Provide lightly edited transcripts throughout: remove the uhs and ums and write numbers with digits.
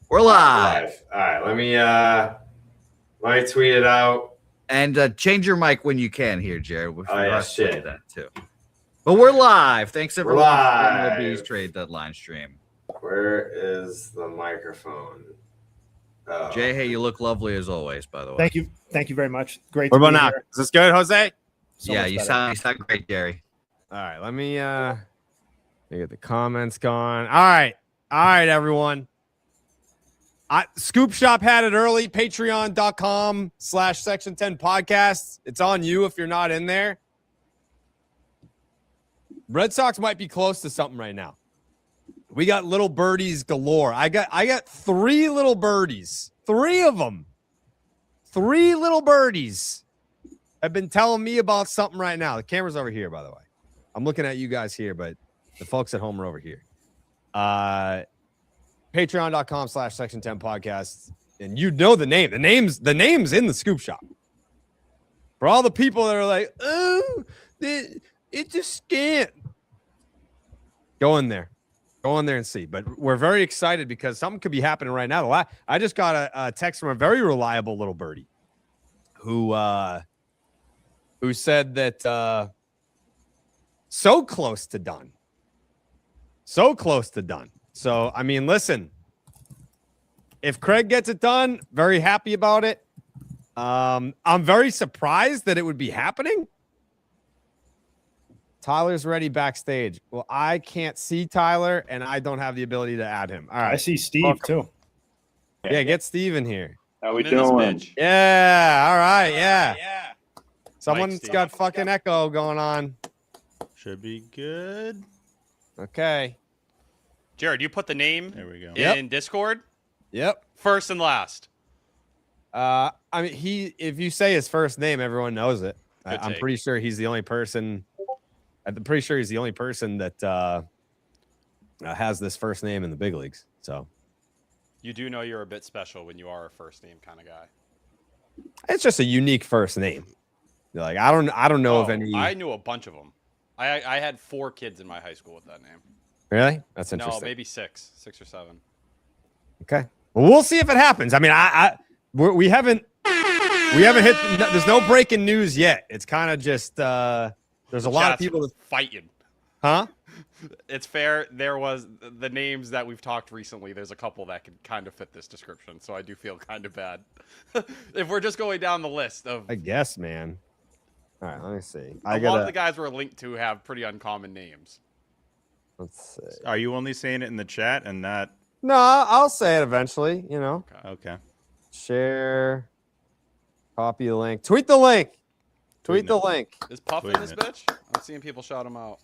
We're live. All right, let me tweet it out. And change your mic when you can here, Jared. We'll shit. that too. But we're live. Thanks everyone for live. MLB's Trade Deadline stream. Where is the microphone? Oh. Jay, hey, you look lovely as always, by the way. Thank you very much. Great. What about now? Is this good, Jose? Yeah, you sound great, Gary. All right, let me get the comments going. All right, everyone. Scoop Shop had it early. Patreon.com/Section 10 podcasts. It's on you if you're not in there. Red Sox might be close to something right now. We got little birdies galore. I got 3 little birdies. 3 of them. 3 little birdies have been telling me about something right now. The camera's over here, by the way. I'm looking at you guys here, but the folks at home are over here. Patreon.com/Section 10 podcasts. And you know the name. The name's in the Scoop Shop. For all the people that are like, oh, it's a scam. Go in there and see. But we're very excited because something could be happening right now. I just got a text from a very reliable little birdie who said that so close to done. So close to done. So, I mean, listen, if Craig gets it done, very happy about it. I'm very surprised that it would be happening. Tyler's ready backstage. Well, I can't see Tyler, and I don't have the ability to add him. All right. I see Steve, too. Yeah, get Steve in here. How we doing? Yeah, all right, yeah. Someone's got fucking echo going on. Should be good. Okay. Jared, you put the name in Discord? Yep. First and last. I mean, if you say his first name, everyone knows it. I'm pretty sure he's the only person. I'm pretty sure he's the only person that has this first name in the big leagues. So you do know you're a bit special when you are a first name kind of guy. It's just a unique first name. Like I don't know of any. I knew a bunch of them. I had 4 kids in my high school with that name. Really? That's interesting. No, maybe 6 or 7. Okay. Well, we'll see if it happens. I mean, we haven't hit. There's no breaking news yet. It's kind of just there's a lot of people that fighting. Huh? It's fair. There was the names that we've talked recently. There's a couple that could kind of fit this description, so I do feel kind of bad. If we're just going down the list of, I guess, man. All right, let me see. A lot of the guys we're linked to have pretty uncommon names. Let's see. Are you only saying it in the chat and not? No, I'll say it eventually. You know. Okay. Share. Copy the link. Tweet the link. Tweet the link. Is Puff in this bitch? I'm seeing people shout him out.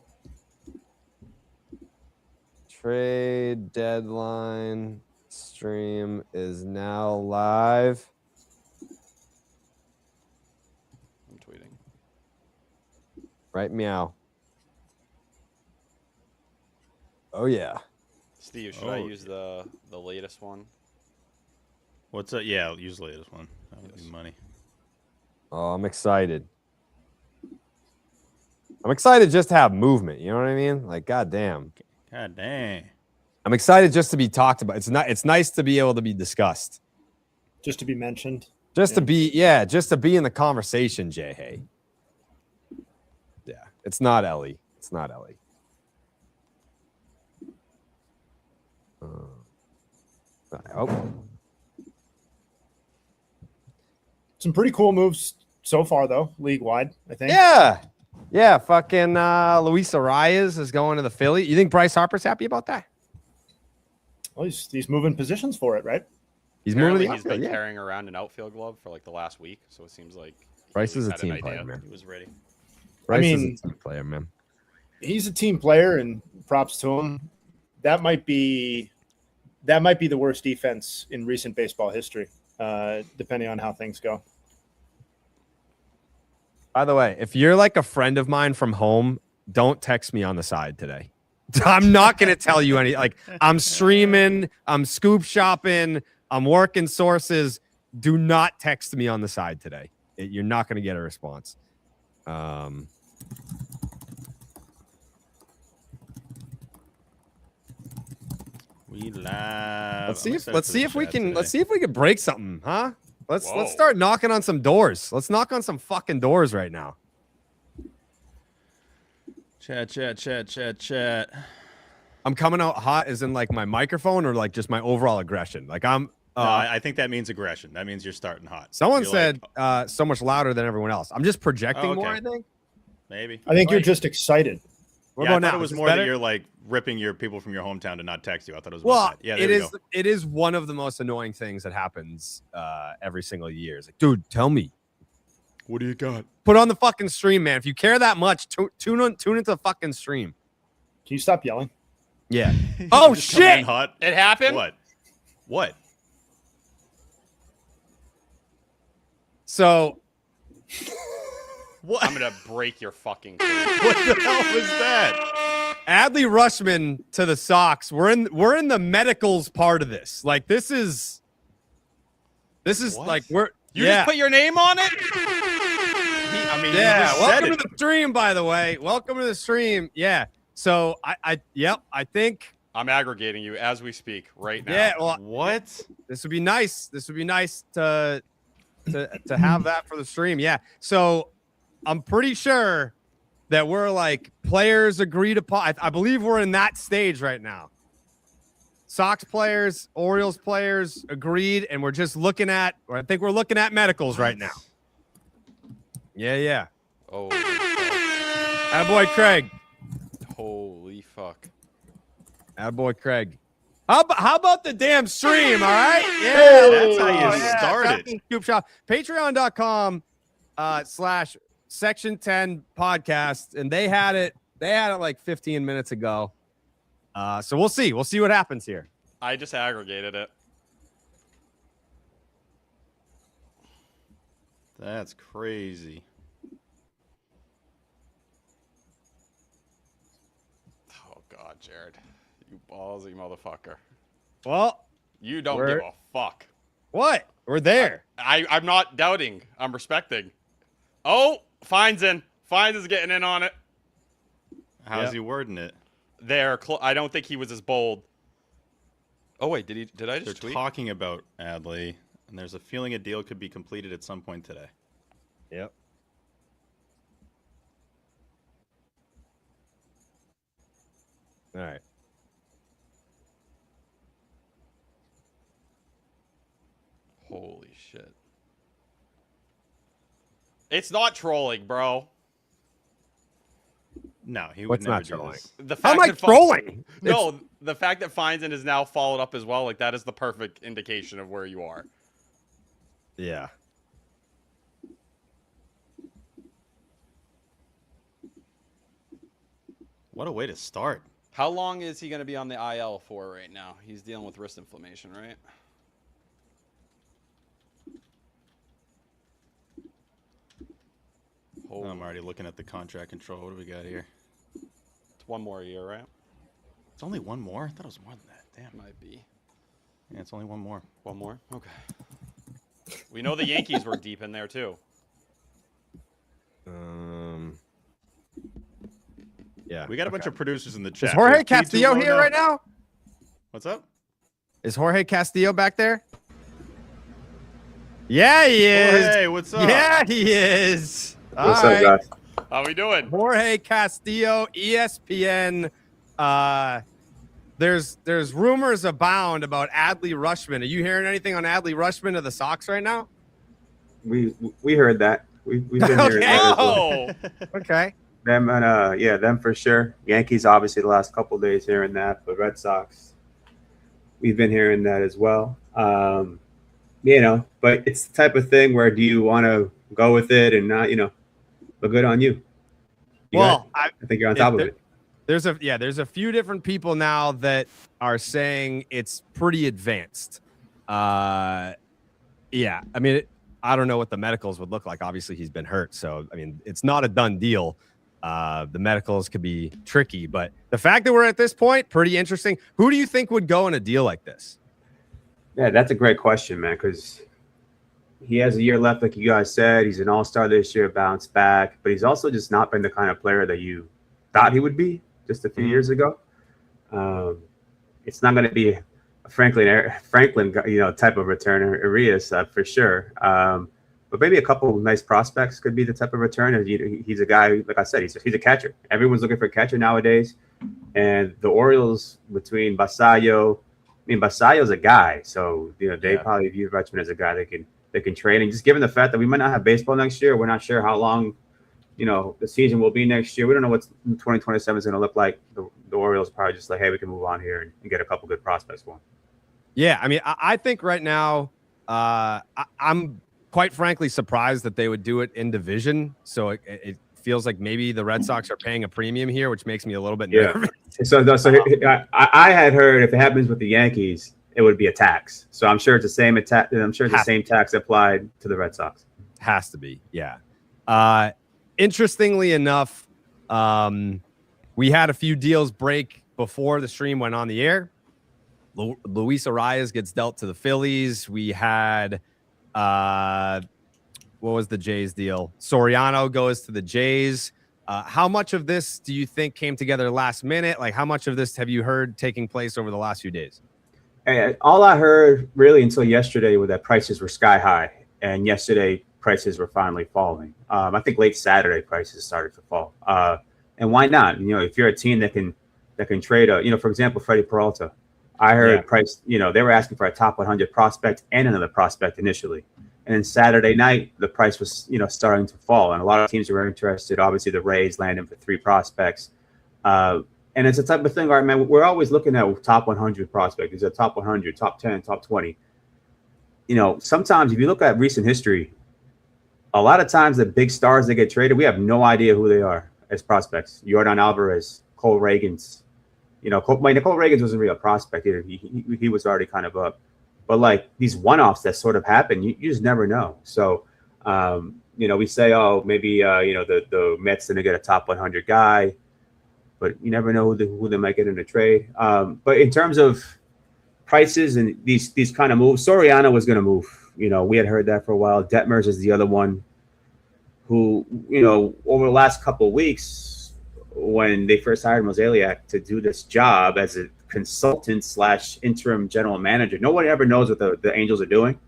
Trade Deadline stream is now live. I'm tweeting. Right, meow. Oh yeah. Steve, should I use the latest one? What's up? Yeah, I'll use the latest one. That would be money. Oh, I'm excited. I'm excited just to have movement. You know what I mean? Like, goddamn. God dang. I'm excited just to be talked about. It's nice to be able to be discussed. Just to be mentioned. Just to be in the conversation, Jay. Hey. Yeah, it's not Ellie. It's not Ellie. Some pretty cool moves so far, though, league-wide, I think. Yeah, fucking Luis Arias is going to the Philly. You think Bryce Harper's happy about that? Well, he's moving positions for it, right? He's moving. He's been carrying around an outfield glove for like the last week, so it seems like Bryce is a team player, man. He was ready. Bryce is a team player, man. He's a team player, and props to him. That might be the worst defense in recent baseball history, depending on how things go. By the way, if you're like a friend of mine from home, don't text me on the side today. I'm not going to tell you any. Like, I'm streaming, I'm scoop shopping, I'm working sources. Do not text me on the side today. You're not going to get a response. We live. Let's see if we can break something, huh? Let's Whoa. start knocking on some doors. Let's knock on some fucking doors right now. Chat. I'm coming out hot as in like my microphone or like just my overall aggression. Like I'm No, I think that means aggression. That means you're starting hot. someone You're said so much louder than everyone else. I'm just projecting Oh, okay. more, I think. maybe. I think you're Like- just excited. What Yeah, I about thought now? it was Is this more better? that you're like ripping your people from your hometown to not text you. I thought it was Well, about that. Yeah, there it we is go. it is one of the most annoying things that happens every single year. It's like, dude, tell me. What do you got? Put on the fucking stream, man. If you care that much, tune into the fucking stream. Can you stop yelling? Yeah. Oh Just coming in shit! hot. It happened. What? So What? I'm gonna break your fucking. Face. What the hell was that? Adley Rushman to the Sox. We're in the medicals part of this. Like this is What? like we're You yeah. just put your name on it. I mean, Yeah, you just said welcome it. to the stream, by the way. Welcome to the stream. Yeah. So I think I'm aggregating you as we speak right now. yeah. Well, What? this would be nice. This would be nice to have that for the stream. Yeah. So I'm pretty sure that we're like players agreed upon. I believe we're in that stage right now. Sox players, Orioles players agreed, and we're just looking at. Or I think we're looking at medicals right now. Yeah. Oh, Attaboy Craig. holy fuck. Attaboy Craig. How about the damn stream? All right. Yeah. That's how you started. DraftKings Scoop Shop. Patreon.com /Section 10 podcast. And they had it like 15 minutes ago. So we'll see. We'll see what happens here. I just aggregated it. That's crazy. Oh God, Jared, you ballsy motherfucker. Well, You don't We're- give a fuck. what? We're there. I'm not doubting. I'm respecting. Oh, Fines in. Fines is getting in on it. How's Yep. he wording it? I don't think he was as bold. Oh wait, did I They're just tweet? talking about Adley, and there's a feeling a deal could be completed at some point today. Yep. All right. Holy shit. It's not trolling, bro. No, he What's would never not do trolling? this. The fact How am I that trolling? No, the fact that Feinstein is now followed up as well, like that is the perfect indication of where you are. Yeah. What a way to start. How long is he going to be on the IL for right now? He's dealing with wrist inflammation, right? Oh, I'm already looking at the contract control. What do we got here? it's one more year, right? It's only one more? I thought it was more than that. Damn. Might be. Yeah, it's only one more. One more? Okay. We know the Yankees were deep in there, too. Yeah. We got a bunch of producers in the chat. Is Jorge We have T2 Castillo here Mono. right now? What's up? Is Jorge Castillo back there? Yeah, he is. Hey, what's up? Yeah, he is. What's All up, right. guys? How we doing? Jorge Castillo, ESPN. There's rumors abound about Adley Rushman. Are you hearing anything on Adley Rushman of the Sox right now? We heard that. We've been hearing Okay. that as well. Oh, Okay. Them and yeah, them for sure. Yankees obviously the last couple of days hearing that, but Red Sox, we've been hearing that as well. You know, but it's the type of thing where do you want to go with it and not, you know, but good on you. Well, I think you're on top of it. There's a few different people now that are saying it's pretty advanced. Yeah, I mean, I don't know what the medicals would look like. Obviously, he's been hurt, so I mean, it's not a done deal. The medicals could be tricky, but the fact that we're at this point, pretty interesting. Who do you think would go in a deal like this? Yeah, that's a great question, man, because he has a year left, like you guys said. He's an all-star this year, bounced back, but he's also just not been the kind of player that you thought he would be just a few years ago. It's not going to be Franklin, type of returner, Arias for sure. But maybe a couple of nice prospects could be the type of returner. He's a guy, like I said, he's a catcher. Everyone's looking for a catcher nowadays. And the Orioles between Basayo's a guy, so they probably view Rutschman as a guy they can trade. And just given the fact that we might not have baseball next year, we're not sure how long the season will be next year. We don't know what 2027 is going to look like. The Orioles probably just like, hey, we can move on here and get a couple good prospects for him. Yeah, I mean, I think right now, I'm quite frankly surprised that they would do it in division. So it feels like maybe the Red Sox are paying a premium here, which makes me a little bit nervous. So I had heard if it happens with the Yankees, it would be a tax. So I'm sure it's the same attack. I'm sure it's the same tax applied to the Red Sox. Has to be, yeah. Interestingly enough, we had a few deals break before the stream went on the air. Luis Arias gets dealt to the Phillies. We had what was the Jays deal? Soriano goes to the Jays. How much of this do you think came together last minute? Like, how much of this have you heard taking place over the last few days? All I heard really until yesterday was that prices were sky high, and yesterday prices were finally falling. I think late Saturday prices started to fall. And why not? If you're a team that can trade for example, Freddie Peralta. I heard price, they were asking for a top 100 prospect and another prospect initially. And then Saturday night, the price was, starting to fall. And a lot of teams were interested. Obviously, the Rays landed for 3 prospects. And it's a type of thing, all right, man, we're always looking at top 100 prospects. Is a top 100, top 10, top 20. Sometimes if you look at recent history, a lot of times the big stars that get traded, we have no idea who they are as prospects. Yordan Alvarez, Cole Reagans. Cole Reagans wasn't really a prospect either. He was already kind of up. But like these one-offs that sort of happen, you just never know. So, we say, oh, maybe, the Mets going to get a top 100 guy, but you never know who they might get in a trade. But in terms of prices and these kind of moves, Soriano was going to move. We had heard that for a while. Detmers is the other one who, over the last couple of weeks, when they first hired Mozeliak to do this job as a consultant / interim general manager, nobody ever knows what the Angels are doing.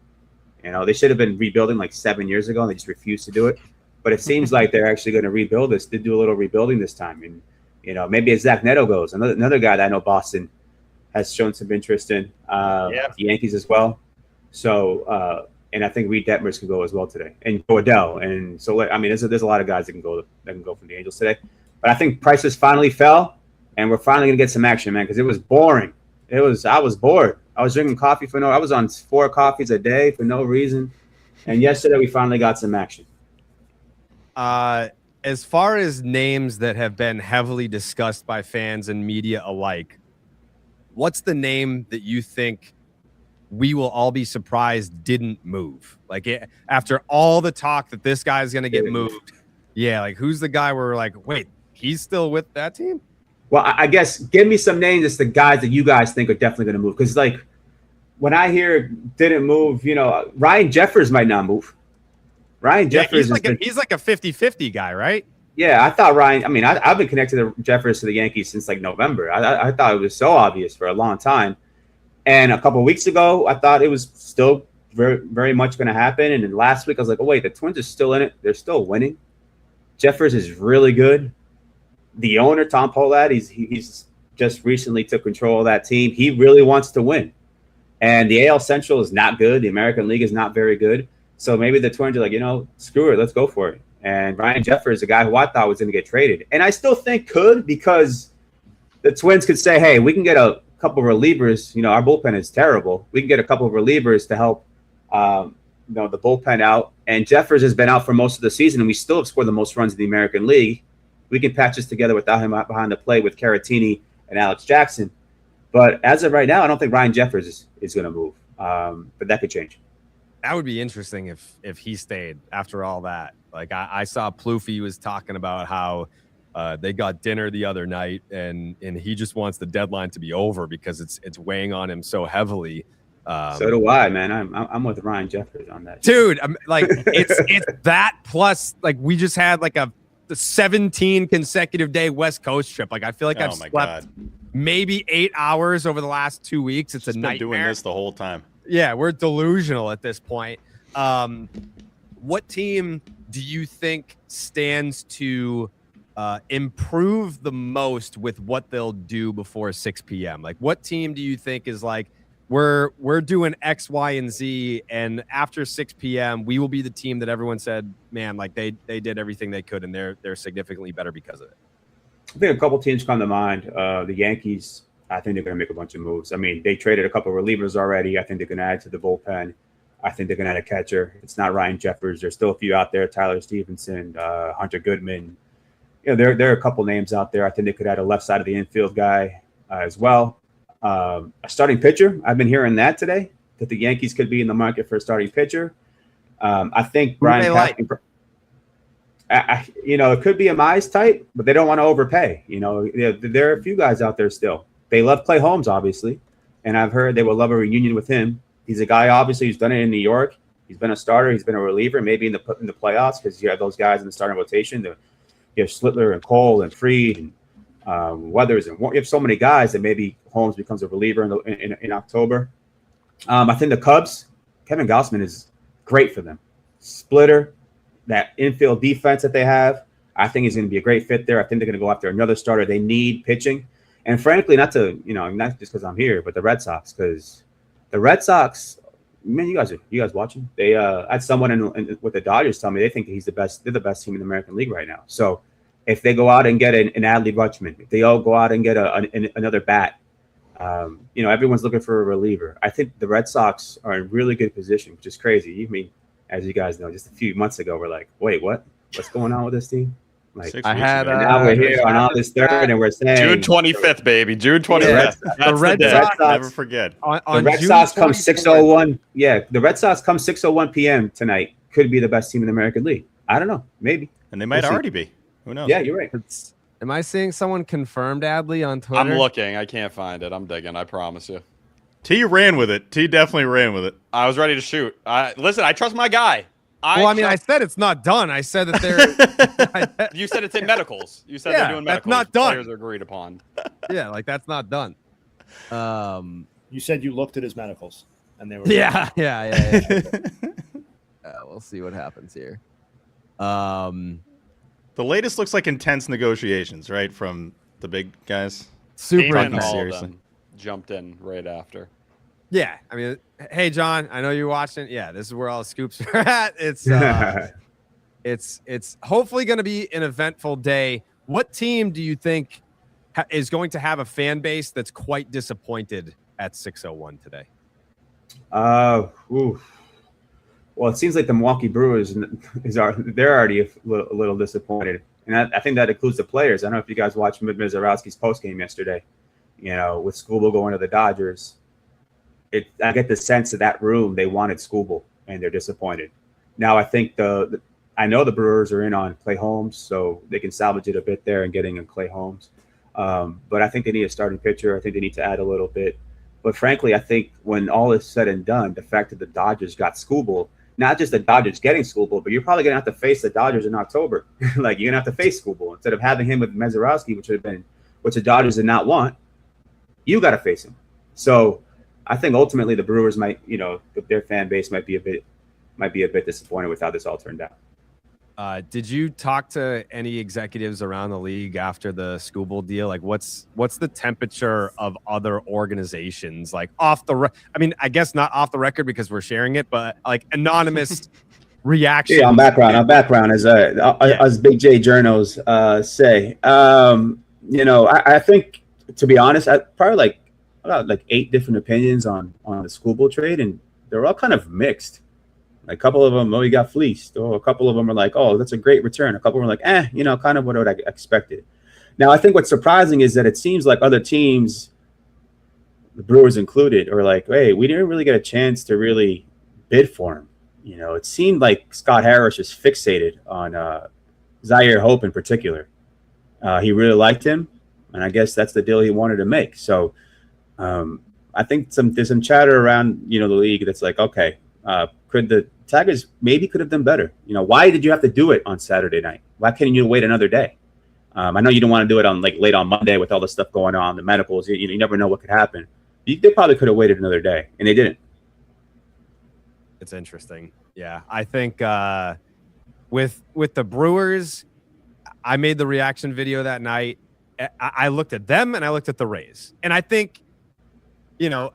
They should have been rebuilding like 7 years ago, and they just refused to do it. But it seems like they're actually going to rebuild this. They do a little rebuilding this time, and maybe as Zach Neto goes, another guy that I know Boston has shown some interest in, the Yankees as well. So, and I think Reed Detmers can go as well today, and Gordell, and so there's a lot of guys that can go from the Angels today. But I think prices finally fell, and we're finally gonna get some action, man, because it was boring. I was bored. I was drinking coffee I was on 4 coffees a day for no reason. And yesterday we finally got some action. As far as names that have been heavily discussed by fans and media alike, what's the name that you think we will all be surprised didn't move? Like after all the talk that this guy's gonna get moved, like who's the guy where we're like, wait, he's still with that team? Well, I guess give me some names. It's the guys that you guys think are definitely going to move. Because, like, when I hear didn't move, Ryan Jeffers might not move. Ryan Jeffers he's like a 50-50 guy, right? Yeah, I thought Ryan. I mean, I've been connected to Jeffers to the Yankees since like November. I thought it was so obvious for a long time. And a couple of weeks ago, I thought it was still very, very much going to happen. And then last week, I was like, oh, wait, the Twins are still in it. They're still winning. Jeffers is really good. The owner, Tom Pohlad, he's just recently took control of that team. He really wants to win. And the AL Central is not good. The American League is not very good. So maybe the Twins are like, screw it. Let's go for it. And Ryan Jeffers is a guy who I thought was going to get traded. And I still think could, because the Twins could say, hey, we can get a couple of relievers. Our bullpen is terrible. We can get a couple of relievers to help the bullpen out. And Jeffers has been out for most of the season, and we still have scored the most runs in the American League. We can patch this together without him behind the plate with Caratini and Alex Jackson. But as of right now, I don't think Ryan Jeffers is going to move. But that could change. That would be interesting if he stayed after all that. Like I saw Plouffe was talking about how they got dinner the other night, and he just wants the deadline to be over because it's weighing on him so heavily. So do I, man. I'm with Ryan Jeffers on that, dude. It's that plus like we just had like the 17 consecutive day West Coast trip. Like I feel like I've slept maybe 8 hours over the last 2 weeks. It's Just a been nightmare. doing this the whole time. Yeah, we're delusional at this point. What team do you think stands to improve the most with what they'll do before 6 p.m.? Like, what team do you think is like, we're doing X, Y, and Z, and after 6 p.m., we will be the team that everyone said, man, like they did everything they could, and they're significantly better because of it? I think a couple teams come to mind. The Yankees, I think they're going to make a bunch of moves. I mean, they traded a couple of relievers already. I think they're going to add to the bullpen. I think they're going to add a catcher. It's not Ryan Jeffers. There's still a few out there. Tyler Stevenson, Hunter Goodman. You know, there are a couple names out there. I think they could add a left side of the infield guy as well. A starting pitcher. I've been hearing that today, that the Yankees could be in the market for a starting pitcher. I think Brian Cashman, it could be a Mize type, but they don't want to overpay. You know, there are a few guys out there still. They love Clay Holmes, obviously, and I've heard they would love a reunion with him. He's a guy, obviously, who's done it in New York. He's been a starter. He's been a reliever, maybe in the playoffs, because you have those guys in the starting rotation. You have Slittler and Cole and Fried and Weathers, and you have so many guys that maybe Holmes becomes a reliever in October. I think the Cubs, Kevin Gausman is great for them. Splitter, that infield defense that they have, I think he's going to be a great fit there. I think they're going to go after another starter. They need pitching. And frankly, not just because I'm here, but the Red Sox, because the Red Sox, man, you guys watching? They had someone with the Dodgers tell me they think he's the best. They're the best team in the American League right now. So if they go out and get an Adley Rutschman, if they all go out and get another bat, everyone's looking for a reliever. I think the Red Sox are in really good position, which is crazy. I mean, as you guys know, just a few months ago, we're like, wait, what? What's going on with this team? Like, I had now we're here on August 3rd, and we're saying June 25th, baby. June 25th. The Red Sox, Sox, never forget. The Red Sox come 6:01. Yeah, the Red Sox come 6:01 p.m. tonight. Could be the best team in the American League. I don't know, maybe. And they might We'll see. already be. Who knows? Yeah, you're right. Am I seeing someone confirmed Adley on Twitter? I'm looking. I can't find it. I'm digging. I promise you. T ran with it. T definitely ran with it. I was ready to shoot. Listen, I trust my guy. I said it's not done. I said that they're. You said it's in medicals. You said they're doing medicals. That's not done. Players are agreed upon. Yeah, like that's not done. You said you looked at his medicals, and they were. Yeah. We'll see what happens here. The latest looks like intense negotiations, right, from the big guys. Super Amen, intense. all of Seriously. them jumped in right after. Yeah, I mean, hey John, I know you're watching. Yeah, this is where all the scoops are at. It's hopefully going to be an eventful day. What team do you think is going to have a fan base that's quite disappointed at 6:01 today? Well, it seems like the Milwaukee Brewers they're already a little disappointed, and I think that includes the players. I don't know if you guys watched Mizorowski's post game yesterday. With Skubal going to the Dodgers, I get the sense of that room they wanted Skubal, and they're disappointed. Now I think I know the Brewers are in on Clay Holmes, so they can salvage it a bit there and getting in Clay Holmes. But I think they need a starting pitcher. I think they need to add a little bit. But frankly, I think when all is said and done, the fact that the Dodgers got Skubal, not just the Dodgers getting Skubal, but you're probably going to have to face the Dodgers in October. Like, you're going to have to face Skubal instead of having him with Mizorowski, which the Dodgers did not want. You got to face him. So I think ultimately the Brewers might, their fan base might be a bit disappointed with how this all turned out. Did you talk to any executives around the league after the Skubal deal? Like, what's the temperature of other organizations? Like I guess not off the record because we're sharing it, but like anonymous reaction. Yeah, on background, as Big J journals say. I think, to be honest, I probably about 8 different opinions on the Skubal trade, and they're all kind of mixed. A couple of them, you got fleeced. Or a couple of them are like, oh, that's a great return. A couple of them are like, kind of what I expected. Now, I think what's surprising is that it seems like other teams, the Brewers included, are like, hey, we didn't really get a chance to really bid for him. It seemed like Scott Harris is fixated on Zaire Hope in particular. He really liked him, and I guess that's the deal he wanted to make. So I think there's some chatter around, the league that's like, okay, could the Tigers could have done better? Why did you have to do it on Saturday night? Why can't you wait another day? I know you don't want to do it on like late on Monday with all the stuff going on, the medicals. You never know what could happen. They probably could have waited another day, and they didn't. It's interesting. Yeah, I think with the Brewers, I made the reaction video that night. I looked at them and I looked at the Rays, and I think, you know,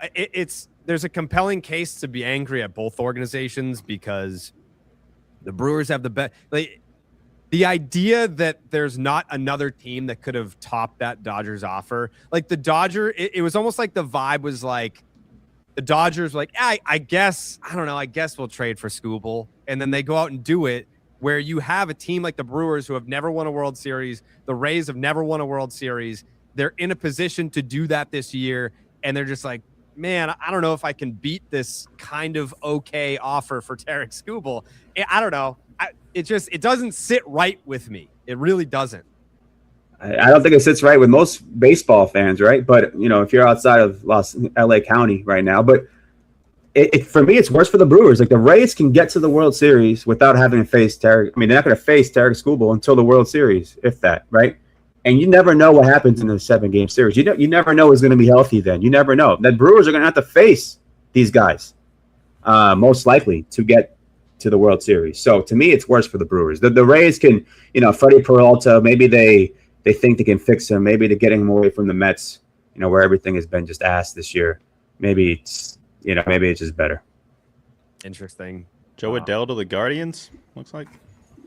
there's a compelling case to be angry at both organizations because the Brewers have the best. Like, the idea that there's not another team that could have topped that Dodgers offer, like the Dodger, it was almost like the vibe was like the Dodgers were like, I guess, I don't know, I guess we'll trade for Skubal. And then they go out and do it, where you have a team like the Brewers who have never won a World Series. The Rays have never won a World Series. They're in a position to do that this year. And they're just like, man, I don't know if I can beat this kind of okay offer for Tarek Skubal. I don't know. It doesn't sit right with me. It really doesn't. I don't think it sits right with most baseball fans, right? But, you know, if you're outside of LA County right now, but for me, it's worse for the Brewers. Like, the Rays can get to the World Series without having to face Tarek. I mean, they're not going to face Tarek Skubal until the World Series, if that, right? And you never know what happens in a 7-game series. You never know who's going to be healthy then. You never know. The Brewers are going to have to face these guys, most likely, to get to the World Series. So, to me, it's worse for the Brewers. The Rays can, you know, Freddie Peralta, maybe they think they can fix him. Maybe they're getting him away from the Mets, you know, where everything has been just ass this year. Maybe it's just better. Interesting. Joe Adele to the Guardians, looks like.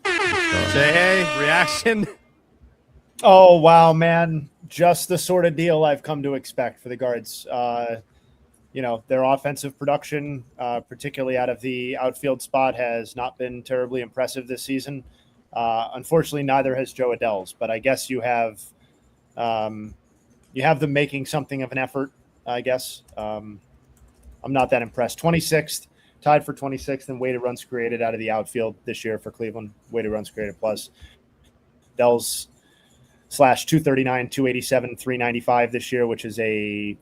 Hey, reaction. Oh, wow, man. Just the sort of deal I've come to expect for the Guards. You know, their offensive production, particularly out of the outfield spot, has not been terribly impressive this season. Unfortunately, neither has Joe Adele's, but I guess you have them making something of an effort, I guess. I'm not that impressed. 26th, tied for 26th in weighted runs created out of the outfield this year for Cleveland. Weighted runs created plus. Adele's /239, 287, 395 this year, which is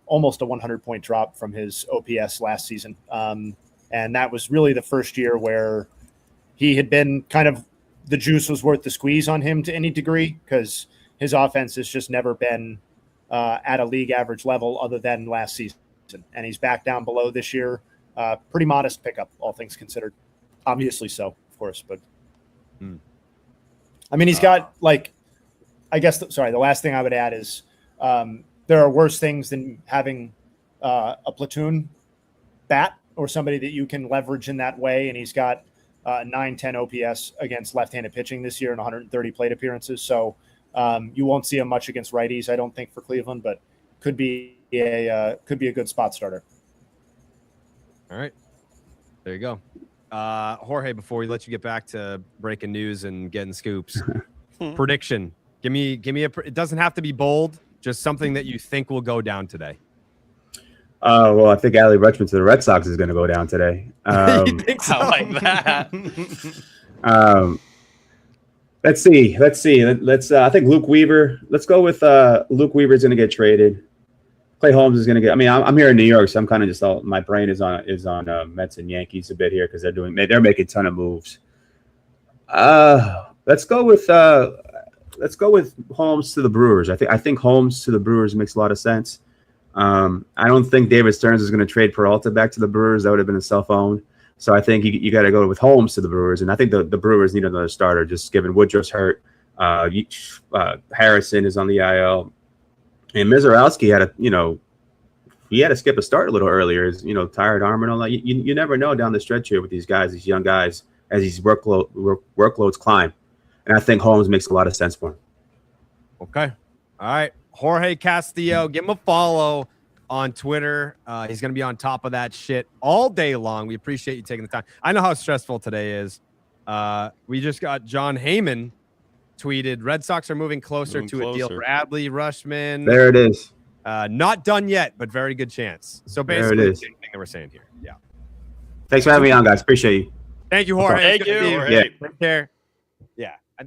almost a 100-point drop from his OPS last season. And that was really the first year where he had been kind of, the juice was worth the squeeze on him to any degree, because his offense has just never been at a league average level other than last season. And he's back down below this year. Pretty modest pickup, all things considered. Obviously so, of course. But I mean, he's got the last thing I would add is there are worse things than having a platoon bat or somebody that you can leverage in that way. And he's got 910 OPS against left-handed pitching this year and 130 plate appearances. So you won't see him much against righties, I don't think, for Cleveland, but could be a good spot starter. All right, there you go. Jorge, before we let you get back to breaking news and getting scoops, prediction. Give me it doesn't have to be bold, just something that you think will go down today. Well, I think Adley Rutschman to the Red Sox is going to go down today. You think so? I like that. Let's see. I think Luke Weaver. Let's go with Luke Weaver is going to get traded. Clay Holmes is going to get. I mean, I'm here in New York, so I'm kind of just all. My brain is on Mets and Yankees a bit here because they're making a ton of moves. Let's go with Holmes to the Brewers. I think Holmes to the Brewers makes a lot of sense. I don't think David Stearns is going to trade Peralta back to the Brewers. That would have been a self-owned. So I think you got to go with Holmes to the Brewers. And I think the Brewers need another starter, just given Woodruff's hurt. Harrison is on the IL. And Mizorowski had to skip a start a little earlier. Tired arm and all that. You never know down the stretch here with these guys, these young guys, as these workloads climb. And I think Holmes makes a lot of sense for him. Okay. All right. Jorge Castillo, give him a follow on Twitter. He's going to be on top of that shit all day long. We appreciate you taking the time. I know how stressful today is. We just got John Heyman tweeted, Red Sox are moving closer a deal for Adley Rutschman. There it is. Not done yet, but very good chance. So basically, the same thing that we're saying here. Yeah. Thanks for having me on, guys. Appreciate you. Thank you, Jorge. Thank you. Yeah. Take care. Yeah. I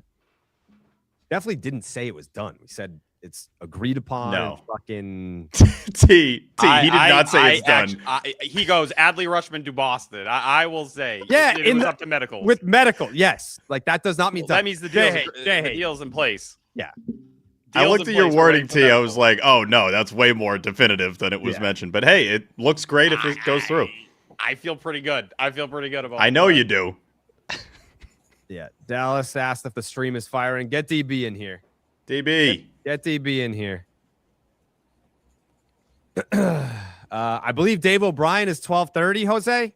definitely didn't say it was done. We said it's agreed upon. No. Fucking T. He did not say it's done. He goes, Adley Rutschman to Boston. I will say. Yeah, it was up to medical. With medical, yes. Like, that does not mean that means the deal's in place. Yeah. I Deals looked in at your place, we're wording, waiting for T. that I to was close. like, oh no, that's way more definitive than it was mentioned. But hey, it looks great if it goes through. I feel pretty good. I feel pretty good about. I know you do. Yeah. Dallas asked if the stream is firing. Get DB in here. DB. Get DB in here. I believe Dave O'Brien is 12:30, Jose.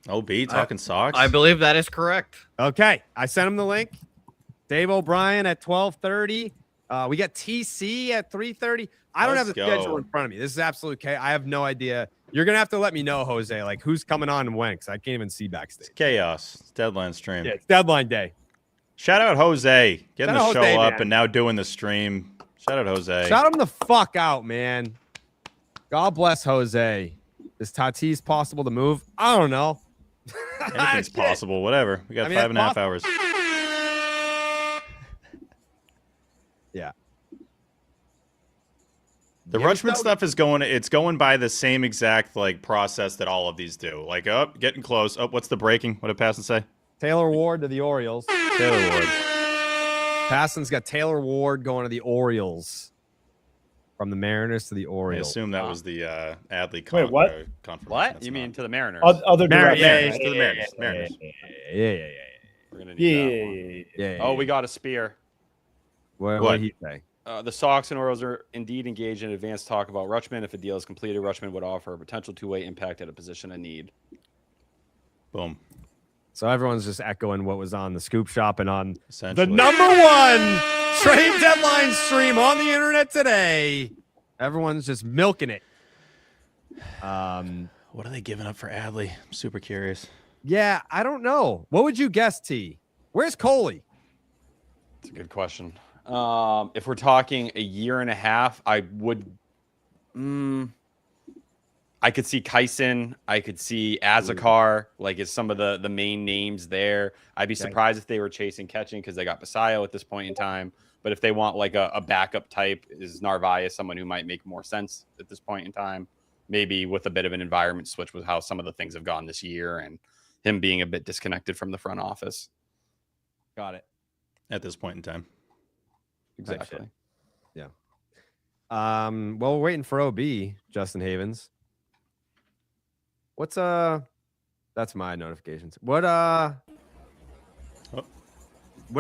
OB talking socks. I believe that is correct. Okay. I sent him the link. Dave O'Brien at 12:30. We got TC at 3:30. I don't have the schedule in front of me. This is absolute chaos. I have no idea. You're going to have to let me know, Jose, like who's coming on and when, because I can't even see backstage. It's chaos. It's deadline stream. Yeah, it's deadline day. Shout out Jose. Getting Shout the out show Jose, up man. and now doing the stream. Shout out Jose. Shout him the fuck out, man. God bless Jose. Is Tatis possible to move? I don't know. Anything's possible. Whatever. We got 5.5 hours. Yeah. The Rutschman stuff is going. It's going by the same exact like process that all of these do. Like, getting close. What's the breaking? What did Passon say? Taylor Ward to the Orioles. Taylor Ward. Passon's got Taylor Ward going to the Orioles. From the Mariners to the I Orioles. assume that was the Adley. Wait, what? Confirmation. What? That's You not- mean to the Mariners? Other Mariners, direction. to the Mariners. Mariners. Yeah. We're gonna need that one. Yeah. Oh, we got a spear. What What? did he say? The Sox and Orioles are indeed engaged in advanced talk about Rutschman. If a deal is completed, Rutschman would offer a potential two-way impact at a position of need. Boom. So everyone's just echoing what was on the Scoop Shop and on the Essentially. #1 trade deadline stream on the internet today. Everyone's just milking it. What are they giving up for Adley? I'm super curious. Yeah, I don't know. What would you guess, T? Where's Coley? That's a good question. If we're talking a year and a half, I would. I could see Kyson. I could see Azakar. Like, it's some of the main names there. I'd be surprised if they were chasing catching because they got Basayo at this point in time. But if they want like a backup type, is Narvaez someone who might make more sense at this point in time? Maybe with a bit of an environment switch with how some of the things have gone this year and him being a bit disconnected from the front office. Got it. At this point in time. Exactly. Yeah. Well, we're waiting for OB, Justin Havens. What's that's my notifications. What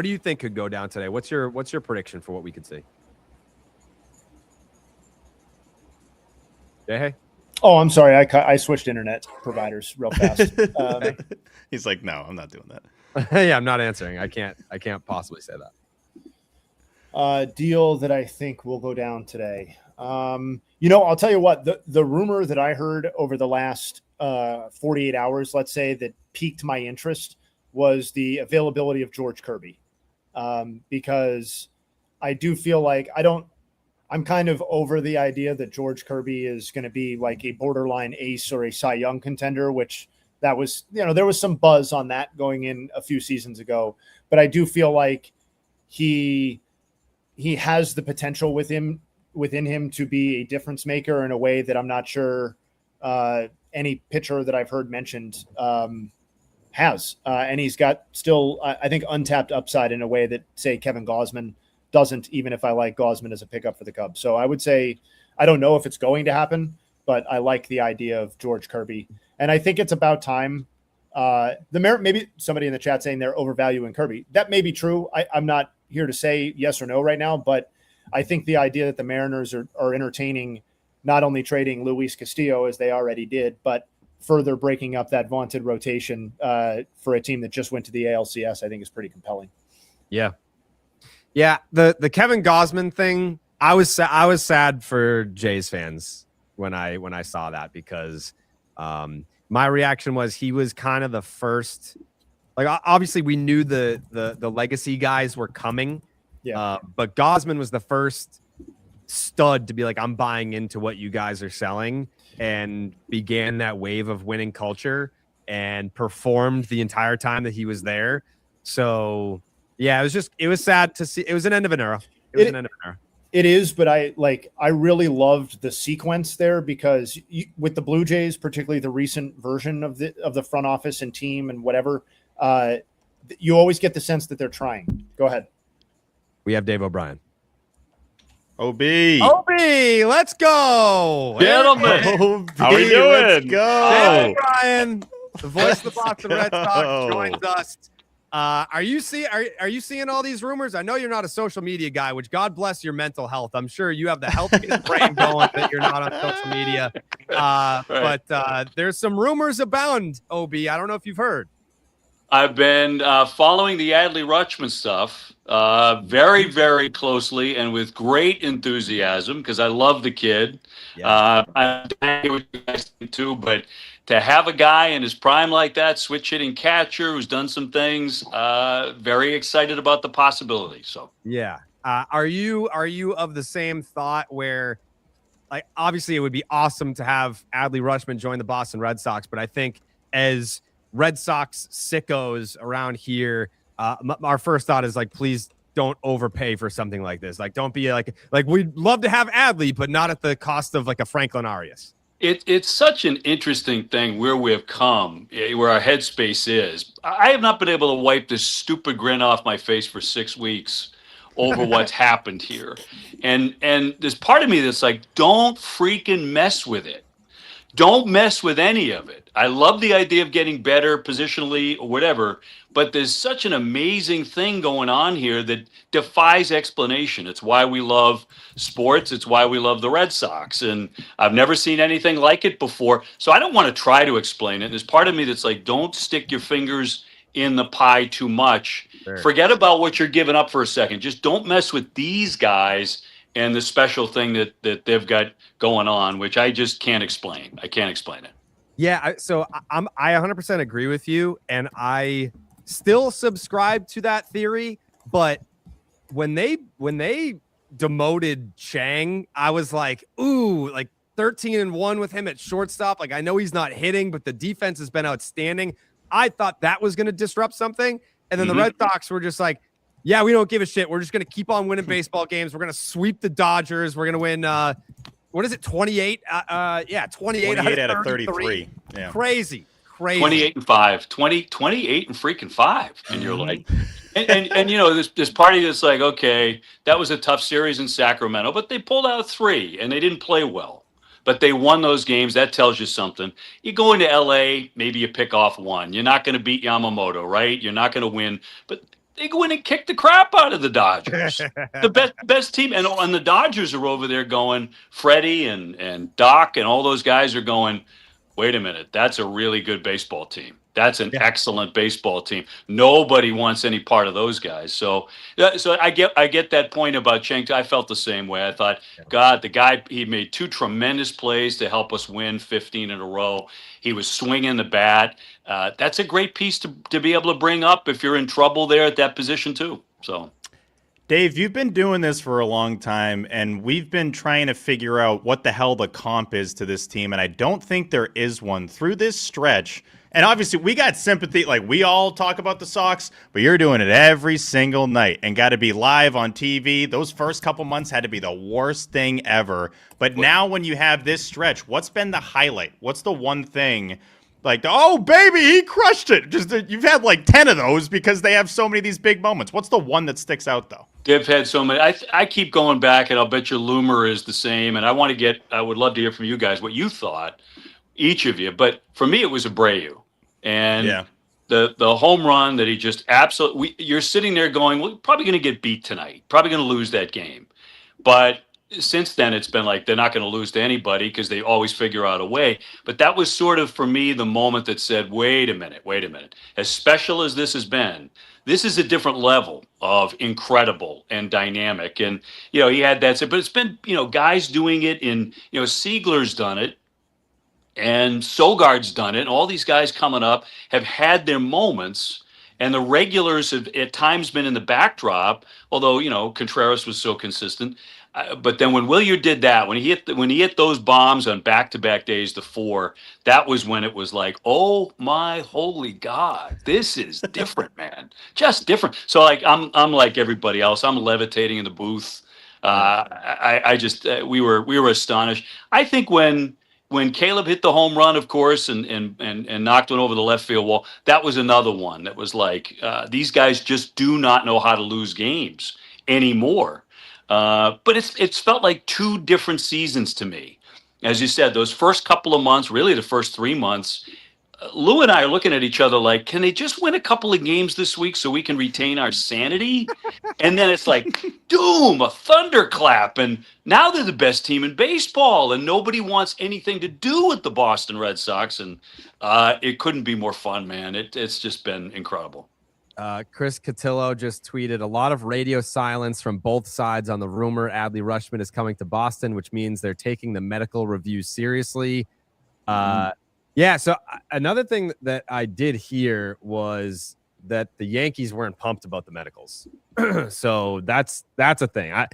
do you think could go down today? What's your prediction for what we could see? Hey. Oh, I'm sorry. I switched internet providers real fast. He's like, no, I'm not doing that. Yeah, I'm not answering. I can't possibly say that. Deal that I think will go down today. I'll tell you what, the rumor that I heard over the last 48 hours, let's say, that piqued my interest was the availability of George Kirby. Because I do feel like I'm kind of over the idea that George Kirby is going to be like a borderline ace or a Cy Young contender, which that was, there was some buzz on that going in a few seasons ago, but I do feel like he has the potential within him to be a difference maker in a way that I'm not sure any pitcher that I've heard mentioned has. And he's got still, I think, untapped upside in a way that, say, Kevin Gausman doesn't, even if I like Gausman as a pickup for the Cubs. So I would say, I don't know if it's going to happen, but I like the idea of George Kirby. And I think it's about time. Maybe somebody in the chat saying they're overvaluing Kirby. That may be true. I'm not here to say yes or no right now, but I think the idea that the Mariners are entertaining not only trading Luis Castillo as they already did, but further breaking up that vaunted rotation for a team that just went to the ALCS, I think is pretty compelling. Yeah. Yeah. The Kevin Gausman thing, I was sad for Jays fans when I saw that, because my reaction was he was kind of the first. Like, obviously we knew the legacy guys were coming. Yeah. But Gausman was the first stud to be like, I'm buying into what you guys are selling, and began that wave of winning culture and performed the entire time that he was there. So yeah, it was sad to see. It was an end of an era. It is, but I really loved the sequence there, because with the Blue Jays, particularly the recent version of the front office and team and whatever, you always get the sense that they're trying. Go ahead. We have Dave O'Brien. OB. Let's go. Gentlemen. OB, How we let's doing? go. Brian, the voice of the Boston Red go. Sox, joins us. Are you seeing all these rumors? I know you're not a social media guy, which God bless your mental health. I'm sure you have the healthiest brain going that you're not on social media. Right. But there's some rumors abound, OB. I don't know if you've heard. I've been following the Adley Rutschman stuff very, very closely and with great enthusiasm because I love the kid. Yeah. I'm what you guys think too, but to have a guy in his prime like that, switch hitting catcher who's done some things, very excited about the possibility. So Yeah. Are you of the same thought where, like, obviously it would be awesome to have Adley Rutschman join the Boston Red Sox, but I think as Red Sox sickos around here, our first thought is like, please don't overpay for something like this. Like, don't be like we'd love to have Adley, but not at the cost of like a Franklin Arias. it's such an interesting thing where we have come, where our headspace is. I have not been able to wipe this stupid grin off my face for 6 weeks over what's happened here. And there's part of me that's like, don't freaking mess with it. Don't mess with any of it. I love the idea of getting better positionally or whatever, but there's such an amazing thing going on here that defies explanation. It's why we love sports. It's why we love the Red Sox. And I've never seen anything like it before. So I don't want to try to explain it. There's part of me that's like, don't stick your fingers in the pie too much. Sure. Forget about what you're giving up for a second. Just don't mess with these guys and the special thing that they've got going on, which I just can't explain. I can't explain it. Yeah, so I 100% agree with you, and I still subscribe to that theory. But when they demoted Chang, I was like, ooh, like 13-1 with him at shortstop. Like, I know he's not hitting, but the defense has been outstanding. I thought that was going to disrupt something, and then the Red Sox were just like, yeah, we don't give a shit. We're just going to keep on winning baseball games. We're going to sweep the Dodgers. We're going to win, what is it, 28? 28 out of 33. Yeah. Crazy. 28-5, 28 and freaking 5. And you're like, and you know, this party that's like, okay, that was a tough series in Sacramento, but they pulled out 3 and they didn't play well. But they won those games. That tells you something. You go into LA, maybe you pick off 1. You're not going to beat Yamamoto, right? You're not going to win. But they go in and kick the crap out of the Dodgers. The best team. And the Dodgers are over there going, Freddie and Doc and all those guys are going, wait a minute, that's a really good baseball team. That's an excellent baseball team. Nobody wants any part of those guys. So I get that point about Cheng. I felt the same way. I thought, God, the guy, he made 2 tremendous plays to help us win 15 in a row. He was swinging the bat. That's a great piece to be able to bring up if you're in trouble there at that position too. So, Dave, you've been doing this for a long time, and we've been trying to figure out what the hell the comp is to this team, and I don't think there is one through this stretch. And obviously, we got sympathy. Like, we all talk about the Sox, but you're doing it every single night and got to be live on TV. Those first couple months had to be the worst thing ever. But now when you have this stretch, what's been the highlight? What's the one thing? Like, oh, baby, he crushed it. Just you've had like 10 of those because they have so many of these big moments. What's the one that sticks out, though? they've had so many. I keep going back, and I'll bet you Loomer is the same. And I would love to hear from you guys what you thought, each of you. But for me, it was Abreu. And the home run that he just absolutely, you're sitting there going, well, probably going to get beat tonight, probably going to lose that game. But since then, it's been like they're not going to lose to anybody because they always figure out a way. But that was sort of, for me, the moment that said, wait a minute. As special as this has been, this is a different level of incredible and dynamic. And, he had that, but it's been, guys doing it in, Siegler's done it. And Sogard's done it. And all these guys coming up have had their moments. And the regulars have at times been in the backdrop, although, Contreras was so consistent. But then when Williard did that, when he hit those bombs on back-to-back days, the 4, that was when it was like, oh my holy God, this is different, man, just different. So like I'm like everybody else, I'm levitating in the booth. We were astonished. I think when Caleb hit the home run, of course, and knocked one over the left field wall, that was another one that was like, these guys just do not know how to lose games anymore. But it's felt like two different seasons to me. As you said, those first couple of months, really the first 3 months, Lou and I are looking at each other like, can they just win a couple of games this week so we can retain our sanity? And then it's like, doom, a thunderclap. And now they're the best team in baseball, and nobody wants anything to do with the Boston Red Sox. And it couldn't be more fun, man. It's just been incredible. Chris Cotillo just tweeted a lot of radio silence from both sides on the rumor Adley Rutschman is coming to Boston, which means they're taking the medical review seriously. Yeah. So another thing that I did hear was that the Yankees weren't pumped about the medicals. So that's a thing. I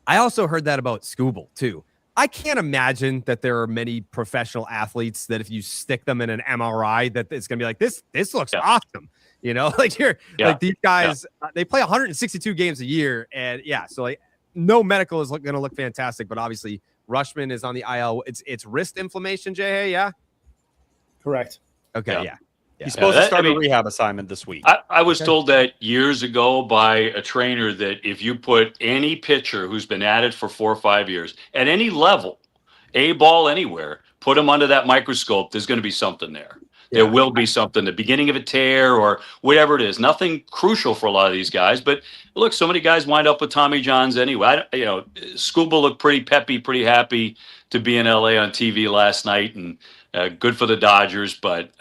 also heard that about Scooble too. I can't imagine that there are many professional athletes that if you stick them in an MRI, that it's going to be like, this looks awesome. You know, like like these guys, they play 162 games a year. And so like no medical is going to look fantastic, but obviously Rutschman is on the IL. It's wrist inflammation, Jay. Yeah. Correct. Okay. Yeah. He's supposed to start a rehab assignment this week. I was told that years ago by a trainer that if you put any pitcher who's been at it for 4 or 5 years at any level, A ball anywhere, put him under that microscope, there's going to be something there. Yeah. There will be something, the beginning of a tear or whatever it is. Nothing crucial for a lot of these guys. But look, so many guys wind up with Tommy Johns anyway. Scuba looked pretty peppy, pretty happy to be in LA on TV last night, and good for the Dodgers. But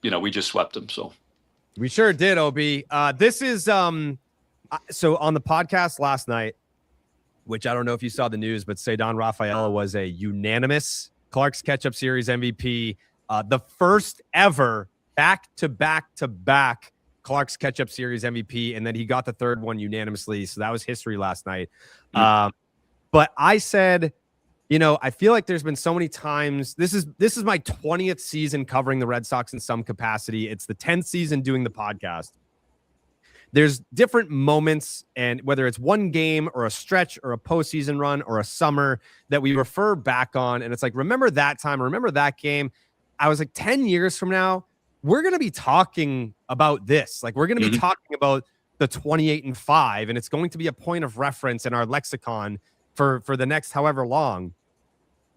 we just swept them. So we sure did, OB. This is so on the podcast last night, which I don't know if you saw the news, but Cedon Rafaela was a unanimous Clark's Catch-Up Series MVP. The first ever back-to-back Clark's Catch-Up Series MVP, and then he got the third one unanimously. So that was history last night. But I said, I feel like there's been so many times. This is my 20th season covering the Red Sox in some capacity. It's the 10th season doing the podcast. There's different moments, and whether it's one game or a stretch or a postseason run or a summer that we refer back on, and it's like, remember that time, remember that game. I was like, 10 years from now, we're going to be talking about this. Like, we're going to be talking about the 28-5, and it's going to be a point of reference in our lexicon for the next however long.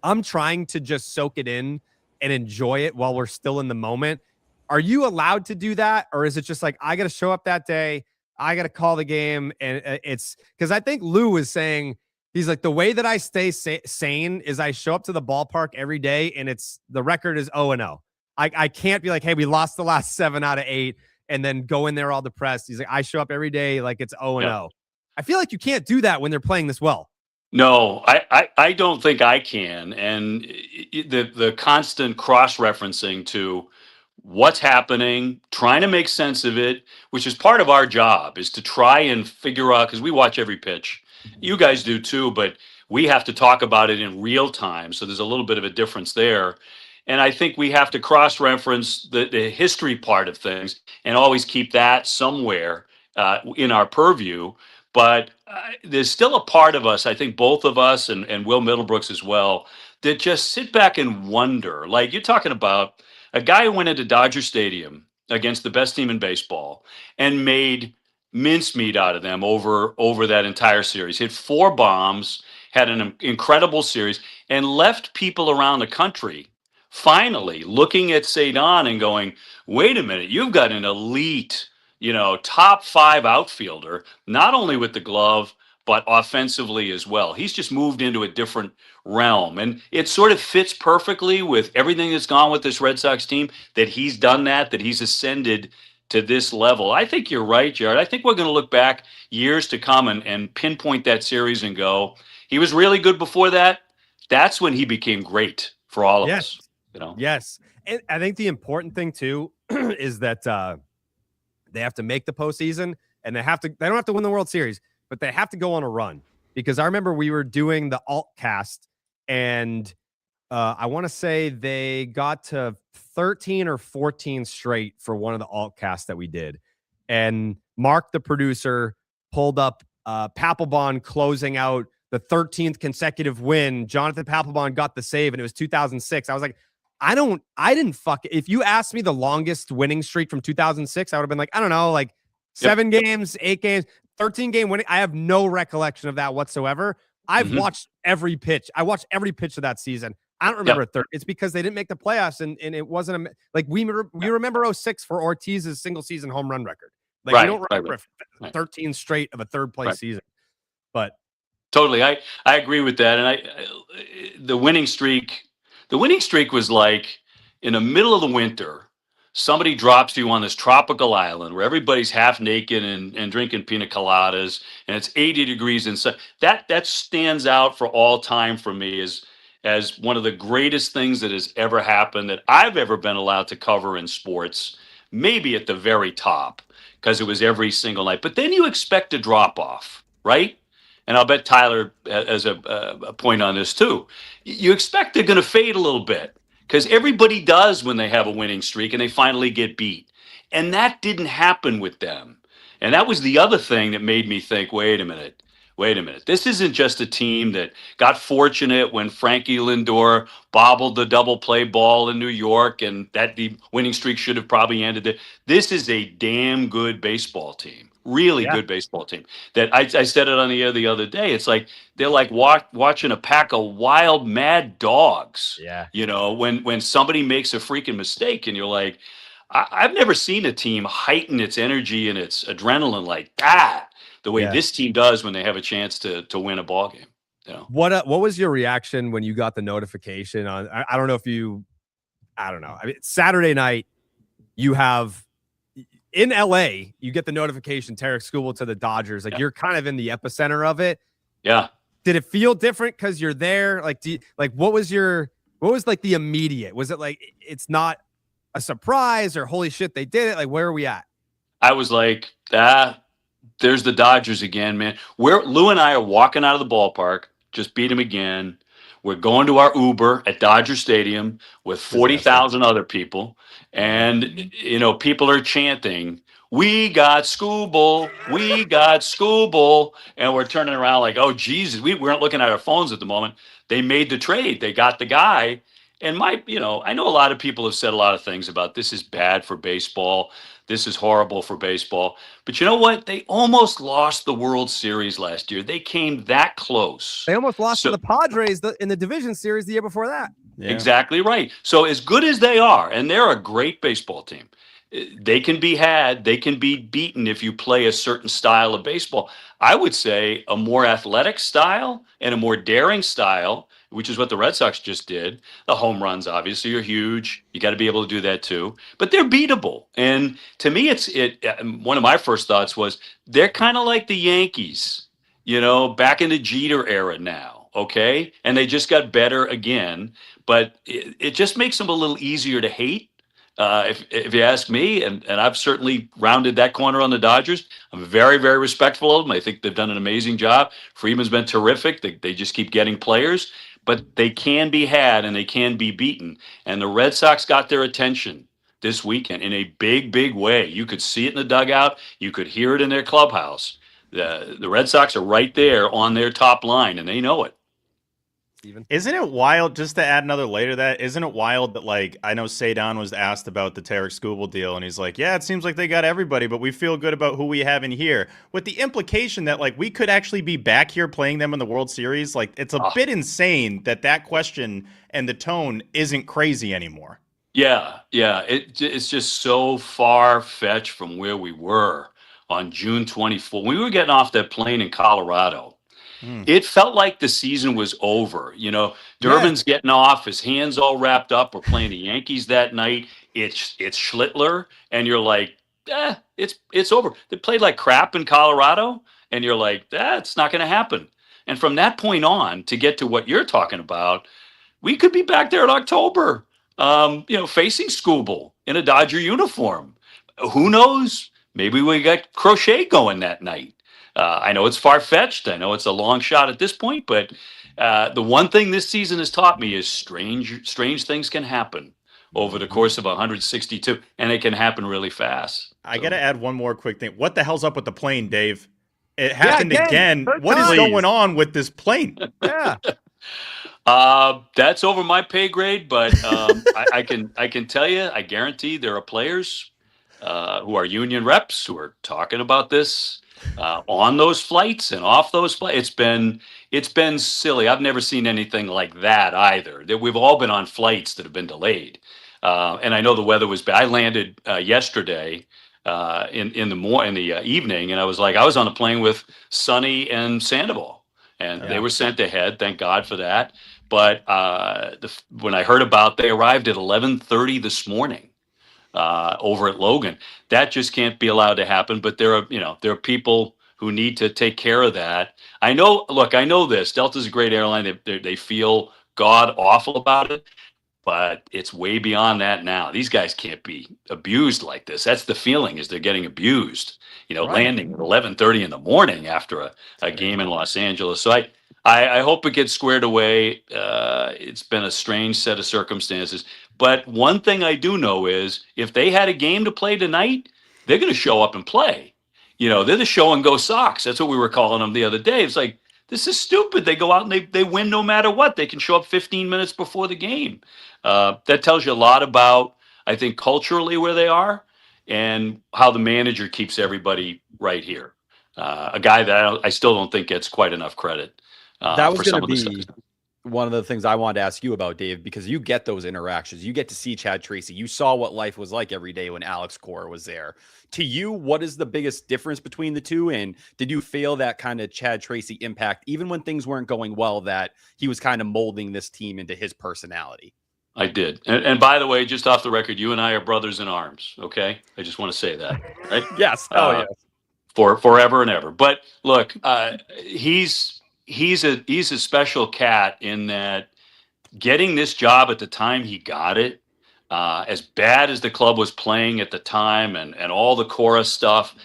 I'm trying to just soak it in and enjoy it while we're still in the moment. Are you allowed to do that? Or is it just like, I got to show up that day, I got to call the game? And it's because I think Lou was saying, he's like, the way that I stay sane is I show up to the ballpark every day and the record is 0-0. I can't be like, hey, we lost the last 7 out of 8 and then go in there all depressed. He's like, I show up every day like it's 0-0. Yeah. I feel like you can't do that when they're playing this well. No, I don't think I can. And the constant cross-referencing to what's happening, trying to make sense of it, which is part of our job, is to try and figure out, because we watch every pitch. You guys do too, but we have to talk about it in real time. So there's a little bit of a difference there. And I think we have to cross-reference the history part of things and always keep that somewhere in our purview. But there's still a part of us, I think both of us and Will Middlebrooks as well, that just sit back and wonder. Like, you're talking about a guy who went into Dodger Stadium against the best team in baseball and made mincemeat out of them over that entire series. Hit 4 bombs, had an incredible series, and left people around the country finally looking at Cedon and going, wait a minute, you've got an elite, top 5 outfielder, not only with the glove, but offensively as well. He's just moved into a different realm. And it sort of fits perfectly with everything that's gone with this Red Sox team, that he's done that he's ascended to this level. I think you're right, Jared. I think we're going to look back years to come and pinpoint that series and go, he was really good before that. That's when he became great for all of us. Yes. And I think the important thing too is that they have to make the postseason, and they don't have to win the World Series, but they have to go on a run. Because I remember we were doing the alt cast, and I want to say they got to 13 or 14 straight for one of the alt casts that we did. And Mark, the producer, pulled up Papelbon closing out the 13th consecutive win. Jonathan Papelbon got the save, and it was 2006. I was like, I didn't fuck it. If you asked me the longest winning streak from 2006, I would have been like, I don't know, like 7 games, 8 games. 13-game winning. I have no recollection of that whatsoever. I've watched every pitch. I watched every pitch of that season. I don't remember a third. It's because they didn't make the playoffs, and it wasn't like we remember 06 for Ortiz's single season home run record. Like we don't remember 13 straight of a third place season. But totally, I agree with that. And the winning streak was like in the middle of the winter. Somebody drops you on this tropical island where everybody's half naked and drinking pina coladas, and it's 80 degrees inside. That stands out for all time for me as one of the greatest things that has ever happened that I've ever been allowed to cover in sports. Maybe at the very top because it was every single night. But then you expect a drop off, right? And I'll bet Tyler has a point on this too. You expect they're going to fade a little bit. Because everybody does when they have a winning streak and they finally get beat. And that didn't happen with them. And that was the other thing that made me think, wait a minute. This isn't just a team that got fortunate when Frankie Lindor bobbled the double play ball in New York and that the winning streak should have probably ended there. This is a damn good baseball team. Really good baseball team. That I said it on the air the other day. It's like they're like watching a pack of wild, mad dogs. Yeah. You know, when somebody makes a freaking mistake, and you're like, I've never seen a team heighten its energy and its adrenaline like that the way this team does when they have a chance to win a ball game. You know? What was your reaction when you got the notification on? I don't know if you. I don't know. I mean, Saturday night, you have. In LA, you get the notification, Tarek Skubal to the Dodgers. Like you're kind of in the epicenter of it. Yeah. Did it feel different because you're there? Like, what was like the immediate? Was it like it's not a surprise or holy shit they did it? Like where are we at? I was like, there's the Dodgers again, man. Lou and I are walking out of the ballpark, just beat them again. We're going to our Uber at Dodger Stadium with 40,000 other people. And, you know, people are chanting, "We got Skubal, we got Skubal." And we're turning around like, oh, Jesus, we weren't looking at our phones at the moment. They made the trade. They got the guy. And I know a lot of people have said a lot of things about this is bad for baseball. This is horrible for baseball. But you know what? They almost lost the World Series last year. They came that close. They almost lost to the Padres in the division series the year before that. Yeah. Exactly right. So as good as they are, and they're a great baseball team, they can be had, they can be beaten if you play a certain style of baseball. I would say a more athletic style and a more daring style, which is what the Red Sox just did. The home runs obviously are huge. You got to be able to do that too. But they're beatable. And to me, one of my first thoughts was they're kind of like the Yankees, back in the Jeter era now, okay? And they just got better again. But it just makes them a little easier to hate. If you ask me, and I've certainly rounded that corner on the Dodgers. I'm very, very respectful of them. I think they've done an amazing job. Freeman's been terrific. They just keep getting players. But they can be had and they can be beaten. And the Red Sox got their attention this weekend in a big, big way. You could see it in the dugout. You could hear it in their clubhouse. The Red Sox are right there on their top line, and they know it. Isn't it wild, just to add another layer to that, isn't it wild that, I know Sedan was asked about the Tarek Skubal deal, and he's like, yeah, it seems like they got everybody, but we feel good about who we have in here. With the implication that, we could actually be back here playing them in the World Series. It's a bit insane that question and the tone isn't crazy anymore. Yeah. It's just so far-fetched from where we were on June 24th. We were getting off that plane in Colorado. It felt like the season was over. Durbin's getting off, his hands all wrapped up. We're playing the Yankees that night. It's Schlittler, and you're like, it's over. They played like crap in Colorado, and you're like, it's not going to happen. And from that point on, to get to what you're talking about, we could be back there in October, facing Skubal in a Dodger uniform. Who knows? Maybe we got Crochet going that night. I know it's far-fetched. I know it's a long shot at this point, but the one thing this season has taught me is strange things can happen over the course of 162, and it can happen really fast. I got to add one more quick thing. What the hell's up with the plane, Dave? It happened again. What is going on with this plane? Yeah. That's over my pay grade, but I can tell you, I guarantee there are players who are union reps who are talking about this. on those flights and off those flights. It's been silly. I've never seen anything like that either. That we've all been on flights that have been delayed, and I know the weather was bad. I landed yesterday in the evening, and I was on a plane with Sonny and Sandoval, and they were sent ahead. Thank God for that. But when I heard about, they arrived at 11:30 this morning over at Logan. That just can't be allowed to happen. But there are people who need to take care of that. I know. Look, I know this. Delta's a great airline. They feel god awful about it, but it's way beyond that now. These guys can't be abused like this. That's the feeling, is they're getting abused. Right. Landing at 11:30 in the morning after a game in Los Angeles. So I hope it gets squared away. It's been a strange set of circumstances. But one thing I do know is if they had a game to play tonight, they're going to show up and play. They're the show and go Sox. That's what we were calling them the other day. It's like, this is stupid. They go out and they win no matter what. They can show up 15 minutes before the game. That tells you a lot about, I think, culturally where they are and how the manager keeps everybody right here. A guy that I still don't think gets quite enough credit. That was going to be one of the things I wanted to ask you about, Dave, because you get those interactions. You get to see Chad Tracy. You saw what life was like every day when Alex Cora was there. To you, what is the biggest difference between the two? And did you feel that kind of Chad Tracy impact, even when things weren't going well, that he was kind of molding this team into his personality? I did. And by the way, just off the record, you and I are brothers in arms. Okay. I just want to say that. Right? Yes. Oh, yes. For forever and ever. But look, he's a special cat in that getting this job at the time he got it, as bad as the club was playing at the time and all the chorus stuff,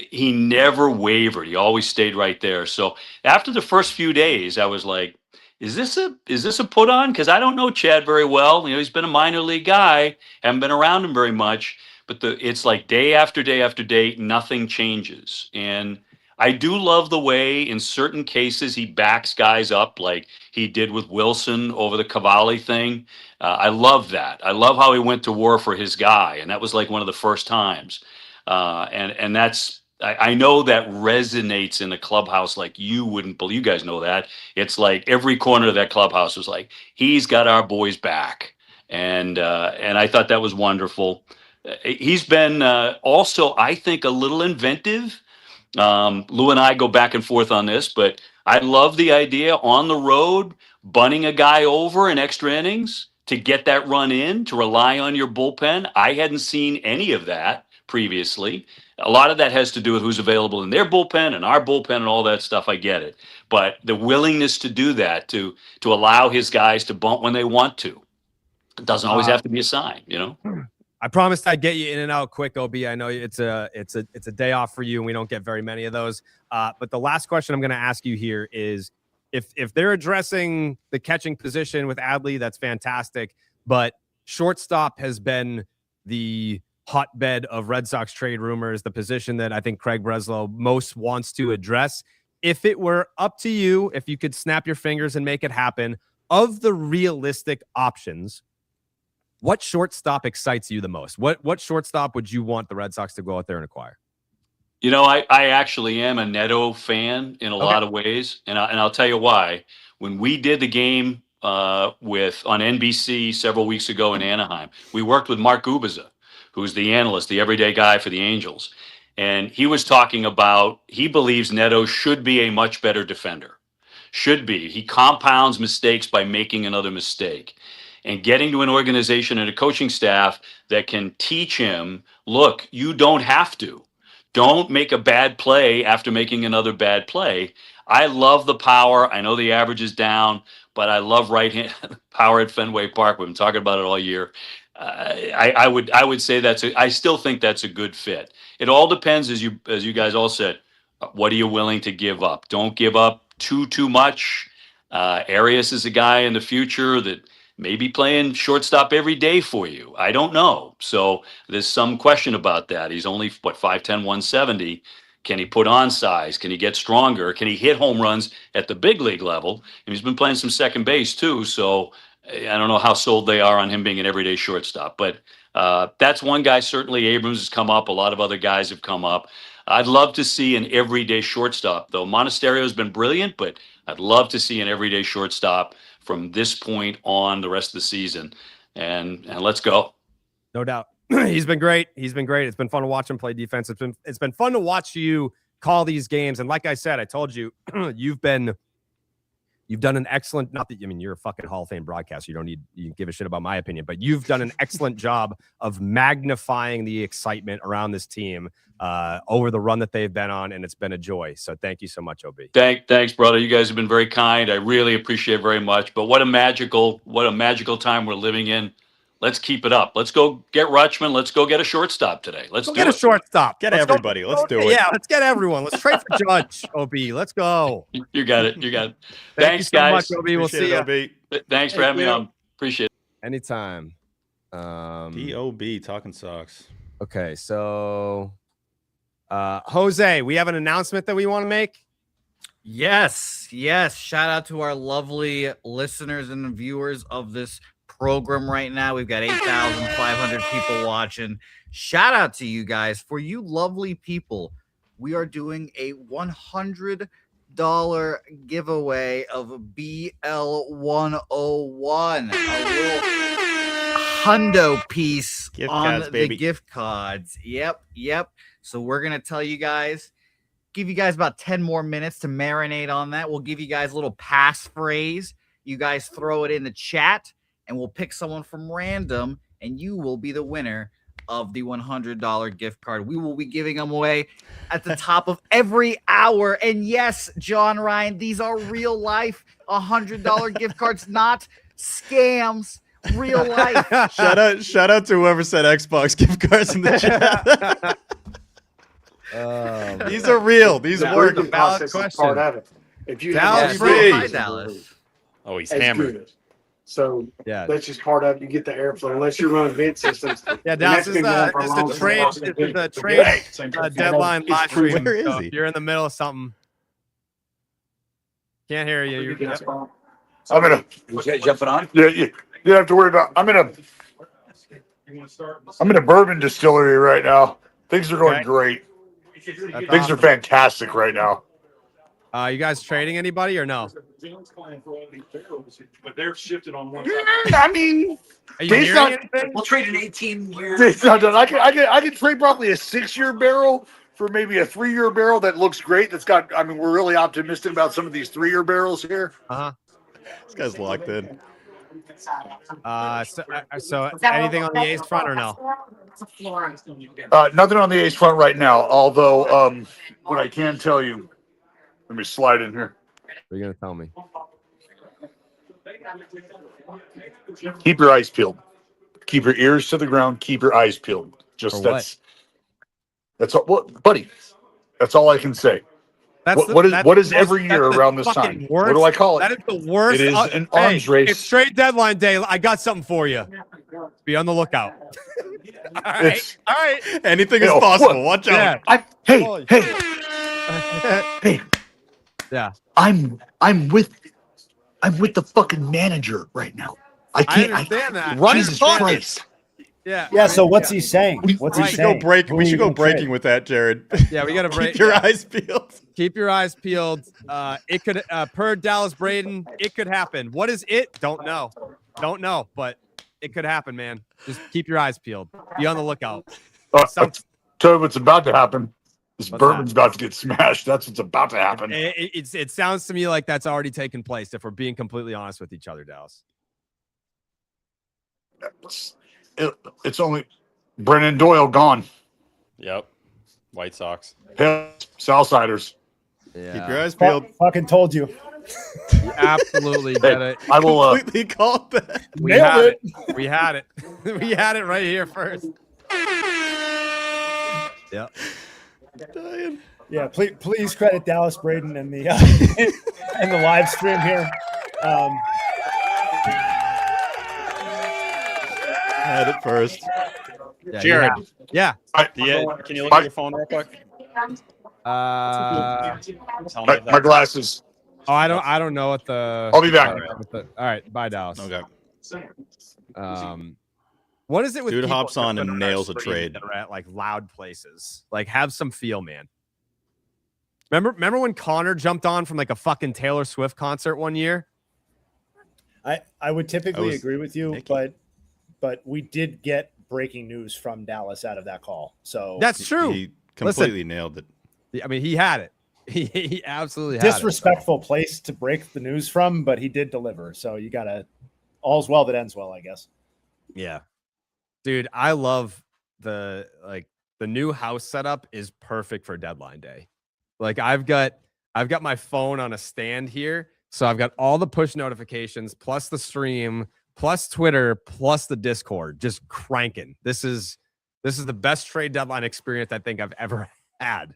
he never wavered. He always stayed right there. So after the first few days, I was like, is this a put on? Because I don't know Chad very well. He's been a minor league guy, haven't been around him very much, but it's like day after day after day, nothing changes. And I do love the way in certain cases he backs guys up like he did with Wilson over the Cavalli thing. I love that. I love how he went to war for his guy. And that was like one of the first times. And that's, I know that resonates in the clubhouse like you wouldn't believe. You guys know that. It's like every corner of that clubhouse was like, he's got our boys back. And I thought that was wonderful. He's been also, I think, a little inventive. Lou and I go back and forth on this, but I love the idea on the road, bunting a guy over in extra innings to get that run in, to rely on your bullpen. I hadn't seen any of that previously. A lot of that has to do with who's available in their bullpen and our bullpen and all that stuff. I get it. But the willingness to do that, to allow his guys to bunt when they want to, it doesn't always have to be a sign, I promised I'd get you in and out quick, OB. I know it's a day off for you, and we don't get very many of those. But the last question I'm going to ask you here is, if they're addressing the catching position with Adley, that's fantastic. But shortstop has been the hotbed of Red Sox trade rumors, the position that I think Craig Breslow most wants to address. If it were up to you, if you could snap your fingers and make it happen, of the realistic options, what shortstop excites you the most? What shortstop would you want the Red Sox to go out there and acquire? I actually am a Neto fan in a lot of ways, and I'll tell you why. When we did the game on NBC several weeks ago in Anaheim, we worked with Mark Gubiza, who's the analyst, the everyday guy for the Angels, and he was talking about he believes Neto should be a much better defender. Should be. He compounds mistakes by making another mistake. And getting to an organization and a coaching staff that can teach him, look, you don't have to. Don't make a bad play after making another bad play. I love the power. I know the average is down, but I love right-hand power at Fenway Park. We've been talking about it all year. I would say I still think that's a good fit. It all depends, as you guys all said, what are you willing to give up? Don't give up too much. Arias is a guy in the future that maybe playing shortstop every day for you. I don't know. So there's some question about that. He's only, 5'10", 170. Can he put on size? Can he get stronger? Can he hit home runs at the big league level? And he's been playing some second base too. So I don't know how sold they are on him being an everyday shortstop. But that's one guy. Certainly Abrams has come up. A lot of other guys have come up. I'd love to see an everyday shortstop, though. Monasterio's been brilliant, but I'd love to see an everyday shortstop from this point on the rest of the season. And let's go. No doubt. He's been great. He's been great. It's been fun to watch him play defense. It's been fun to watch you call these games. And like I said, I told you, you've done an excellent, not that, I mean, you're a fucking Hall of Fame broadcaster. You give a shit about my opinion, but you've done an excellent job of magnifying the excitement around this team over the run that they've been on. And it's been a joy. So thank you so much, OB. Thanks, brother. You guys have been very kind. I really appreciate it very much. But what a magical time we're living in. Let's keep it up. Let's go get Rutschman. Let's go get a shortstop today. Let's get a shortstop. Get everybody. Let's do it. Yeah, let's get everyone. Let's trade for Judge, OB. Let's go. You got it. Thanks, Thanks, guys. So much, OB. We'll see you. Thanks for having me on. Appreciate it. Anytime. DOB talking Sox. Okay, so Jose, we have an announcement that we want to make. Yes. Shout out to our lovely listeners and viewers of this program right now. We've got 8,500 people watching. Shout out to you guys. For you lovely people, we are doing a $100 giveaway of BL101, a little hundo piece Gift on cards, baby. the gift cards. Yep. So we're gonna tell you guys, give you guys about 10 more minutes to marinate on that. We'll give you guys a little passphrase. You guys throw it in the chat, and we'll pick someone from random, and you will be the winner of the $100 gift card. We will be giving them away at the top of every hour. And yes, John Ryan, these are real life $100 gift cards, not scams. Real life. Shout out to whoever said Xbox gift cards in the chat. These are real. These work. Valid question. If you Dallas, Hi, Dallas. Oh, he's as hammered. good. So Yeah. that's just part of it. You get the airflow unless you're running vent systems. Yeah, Dallas, this is the trade deadline live stream. Where is So he? if you're in the middle of something. Can't hear you. I'm gonna jumping on. Yeah, you don't have to worry about. I'm in a bourbon distillery right now. Things are going Okay. great. That's Things are awesome. fantastic right now. You guys trading anybody or no? But they're shifted on one. I mean, Are you Based hearing on- anything? We'll trade an 18-year. it's not done. I can trade probably a 6-year barrel for maybe a 3-year barrel that looks great. That's got. I mean, we're really optimistic about some of these 3-year barrels here. This guy's locked in. So anything on the A's front or no? Nothing on the A's front right now. Although, what I can tell you, let me slide in here. What are you gonna tell me? Keep your eyes peeled. Keep your ears to the ground. Keep your eyes peeled. Just For what? that's all, well, buddy. That's all I can say. What is every year around this time? What do I call it? That is the worst. It is an arms race. It's trade deadline day. I got something for you. Be on the lookout. All right. All right. Anything is Yo, possible. what? Watch out. Hey. Yeah. I'm with the fucking manager right now. I can't. understand that. Jesus I understand Christ. Yeah. Yeah. So what's he saying? What's We he should saying? go break. Who We are should you go gonna breaking trade? with that, Jared. Yeah, we got to break. Keep your eyes peeled. Keep your eyes peeled. It could, per Dallas Braden, it could happen. What is it? Don't know. But it could happen, man. Just keep your eyes peeled. Be on the lookout. Tell you what's about to happen. This What's bourbon's about to get smashed. That's what's about to happen. It sounds to me like that's already taken place, if we're being completely honest with each other, Dallas. It's only Brennan Doyle gone. Yep. White Sox. Hell, Southsiders. Yeah. Keep your eyes peeled. Fucking told you. You absolutely get it. I will. Completely called that. We Nailed had it. it. We had it. We had it right here first. Yep. Dying. Yeah. Please credit Dallas Braden and the and the live stream here. Had it first. Yeah, Jared. Yeah. Can you look at your phone real quick? Yeah. Tell me if My glasses. I don't know what the. I'll be back. All right. Bye, Dallas. Okay. What is it with Dude people hops on that and are nails a screaming trade. that are at like loud places? Like, have some feel, man. Remember when Connor jumped on from like a fucking Taylor Swift concert one year? I would typically agree with you, Mickey. but we did get breaking news from Dallas out of that call. So That's true. He completely nailed it. I mean, he had it. He absolutely had disrespectful place to break the news from, but he did deliver. So you gotta all's well that ends well, I guess. Yeah. Dude, I love the new house setup is perfect for deadline day. Like I've got my phone on a stand here. So I've got all the push notifications plus the stream, plus Twitter, plus the Discord just cranking. This is the best trade deadline experience I think I've ever had.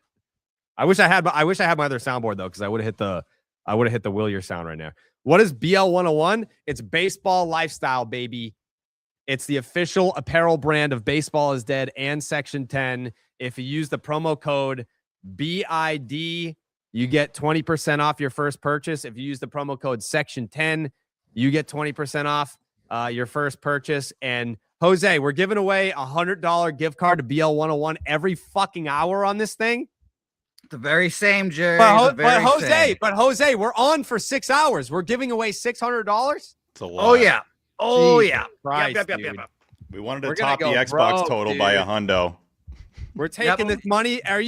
I wish I had my other soundboard though, because I would have hit the Willier sound right now. What is BL 101? It's baseball lifestyle, baby. It's the official apparel brand of Baseball is Dead and Section 10. If you use the promo code BID, you get 20% off your first purchase. If you use the promo code Section 10, you get 20% off your first purchase. And Jose, we're giving away a $100 gift card to BL 101 every fucking hour on this thing. The very same, Jerry. But Jose, we're on for 6 hours. We're giving away $600. It's a lot. Oh yeah. Oh Jesus yeah. Christ, Yep. dude. We wanted to We're gonna top the go Xbox broke, total dude. by $100. We're taking this money. Are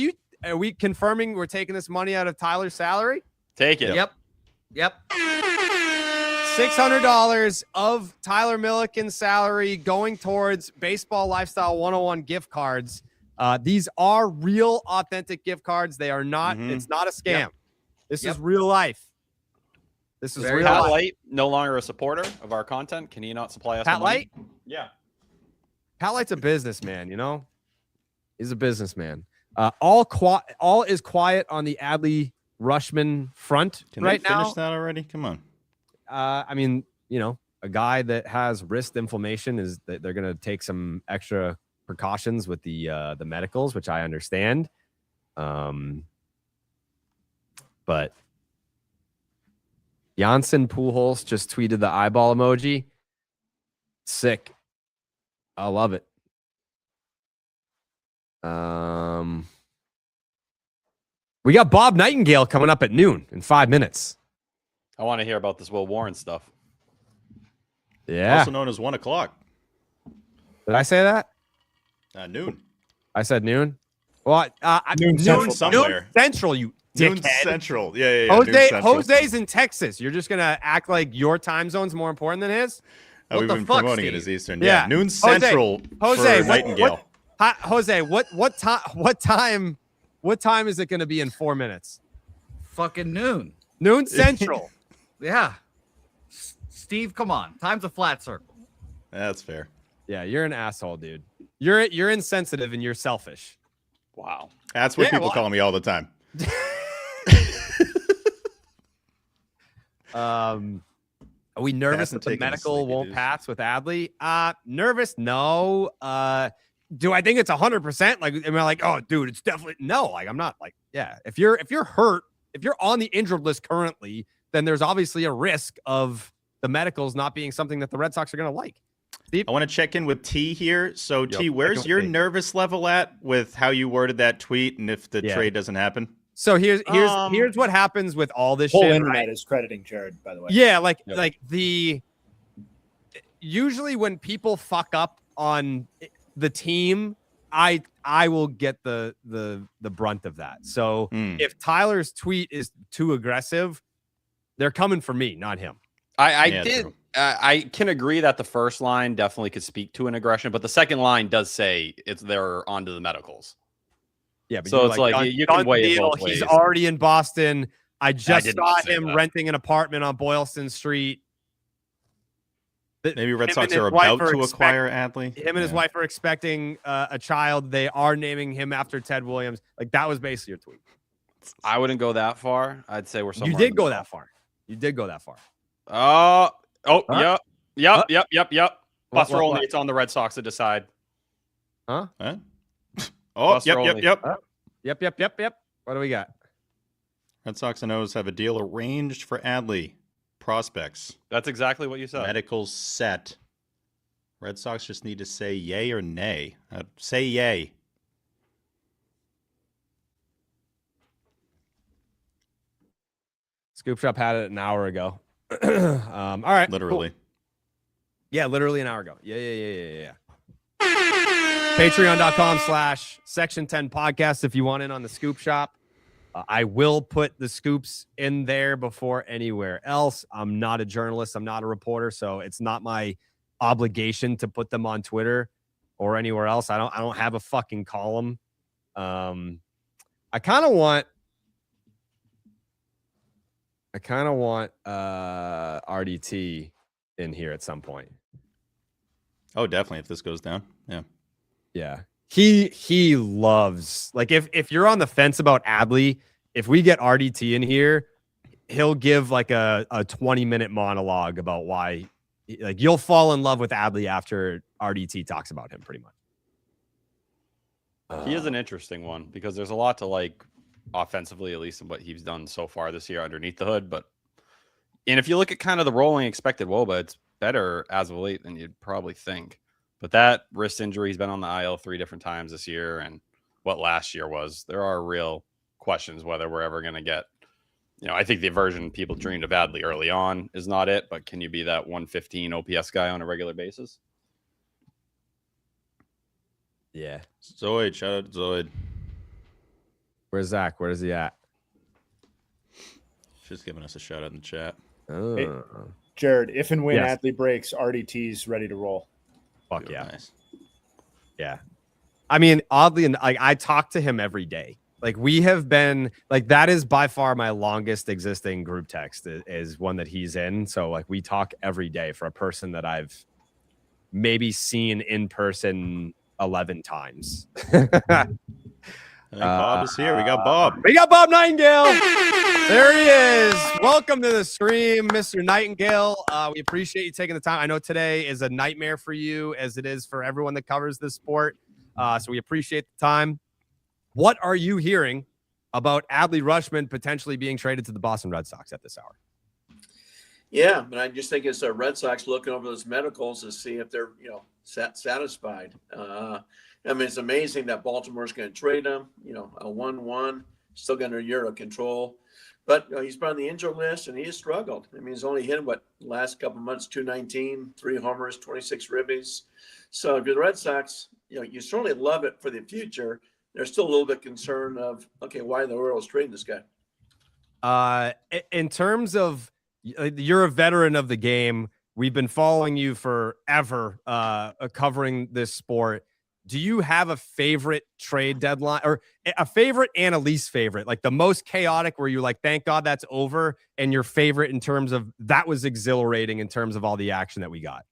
we confirming we're taking this money out of Tyler's salary? Take it. Yep. $600 of Tyler Milliken's salary going towards Baseball Lifestyle 101 gift cards. These are real, authentic gift cards. They are not. It's not a scam. This is real life. This is real Pat life. Light, no longer a supporter of our content. Can he not supply us Pat the money? Light? Yeah. Pat Light's a businessman, you know? He's a businessman. All is quiet on the Adley Rushman front Can right they finish now. that already? Come on. I mean, you know, a guy that has wrist inflammation is that they're going to take some extra precautions with the medicals, which I understand. But Janssen Pujols just tweeted the eyeball emoji. Sick. I love it. We got Bob Nightingale coming up at noon in 5 minutes. I want to hear about this Will Warren stuff. Yeah. Also known as 1 o'clock. Did I say that? Noon. I said noon. Well, Noon Central. Somewhere. Noon Central, you Noon dickhead. Central. Yeah. Noon Central. Jose's in Texas. You're just gonna act like your time zone's more important than his. We've the been fuck, promoting it Steve? as Eastern. Yeah. Yeah. Noon Central. Jose, for Nightingale. Jose, what time is it gonna be in 4 minutes? Fucking noon. Noon Central. Yeah. Steve, come on. Time's a flat circle. That's fair. Yeah, you're an asshole, dude. You're insensitive and you're selfish. Wow. That's what Yeah, people well, call me all the time. Are we nervous Hasn't that the taken a medical sleepy won't juice. pass with Adley? Nervous? No. Do I think it's 100%? Like, am I like, oh, dude, it's definitely no. Like, I'm not like, yeah. If you're hurt, if you're on the injured list currently, then there's obviously a risk of the medicals not being something that the Red Sox are going to like. Steve? I want to check in with T here. So, T, Yep, where's your nervous level at with how you worded that tweet and if the trade doesn't happen? So here's what happens with all this Whole shit. internet Right? is crediting Jared, by the way. Yeah, like usually when people fuck up on the team, I will get the brunt of that. So if Tyler's tweet is too aggressive, they're coming for me, not him. I can agree that the first line definitely could speak to an aggression, but the second line does say they're onto the medicals. Yeah, but so it's like you can weigh it both ways. He's already in Boston. I just did saw not say him that. renting an apartment on Boylston Street. Maybe Red Him Sox and are his wife about to acquire Adley. Him and his wife are expecting a child. They are naming him after Ted Williams. Like, that was basically your tweet. I wouldn't go that far. I'd say we're somewhere. You did go that far. You did go that far. Yep. Buster What? only. It's on the Red Sox to decide. Huh? Oh, Buster only. yep. Yep. What do we got? Red Sox and O's have a deal arranged for Adley. Prospects. That's exactly what you said. Medicals set. Red Sox just need to say yay or nay. Say yay. Scoop Shop had it an hour ago. All right. Literally. Cool. Yeah, literally an hour ago. Yeah. Patreon.com/Section 10 podcast if you want in on the Scoop Shop. I will put the scoops in there before anywhere else. I'm not a journalist. I'm not a reporter, so it's not my obligation to put them on Twitter or anywhere else. I don't have a fucking column. I kind of want RDT in here at some point. Oh, definitely. If this goes down. Yeah. Yeah. He loves, like, if you're on the fence about Adley, if we get RDT in here, he'll give like a 20-minute monologue about why, like, you'll fall in love with Adley after RDT talks about him pretty much. He is an interesting one because there's a lot to like offensively, at least in what he's done so far this year underneath the hood. And if you look at kind of the rolling expected WOBA, it's better as of late than you'd probably think. But that wrist injury, he's been on the IL 3 different times this year, and what last year was, there are real questions whether we're ever going to get, I think the version people dreamed of Adley early on is not it, but can you be that 115 OPS guy on a regular basis? Yeah. Zoid, shout out to Zoid. Where's Zach? Where is he at? Just giving us a shout out in the chat. Oh. Hey, Jared, if and when Yes. Adley breaks, RDT's ready to roll. Fuck yeah. Nice. Yeah. I mean, oddly, I talk to him every day. Like, we have been, like, that is by far my longest existing group text is one that he's in. So, like, we talk every day for a person that I've maybe seen in person 11 times. I think Bob is here. We got Bob. We got Bob Nightingale. There he is. Welcome to the stream, Mr. Nightingale. We appreciate you taking the time. I know today is a nightmare for you, as it is for everyone that covers this sport. So we appreciate the time. What are you hearing about Adley Rutschman potentially being traded to the Boston Red Sox at this hour? Yeah, but I just think it's the Red Sox looking over those medicals to see if they're, satisfied. I mean, it's amazing that Baltimore's going to trade him, a 1-1, still got a year of control. But he's been on the injury list, and he has struggled. I mean, he's only hit, last couple of months, 219, 3 homers, 26 ribbies. So if you're the Red Sox, you certainly love it for the future. They're still a little bit concerned of, okay, why in the world is trading this guy? In terms of, you're a veteran of the game. We've been following you forever, covering this sport. Do you have a favorite trade deadline, or a favorite and a least favorite? Like the most chaotic where you're like, thank God that's over, and your favorite in terms of that was exhilarating in terms of all the action that we got?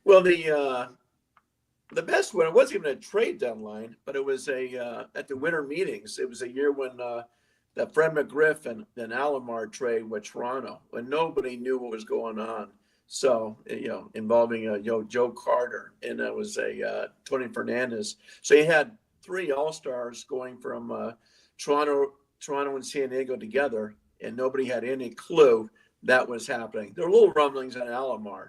Well, the best one, it wasn't even a trade deadline, but it was at the winter meetings. It was a year when the Fred McGriff and Alomar trade with Toronto, when nobody knew what was going on. So, involving Joe Carter, and it was Tony Fernandez. So you had 3 All-Stars going from Toronto and San Diego together, and nobody had any clue that was happening. There were little rumblings in Alomar,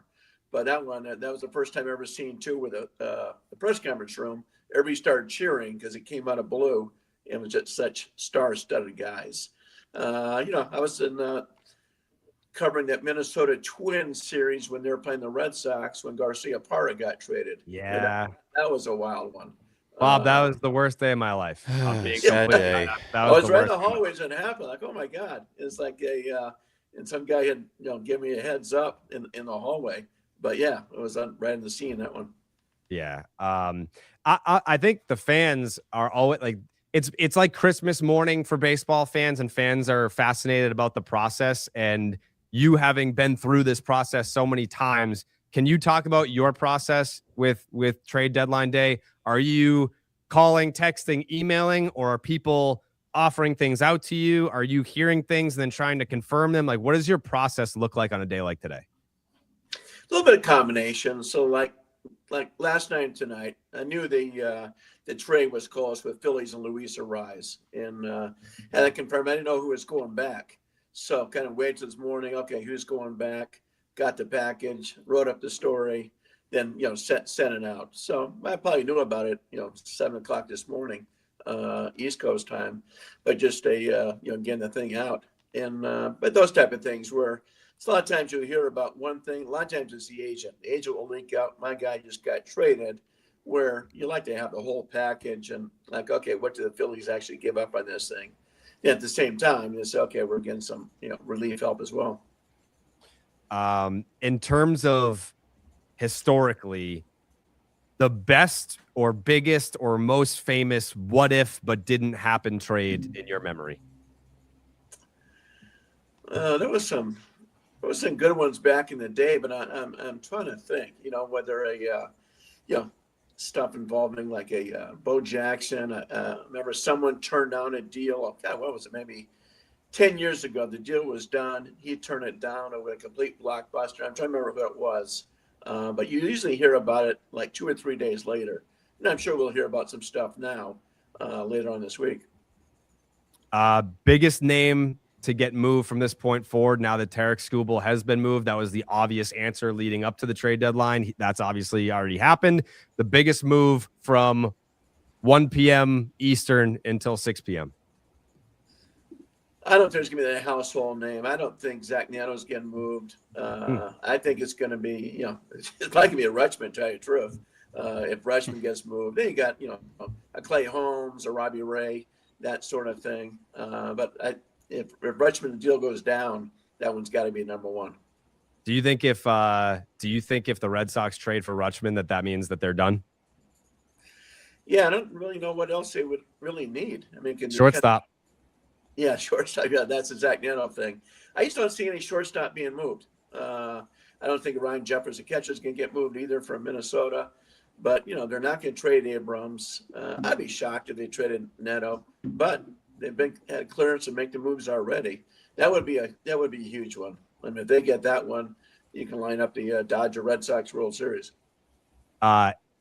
but that was the first time I ever seen two with the press conference room. Everybody started cheering because it came out of blue. It was just such star-studded guys. I was in covering that Minnesota Twins series when they were playing the Red Sox when Garcia Parra got traded. Yeah. That was a wild one. Bob, that was the worst day of my life. Sad day. That I was the right in worst the hallways and it happened. Like, oh my God. It's like and some guy had, give me a heads up in the hallway. But yeah, it was right in the scene, that one. Yeah. I think the fans are always like, it's like Christmas morning for baseball fans, and fans are fascinated about the process. And you having been through this process so many times, can you talk about your process with trade deadline day? Are you calling, texting, emailing, or are people offering things out to you? Are you hearing things and then trying to confirm them? Like, what does your process look like on a day like today? A little bit of combination. So like last night and tonight, I knew the trade was close with Phillies and Luis Arraez, and had it confirmed. I didn't know who was going back. So kind of waited this morning. Okay, who's going back? Got the package, wrote up the story, then sent it out. So I probably knew about it, 7:00 this morning, East Coast time. But just getting the thing out. And but those type of things where it's a lot of times you'll hear about one thing. A lot of times it's the agent. The agent will link out, my guy just got traded, where you like to have the whole package and like, okay, what do the Phillies actually give up on this thing? And at the same time, you say, okay, we're getting some, relief help as well. In terms of historically, the best or biggest or most famous what if but didn't happen trade in your memory? There was some good ones back in the day, but I'm trying to think, whether stuff involving like a Bo Jackson. Remember someone turned down a deal. God, what was it? Maybe 10 years ago, the deal was done. He turned it down over a complete blockbuster. I'm trying to remember who it was. But you usually hear about it like 2 or 3 days later. And I'm sure we'll hear about some stuff now later on this week. Biggest name to get moved from this point forward now that Tarek Skubal has been moved. That was the obvious answer leading up to the trade deadline. That's obviously already happened. The biggest move from 1 p.m. Eastern until 6 p.m. I don't think there's going to be a household name. I don't think Zach Neato's getting moved. I think it's going to be, it's probably going to be a Rutschman, to tell you the truth. If Rutschman gets moved, then you got, a Clay Holmes or Robbie Ray, that sort of thing. But if Rutschman, the deal goes down, that one's got to be number one. Do you think if the Red Sox trade for Rutschman, that means that they're done? Yeah, I don't really know what else they would really need. I mean, shortstop. Yeah, shortstop. Yeah, that's the Zach Neto thing. I just don't see any shortstop being moved. I don't think Ryan Jeffers, the catcher, is going to get moved either from Minnesota. But, they're not going to trade Abrams. I'd be shocked if they traded Neto. But they've had clearance to make the moves already. That would be a huge one. I mean, if they get that one, you can line up the Dodger Red Sox World Series.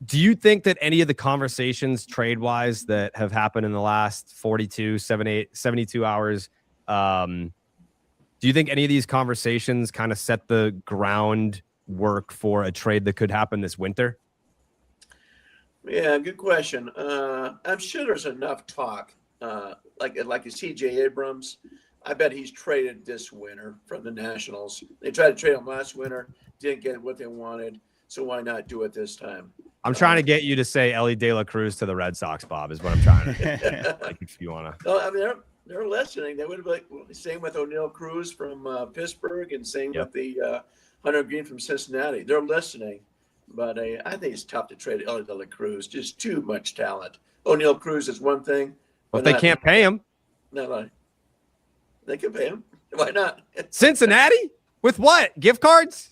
Do you think that any of the conversations trade-wise that have happened in the last 42, 72 hours, do you think any of these conversations kind of set the groundwork for a trade that could happen this winter? Yeah, good question. I'm sure there's enough talk, like a C.J. Abrams. I bet he's traded this winter from the Nationals. They tried to trade him last winter, didn't get what they wanted, so why not do it this time? I'm trying to get you to say Ellie De La Cruz to the Red Sox, Bob, is what I'm trying to like, if you want to. No, I mean, they're listening. They would have like same with O'Neill Cruz from Pittsburgh and same with the Hunter Green from Cincinnati. They're listening, but I think it's tough to trade Ellie De La Cruz. Just too much talent. O'Neill Cruz is one thing. But they can't pay him. No, they can pay him. Why not? Cincinnati? With what? Gift cards?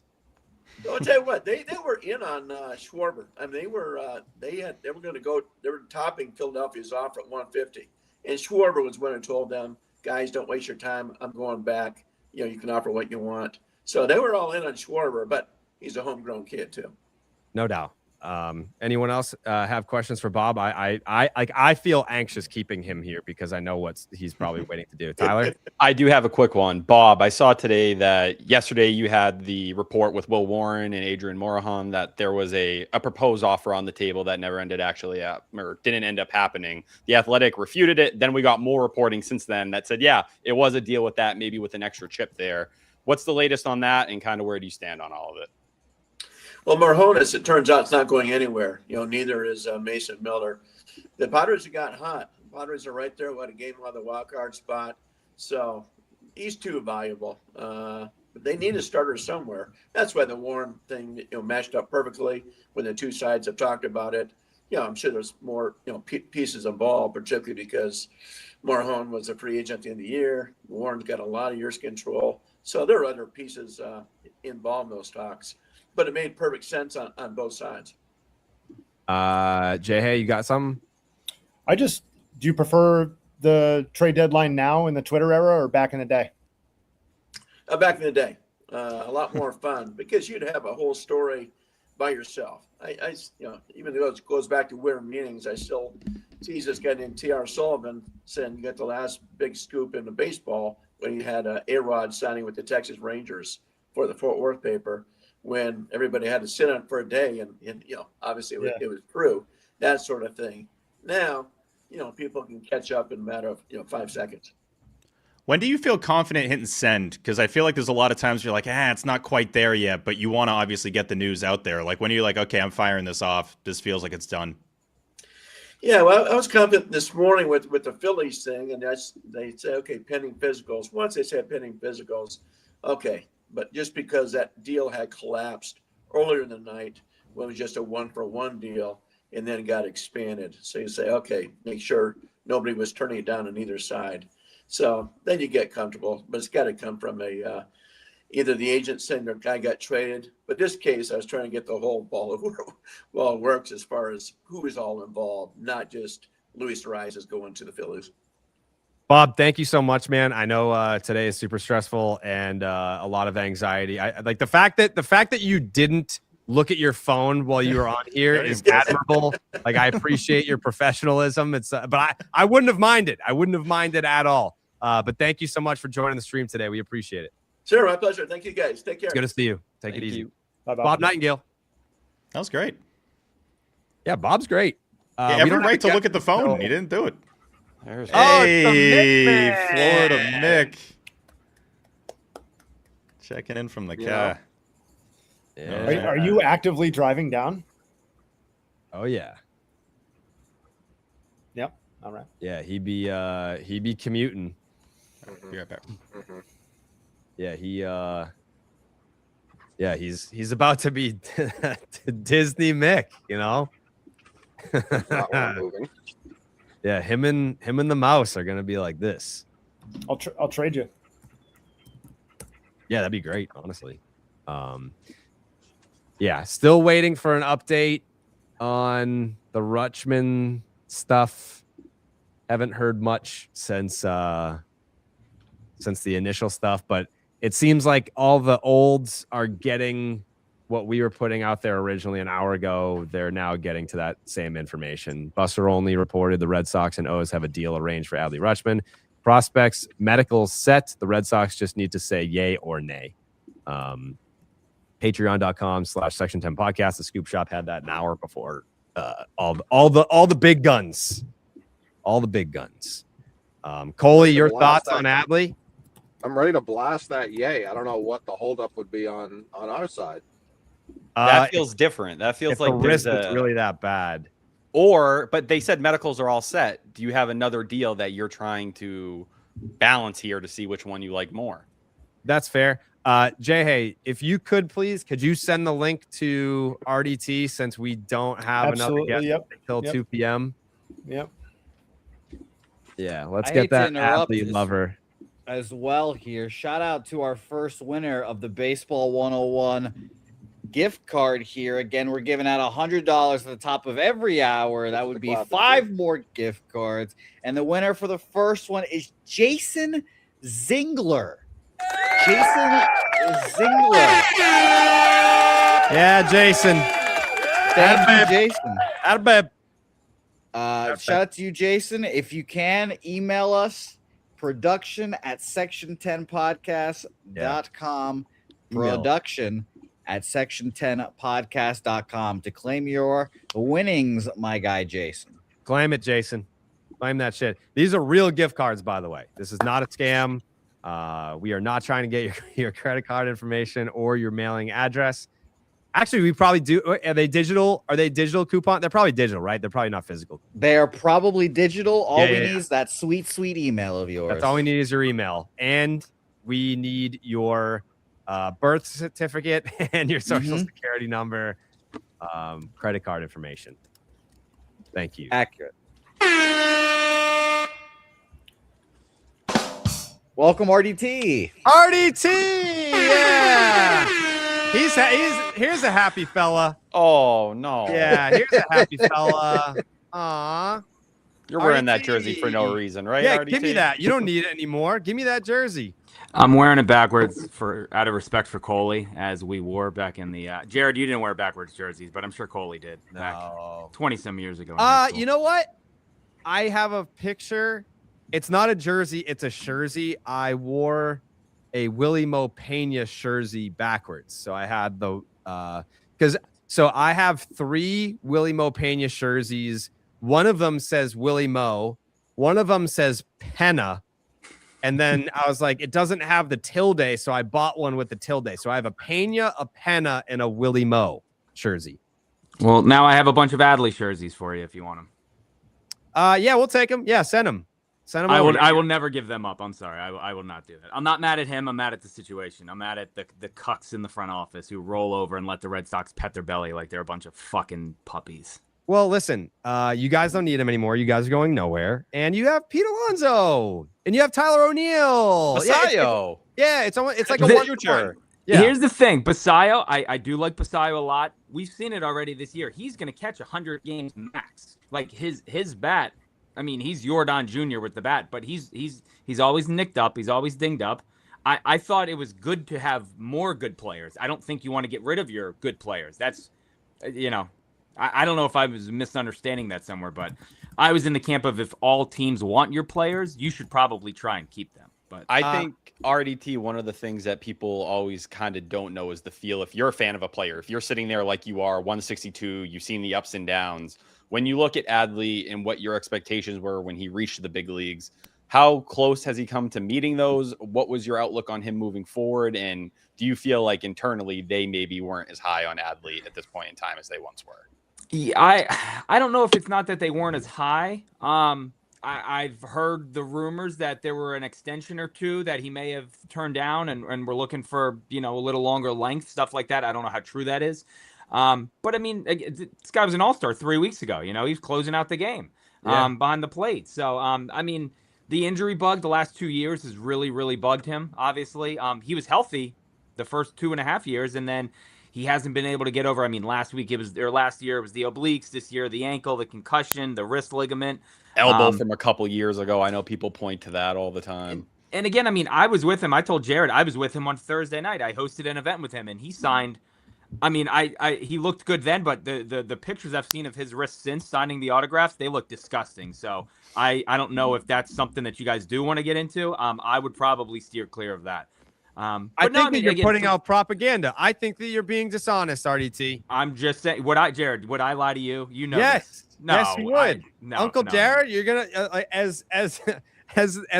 I'll tell you what, they were in on Schwarber. I mean, they were going to go. They were topping Philadelphia's offer at 150, and Schwarber was one who told them, "Guys, don't waste your time. I'm going back. You can offer what you want." So they were all in on Schwarber, but he's a homegrown kid too. No doubt. Anyone else have questions for Bob? I feel anxious keeping him here because I know what he's probably waiting to do. Tyler? I do have a quick one. Bob, I saw today that yesterday you had the report with Will Warren and Adrian Morahan that there was a proposed offer on the table that never ended or didn't end up happening. The Athletic refuted it. Then we got more reporting since then that said, yeah, it was a deal with that, maybe with an extra chip there. What's the latest on that, and kind of where do you stand on all of it? Well, Marjones, it turns out it's not going anywhere. Neither is Mason Miller. The Padres have got hot. The Padres are right there. What a game on the wild card spot. So he's too valuable. But they need a starter somewhere. That's why the Warren thing, matched up perfectly when the two sides have talked about it. I'm sure there's more, pieces involved, particularly because Marjones was a free agent at the end of the year. Warren's got a lot of years control. So there are other pieces involved in those talks. But it made perfect sense on both sides. Jay, hey, you got something? Do you prefer the trade deadline now in the Twitter era or back in the day? Back in the day. A lot more fun because you'd have a whole story by yourself. I even though it goes back to winter meetings, I still tease this guy named T.R. Sullivan saying you got the last big scoop in the baseball when he had A-Rod signing with the Texas Rangers for the Fort Worth paper, when everybody had to sit on it for a day and obviously it was true, that sort of thing. Now, people can catch up in a matter of, 5 seconds. When do you feel confident hitting send? Because I feel like there's a lot of times you're like, it's not quite there yet, but you want to obviously get the news out there. Like when you're like, okay, I'm firing this off. This feels like it's done. Yeah, well, I was confident this morning with the Phillies thing, and they say, okay, pending physicals. Once they said pending physicals, okay. But just because that deal had collapsed earlier in the night, when it was just a 1-for-1 deal, and then got expanded. So you say, okay, make sure nobody was turning it down on either side. So then you get comfortable, but it's got to come from either the agent saying the guy got traded. But this case, I was trying to get the whole ball of works as far as who is all involved, not just Luis Ariz is going to the Phillies. Bob, thank you so much, man. I know today is super stressful and a lot of anxiety. I like the fact that you didn't look at your phone while you were on here is admirable. Like, I appreciate your professionalism. It's but I wouldn't have minded. I wouldn't have minded at all. But thank you so much for joining the stream today. We appreciate it. Sure, my pleasure. Thank you, guys. Take care. It's good to see you. Take it easy. Bye, Bob Nightingale. That was great. Yeah, Bob's great. Every right to look at the phone. He didn't do it. There's Hey, Florida Mick. Checking in from the car. Yeah. Are you actively driving down? Oh yeah. Yep. All right. Yeah, he'd be commuting. Be right back. Yeah, he's about to be Disney Mick, you know. Yeah, him and the mouse are gonna be like this. I'll trade you. Yeah, that'd be great, honestly. Yeah, still waiting for an update on the Rutschman stuff. Haven't heard much since the initial stuff, but it seems like all the olds are getting what we were putting out there originally an hour ago. They're now getting to that same information. Buster Only reported the Red Sox and O's have a deal arranged for Adley Rutschman. Prospects medical set. The Red Sox just need to say yay or nay. Patreon.com/Section 10 podcast. The Scoop Shop had that an hour before all the big guns. All the big guns. Coley, your thoughts on Adley? I'm ready to blast that yay. I don't know what the holdup would be on our side. That feels different. That feels like the risk is really that bad. But they said medicals are all set. Do you have another deal that you're trying to balance here to see which one you like more? That's fair. Jay, hey, if you could you send the link to RDT since we don't have another guest until 2 p.m. Yep. Yeah, let's I get hate to that interrupt athlete this lover. as well here. Shout out to our first winner of the Baseball 101 gift card here. Again, we're giving out $100 at the top of every hour. That would be 5 more gift cards. And the winner for the first one is Jason Zingler. Jason Zingler. Yeah, Jason. Thank you, Jason. Attababe. Shout out to you, Jason. If you can, email us production@section10podcast.com. Production@section10podcast.com to claim your winnings, my guy, Jason. Claim it, Jason. Claim that shit. These are real gift cards, by the way. This is not a scam. We are not trying to get your credit card information or your mailing address. Actually, we probably do. Are they digital? Are they digital coupon? They're probably digital, right? They're probably not physical. They are probably digital. All we need yeah. is that sweet, sweet email of yours. That's all we need is your email. And we need your birth certificate and your social security number, credit card information. Thank you. Accurate. Welcome, RDT. RDT, yeah. Here's a happy fella. Oh no. Yeah, here's a happy fella. Aw. You're wearing that RDT. jersey for no reason, right? Yeah, RDT? give me that. You don't need it anymore. Give me that jersey. I'm wearing it backwards out of respect for Coley, as we wore back in the Jared, you didn't wear backwards jerseys, but I'm sure Coley did back 20-some years ago. You know what? I have a picture. It's not a jersey, it's a jersey. I wore a Willie Mo Pena jersey backwards. So I had the so I have 3 Willie Mo Pena jerseys. One of them says Willie Mo, one of them says Pena, And then I was like, it doesn't have the tilde, so I bought one with the tilde. So I have a Pena, a Penna, and a Willie Moe jersey. Well, now I have a bunch of Adley jerseys for you if you want them. Yeah, we'll take them. Yeah, send them. Send them. I will never give them up. I'm sorry. I will not do that. I'm not mad at him. I'm mad at the situation. I'm mad at the cucks in the front office who roll over and let the Red Sox pet their belly like they're a bunch of fucking puppies. Well, listen, you guys don't need him anymore. You guys are going nowhere. And you have Pete Alonso. And you have Tyler O'Neill. Basayo. It's like a future. Yeah. Here's the thing. Basayo, I do like Basayo a lot. We've seen it already this year. He's going to catch 100 games max. Like his bat, I mean, he's Yordan Jr. with the bat, but he's always nicked up. He's always dinged up. I thought it was good to have more good players. I don't think you want to get rid of your good players. That's, I don't know if I was misunderstanding that somewhere, but I was in the camp of if all teams want your players, you should probably try and keep them. But I think RDT, one of the things that people always kind of don't know is the feel. If you're a fan of a player, if you're sitting there like you are, 162, you've seen the ups and downs. When you look at Adley and what your expectations were when he reached the big leagues, how close has he come to meeting those? What was your outlook on him moving forward? And do you feel like internally they maybe weren't as high on Adley at this point in time as they once were? Yeah, I don't know if it's not that they weren't as high. I've heard the rumors that there were an extension or two that he may have turned down and we're looking for, a little longer length, stuff like that. I don't know how true that is. But I mean, this guy was an all-star 3 weeks ago. He's closing out the game behind the plate. So, I mean, the injury bug the last 2 years has really, really bugged him, obviously. He was healthy the first 2.5 years, and then he hasn't been able to get over. I mean, last year it was the obliques. This year, the ankle, the concussion, the wrist ligament. Elbow from a couple years ago. I know people point to that all the time. And again, I mean, I was with him. I told Jared I was with him on Thursday night. I hosted an event with him, and he signed. I mean, he looked good then, but the pictures I've seen of his wrist since signing the autographs, they look disgusting. So I don't know if that's something that you guys do want to get into. I would probably steer clear of that. I think that you're putting out propaganda. I think that you're being dishonest, RDT. I'm just saying. Would I lie to you? Yes. This. No, yes, you would. Uncle no. Jared, you're gonna as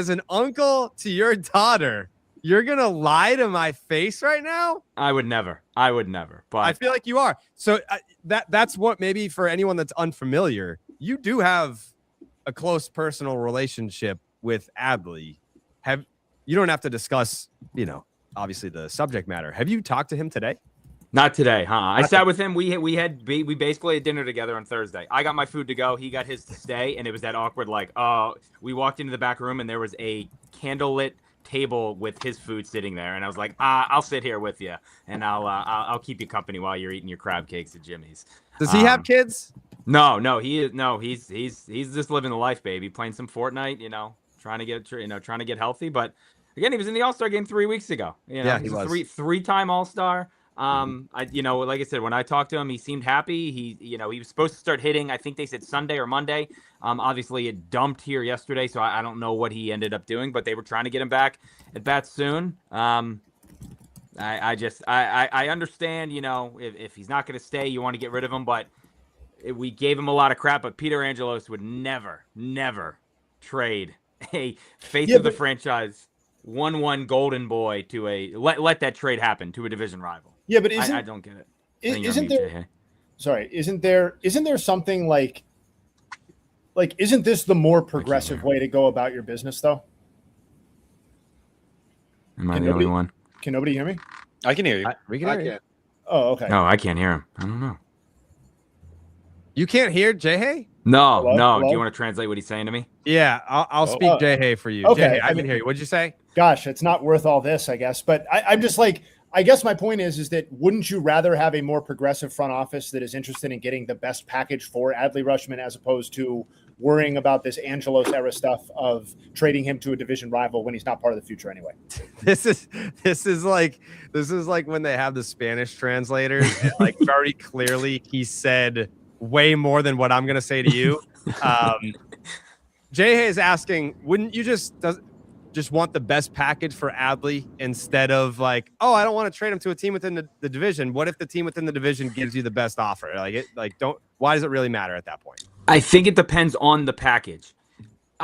an uncle to your daughter, you're gonna lie to my face right now. I would never. But I feel like you are. So that's what maybe for anyone that's unfamiliar, you do have a close personal relationship with Adley. You don't have to discuss, obviously the subject matter. Have you talked to him today? Not today, huh? I sat with him. We basically had dinner together on Thursday. I got my food to go. He got his to stay, and it was that awkward we walked into the back room and there was a candlelit table with his food sitting there, and I was like, I'll sit here with you, and I'll keep you company while you're eating your crab cakes at Jimmy's. Does he have kids? No, he's just living the life, baby, playing some Fortnite, trying to get healthy. But again, he was in the All-Star game 3 weeks ago. Yeah, he's he was a three-time All-Star. Like I said, when I talked to him, he seemed happy. He was supposed to start hitting. I think they said Sunday or Monday. Obviously it dumped here yesterday, so I don't know what he ended up doing, but they were trying to get him back at bats soon. I understand, if he's not going to stay, you want to get rid of him, but we gave him a lot of crap. But Peter Angelos would never trade a face of the franchise 1-1 golden boy to let that trade happen to a division rival. Yeah, but I don't get it. Isn't there? Sorry, isn't there something like isn't this the more progressive way to go about your business, though? Am I the only one? Can nobody hear me? I can hear you. We can hear you. Oh, okay. No, I can't hear him. I don't know. You can't hear Jay? No. Hello? Do you want to translate what he's saying to me? Yeah, I'll speak Jay for you. Okay, Jay, I can hear you. What'd you say? Gosh, it's not worth all this, I guess. But I'm just like, I guess my point is that wouldn't you rather have a more progressive front office that is interested in getting the best package for Adley Rutschman as opposed to worrying about this Angelos era stuff of trading him to a division rival when he's not part of the future anyway? This is like when they have the Spanish translators and like very clearly he said way more than what I'm gonna say to you. Jay is asking, wouldn't you just want the best package for Adley instead of like, oh, I don't want to trade him to a team within the division? What if the team within the division gives you the best offer? Why does it really matter at that point? I think it depends on the package.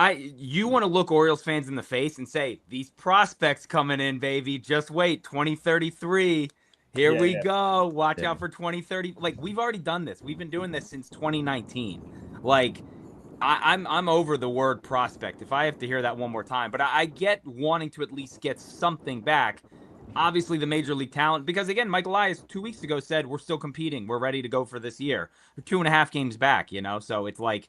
You want to look Orioles fans in the face and say, these prospects coming in, baby. Just wait, 2033. Here we go. Watch out for 2030. Like, we've already done this. We've been doing this since 2019. Like, I'm over the word prospect if I have to hear that one more time. But I get wanting to at least get something back. Obviously, the major league talent, because again, Mike Elias 2 weeks ago said we're still competing. We're ready to go for this year. We're 2.5 games back, so it's like,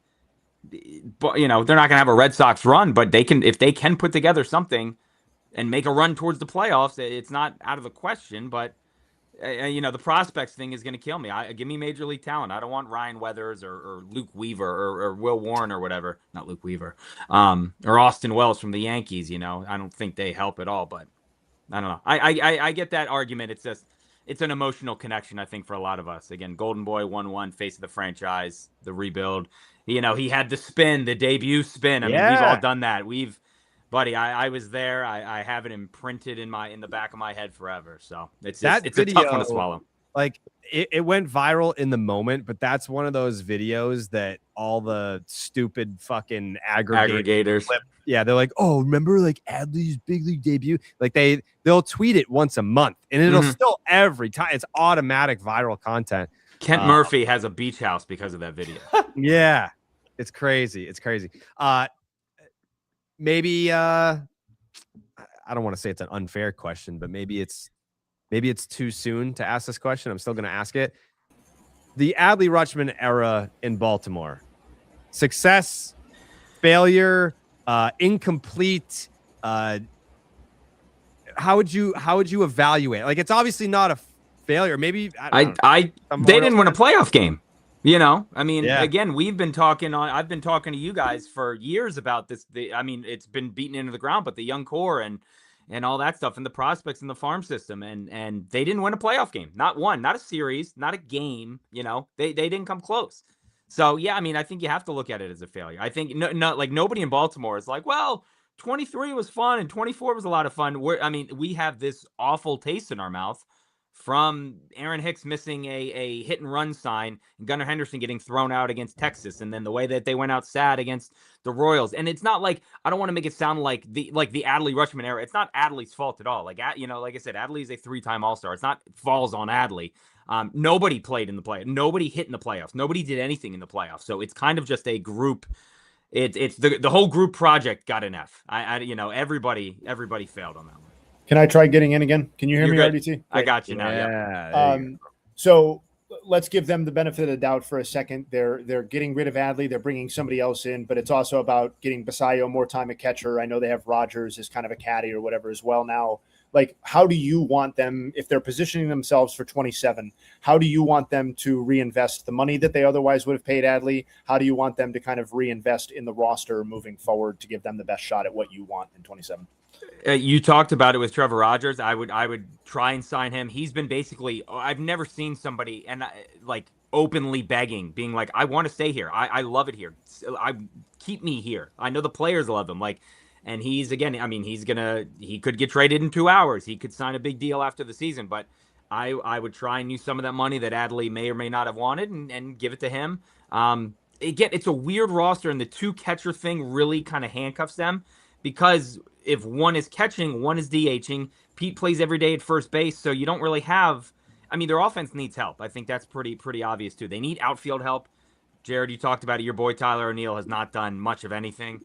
but they're not going to have a Red Sox run, but they can, if they can put together something and make a run towards the playoffs, it's not out of the question. But the prospects thing is going to kill me. Give me major league talent. I don't want Ryan Weathers or Luke Weaver or Will Warren or whatever. Not Luke Weaver, or Austin Wells from the Yankees. I don't think they help at all, but I don't know. I get that argument. It's just, it's an emotional connection, I think, for a lot of us. Again, Golden Boy 1-1, face of the franchise, the rebuild. He had the spin, the debut spin. I mean, we've all done that. Buddy, I was there. I have it imprinted in the back of my head forever. So it's a tough one to swallow. Like it went viral in the moment, but that's one of those videos that all the stupid fucking aggregators. Yeah, they're like, oh, remember like Adley's big league debut? Like they'll tweet it once a month, and it'll still every time. It's automatic viral content. Kent Murphy has a beach house because of that video. Yeah, it's crazy. It's crazy. Maybe I don't want to say it's an unfair question, but maybe it's too soon to ask this question. I'm still going to ask it. The Adley Rutschman era in Baltimore, success, failure, incomplete. How would you evaluate? Like, it's obviously not a failure. Maybe they didn't win a playoff game. I mean, again, I've been talking to you guys for years about this. It's been beaten into the ground, but the young core and all that stuff and the prospects in the farm system, and they didn't win a playoff game. Not one, not a series, not a game. They didn't come close. So yeah, I think you have to look at it as a failure. I think like nobody in Baltimore is like, well, 23 was fun and 24 was a lot of fun. We have this awful taste in our mouth from Aaron Hicks missing a hit and run sign and Gunnar Henderson getting thrown out against Texas, and then the way that they went out sad against the Royals. And it's not like, I don't want to make it sound like the Adley Rutschman era. It's not Adley's fault at all. Like I said, Adley is a 3-time All-Star. It's not falls on Adley. Nobody played in the playoffs. Nobody hit in the playoffs. Nobody did anything in the playoffs. So it's kind of just a group. It's the whole group project got an F. Everybody failed on that one. Can I try getting in again? Can you hear me, RDT? I got you now. Yeah. So let's give them the benefit of the doubt for a second. They're getting rid of Adley. They're bringing somebody else in, but it's also about getting Basayo more time at catcher. I know they have Rogers as kind of a caddy or whatever as well now. Like, how do you want them, if they're positioning themselves for 27, how do you want them to reinvest the money that they otherwise would have paid Adley? How do you want them to kind of reinvest in the roster moving forward to give them the best shot at what you want in 27? You talked about it with Trevor Rogers. I would try and sign him. He's been basically, I've never seen somebody like openly begging, being like, I want to stay here. I love it here. Keep me here. I know the players love him. And he could get traded in 2 hours. He could sign a big deal after the season, but I would try and use some of that money that Adley may or may not have wanted and give it to him. Again, it's a weird roster, and the 2 catcher thing really kind of handcuffs them, because if one is catching, one is DHing. Pete plays every day at first base, so you don't really have. Their offense needs help. I think that's pretty obvious too. They need outfield help. Jared, you talked about it. Your boy Tyler O'Neill has not done much of anything.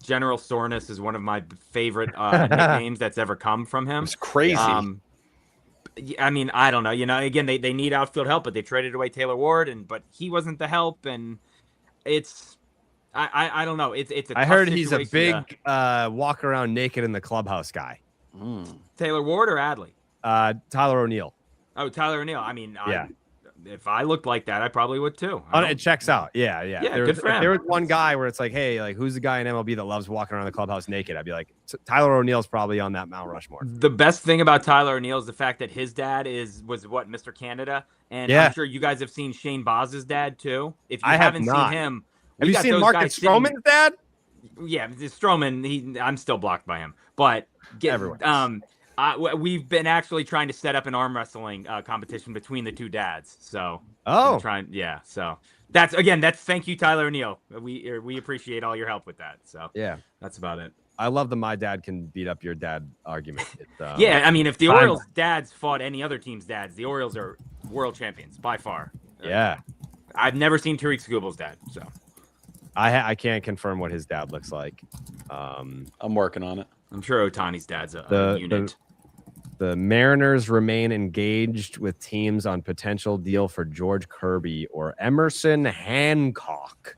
General Soreness is one of my favorite nicknames that's ever come from him. It's crazy. I don't know. Again, they need outfield help, but they traded away Taylor Ward, but he wasn't the help, and it's. I don't know. It's a I heard he's a big walk around naked in the clubhouse guy. Taylor Ward or Adley? Tyler O'Neill. Oh, Tyler O'Neill. Yeah. If I looked like that, I probably would too. It checks out. Yeah. Good for him. If there was one guy where it's like, hey, like who's the guy in MLB that loves walking around the clubhouse naked? I'd be like, Tyler O'Neill's probably on that Mount Rushmore. The best thing about Tyler O'Neill is the fact that his dad was Mr. Canada, and I'm sure you guys have seen Shane Boz's dad too. If you haven't seen him. Have you seen Marcus Stroman's dad? Yeah, Stroman. I'm still blocked by him, but everyone. We've been actually trying to set up an arm wrestling competition between the two dads. So yeah. So that's thank you, Tyler O'Neill. We appreciate all your help with that. So yeah, that's about it. I love the my dad can beat up your dad argument. Yeah, I mean, if the Orioles dads fought any other team's dads, the Orioles are world champions by far. Yeah, I've never seen Tariq Skubal's dad, so I can't confirm what his dad looks like. I'm working on it. I'm sure Otani's dad's a unit. The Mariners remain engaged with teams on potential deal for George Kirby or Emerson Hancock.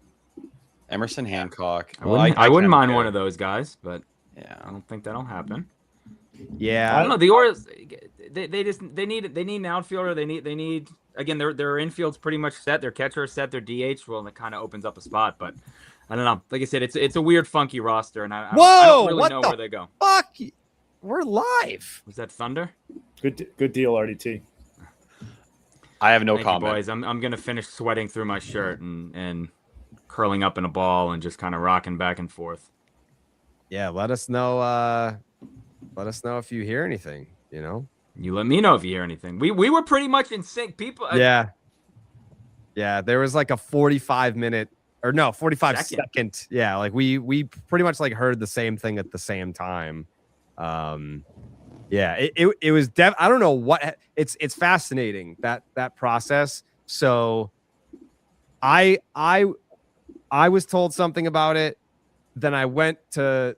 Emerson Hancock. I wouldn't mind one of those guys, but yeah, I don't think that'll happen. Yeah, I don't know. The Orioles, they need an outfielder. They need again. Their infield's pretty much set. Their catcher is set. Their DH, well, and it kind of opens up a spot. But I don't know. Like I said, it's a weird, funky roster, and I don't really know where they go. Fuck, we're live. Was that thunder? Good deal, RDT. I have no Thank you, comment. boys. I'm gonna finish sweating through my shirt and curling up in a ball and just kind of rocking back and forth. Yeah, let us know. Let us know if you hear anything. You know, you let me know if you hear anything. We were pretty much in sync. People. Yeah. There was like a 45-second. Yeah, like we pretty much like heard the same thing at the same time. Yeah, it was. I don't know what. It's fascinating that process. So, I was told something about it. Then I went to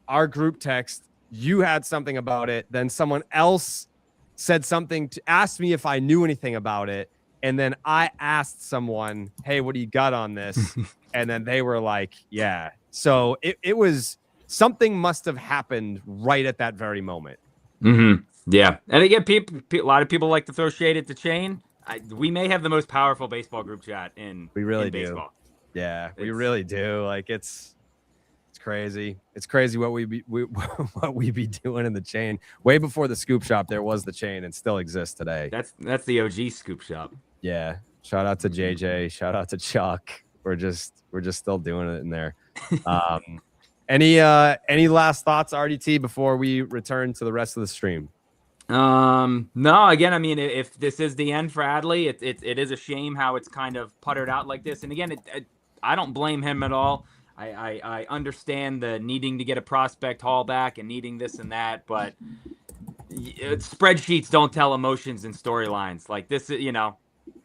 our group text. You had something about it. Then someone else said something to ask me if I knew anything about it. And then I asked someone, hey, what do you got on this? And then they were like, yeah. So it was something must have happened right at that very moment. Mm-hmm. Yeah. And again, a lot of people like to throw shade at the chain. We may have the most powerful baseball group chat in baseball. Yeah, we really do. Like it's crazy. It's crazy what we be doing in the chain. Way before the scoop shop, there was the chain and still exists today. That's the OG scoop shop. Yeah. Shout out to JJ. Shout out to Chuck. We're just still doing it in there. Any last thoughts, RDT, before we return to the rest of the stream? No, again, I mean, if this is the end for Adley, it is a shame how it's kind of puttered out like this. And again, I don't blame him at all. I understand the needing to get a prospect haul back and needing this and that, but spreadsheets don't tell emotions and storylines like this.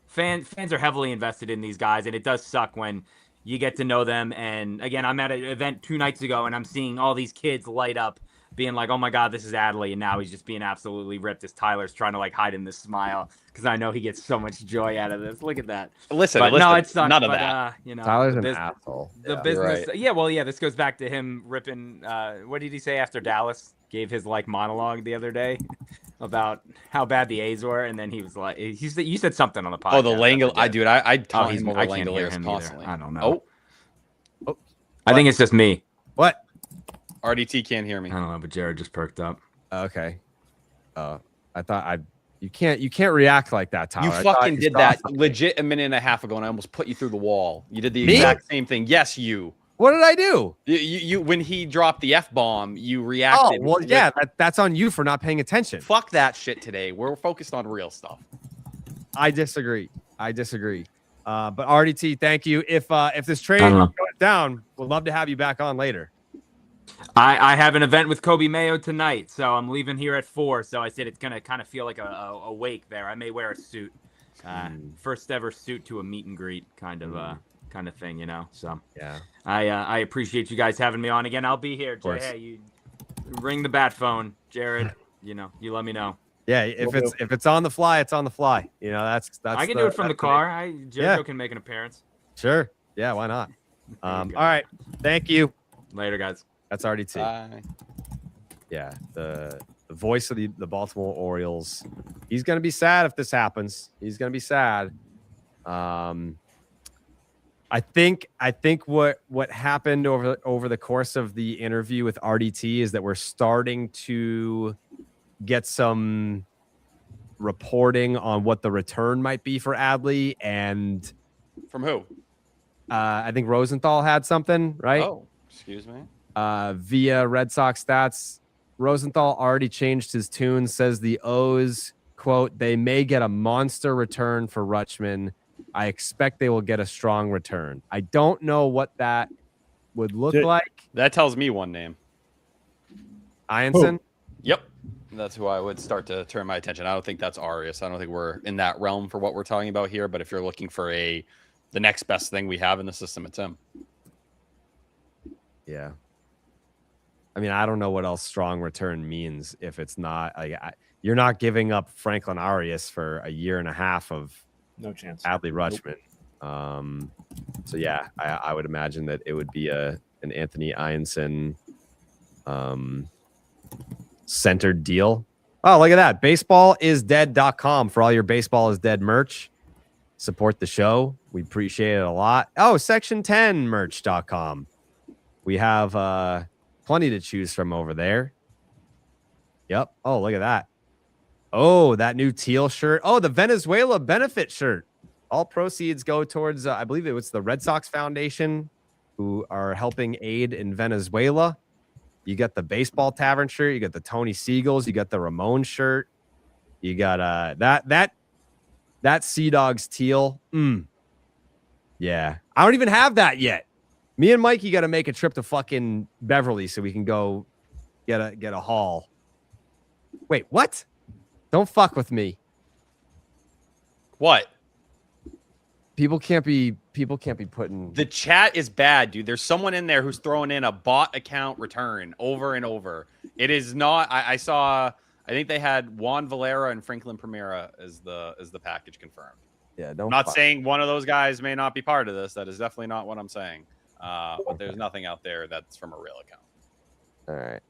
Fans are heavily invested in these guys, and it does suck when you get to know them. And again, I'm at an event 2 nights ago, and I'm seeing all these kids light up, being like, "Oh my God, this is Adley," and now he's just being absolutely ripped as Tyler's trying to like hide in this smile because I know he gets so much joy out of this. Look at that. Listen, no, it's not. None of that. Tyler's an asshole. The business. Right. Yeah, this goes back to him ripping. What did he say after Dallas gave his like monologue the other day about how bad the A's were, and then he was like, you said something on the podcast. Oh, the Langoliers. I taught him over Langoliers constantly. I don't know. Oh. I think it's just me. What? RDT can't hear me. I don't know, but Jared just perked up. Okay. I thought you can't react like that, Tyler. You fucking did that legit a minute and a half ago, and I almost put you through the wall. You did the exact same thing. Yes, you. What did I do? You when he dropped the F-bomb, you reacted. Oh, well, yeah, that's on you for not paying attention. Fuck that shit today. We're focused on real stuff. I disagree. But RDT, thank you. If this trade goes down, we'd love to have you back on later. I have an event with Kobe Mayo tonight, so I'm leaving here at 4. So I said it's gonna kind of feel like a wake there. I may wear a suit, first ever suit to a meet and greet kind of thing, So yeah, I appreciate you guys having me on again. I'll be here. Jay, hey, you ring the bat phone, Jared. You let me know. Yeah, if it's on the fly, it's on the fly. That's I can do it from the car. Jericho can make an appearance. Sure. Yeah, why not? All right. Thank you. Later, guys. That's RDT. Bye. Yeah, the voice of the Baltimore Orioles. He's gonna be sad if this happens. He's gonna be sad. I think what happened over the course of the interview with RDT is that we're starting to get some reporting on what the return might be for Adley, and from who? I think Rosenthal had something, right? Oh, excuse me. Via Red Sox Stats, Rosenthal already changed his tune. Says the O's, quote, they may get a monster return for Rutschman. I expect they will get a strong return. I don't know what that would look like. That tells me one name. Ianson? Yep. That's who I would start to turn my attention. I don't think that's Arias. I don't think we're in that realm for what we're talking about here. But if you're looking for the next best thing we have in the system, it's him. Yeah. I mean, I don't know what else strong return means if it's not like you're not giving up Franklin Arias for a year and a half of no chance. Adley Rutschman. So yeah, I would imagine that it would be an Anthony Ianson centered deal. Oh, look at that. Baseballisdead.com for all your baseball is dead merch. Support the show. We appreciate it a lot. Oh, section 10 merch.com. We have plenty to choose from over there. Yep. Oh, look at that. Oh, that new teal shirt. Oh, the Venezuela benefit shirt. All proceeds go towards, I believe it was the Red Sox Foundation, who are helping aid in Venezuela. You got the baseball tavern shirt. You got the Tony Seagulls. You got the Ramon shirt. You got that Sea Dogs teal. Yeah. I don't even have that yet. Me and Mikey got to make a trip to fucking Beverly so we can go get a haul. Wait, what? Don't fuck with me. What? People can't be putting. The chat is bad, dude. There's someone in there who's throwing in a bot account return over and over. It is not. I saw. I think they had Juan Valera and Franklin Primera as the package confirmed. Yeah, don't. I'm not saying one of those guys may not be part of this. That is definitely not what I'm saying. But there's nothing out there that's from a real account. All right.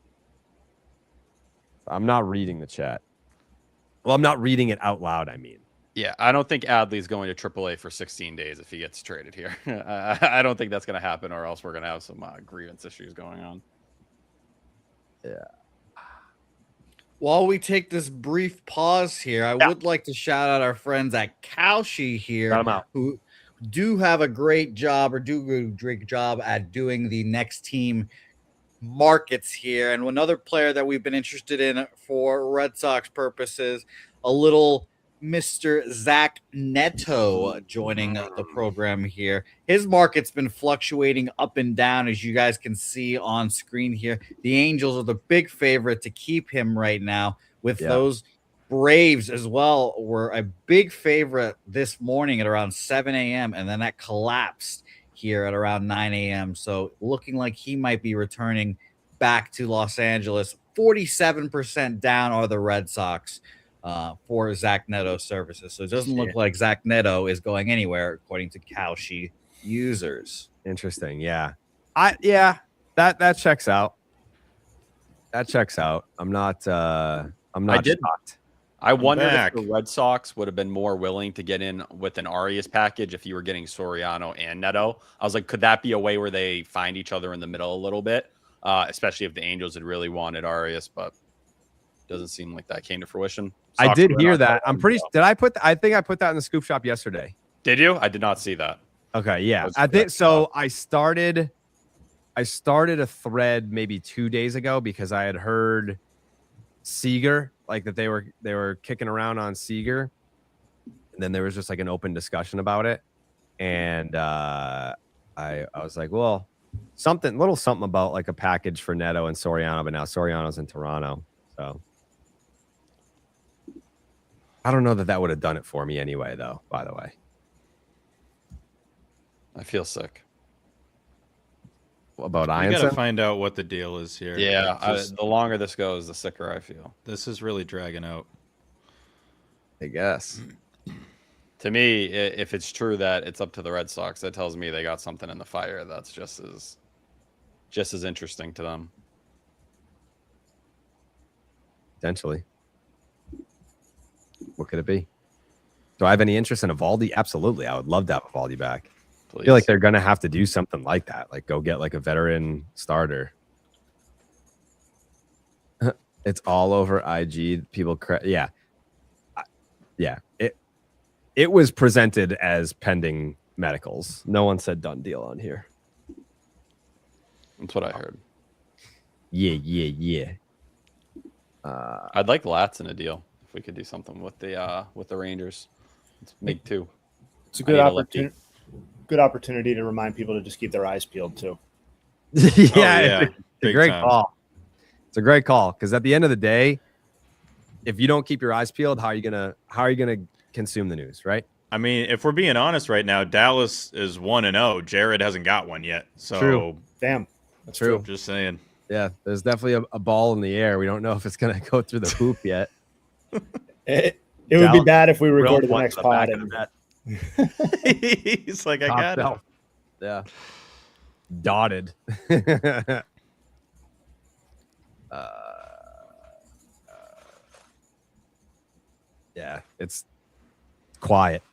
I'm not reading the chat. Well, I'm not reading it out loud. I mean. Yeah, I don't think Adley's going to AAA for 16 days if he gets traded here. I don't think that's going to happen, or else we're going to have some grievance issues going on. Yeah. While we take this brief pause here, I would like to shout out our friends at Cowshy here, who do have a great job or do a great job at doing the next team markets here. And another player that we've been interested in for Red Sox purposes, a little Mr. Zach Neto joining the program here. His market's been fluctuating up and down, as you guys can see on screen here. The Angels are the big favorite to keep him right now, with those Braves as well were a big favorite this morning at around 7 a.m. and then that collapsed here at around 9 a.m. So looking like he might be returning back to Los Angeles. 47% down are the Red Sox for Zach Neto services. So it doesn't look like Zach Neto is going anywhere, according to Cowshy users. Interesting. Yeah. That checks out. That checks out. I'm not shocked. I wondered if the Red Sox would have been more willing to get in with an Arias package if you were getting Soriano and Neto. I was like, could that be a way where they find each other in the middle a little bit? Especially if the Angels had really wanted Arias, but doesn't seem like that came to fruition. I did hear that. I'm pretty. I think I put that in the scoop shop yesterday. Did you? I did not see that. Okay, yeah. I think so. I started a thread maybe 2 days ago because I had heard Seager, like that they were kicking around on Seager, and then there was just like an open discussion about it, and I was like, well, something about like a package for Neto and Soriano, but now Soriano's in Toronto, so I don't know that would have done it for me anyway, though. By the way, I feel sick. About I Ianson? gotta find out what the deal is here. Yeah, the longer this goes, the sicker I feel. This is really dragging out. I guess. To me, if it's true that it's up to the Red Sox, that tells me they got something in the fire that's just as interesting to them. Potentially. What could it be? Do I have any interest in Evaldi? Absolutely. I would love to have Evaldi back. Please. I feel like they're going to have to do something like that. Like go get like a veteran starter. It's all over IG. People, yeah. It was presented as pending medicals. No one said done deal on here. That's what I heard. Yeah. I'd like Latz in a deal if we could do something with the Rangers. Let's make 2. It's a good opportunity. Good opportunity to remind people to just keep their eyes peeled too. It's a great time. call. It's a great call because at the end of the day, if you don't keep your eyes peeled, how are you gonna consume the news, right? I mean, if we're being honest right now, Dallas is 1-0. Jared hasn't got one yet. So True. Damn, that's true. Just saying. Yeah, there's definitely a ball in the air. We don't know if it's gonna go through the hoop yet. It would be bad if we recorded the next pod. He's like, I got it. Yeah. Dotted. Yeah, it's quiet.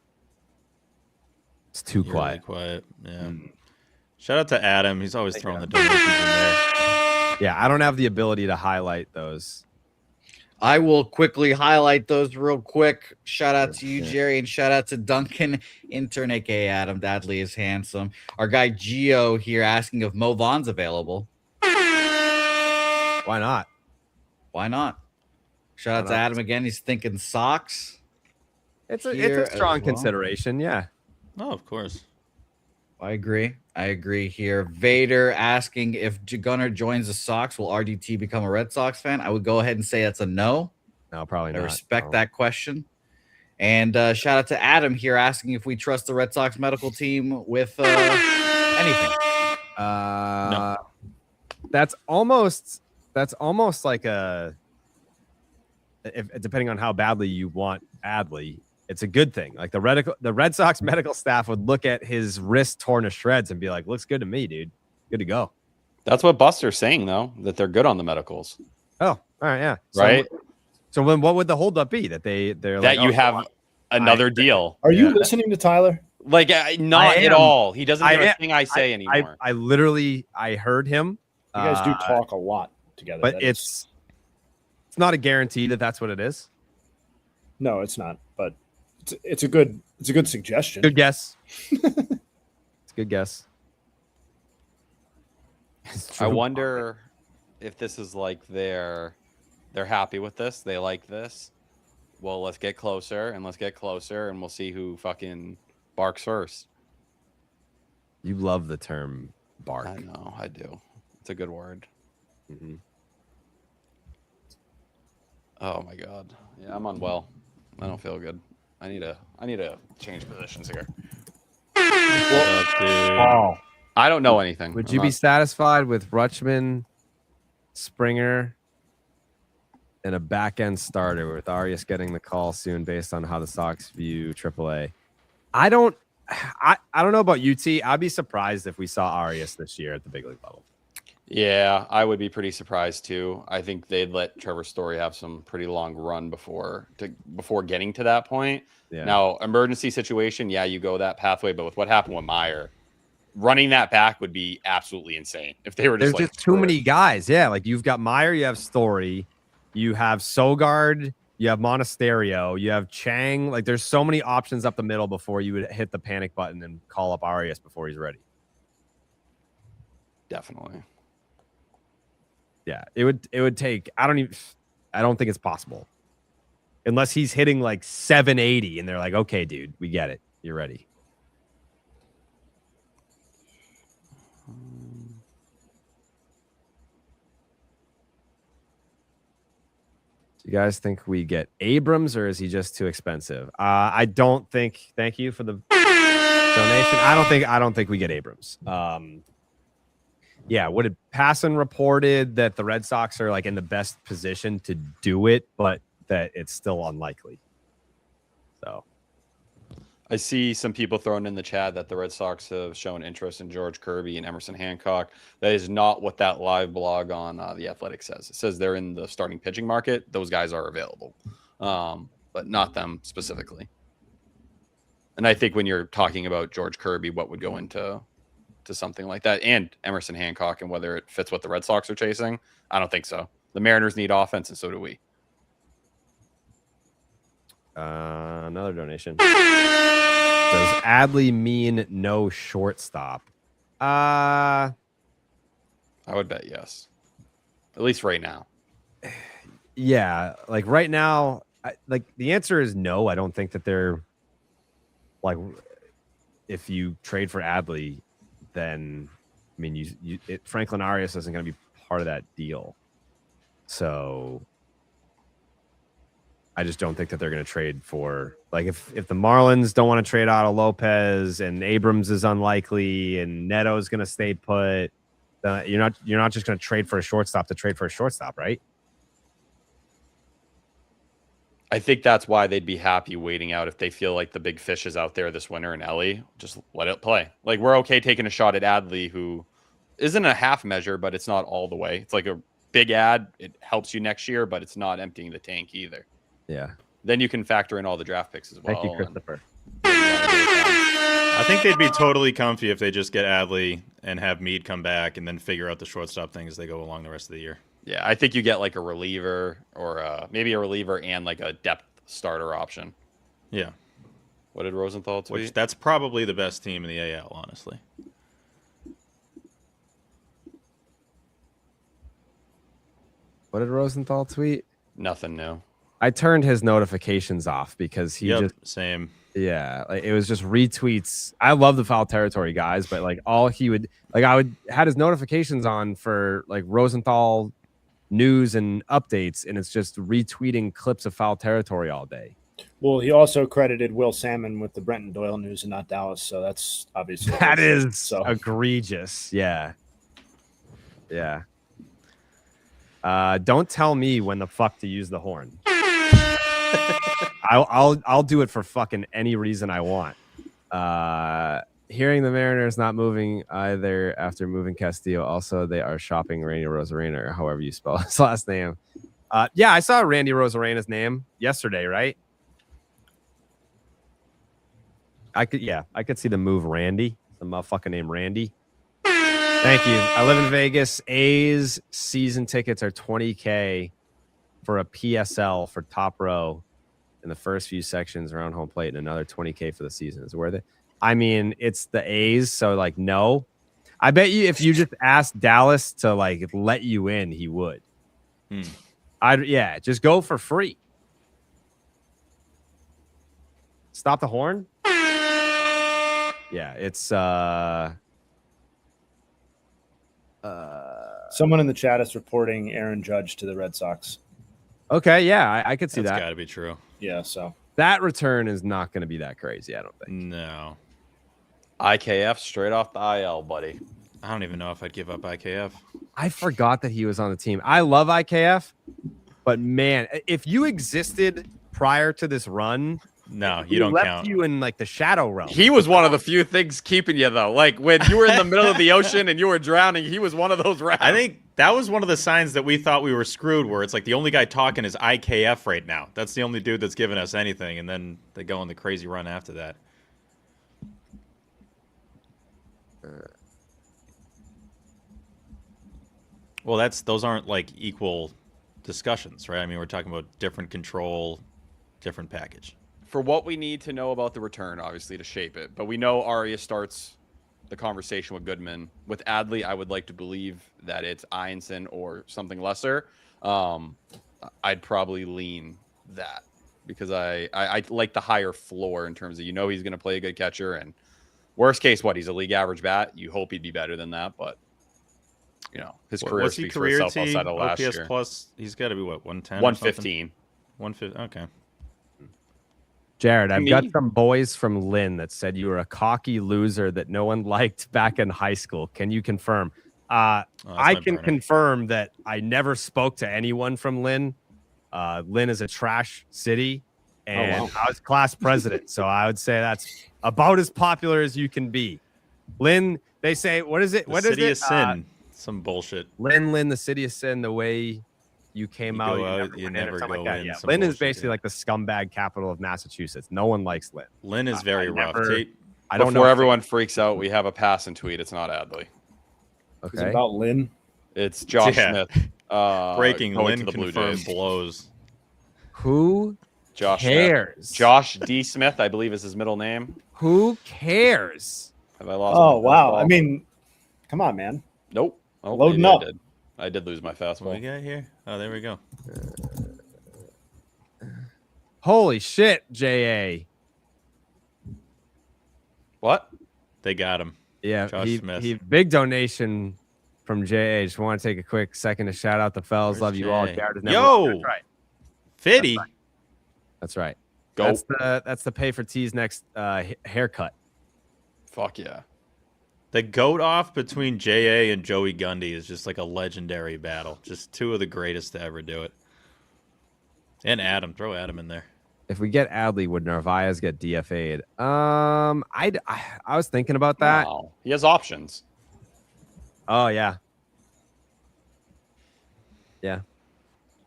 It's too quiet. Quiet. Yeah. Shout out to Adam. He's always throwing the donations in there. Yeah, I don't have the ability to highlight those. I will quickly highlight those real quick. Shout out to you, Jerry, and shout out to Duncan, intern, aka Adam Dadley is handsome. Our guy Gio here asking if Mo Vaughn's available. Why not? Why not? Shout out to Adam again. He's thinking socks. It's a strong consideration, yeah. Oh, of course. I agree here. Vader asking if Gunnar joins the Sox, will RDT become a Red Sox fan? I would go ahead and say that's a no. No, probably not. I respect that question. And shout out to Adam here asking if we trust the Red Sox medical team with anything. No. That's almost like if depending on how badly you want Adley, it's a good thing. Like the Red Sox medical staff would look at his wrist torn to shreds and be like, "Looks good to me, dude. Good to go." That's what Buster's saying, though, that they're good on the medicals. Oh, all right, yeah. Right. So then, what would the holdup be? That they're that like, you have another deal. Are you listening to Tyler? Like not at all. He doesn't hear a thing I say anymore. I literally heard him. You guys do talk a lot together, but it's not a guarantee that that's what it is. No, it's not. But it's a good suggestion. Good guess. It's a good guess. I wonder if this is like they're happy with this. They like this. Well, let's get closer and we'll see who fucking barks first. You love the term bark. I know, I do. It's a good word. Mm-hmm. Oh my god. Yeah, I'm unwell. I don't feel good. I need to change positions here. Oh. I don't know anything. Would you be satisfied with Rutschman, Springer, and a back-end starter with Arias getting the call soon based on how the Sox view AAA? I don't know about UT. I'd be surprised if we saw Arias this year at the big league level. Yeah, I would be pretty surprised too. I think they'd let Trevor Story have some pretty long run before getting to that point. Yeah. Now, emergency situation, yeah, you go that pathway, but with what happened with Meyer, running that back would be absolutely insane if they were just There's just too many guys. Yeah, like you've got Meyer, you have Story, you have Sogard, you have Monasterio, you have Chang. Like there's so many options up the middle before you would hit the panic button and call up Arias before he's ready. Definitely. Yeah, it would take. I don't think it's possible unless he's hitting like 780 and they're like, okay, dude, we get it. You're ready. Do you guys think we get Abrams or is he just too expensive? I don't think. Thank you for the donation. I don't think we get Abrams. Yeah, what did Passan reported that the Red Sox are like in the best position to do it, but that it's still unlikely. So I see some people throwing in the chat that the Red Sox have shown interest in George Kirby and Emerson Hancock. That is not what that live blog on The Athletic says. It says they're in the starting pitching market. Those guys are available, but not them specifically. And I think when you're talking about George Kirby, what would go into something like that, and Emerson Hancock, and whether it fits what the Red Sox are chasing, I don't think so. The Mariners need offense, and so do we. Another donation. Does Adley mean no shortstop? I would bet yes. At least right now. Yeah, like right now, like the answer is no. I don't think that they're like if you trade for Adley, then I mean Franklin Arias isn't going to be part of that deal. So I just don't think that they're going to trade for like if the Marlins don't want to trade Otto Lopez and Abrams is unlikely and Neto's going to stay put, you're not just going to trade for a shortstop to trade for a shortstop, right? I think that's why they'd be happy waiting out if they feel like the big fish is out there this winter and Ellie. Just let it play. Like we're okay taking a shot at Adley, who isn't a half measure, but it's not all the way. It's like a big ad. It helps you next year, but it's not emptying the tank either. Yeah. Then you can factor in all the draft picks as well. Thank you, Christopher. I think they'd be totally comfy if they just get Adley and have Mead come back and then figure out the shortstop thing as they go along the rest of the year. Yeah, I think you get like a reliever or maybe a reliever and like a depth starter option. Yeah. What did Rosenthal tweet? Which that's probably the best team in the AL, honestly. What did Rosenthal tweet? Nothing new. I turned his notifications off because he just same. Yeah, like it was just retweets. I love the foul territory guys, but like all he would like I would had his notifications on for like Rosenthal news and updates, and it's just retweeting clips of foul territory all day. Well, he also credited Will Salmon with the Brenton Doyle news and not Dallas, so that's obviously that is so egregious. Yeah. Don't tell me when the fuck to use the horn. I'll do it for fucking any reason I want. Hearing the Mariners not moving either after moving Castillo. Also, they are shopping Randy Rosarena, or however you spell his last name. Yeah, I saw Randy Rosarena's name yesterday, right? I could see the move Randy. The motherfucker named Randy. Thank you. I live in Vegas. A's season tickets are $20K for a PSL for top row in the first few sections around home plate, and another $20K for the season. Is it worth it? I mean, it's the A's, so like no. I bet you if you just asked Dallas to like let you in, he would. Just go for free. Stop the horn. Yeah, it's someone in the chat is reporting Aaron Judge to the Red Sox. Okay, yeah, I could see That's that. got to be true. Yeah, so that return is not going to be that crazy, I don't think. No. IKF straight off the IL, buddy. I don't even know if I'd give up IKF. I forgot that he was on the team. I love IKF, but man, if you existed prior to this run, no, you don't left count. You in like the shadow realm. He was one of the few things keeping you though. Like when you were in the middle of the ocean and you were drowning, he was one of those rats. I think that was one of the signs that we thought we were screwed, where it's like the only guy talking is IKF right now. That's the only dude that's giving us anything, and then they go on the crazy run after that. Well, those aren't like equal discussions, right? I mean, we're talking about different control, different package. For what we need to know about the return, obviously, to shape it. But we know Arias starts the conversation with Goodman. With Adley, I would like to believe that it's Ianson or something lesser. I'd probably lean that because I like the higher floor in terms of, he's going to play a good catcher. And worst case, he's a league average bat. You hope he'd be better than that. But, his career speaks for itself outside of last OPS year. Plus, he's got to be, 110? 115. 150, okay. Jared, I've got some boys from Lynn that said you were a cocky loser that no one liked back in high school. Can you confirm? I can confirm that I never spoke to anyone from Lynn. Lynn is a trash city, and I was class president, so I would say that's about as popular as you can be. Lynn, they say, what is it? The city of sin. Some bullshit. Lynn, the city of sin. The way you came out, you never go like in. Yeah. Lynn is basically like the scumbag capital of Massachusetts. No one likes Lynn. Lynn is very rough. I don't know. Before everyone freaks out, we have a pass and tweet. It's not Adley. Okay. Is it about Lynn? It's Josh Smith. Breaking going Lynn to the Blue confirmed Jays. blows. Who cares? Josh D. Smith, I believe, is his middle name. Who cares? Have I lost? Oh wow! I mean, come on, man. Nope. Oh, loading up. I did lose my fastball. What we got here? Oh, there we go. Holy shit, JA. What? They got him. Yeah, Josh Smith. he big donation from JA. Just want to take a quick second to shout out the fellas. Where's Love you all. Jay? Garrett is never Yo! That's right. Fitty. That's right. Go. That's the pay for T's next haircut. Fuck yeah. The goat off between JA and Joey Gundy is just like a legendary battle. Just two of the greatest to ever do it. And Adam. Throw Adam in there. If we get Adley, would Narvaez get DFA'd? I was thinking about that. Wow. He has options. Oh yeah. Yeah.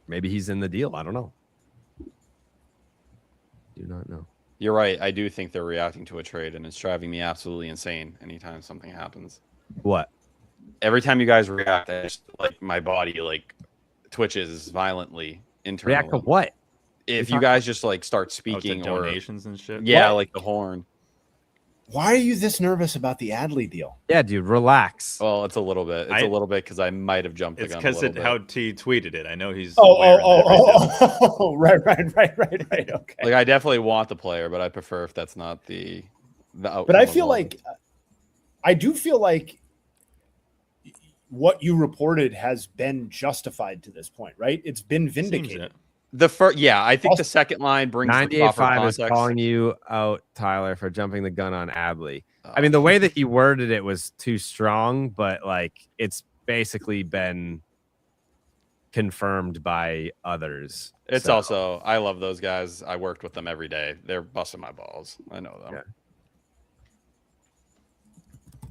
Maybe he's in the deal. I don't know. Do not know. You're right. I do think they're reacting to a trade, and it's driving me absolutely insane anytime something happens. What? Every time you guys react, I just, like my body like twitches violently internally. React to what? If you guys just like start Oh, speaking to or donations and shit. yeah, What? like the horn. Why are you this nervous about the Adley deal? Yeah, dude, relax. Well, it's a little bit. It's a little bit because I might have jumped the It's gun. because Because how T tweeted it. I know he's. Right. Okay. Like I definitely want the player, but I prefer if that's not the outcome. But I of feel one. like I do feel like what you reported has been justified to this point, right? It's been vindicated. the first. Yeah, I think the second line brings the proper 98.5 is context. calling you out, Tyler, for jumping the gun on Adley. I mean, the way that he worded it was too strong, but like it's basically been confirmed by others. It's So, also I love those guys. I worked with them every day. They're busting my balls. I know them.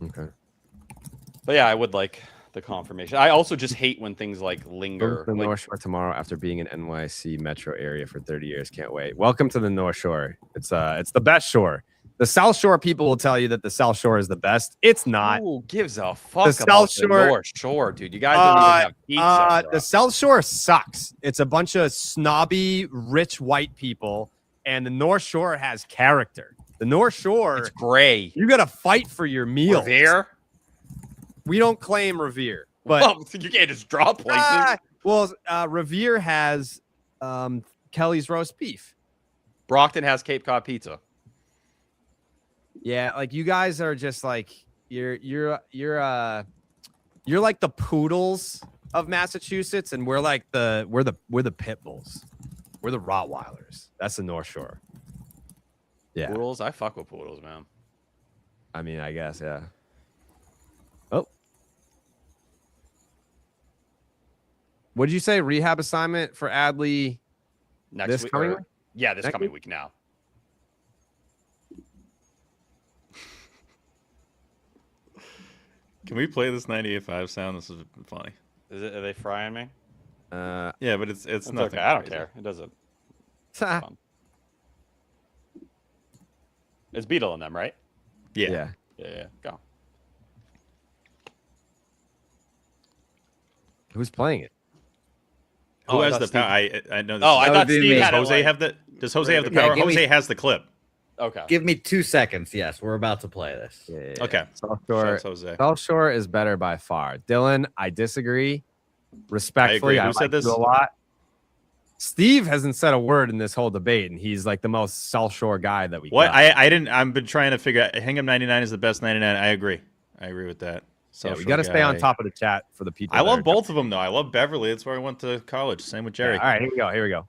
Yeah. Okay. But yeah, I would like the confirmation. I also just hate when things like linger. Welcome to the Like, North Shore tomorrow after being in NYC metro area for 30 years. Can't wait. Welcome to the North Shore. It's the best shore. The South Shore people will tell you that the South Shore is the best. It's not. who gives a fuck The about South the Shore- North Shore, dude? You guys don't even have pizza. bro. The South Shore sucks. It's a bunch of snobby, rich white people, and the North Shore has character. The North Shore, It's gray. you got to fight for your meals. Revere? We don't claim Revere, but Well, you can't just draw places. Revere has Kelly's roast beef. Brockton has Cape Cod pizza. Yeah, like you guys are just like you're like the poodles of Massachusetts, and we're like we're the pit bulls. We're the Rottweilers. That's the North Shore. Yeah. Poodles? I fuck with poodles, man. I mean, I guess, yeah. Oh. What'd you say? Rehab assignment for Adley Next this week, coming or- week? Yeah, this Next coming week? week now. Can we play this 98.5 sound? This is funny. Are they frying me? Yeah, but it's It's nothing. okay. I don't crazy. care. It doesn't. Ha. Fun. It's Beetle in them, right? Yeah. Yeah. Go. Who's playing it? Who Oh, I has thought the Steve- power? I know. This Oh, I is- thought would be Steve me. had Does it. Jose Like, have the? Does Jose have the Yeah, power? give me- Jose has the clip. okay. Give me 2 seconds. Yes, we're about to play this. Yeah. Okay. South Shore. Shouts Jose. South Shore is better by far. Dylan, I disagree. Respectfully, Who I said like this? you a lot. Steve hasn't said a word in this whole debate, and he's like the most South Shore guy that we What? got. I didn't. I've been trying to figure out. Hingham 99 is the best 99. I agree. I agree with that. Yeah, we Social got to stay on guy. top of the chat for the people. I that love are- both of them though. I love Beverly. That's where I went to college. Same with Jerry. Yeah, all right, here we go. Here we go.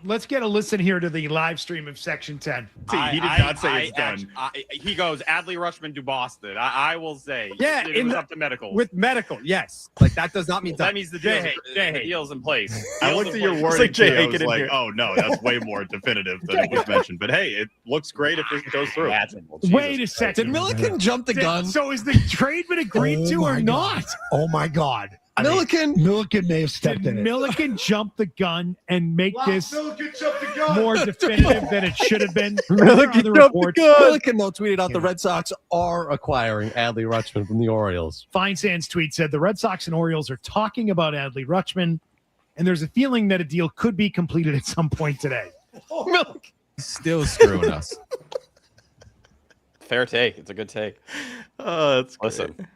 Let's get a listen here to the live stream of Section 10. He did not say it's done. He goes, Adley Rushman do Boston. I will say. Yeah, it in was the- up to medical. With medical, yes. Like that does not mean that means the deal's, Jay, the deal's in place. I Deal's looked in at your place. wording. like Jay too, I Hagan was in like, here. oh no, that's way more definitive than it was mentioned. But hey, it looks great if it goes through. Wait a second. Did Milliken jump the gun? So is the trade been agreed to or not? Oh my God. Milliken may have stepped Did in it. Milliken jump the gun and make this Milliken jumped the gun. more definitive than it should have been? Milliken Other jumped the reports- gun. Milliken though tweeted out the Red Sox are acquiring Adley Rutschman from the Orioles. Fine Sands tweet said the Red Sox and Orioles are talking about Adley Rutschman, and there's a feeling that a deal could be completed at some point today. Still screwing us. Fair take. It's a good take. Oh, that's great. Listen,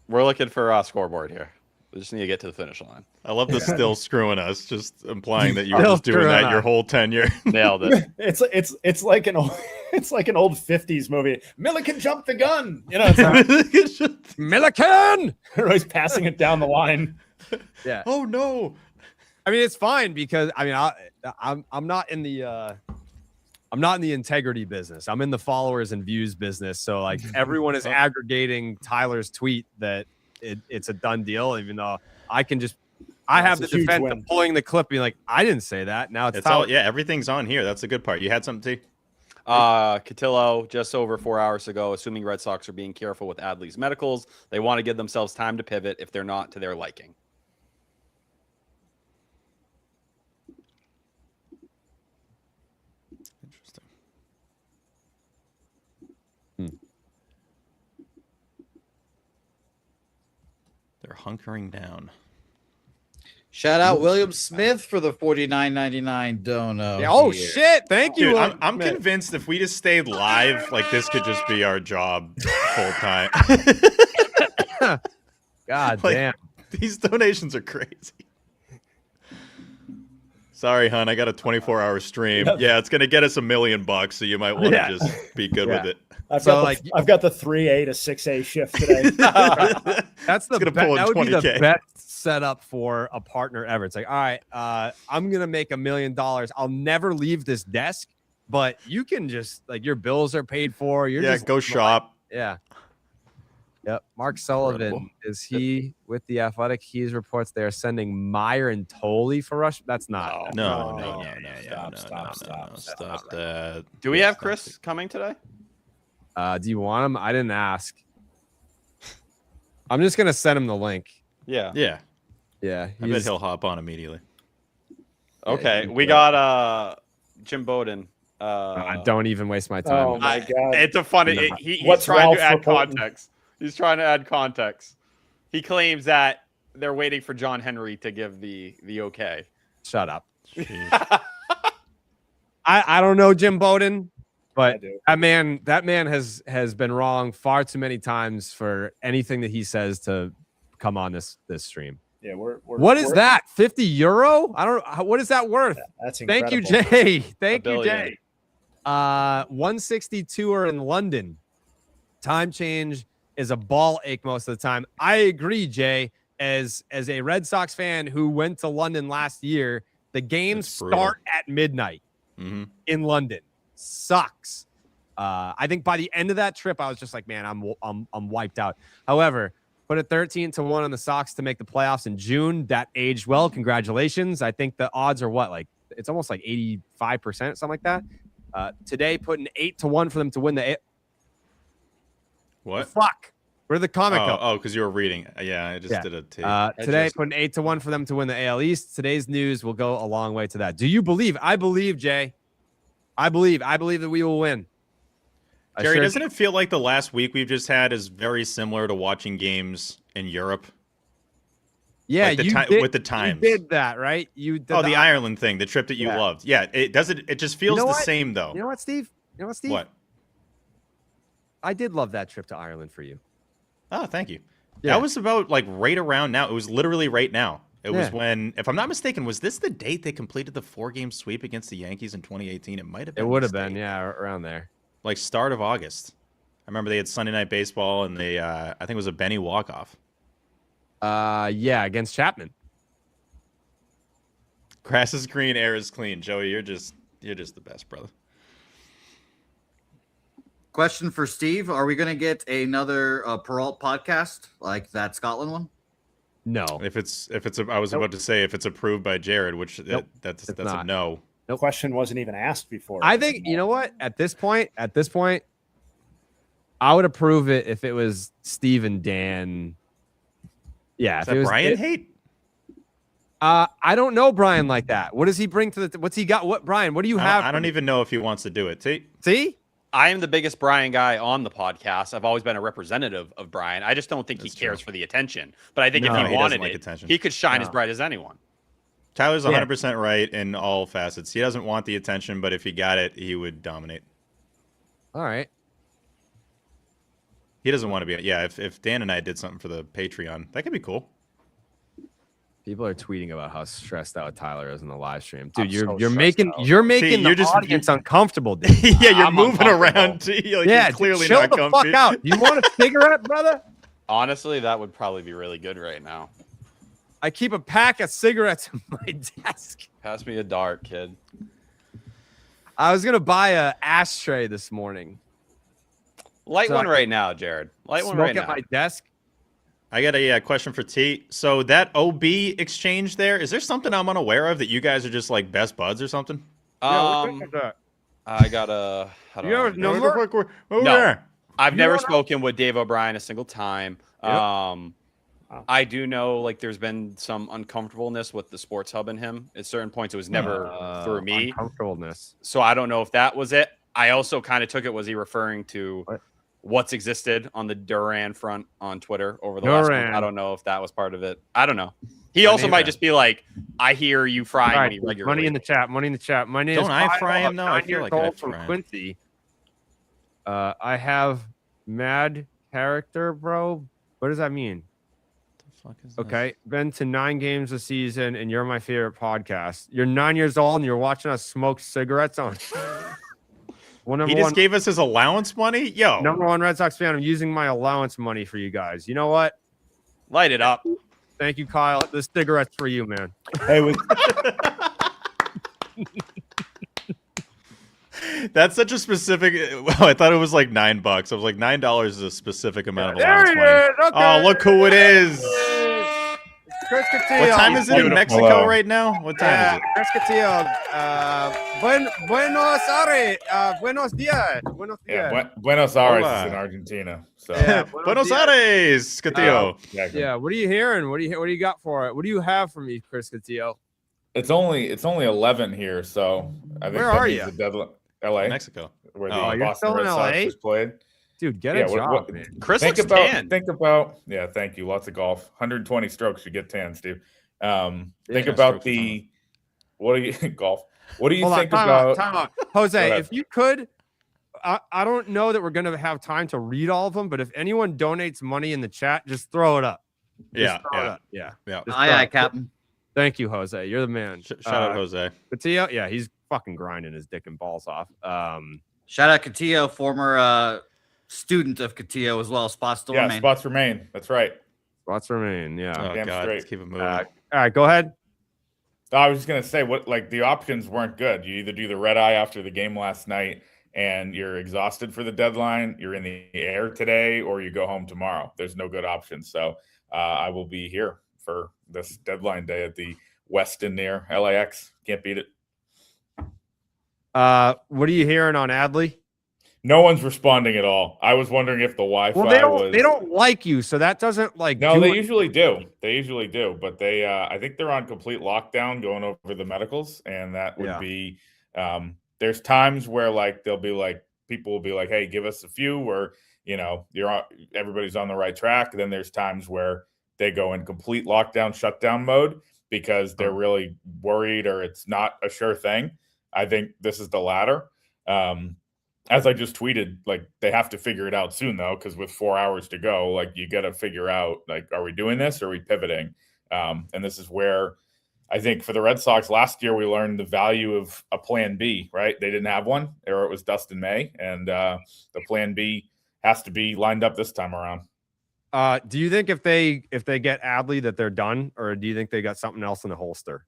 we're looking for a scoreboard here. We just need to get to the finish line. I love the still screwing us, just implying that you were Still just doing screwing that your us. whole tenure. Nailed it. It's like an old '50s movie. Milliken jumped the gun. You know, it's like, Milliken. they're always passing it down the line. Yeah. Oh no. I mean, it's fine because I mean, I'm not in the integrity business. I'm in the followers and views business. So like everyone is aggregating Tyler's tweet that it's a done deal, even though I have the defense of pulling the clip, being like, I didn't say that. Now it's all everything's on here. That's the good part. You had something, T? Cotillo, just over 4 hours ago, assuming Red Sox are being careful with Adley's medicals, they want to give themselves time to pivot if they're not to their liking. Interesting. They're hunkering down. Shout out William Smith for the $49.99 dono. Oh here. shit! Thank you. Dude, I'm convinced if we just stayed live, like this could just be our job full time. God Like, damn. These donations are crazy. Sorry, hon. I got a 24-hour stream. Yeah, it's gonna get us $1 million, so you might want to just be good with it. I've got the 3A to 6A shift today. That's the gonna that pull in would be the 20K. best setup for a partner ever. It's like, all right, I'm gonna make $1 million. I'll never leave this desk, but you can just like your bills are paid for. You're just go shop. Yeah. Yep. Mark Sullivan, Incredible. is he with the Athletic? He reports they are sending Meyer and Tolley for Rush. That's not. No. Stop that. Do we have Chris coming today? Do you want him? I didn't ask. I'm just gonna send him the link. Yeah. Yeah. Yeah. I bet he'll hop on immediately. Okay. We got Jim Bowden. Don't even waste my time. Oh my god! It's a funny. He's What's trying Ralph to add reporting? context. He's trying to add context. He claims that they're waiting for John Henry to give the okay. Shut up. I don't know Jim Bowden, but that man has been wrong far too many times for anything that he says to come on this stream. Yeah, What is that? 50 euro? I don't know. What is that worth? That's Thank you, incredible. Jay. Thank $1 you, billion. Jay. 162 are in London. Time change is a ball ache most of the time. I agree, Jay. As a Red Sox fan who went to London last year, the games start at midnight in London. Sucks. I think by the end of that trip, I was just like, man, I'm wiped out. However, put it 13-1 on the Sox to make the playoffs in June. That aged well. Congratulations. I think the odds are what, like it's almost like 85%, something like that. Today, putting 8-1 for them to win the. What? Fuck. Where the comic go? Oh, because you were reading. Yeah, I just did a tape. Today, putting 8-1 for them to win the AL East. Today's news will go a long way to that. Do you believe? I believe, Jay. I believe that we will win. Jerry, doesn't it feel like the last week we've just had is very similar to watching games in Europe? Yeah, like with the times. You did that, right? You did the Ireland thing, the trip that you loved. Yeah, it doesn't. It just feels the same though. You know what, Steve? What? I did love that trip to Ireland for you. Oh, thank you. Yeah. That was about like right around now. It was literally right now. It was when, if I'm not mistaken, was this the date they completed the 4-game sweep against the Yankees in 2018? It might have been. It would have been, yeah, around there. Like start of August. I remember they had Sunday Night Baseball and they, I think it was a Benny walk-off. Yeah, against Chapman. Grass is green, air is clean. Joey, you're just the best, brother. Question for Steve: are we going to get another Peralt podcast like that Scotland one? No. If it's I was about to say if it's approved by Jared, which that's a no. No question wasn't even asked before. I think you know what? At this point, I would approve it if it was Steve and Dan. Yeah, Is that Brian hate? I don't know Brian like that. What does he bring to the? What's he got? What Brian? What do you have? I don't even know if he wants to do it. See. I am the biggest Brian guy on the podcast. I've always been a representative of Brian. I just don't think he cares for the attention. But I think if he wanted it, he could shine as bright as anyone. Tyler's 100% right in all facets. He doesn't want the attention, but if he got it, he would dominate. All right. He doesn't want to be. Yeah, if Dan and I did something for the Patreon, that could be cool. People are tweeting about how stressed out Tyler is in the live stream. Dude, I'm you're so you're stressed making out. you're making you're the just- audience uncomfortable, dude. Yeah, you're I'm moving uncomfortable. around. Too. Like, Yeah, you're clearly chill not the comfy. fuck out. You want a cigarette, brother? Honestly, that would probably be really good right now. I keep a pack of cigarettes on my desk. Pass me a dart, kid. I was gonna buy a ashtray this morning. Light So one I right now, Jared. Light one Smoke right at now. my desk. I got a question for T. So that OB exchange there, is there something I'm unaware of that you guys are just like best buds or something? I got a. You have his number? No, I've You never don't know? spoken with Dave O'Brien a single time. Yep. I do know like there's been some uncomfortableness with the sports hub and him. At certain points, it was never through me. Uncomfortableness. So I don't know if that was it. I also kind of took it. Was he referring to what's existed on the Duran front on Twitter over the last month? I don't know if that was part of it. I don't know. He also might just be like, I hear you frying Right, me regularly. money in the chat. Money in the chat. My name Don't is I Kyle. fry him I'm though? I 9 feel years like I old fry from him. Quincy. I have mad character, bro. What does that mean? Okay, been to 9 games a season, and you're my favorite podcast. You're 9 years old, and you're watching us smoke cigarettes on. He just gave us his allowance money? Yo. Number one Red Sox fan. I'm using my allowance money for you guys. You know what? Light it up. Thank you, Kyle. This cigarette's for you, man. Hey, with That's such a specific. Well, I thought it was like $9. I was like, $9 is a specific amount of There allowance he money. is. Okay. Oh, look who it is. Chris Castillo. What time is it in Beautiful. Mexico Hello. right now? What time is it? Chris Castillo. Buenos Aires. Buenos dias. Buenos dias. yeah, Buenos Aires Hola. is in Argentina. So Yeah, Buenos dias. Aires, Castillo. exactly. Yeah, what are you hearing? What do you got for it? What do you have for me, Chris Castillo? It's only 11 here, so I think Where that are means you? the deadline. LA, Mexico. where Oh, the you're Boston still in Red LA? Sox just played. Dude, get Yeah, a job, man. Chris Think looks about, tan. yeah, thank you. Lots of golf. 120 strokes, you get tan, Steve. Think Yeah, about strokes the what do you golf? What do you Hold on, think time about? out, time out. Jose, ahead. if you could, I don't know that we're going to have time to read all of them, but if anyone donates money in the chat, just throw it up. Just Yeah, throw it yeah, up. Yeah. yeah. Just Aye, throw aye, it. Captain. Thank you, Jose. You're the man. Shout out Jose. Castillo, yeah, he's fucking grinding his dick and balls off. Shout out Catillo, former student of Catillo as well. Spots still Yeah, remain. spots remain. That's right. Spots remain. Yeah. Oh, damn God. straight. Let's keep it moving. All right, go ahead. I was just gonna say what like the options weren't good. You either do the red eye after the game last night and you're exhausted for the deadline, you're in the air today, or you go home tomorrow. There's no good options. So I will be here for this deadline day at the Westin near LAX. Can't beat it. What are you hearing on Adley? No one's responding at all. I was wondering if the Wi-Fi Well, was. they don't like you, so that doesn't like. No, do they it- usually do. They usually do, but they I think they're on complete lockdown going over the medicals, and that would Yeah. be there's times where like they'll be like people will be like, hey, give us a few, or everybody's on the right track. And then there's times where they go in complete lockdown, shutdown mode because they're really worried or it's not a sure thing. I think this is the latter. As I just tweeted, like they have to figure it out soon though, because with 4 hours to go, like you got to figure out like, are we doing this? Or are we pivoting? And this is where I think for the Red Sox last year, we learned the value of a plan B, right? They didn't have one, or it was Dustin May, and the plan B has to be lined up this time around. Do you think if they get Adley that they're done, or do you think they got something else in the holster?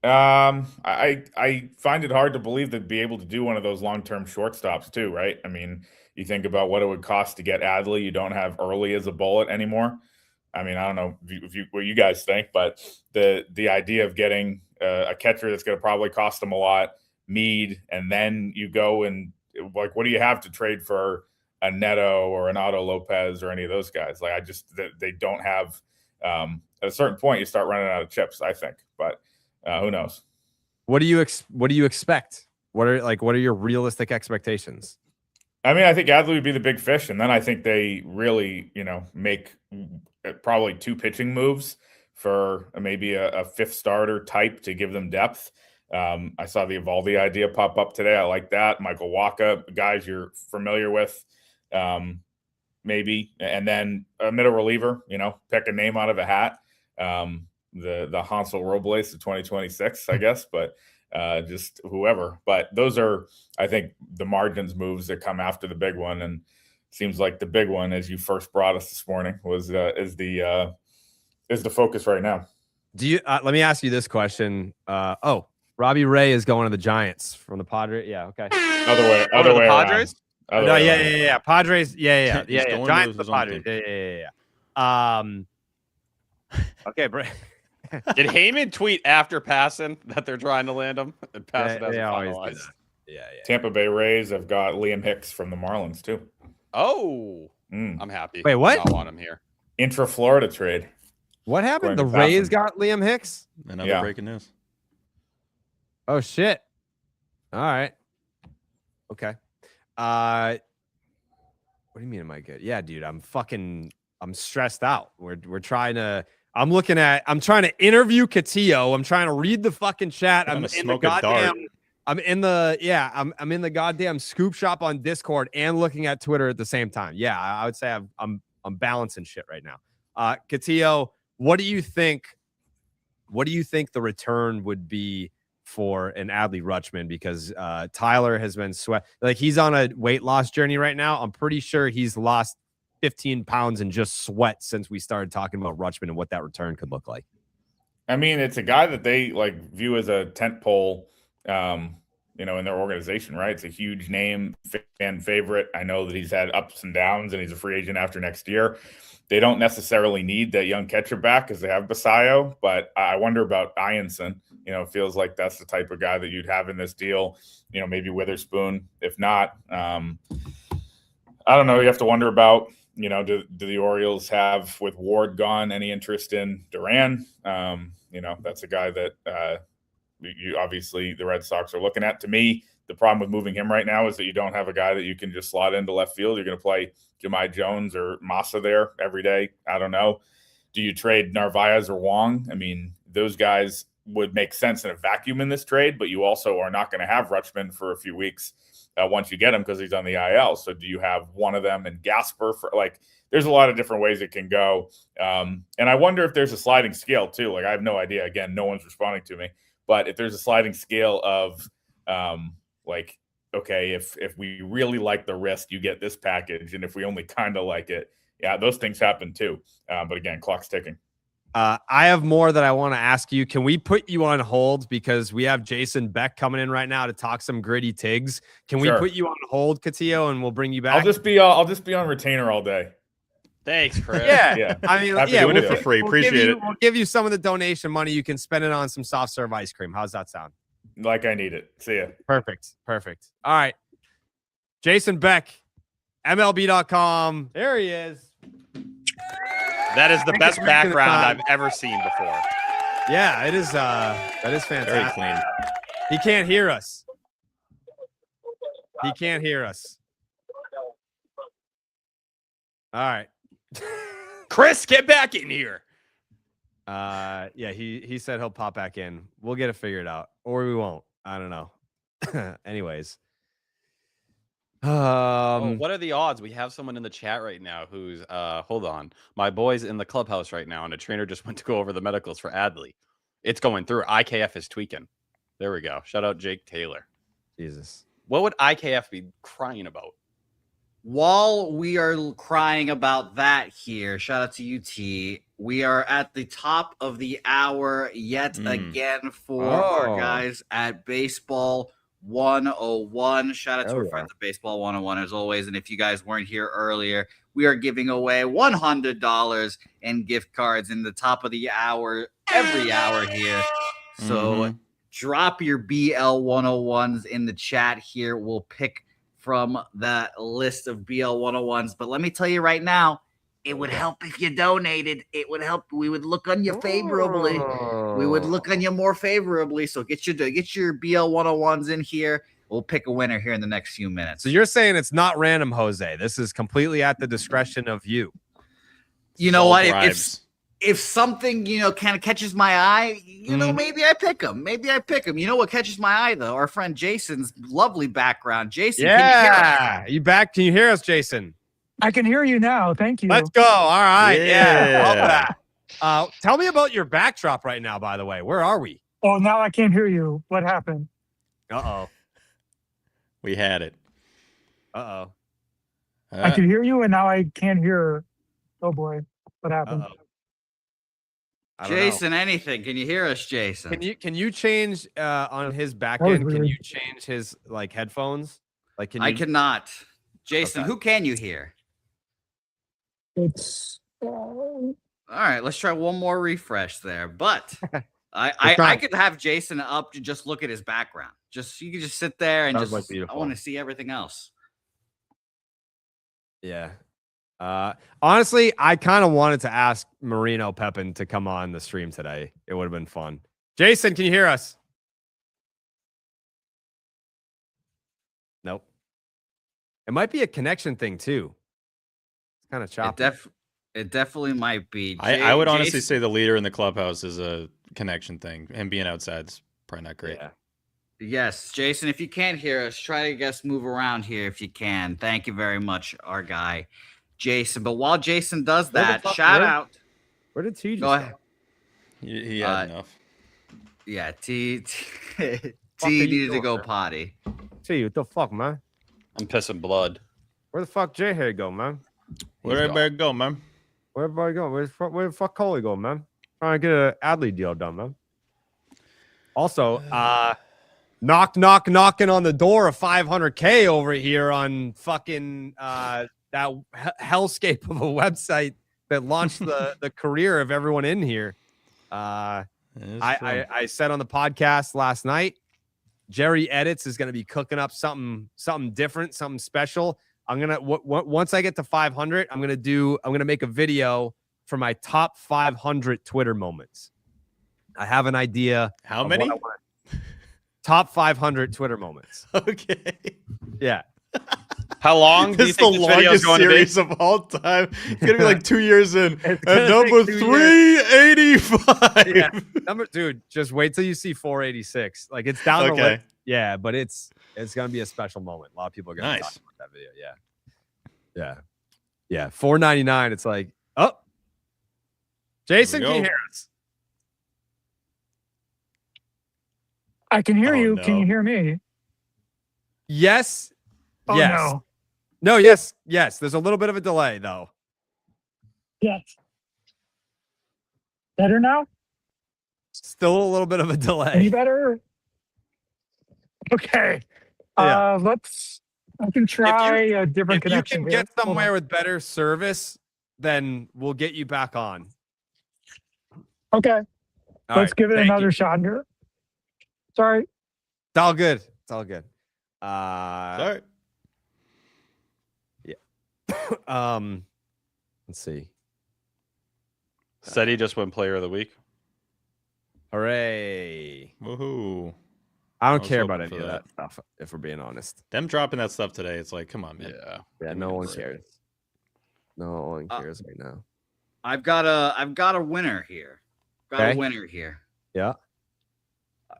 I find it hard to believe they'd be able to do one of those long-term shortstops too, right? I mean, you think about what it would cost to get Adley. You don't have Early as a bullet anymore. I mean, I don't know what you guys think, but the idea of getting a catcher that's going to probably cost them a lot, Mead, and then you go and like, what do you have to trade for a Neto or an Otto Lopez or any of those guys? Like, they don't have. At a certain point, you start running out of chips, I think, but. Who knows? What do you expect? What are your realistic expectations? I mean, I think Adley would be the big fish, and then I think they really, make probably 2 pitching moves for maybe a 5th starter type to give them depth. I saw the Evaldi idea pop up today. I like that. Michael Wacha, guys you're familiar with, maybe, and then a middle reliever. Pick a name out of a hat. the Hansel Robles of 2026, I guess, but just whoever. But those are, I think, the margins moves that come after the big one, and seems like the big one, as you first brought us this morning, was is the focus right now. Do you? Let me ask you this question. Robbie Ray is going to the Giants from the Padres. Yeah, okay. Other way Padres. around. No, yeah. Padres. Yeah. Giants, the his own Padres. team. Yeah. Okay, bro. Did Heyman tweet after passing that they're trying to land him and pass it as They a always finalized? do that. Yeah. Tampa Bay Rays have got Liam Hicks from the Marlins too. Oh, I'm happy. Wait, what? I want him here. Intra-Florida trade. What happened? Going The to Rays Boston. got Liam Hicks? Another breaking news. Oh shit. All right. Okay. What do you mean am I good? Yeah, dude. I'm stressed out. We're trying to I'm trying to interview Catillo. I'm trying to read the fucking chat. I'm in the goddamn I'm in the goddamn scoop shop on Discord and looking at Twitter at the same time. Yeah, I would say I'm balancing shit right now. Catillo, what do you think the return would be for an Adley Rutschman? Because Tyler has been he's on a weight loss journey right now. I'm pretty sure he's lost 15 pounds in just sweat since we started talking about Rutschman and what that return could look like. I mean, it's a guy that they view as a tentpole, in their organization, right? It's a huge name, fan favorite. I know that he's had ups and downs, and he's a free agent after next year. They don't necessarily need that young catcher back because they have Basayo, but I wonder about Ianson. It feels like that's the type of guy that you'd have in this deal. Maybe Witherspoon. If not, I don't know. You have to wonder about, do the Orioles have, with Ward gone, any interest in Duran? That's a guy that you obviously the Red Sox are looking at. To me, the problem with moving him right now is that you don't have a guy that you can just slot into left field. You're going to play Jahmai Jones or Massa there every day. I don't know. Do you trade Narvaez or Wong? I mean, those guys would make sense in a vacuum in this trade, but you also are not going to have Rutschman for a few weeks once you get him because he's on the IL. So do you have one of them and Gasper for there's a lot of different ways it can go. And I wonder if there's a sliding scale too. I have no idea. Again, no one's responding to me, but if there's a sliding scale of okay, if we really like the risk, you get this package. And if we only kind of like it, yeah, those things happen too. But again, clock's ticking. I have more that I want to ask you. Can we put you on hold because we have Jason Beck coming in right now to talk some gritty Tigs? Can we put you on hold, Catillo, and we'll bring you back? I'll just be on retainer all day. Thanks, Chris. Yeah. I mean, doing it for free. Appreciate it. We'll give you some of the donation money. You can spend it on some soft serve ice cream. How's that sound? Like I need it. See ya. Perfect. All right. Jason Beck, MLB.com. There he is. That is the best background I've ever seen before. Yeah, it is. That is fantastic. Very clean. He can't hear us. All right. Chris, get back in here. Yeah, he said he'll pop back in. We'll get it figured out, or we won't. I don't know. Anyways. What are the odds? We have someone in the chat right now who's hold on. My boy's in the clubhouse right now, and a trainer just went to go over the medicals for Adley. It's going through. IKF is tweaking. There we go. Shout out Jake Taylor. Jesus. What would IKF be crying about? While we are crying about that here, shout out to UT. We are at the top of the hour yet again for our guys at Baseball 101. Shout out to our friends at Baseball 101 as always. And if you guys weren't here earlier, we are giving away $100 in gift cards in the top of the hour, every hour here. So drop your BL 101s in the chat here. We'll pick from that list of BL 101s. But let me tell you right now, it would help if you donated. It would help. We would look on you favorably. We would look on you more favorably. So get your BL 101s in here. We'll pick a winner here in the next few minutes. So you're saying it's not random, Jose. This is completely at the discretion of you. You know what? If something, kind of catches my eye, maybe I pick them. You know what catches my eye, though? Our friend Jason's lovely background. Jason, yeah. Can you hear us? You back? Can you hear us, Jason? I can hear you now. Thank you. Let's go. All right. Yeah. Love that. Tell me about your backdrop right now, by the way. Where are we? Oh, now I can't hear you. What happened? Uh-oh. We had it. Uh-oh. I can hear you, and now I can't hear. Oh, boy. What happened? Jason, anything? Can you hear us, Jason? Can you change on his back That was end? Can weird. you change his like headphones? Like, can you? I cannot. Jason, Okay. who can you hear? It's. All right, let's try one more refresh there. But I could have Jason up to just look at his background. You could just sit there and Sounds like I beautiful. want to see everything else. Yeah. Honestly, I kind of wanted to ask Marino Pepin to come on the stream today. It would have been fun. Jason, can you hear us? Nope. It might be a connection thing too. It's kind of choppy. It definitely might be. I would honestly say the leader in the clubhouse is a connection thing. Him being outside's probably not great. Yeah. Yes, Jason, if you can't hear us, try to move around here if you can. Thank you very much, our guy, Jason. But while Jason does that, shout out. Where did T just go ahead? He had enough. Yeah, T needed to go potty. T, what the fuck, man? I'm pissing blood. Where the fuck J Hair go, man? Where everybody go, man? Where everybody go? Where the fuck Coley go, man? Trying to get an Adley deal done, man. Also, knocking on the door of 500K over here on fucking that hellscape of a website that launched the career of everyone in here. I said on the podcast last night, Jerry Edits is going to be cooking up something different, something special. I'm gonna once I get to 500, I'm gonna make a video for my top 500 Twitter moments. I have an idea. How many? Top 500 Twitter moments. Okay. Yeah. How long do you This is the think this video is longest going to be? series of all time. It's gonna be like 2 years in. At gonna number take 2 years. 385. Yeah. Dude, just wait till you see 486. Like it's down the Okay. list. Yeah, but it's gonna be a special moment. A lot of people are gonna talk Nice. about that video. Yeah. 499. It's like, oh, Jason, Here can we you go. hear us? I can hear Oh, you. no. Can you hear me? Yes. Oh, yes. no. No, yes. There's a little bit of a delay though. Yes. Better now? Still a little bit of a Any delay. better? Okay. Yeah. I can try a different If you connection. can here. get somewhere with better service, then we'll get you back on. Okay. All Let's right, give it thank another you. shot here. Sorry. It's all good. It's all good. Sorry. Let's see. Said he just won Player of the Week. Hooray. Woohoo. I don't was care hoping about any for of that. that stuff, if we're being honest. Them dropping that stuff today, it's like, come on, man. Yeah, no one cares. No one cares right now. I've got a winner here. Okay. Yeah.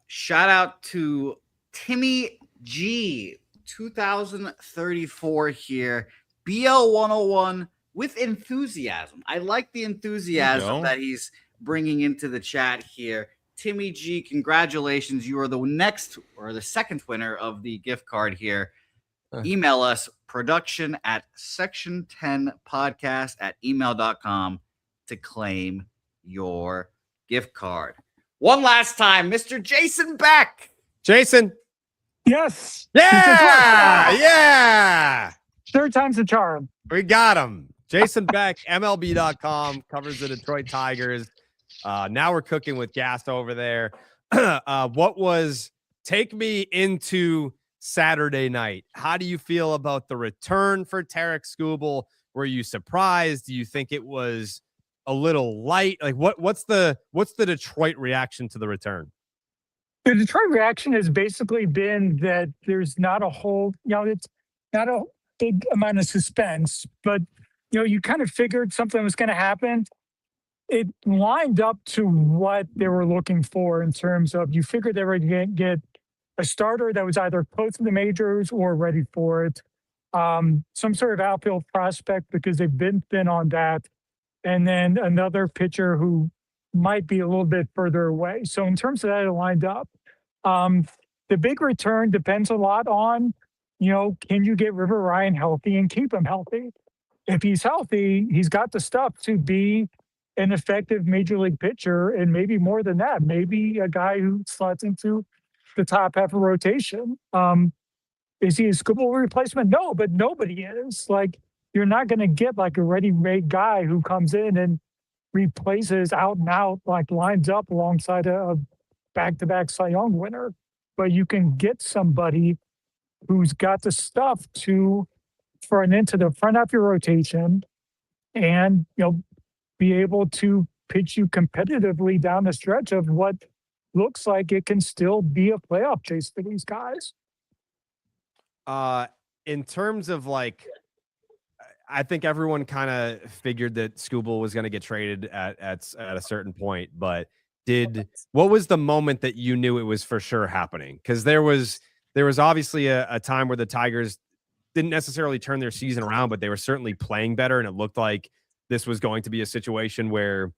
Shout out to Timmy G 2034 here. BL 101 with enthusiasm. I like the enthusiasm that he's bringing into the chat here. Timmy G, congratulations. You are the next or the second winner of the gift card here. Email us production@section10podcast@email.com to claim your gift card. One last time, Mr. Jason Beck. Jason. Yes. Yeah. Third time's the charm. We got him. Jason Beck, MLB.com, covers the Detroit Tigers. Now we're cooking with gas over there. Take me into Saturday night. How do you feel about the return for Tarek Skubal? Were you surprised? Do you think it was a little light? Like what's the Detroit reaction to the return? The Detroit reaction has basically been that there's not a whole, it's not a big amount of suspense, but you kind of figured something was going to happen. It lined up to what they were looking for in terms of you figured they were going to get a starter that was either close to the majors or ready for it. Some sort of outfield prospect because they've been thin on that. and then another pitcher who might be a little bit further away. So in terms of that, it lined up. The big return depends a lot on, can you get River Ryan healthy and keep him healthy? If he's healthy, he's got the stuff to be an effective major league pitcher, and maybe more than that, maybe a guy who slots into the top half of rotation. Is he a Skubal replacement? No, but nobody is. Like, you're not going to get like a ready-made guy who comes in and replaces out and out, like lines up alongside a back-to-back Cy Young winner. But you can get somebody who's got the stuff to run into the front half of your rotation and, be able to pitch you competitively down the stretch of what looks like it can still be a playoff chase for these guys. In terms of like, I think everyone kind of figured that Skubal was going to get traded at a certain point, but what was the moment that you knew it was for sure happening? Because there was obviously a time where the Tigers didn't necessarily turn their season around, but they were certainly playing better, and it looked like this was going to be a situation where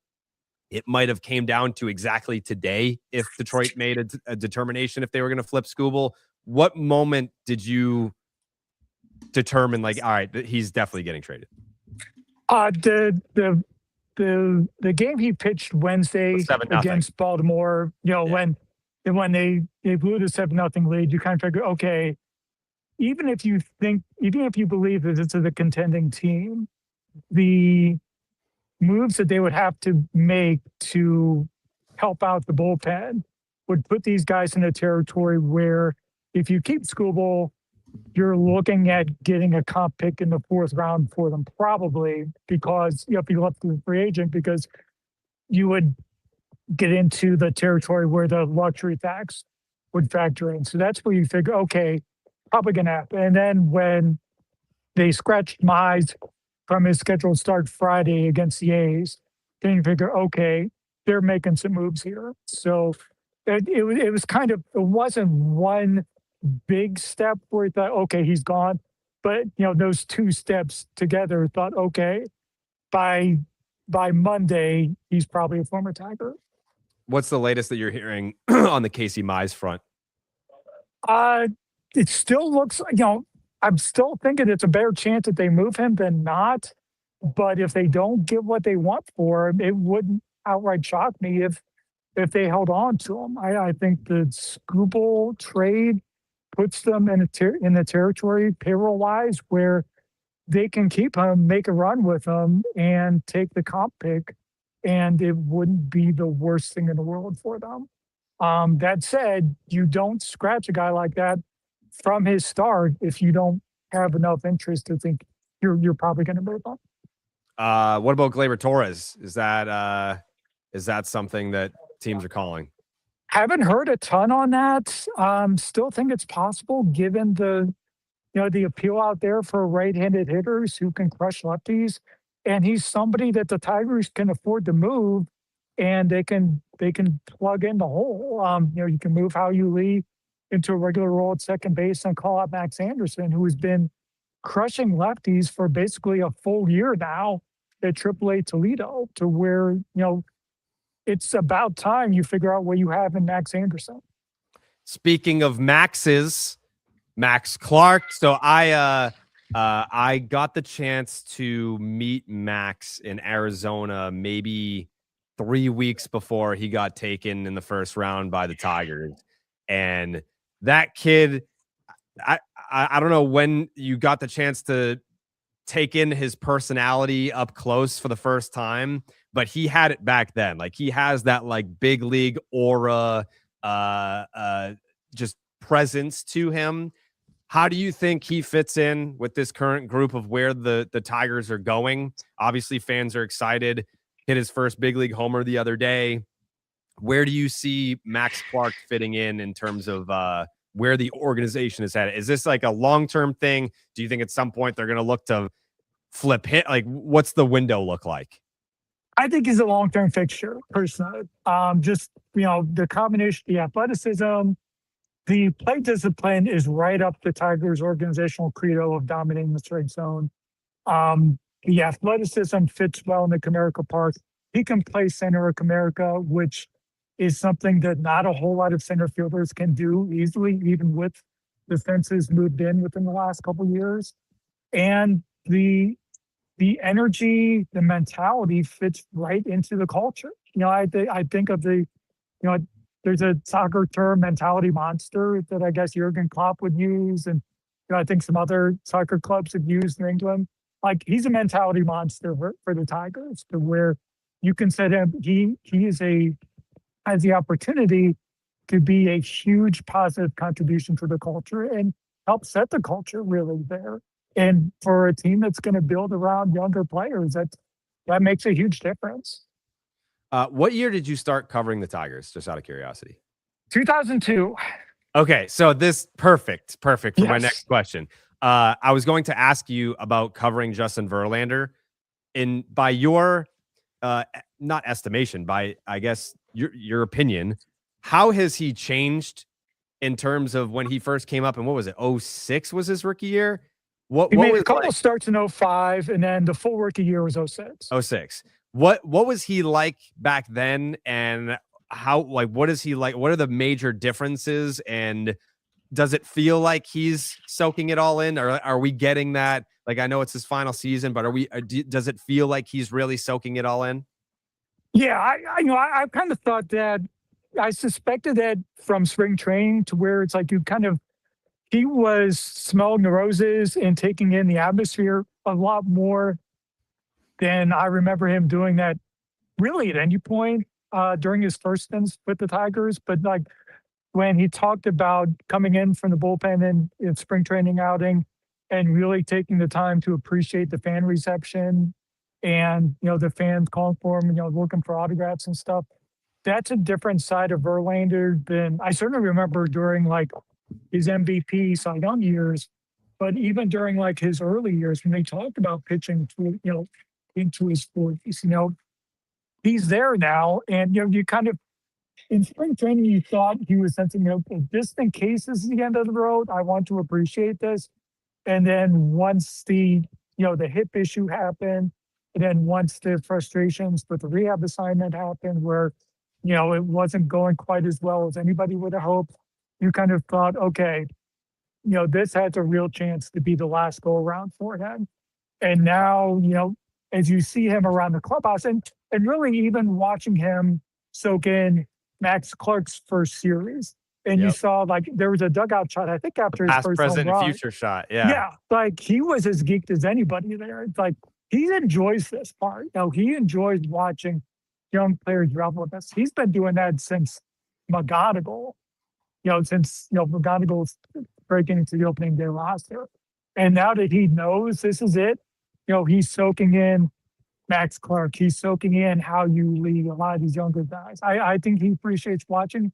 it might have came down to exactly today if Detroit made a determination if they were going to flip Skubal. What moment did you determine, like, all right, he's definitely getting traded? The game he pitched Wednesday against Baltimore, when they blew the 7-0 lead, you kind of figure, okay, even if you believe that this is a contending team, the moves that they would have to make to help out the bullpen would put these guys in a territory where if you keep Skubal, you're looking at getting a comp pick in the 4th round for them, probably, because if you left the free agent, because you would get into the territory where the luxury tax would factor in. So that's where you figure, okay, probably going to happen. And then when they scratched Mize from his scheduled start Friday against the A's, then you figure, okay, they're making some moves here. So it was kind of, it wasn't one big step where you thought, okay, he's gone. But, those 2 steps together thought, okay, by Monday, he's probably a former Tiger. What's the latest that you're hearing on the Casey Mize front? It still looks, I'm still thinking it's a better chance that they move him than not. But if they don't get what they want for him, it wouldn't outright shock me if they held on to him. I think the Skubal trade puts them in the territory payroll-wise where they can keep him, make a run with him, and take the comp pick, and it wouldn't be the worst thing in the world for them. That said, you don't scratch a guy like that from his start if you don't have enough interest to think you're probably going to move on. What about Gleyber Torres? Is that something that teams are calling? Haven't heard a ton on that. Still think it's possible given the appeal out there for right-handed hitters who can crush lefties. And he's somebody that the Tigers can afford to move, and they can plug in the hole. You can move Hao-Yu Lee into a regular role at second base and call out Max Anderson, who has been crushing lefties for basically a full year now at AAA Toledo, to where, it's about time you figure out what you have in Max Anderson. Speaking of Maxes, Max Clark. So I got the chance to meet Max in Arizona maybe 3 weeks before he got taken in the first round by the Tigers. And that kid, I don't know when you got the chance to take in his personality up close for the first time, but he had it back then. Like, he has that like big league aura, just presence to him. How do you think he fits in with this current group of where the Tigers are going? Obviously, fans are excited. Hit his first big league homer the other day. Where do you see Max Clark fitting in terms of where the organization is headed? Is this like a long-term thing? Do you think at some point they're going to look to flip hit? Like, what's the window look like? I think he's a long-term fixture, personally. Just, the combination, the athleticism, the play discipline is right up the Tigers' organizational credo of dominating the strike zone. The athleticism fits well in the Comerica Park. He can play center at Comerica, which is something that not a whole lot of center fielders can do easily, even with the fences moved in within the last couple of years. And the energy, the mentality fits right into the culture. I think of there's a soccer term, mentality monster, that I guess Jurgen Klopp would use, and I think some other soccer clubs have used in England. Like, he's a mentality monster for the Tigers, to where you can set him. He has the opportunity to be a huge positive contribution to the culture and help set the culture really there. And for a team that's going to build around younger players, that makes a huge difference. What year did you start covering the Tigers, just out of curiosity? 2002. Okay, so this perfect for my Yes. next question. I was going to ask you about covering Justin Verlander. By your not estimation, by I guess your opinion, how has he changed in terms of when he first came up? And what was it? 06 was his rookie year. He made was a couple starts in 05, and then the full rookie year was 06. 06. What was he like back then, and how, like, what is he like? What are the major differences, and does it feel like he's soaking it all in, or are we getting that? Like, I know it's his final season, but does it feel like he's really soaking it all in? Yeah, I kind of thought that. I suspected that from spring training, to where it's like he was smelling the roses and taking in the atmosphere a lot more than I remember him doing that really at any point during his first stints with the Tigers. But like, when he talked about coming in from the bullpen in spring training outing and really taking the time to appreciate the fan reception and, the fans calling for him, looking for autographs and stuff, that's a different side of Verlander than I certainly remember during like his MVP Cy Young years, but even during like his early years when they talked about pitching to, into his 40s, he's there now. And, you kind of, in spring training, you thought he was sensing, just in case this is the end of the road, I want to appreciate this. And then once the hip issue happened, and then once the frustrations with the rehab assignment happened, where, it wasn't going quite as well as anybody would have hoped, you kind of thought, okay, this has a real chance to be the last go around for him. And now, as you see him around the clubhouse, and really even watching him soak in Max Clark's first series, and you saw like there was a dugout shot, I think after his Past, first present, home and run. future shot. Yeah. Yeah, like he was as geeked as anybody there. It's like he enjoys this part. He enjoys watching young players revel with this. He's been doing that since McGonigal. Since McGonigal's breaking into the opening day roster. And now that he knows this is it, he's soaking in Max Clark. He's soaking in how you lead a lot of these younger guys. I think he appreciates watching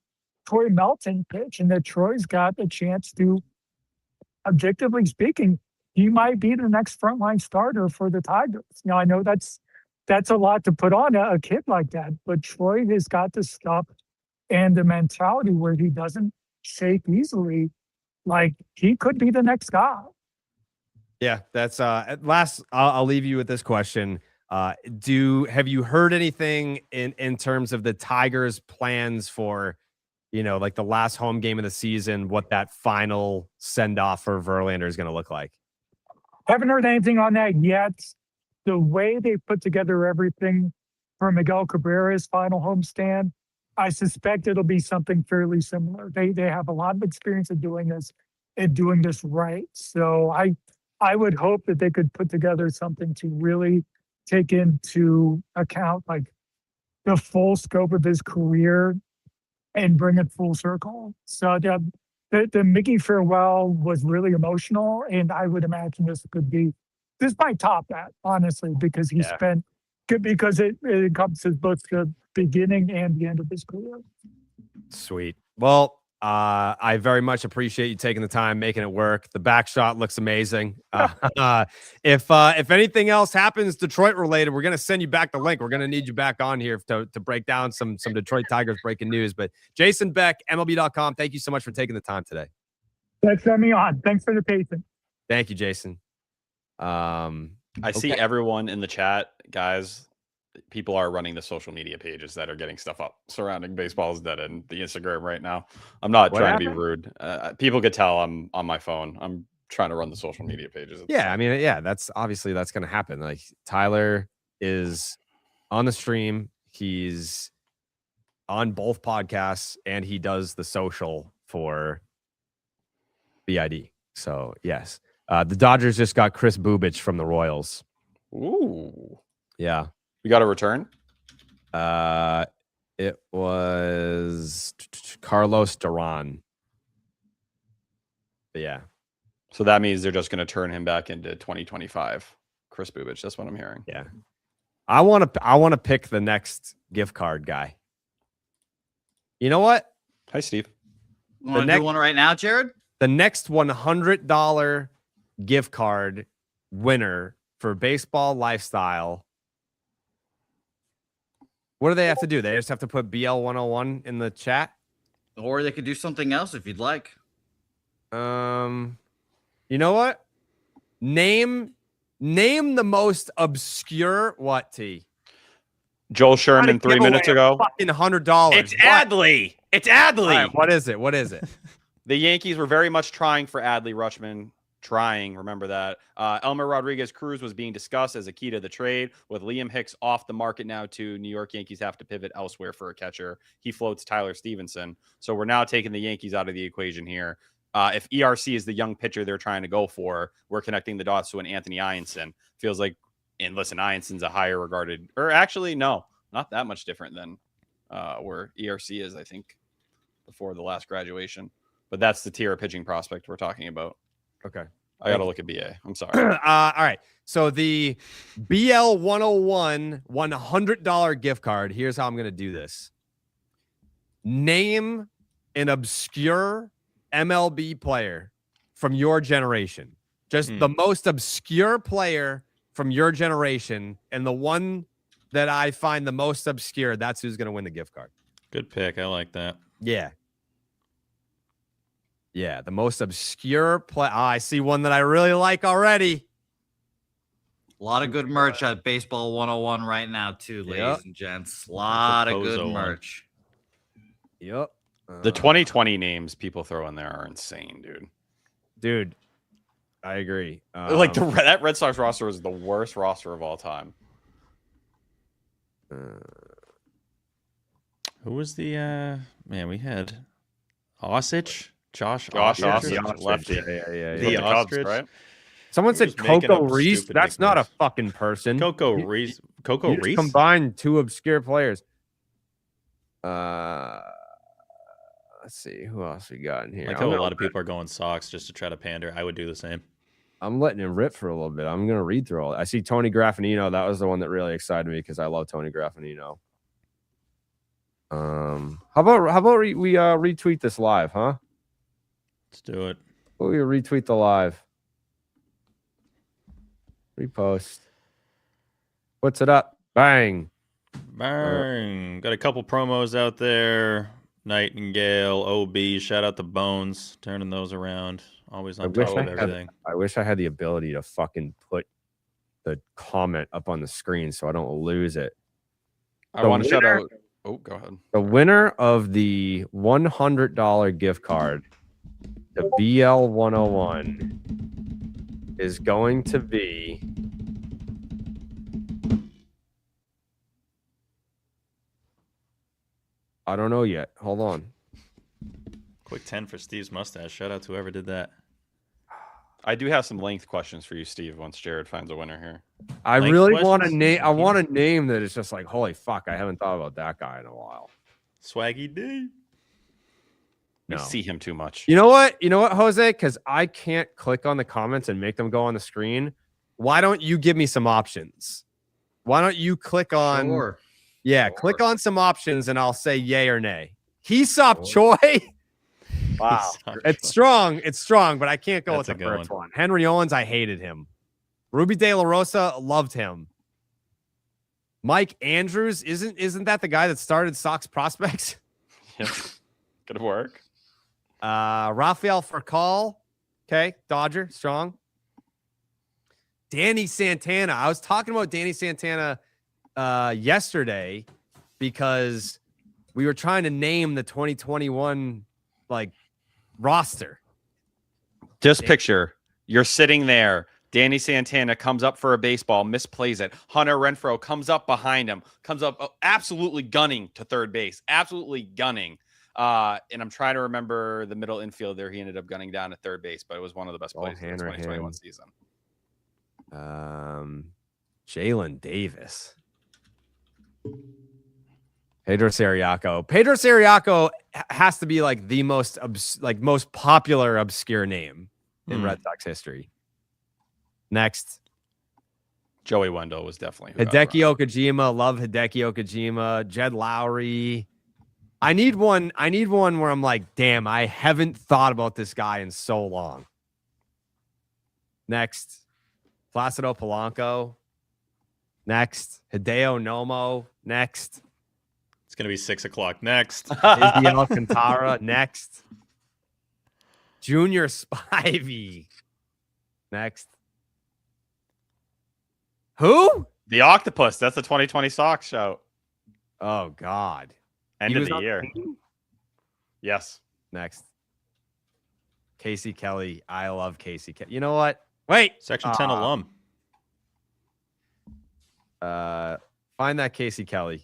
Troy Melton pitch, and that Troy's got a chance to, objectively speaking, he might be the next frontline starter for the Tigers. I know that's a lot to put on a kid like that, but Troy has got the stuff and the mentality where he doesn't shake easily. Like, he could be the next guy. Yeah, that's at last. I'll leave you with this question. Have you heard anything in terms of the Tigers' plans for, like the last home game of the season, what that final send off for Verlander is going to look like? Haven't heard anything on that yet. The way they put together everything for Miguel Cabrera's final homestand, I suspect it'll be something fairly similar. They have a lot of experience in doing this and doing this right. So I would hope that they could put together something to really take into account like the full scope of his career and bring it full circle. So the Mickey farewell was really emotional, and I would imagine this might top that, honestly, because because it encompasses both the beginning and the end of his career. Sweet. Well, I very much appreciate you taking the time, making it work. The back shot looks amazing. If anything else happens Detroit related, we're gonna send you back the link. We're gonna need you back on here to break down some Detroit Tigers breaking news. But Jason Beck, MLB.com, thank you so much for taking the time today. Thanks for having me on. Thanks for the patience. Thank you, Jason. I see everyone in the chat, guys. People are running the social media pages that are getting stuff up surrounding Baseball's Dead and the Instagram right now. I'm not trying to be rude. People could tell I'm on my phone. I'm trying to run the social media pages. Yeah, I mean, yeah, that's going to happen. Like Tyler is on the stream. He's on both podcasts and he does the social for BID. So yes, the Dodgers just got Chris Bubich from the Royals. Ooh, yeah. We got a return. It was Carlos Duran. But yeah. So that means they're just going to turn him back into 2025. Chris Bubich. That's what I'm hearing. Yeah. I want to pick the next gift card guy. You know what? Hi, Steve. You want to do one right now, Jared? The next $100 gift card winner for Baseball Lifestyle. What do they have to do? They just have to put BL101 in the chat? Or they could do something else if you'd like. You know what? Name the most obscure T? Joel Sherman 3 minutes ago. Fucking $100. It's Adley. It's Adley. Right, what is it? What is it? The Yankees were very much trying for Adley Rutschman. Remember that. Elmer Rodriguez Cruz was being discussed as a key to the trade. With Liam Hicks off the market now, too, New York Yankees have to pivot elsewhere for a catcher. He floats Tyler Stevenson. So we're now taking the Yankees out of the equation here. If ERC is the young pitcher they're trying to go for, we're connecting the dots to an Anthony Ianson. Feels like, and listen, Ianson's a higher regarded, or actually, no, not that much different than where ERC is, I think, before the last graduation. But that's the tier of pitching prospect we're talking about. Okay. I got to look at BA. I'm sorry. All right. So the BL101 $100 gift card. Here's how I'm going to do this. Name an obscure MLB player from your generation. Just the most obscure player from your generation. And the one that I find the most obscure, that's who's going to win the gift card. Good pick. I like that. Yeah. Yeah, the most obscure play. Oh, I see one that I really like already. A lot of good merch at Baseball 101 right now, too, ladies and gents. A lot of good merch. Yep. The 2020 names people throw in there are insane, dude. Dude, I agree. Like that Red Sox roster is the worst roster of all time. Who was the man? We had Osich. Josh Osich, lefty. Yeah. The ostrich, right? Someone said Coco Reese. That's not a fucking person. Coco Reese. Coco Reese combined two obscure players. Let's see who else we got in here. Like how a lot of people are going Sox just to try to pander. I would do the same. I'm letting it rip for a little bit. I'm gonna read through all. I see Tony Graffinino. That was the one that really excited me because I love Tony Graffinino. How about we retweet this live, huh? Let's do it. We retweet the live. Repost. What's it up? Bang. Bang. Got a couple promos out there. Nightingale, OB, shout out to Bones, turning those around. Always on top of everything. I wish I had the ability to fucking put the comment up on the screen so I don't lose it. I want to shout out. Oh, go ahead. The winner of the $100 gift card, the BL101, is going to be I don't know yet. Hold on. Quick 10 for Steve's mustache. Shout out to whoever did that. I do have some length questions for you, Steve, once Jared finds a winner here. I really want a name. I want a name that is just like, holy fuck, I haven't thought about that guy in a while. Swaggy D. No. See him too much. You know what? You know what, Jose? Because I can't click on the comments and make them go on the screen. Why don't you give me some options? Why don't you click on? Sure. Yeah, click on some options and I'll say yay or nay. Hesop Choi. Wow. It's strong. It's strong, but I can't go with the first one. Henry Owens, I hated him. Ruby De La Rosa, loved him. Mike Andrews, isn't that the guy that started Sox Prospects? Yeah. Good work. Rafael Furcal. Okay, Dodger, strong. Danny Santana. I was talking about Danny Santana yesterday because we were trying to name the 2021 roster. Just picture you're sitting there. Danny Santana comes up for a baseball, misplays it. Hunter Renfroe comes up behind him, comes up absolutely gunning to third base, absolutely gunning. And I'm trying to remember the middle infielder. He ended up gunning down to third base, but it was one of the best plays of the 2021 season. Jalen Davis. Pedro Sariaco. Pedro Sariaco has to be the most most popular obscure name in Red Sox history. Next, Joey Wendell was definitely Hideki Okajima. Love Hideki Okajima. Jed Lowry. I need one where I'm like, damn, I haven't thought about this guy in so long. Next, Placido Polanco. Next, Hideo Nomo. Next, it's gonna be 6 o'clock. Next, Izzy Alcantara. Next, Junior Spivey. Next. Who? The Octopus. That's the 2020 Sox show. Oh, God. End of the year. Yes. Next. Casey Kelly. I love Casey Kelly. You know what? Wait. Section 10 alum. Find that Casey Kelly.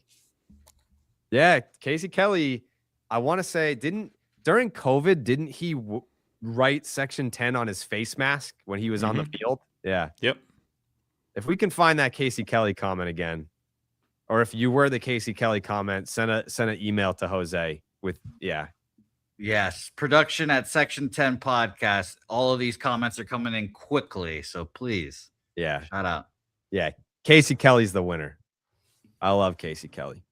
Yeah, Casey Kelly. I want to say, during COVID, didn't he write Section 10 on his face mask when he was on the field? Yeah. Yep. If we can find that Casey Kelly comment again, or if you were the Casey Kelly comment, send an email to Jose with Yes, production at Section 10 podcast. All of these comments are coming in quickly, so please, shout out. Yeah, Casey Kelly's the winner. I love Casey Kelly.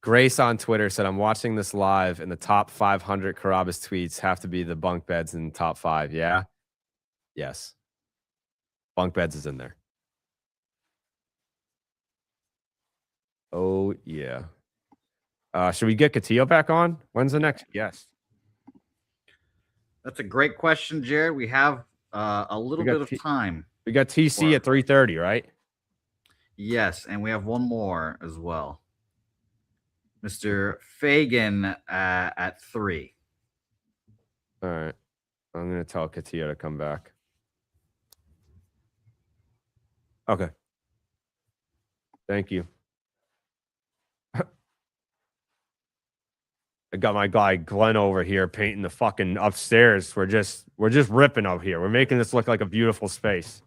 Grace on Twitter said, I'm watching this live, and the top 500 Carabas tweets have to be the bunk beds in the top 5. Yeah? Yes. Bunk beds is in there. Oh, yeah. Should we get Castillo back on? When's the next? Yes. That's a great question, Jared. We have a little bit of time. We got TC at 3:30, right? Yes, and we have one more as well. Mr. Fagan at 3. All right. I'm going to tell Castillo to come back. Okay. Thank you. I got my guy Glenn over here painting the fucking upstairs. We're just ripping up here. We're making this look like a beautiful space.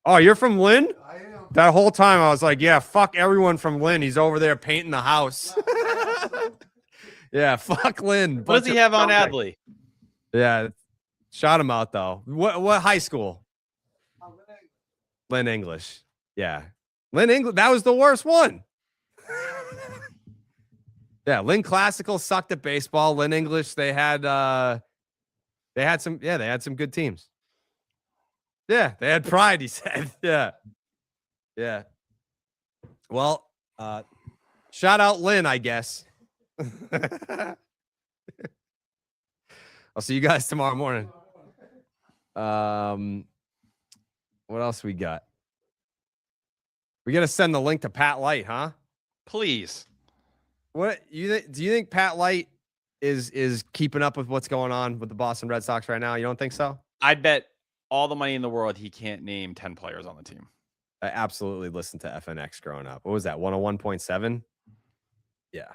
Oh, you're from Lynn? I am. That whole time I was like, yeah, fuck everyone from Lynn. He's over there painting the house. Yeah, fuck Lynn. What does he have on Adley? Yeah, shot him out though. What high school? Lynn English. Yeah, Lynn English. That was the worst one. Yeah, Lynn Classical sucked at baseball. Lynn English, they had some good teams. Yeah, they had pride, he said. Yeah. Yeah. Well, shout out Lynn, I guess. I'll see you guys tomorrow morning. What else we got? We got to send the link to Pat Light, huh? Please. What do you think Pat Light is keeping up with what's going on with the Boston Red Sox right now? You don't think so? I'd bet all the money in the world he can't name 10 players on the team. I absolutely listened to FNX growing up. What was that? 101.7? Yeah.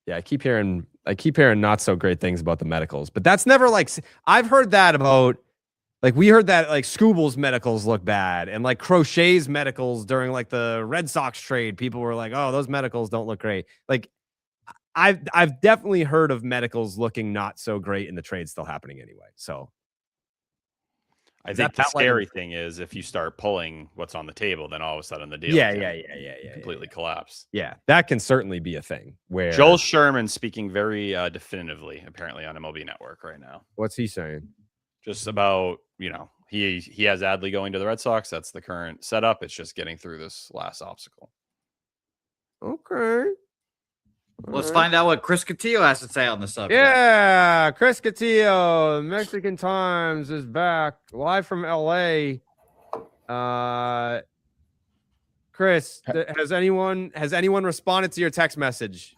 Yeah, I keep hearing not so great things about the medicals, but that's never I've heard that about we heard that Scooble's medicals look bad, and Crochet's medicals during the Red Sox trade, people were like, "Oh, those medicals don't look great." I've definitely heard of medicals looking not so great, and the trade's still happening anyway. So I think the scary thing is if you start pulling what's on the table, then all of a sudden the deal completely collapse. Yeah, that can certainly be a thing. Where Joel Sherman speaking very definitively, apparently on MLB Network right now. What's he saying? Just about he has Adley going to the Red Sox. That's the current setup. It's just getting through this last obstacle. Okay. Let's find out what Chris Cotillo has to say on the subject. Yeah, Chris Cotillo, Mexican Times is back live from LA. Chris, has anyone responded to your text message?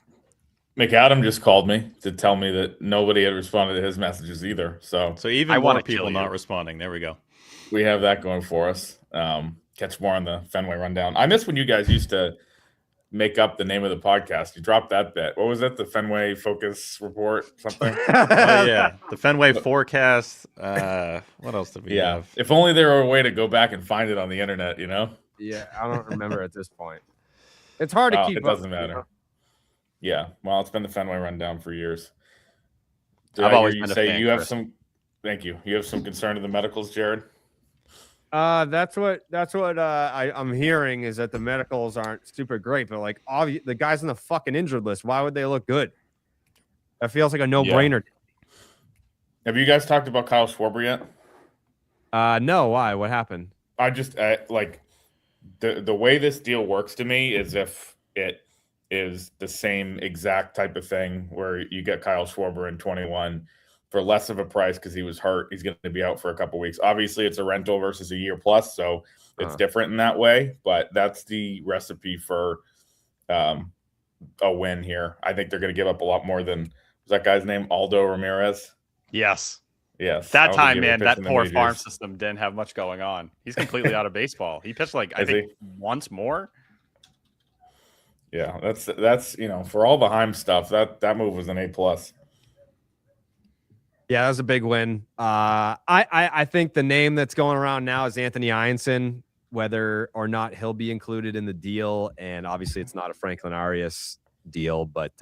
McAdam just called me to tell me that nobody had responded to his messages either. So even more people not responding. There we go. We have that going for us. Catch more on the Fenway Rundown. I miss when you guys used to make up the name of the podcast. You dropped that bit. What was it? The Fenway Focus Report? Something? Oh, yeah. The Fenway Forecast. What else did we have? If only there were a way to go back and find it on the internet, you know? Yeah, I don't remember at this point. It's hard to keep It doesn't matter. You know? Yeah. Well, it's been the Fenway Rundown for years. I've always been a say fan, you have Chris. some. Thank you. You have some concern to the medicals, Jared? That's what I'm hearing is that the medicals aren't super great, but like the guys on the fucking injured list, why would they look good? That feels like a no-brainer. Have you guys talked about Kyle Schwarber yet? No. Why? What happened? I just like the way this deal works to me is if it is the same exact type of thing where you get Kyle Schwarber in 21 for less of a price because he was hurt. He's going to be out for a couple weeks. Obviously, it's a rental versus a year plus, so it's different in that way. But that's the recipe for a win here. I think they're going to give up a lot more than was that guy's name, Aldo Ramirez. Yes. Yes. That time, man, that poor farm system didn't have much going on. He's completely out of baseball. He pitched I think once more. Yeah, that's for all the Heim stuff, that move was an A+. Yeah, that was a big win. I think the name that's going around now is Anthony Ianson, whether or not he'll be included in the deal. And obviously it's not a Franklin Arias deal, but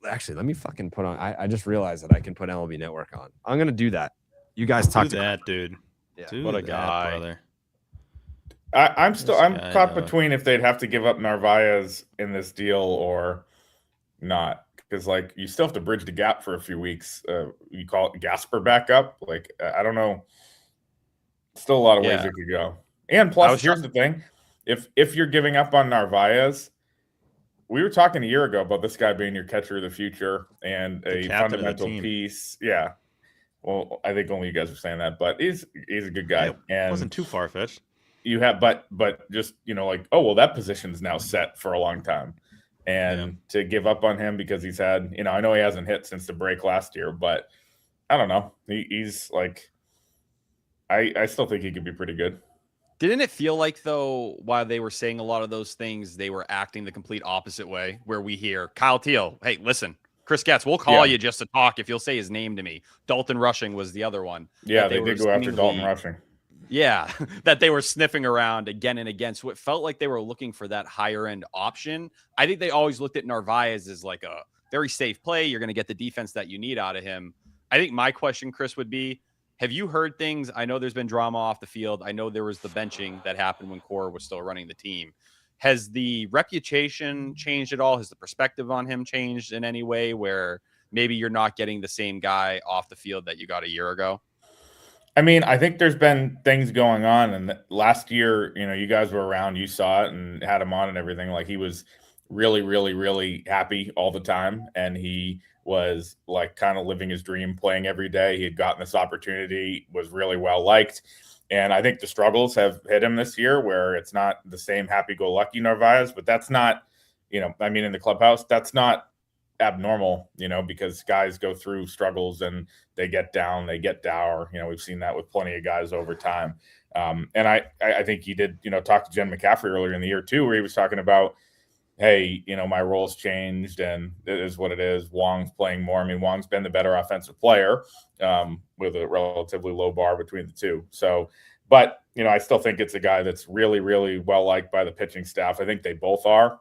actually let me fucking put on, I just realized that I can put MLB Network on. I'm going to do that. You guys talk to that, dude. Yeah. What a guy. Brother. I'm caught between if they'd have to give up Narvaez in this deal or not. Because you still have to bridge the gap for a few weeks. You call it Gasper back up. I don't know. Still a lot of ways it could go. And plus, here's the thing: if you're giving up on Narvaez, we were talking a year ago about this guy being your catcher of the future and a fundamental piece. Yeah. Well, I think only you guys are saying that, but he's a good guy. Yeah, it wasn't too far fetched. You have, but just that position's now set for a long time. And to give up on him because he's had, I know he hasn't hit since the break last year, but I don't know. He's I still think he could be pretty good. Didn't it feel like, though, while they were saying a lot of those things, they were acting the complete opposite way, where we hear Kyle Teal, hey, listen, Chris Getz, we'll call you just to talk if you'll say his name to me. Dalton Rushing was the other one. Yeah, they did go after Dalton Rushing. Yeah, that they were sniffing around again and again. So it felt like they were looking for that higher end option. I think they always looked at Narvaez as like a very safe play. You're going to get the defense that you need out of him. I think my question, Chris, would be, have you heard things? I know there's been drama off the field. I know there was the benching that happened when Cora was still running the team. Has the reputation changed at all? Has the perspective on him changed in any way where maybe you're not getting the same guy off the field that you got a year ago? I mean, I think there's been things going on, and last year, you guys were around, you saw it and had him on and everything. He was really, really, really happy all the time, and he was kind of living his dream, playing every day. He had gotten this opportunity, was really well liked, and I think the struggles have hit him this year, where it's not the same happy-go-lucky Narvaez, but that's not, in the clubhouse, that's not abnormal, because guys go through struggles and they get down, they get dour. We've seen that with plenty of guys over time. And I think he did, talk to Jen McCaffrey earlier in the year too, where he was talking about, hey, my role's changed and it is what it is. Wong's playing more. I mean, Wong's been the better offensive player with a relatively low bar between the two. So, but, I still think it's a guy that's really, really well liked by the pitching staff. I think they both are,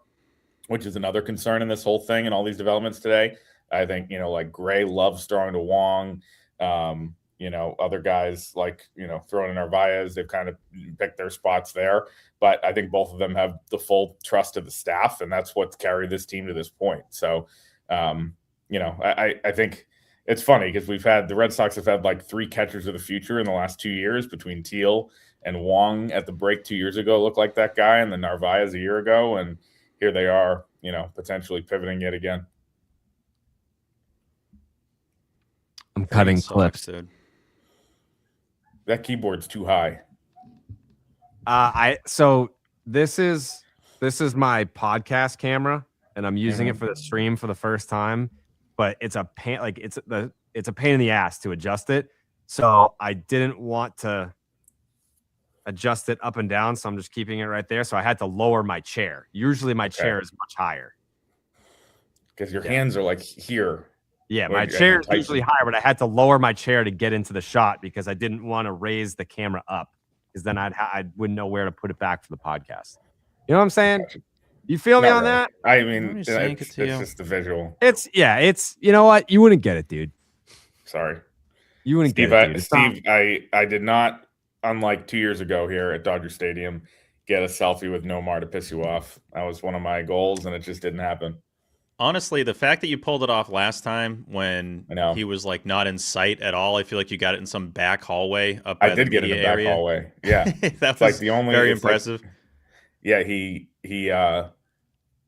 which is another concern in this whole thing and all these developments today. I think, Gray loves throwing to Wong. Other guys throwing in Narvaez, they've kind of picked their spots there. But I think both of them have the full trust of the staff, and that's what's carried this team to this point. So, I think it's funny because the Red Sox have had like 3 catchers of the future in the last 2 years between Teal and Wong at the break 2 years ago looked like that guy, and then Narvaez a year ago, and here they are, potentially pivoting yet again. I'm cutting clips, dude. That keyboard's too high. So this is my podcast camera, and I'm using it for the stream for the first time, but it's a pain. Like it's a pain in the ass to adjust it. So I didn't want to adjust it up and down, so I'm just keeping it right there. So I had to lower my chair. Usually my chair is much higher because your hands are like here. Yeah, my chair is usually higher, but I had to lower my chair to get into the shot because I didn't want to raise the camera up, because then I wouldn't know where to put it back for the podcast. You know what I'm saying? You feel me on that? I mean, it's just the visual. It's you know what? You wouldn't get it, dude. Sorry. You wouldn't Steve, get it, dude. Steve, I did not, unlike 2 years ago here at Dodger Stadium, get a selfie with Nomar to piss you off. That was one of my goals, and it just didn't happen. Honestly, the fact that you pulled it off last time when he was like not in sight at all, I feel like you got it in some back hallway up by the media area. Hallway. Yeah, that was like the only very impressive. Like, yeah, he.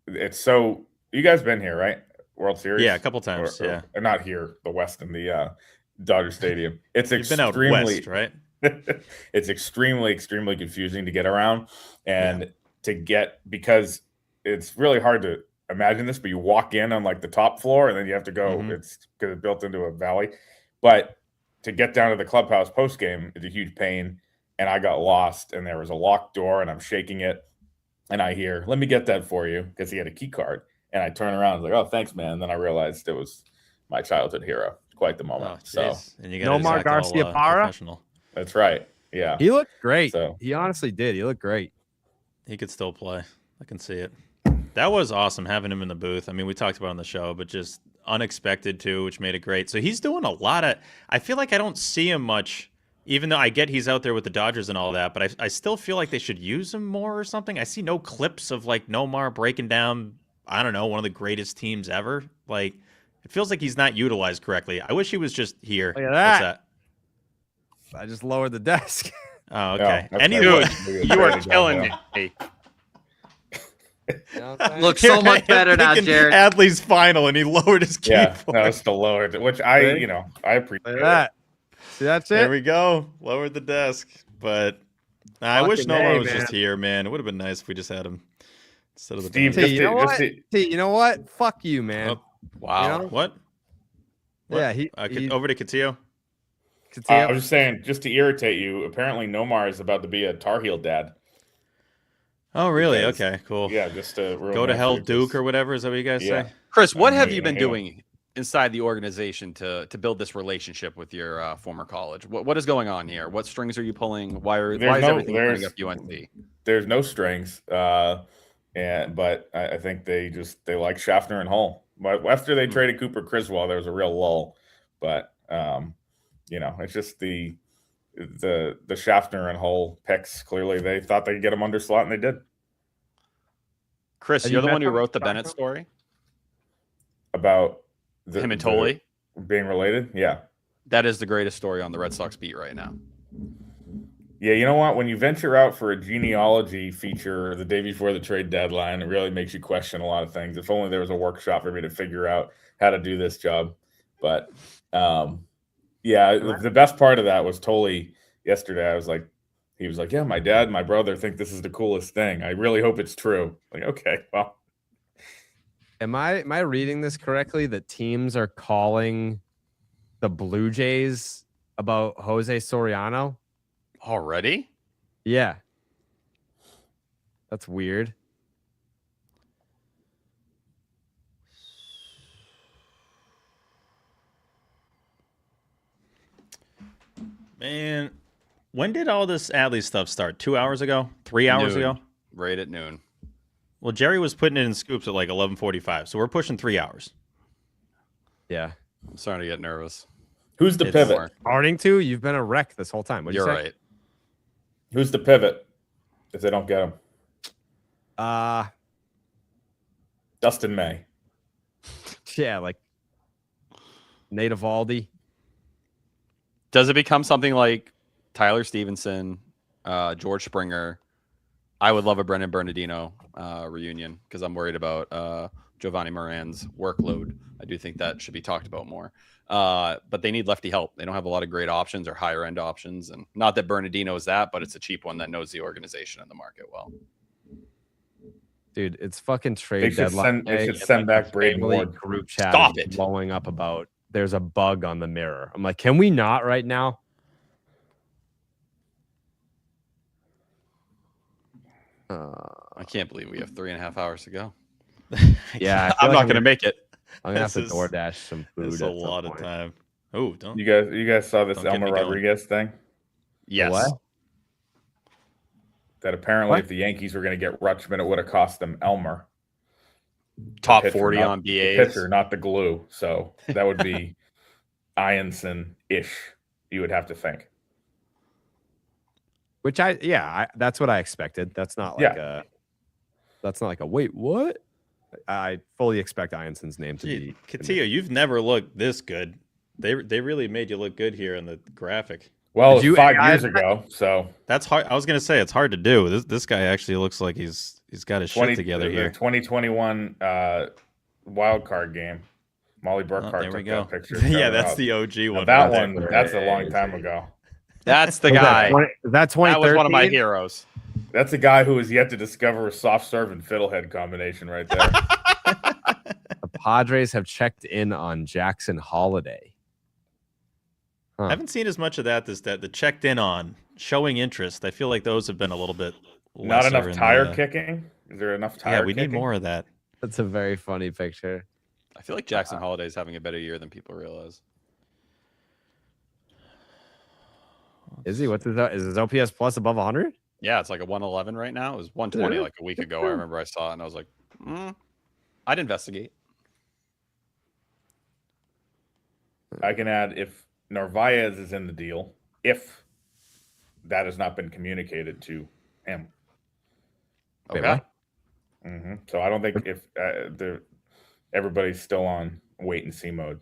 It's so. You guys been here, right? World Series. Yeah, a couple times. Or not here, the West and the Dodger Stadium. It's You've been out west, right? It's extremely confusing to get around and to get, because it's really hard to imagine this, but you walk in on like the top floor and then you have to go. It's because it's built into a valley, but to get down to the clubhouse post game is a huge pain. And I got lost, and there was a locked door, and I'm shaking it, and I hear, "Let me get that for you," because he had a key card. And I turn around, I was like, "Oh, thanks, man." And then I realized it was my childhood hero. Quite the moment. And you got Nomar Garcia Parra. That's right. Yeah, he looked great. So he honestly did. He looked great. He could still play. I can see it. That was awesome having him in the booth. I mean, we talked about it on the show, but just unexpected too, which made it great. So he's doing a lot of. I feel like I don't see him much, even though I get he's out there with the Dodgers and all that. But I still feel like they should use him more or something. I see no clips of like Nomar breaking down, I don't know, one of the greatest teams ever. Like, it feels like he's not utilized correctly. I wish he was just here. Look at that. What's that? I just lowered the desk. Oh, okay. Dude, you are killing me. Looks so much better now, Jared. Adley's final, and he lowered his keyboard. Yeah, no, still lowered, which I appreciate. Look at that. See, that's it. There we go. Lowered the desk, but I wish Nomar was man. Just here, man. It would have been nice if we just had him instead of the Steve. Dodgers. You know what? Fuck you, man. Oh, wow. You know? What? Yeah, over to Castillo. I was just saying, just to irritate you, apparently Nomar is about to be a Tar Heel dad. Oh, really? Okay, cool. Yeah, just to go to hell, Duke, or whatever. Is that what you guys say? Chris, what have you been doing inside the organization to build this relationship with your former college? What is going on here? What strings are you pulling? Why is everything going up UNC? There's no strings, but I think they like Schaffner and Hull. But after they traded Cooper Criswell, there was a real lull. But it's just the Schaffner and Hull picks. Clearly, they thought they could get him under slot, and they did. Chris, you're the one who wrote the Bennett story about him and Tolley being related. Yeah, that is the greatest story on the Red Sox beat right now. Yeah, you know what? When you venture out for a genealogy feature the day before the trade deadline, it really makes you question a lot of things. If only there was a workshop for me to figure out how to do this job. But the best part of that was Tolley yesterday. He was like, "Yeah, my dad and my brother think this is the coolest thing. I really hope it's true." Like, okay, well. Am I reading this correctly? That teams are calling the Blue Jays about Jose Soriano already? Yeah, that's weird. Man, when did all this Adley stuff start? 2 hours ago? 3 hours ago? Right at noon. Well, Jerry was putting it in scoops at like 11:45, so we're pushing 3 hours. Yeah. I'm starting to get nervous. Who's the pivot? Starting to? You've been a wreck this whole time. You're right. Who's the pivot if they don't get him? Dustin May. Yeah, like Nate Eovaldi. Does it become something like Tyler Stevenson, George Springer? I would love a Brendan Bernardino reunion because I'm worried about Giovanni Moran's workload. I do think that should be talked about more. But they need lefty help. They don't have a lot of great options or higher end options. And not that Bernardino is that, but it's a cheap one that knows the organization and the market well. Dude, it's fucking trade deadline. They should send back Braden Ward. Group chat. Stop it. Blowing up about there's a bug on the mirror. I'm like, can we not right now? I can't believe we have 3.5 hours to go. Yeah, I'm not going to make it. I'm gonna have to DoorDash some food. It's a lot of time. Oh, don't you guys saw this don't get Elmer me going. Rodriguez thing? Yes. What? That apparently if the Yankees were going to get Rutschman, it would have cost them Elmer. Top The pitcher, 40 not- on the BAs. pitcher, not the glue. So that would be Ianson-ish, you would have to think. Which that's what I expected. That's not like a wait, what? I fully expect Ianson's name to be. Katia, you've never looked this good. They really made you look good here in the graphic. Well, it's 5 years ago, so that's hard. I was gonna say it's hard to do. This guy actually looks like he's got his shit together here. 2021 wild card game. Molly Burkhart there we took go. that picture. Yeah, covered that's up. the OG Now one. that right one, there. that's a long time ago. That's the Was guy. that 2013? That was one of my heroes. That's a guy who has yet to discover a soft serve and fiddlehead combination right there. The Padres have checked in on Jackson Holiday. I haven't seen as much of that. The checked in on showing interest. I feel like those have been a little bit Not lesser enough in tire the, kicking? Is there enough tire Yeah, we kicking? need more of that. That's a very funny picture. I feel like Jackson Holiday is having a better year than people realize. Is he? What's his OPS plus above 100? Yeah, it's like a 111 right now. It was 120 like a week ago. I remember I saw it and I was like, I'd investigate. I can add if Narvaez is in the deal, if that has not been communicated to him. Okay. So I don't think if everybody's still on wait and see mode.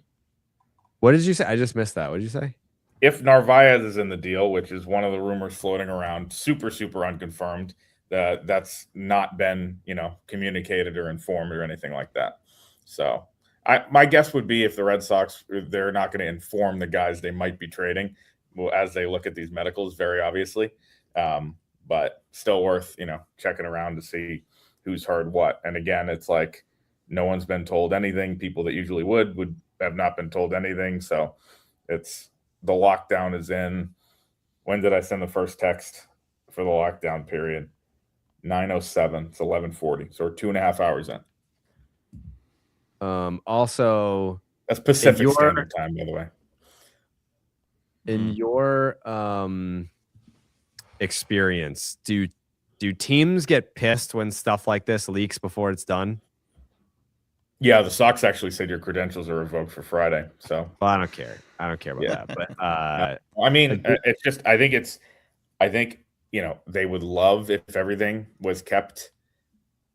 What did you say? I just missed that. What did you say? If Narvaez is in the deal, which is one of the rumors floating around, super unconfirmed, that's not been communicated or informed or anything like that. So my guess would be if the Red Sox, they're not going to inform the guys they might be trading as they look at these medicals, very obviously. But still worth checking around to see who's heard what. And again, it's like no one's been told anything. People that usually would have not been told anything. So it's the lockdown is in. When did I send the first text for the lockdown period? 9:07. It's 11:40. So we're 2.5 hours in. Also, that's Pacific Standard Time, by the way. In your experience, do teams get pissed when stuff like this leaks before it's done? Yeah, the Sox actually said your credentials are revoked for Friday. So, well, I don't care. I don't care about that. But I mean, it's just I think they would love if everything was kept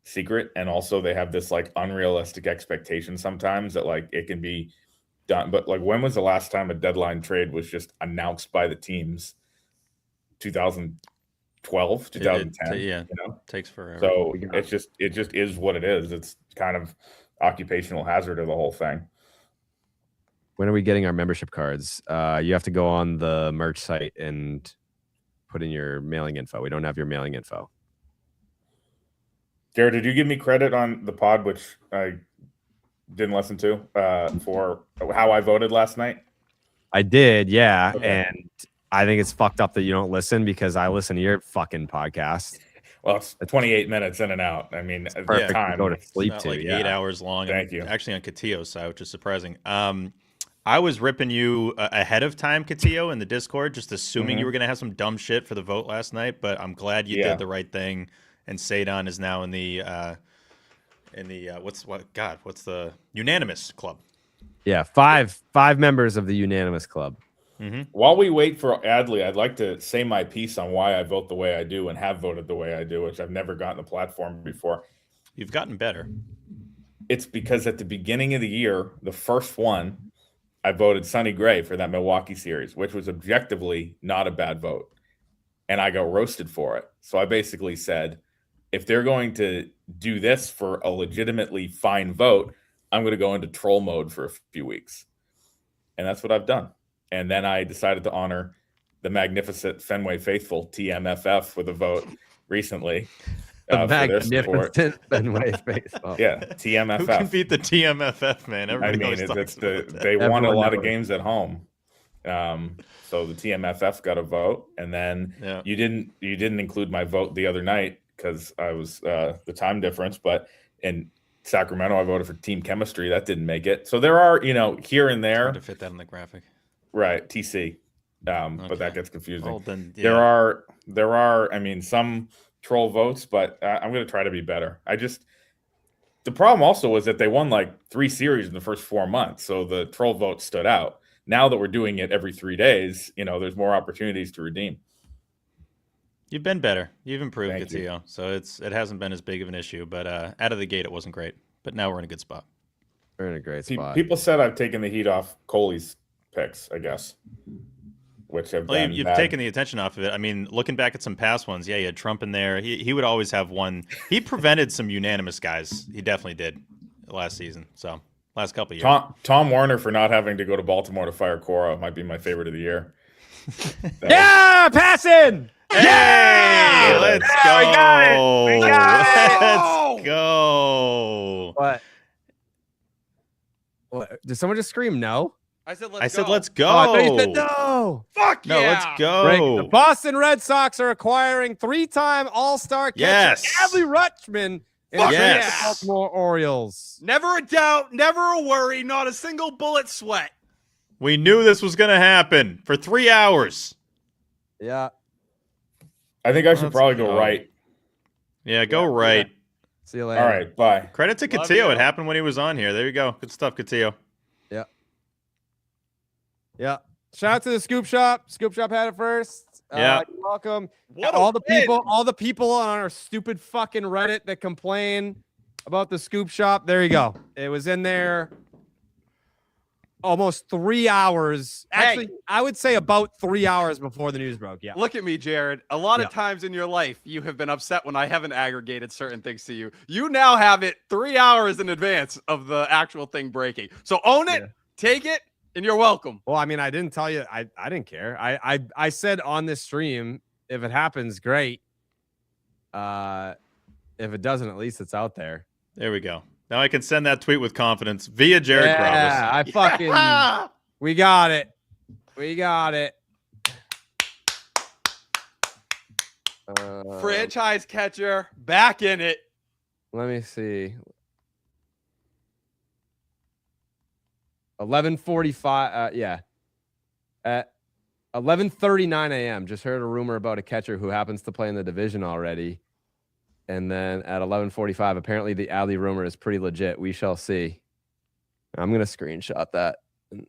secret, and also they have this like unrealistic expectation sometimes that like it can be done. But like, when was the last time a deadline trade was just announced by the teams? 2012, 2010. Takes forever. So it just is what it is. It's kind of occupational hazard of the whole thing. When are we getting our membership cards? You have to go on the merch site and put in your mailing info. We don't have your mailing info. Jared, did you give me credit on the pod, which I didn't listen to, for how I voted last night? I did, yeah. Okay. And I think it's fucked up that you don't listen because I listen to your fucking podcast. Well, it's 28 minutes in and out. I mean, at the time, go to sleep It's to. not like Yeah. 8 hours long. Thank you. Actually, on Catillo's side, which is surprising. I was ripping you ahead of time, Catillo, in the Discord, just assuming you were going to have some dumb shit for the vote last night. But I'm glad you did the right thing. And Sadon is now in the what's the unanimous club? Yeah, five members of the unanimous club. While we wait for Adley, I'd like to say my piece on why I vote the way I do and have voted the way I do, which I've never gotten the platform before. You've gotten better. It's because at the beginning of the year, the first one, I voted Sonny Gray for that Milwaukee series, which was objectively not a bad vote. And I got roasted for it. So I basically said, if they're going to do this for a legitimately fine vote, I'm going to go into troll mode for a few weeks. And that's what I've done. And then I decided to honor the magnificent Fenway faithful, TMFF, with a vote recently. The magnificent Fenway faithful. Yeah, TMFF. Who can beat the TMFF, man? Everybody always talks about that. They won a lot of games at home. So the TMFF got a vote, and then you didn't include my vote the other night because I was the time difference. But in Sacramento, I voted for Team Chemistry. That didn't make it. So there are, here and there. Hard to fit that in the graphic. Right, TC. But that gets confusing. Well, then, there are, I mean, some troll votes, but I'm going to try to be better. The problem also was that they won like 3 series in the first 4 months. So the troll vote stood out. Now that we're doing it every 3 days, there's more opportunities to redeem. You've been better. You've improved, Catillo. So it hasn't been as big of an issue, but out of the gate, it wasn't great. But now we're in a good spot. We're in a great spot. People said I've taken the heat off Coley's picks, I guess. Which have been you've bad. taken the attention off of it. I mean, looking back at some past ones, you had Trump in there. He would always have one. He prevented some unanimous guys. He definitely did last season. So last couple of years. Tom Warner for not having to go to Baltimore to fire Cora might be my favorite of the year. Passing! Hey, let's go! We got it! We got it! Let's go! What? Did someone just scream no? I said let's go. Oh, I thought you said no. Fuck no, yeah. let's go. The Boston Red Sox are acquiring 3-time All-Star catcher Adley Rutschman and the Baltimore Orioles. Never a doubt, never a worry, not a single bullet sweat. We knew this was going to happen for 3 hours. Yeah. I think I should probably go right. Yeah, go right. Yeah. See you later. All right, bye. Credit to Catillo. It happened when he was on here. There you go. Good stuff, Catillo. Yeah. Yeah. Shout out to the Scoop Shop. Scoop Shop had it first. Yeah. You're welcome. What all the people on our stupid fucking Reddit that complain about the Scoop Shop. There you go. It was in there almost 3 hours. Actually, I would say about 3 hours before the news broke. Yeah. Look at me, Jared. A lot of times in your life, you have been upset when I haven't aggregated certain things to you. You now have it 3 hours in advance of the actual thing breaking. So own it, take it, and you're welcome. Well, I mean, I didn't tell you. I didn't care. I said on this stream, if it happens, great. If it doesn't, at least it's out there. There we go. Now I can send that tweet with confidence via Jared Kraus. Yeah, I fucking. We got it. We got it. Franchise catcher, back in it. Let me see. 11:45. Yeah. At 11:39 a.m. Just heard a rumor about a catcher who happens to play in the division already. And then at 11:45, apparently the Adley rumor is pretty legit. We shall see. I'm gonna screenshot that and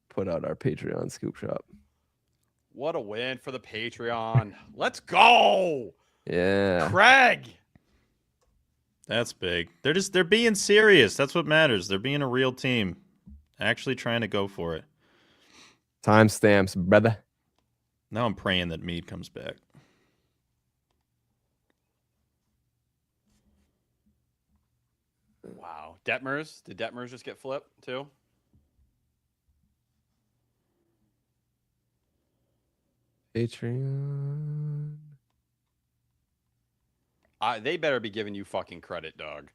put out our Patreon Scoop Shop. What a win for the Patreon. Let's go. Yeah. Craig. That's big. They're being serious. That's what matters. They're being a real team. Actually trying to go for it. Timestamps, brother. Now I'm praying that Meade comes back. Wow. Detmers. Did Detmers just get flipped too? Patreon. They better be giving you fucking credit, dog.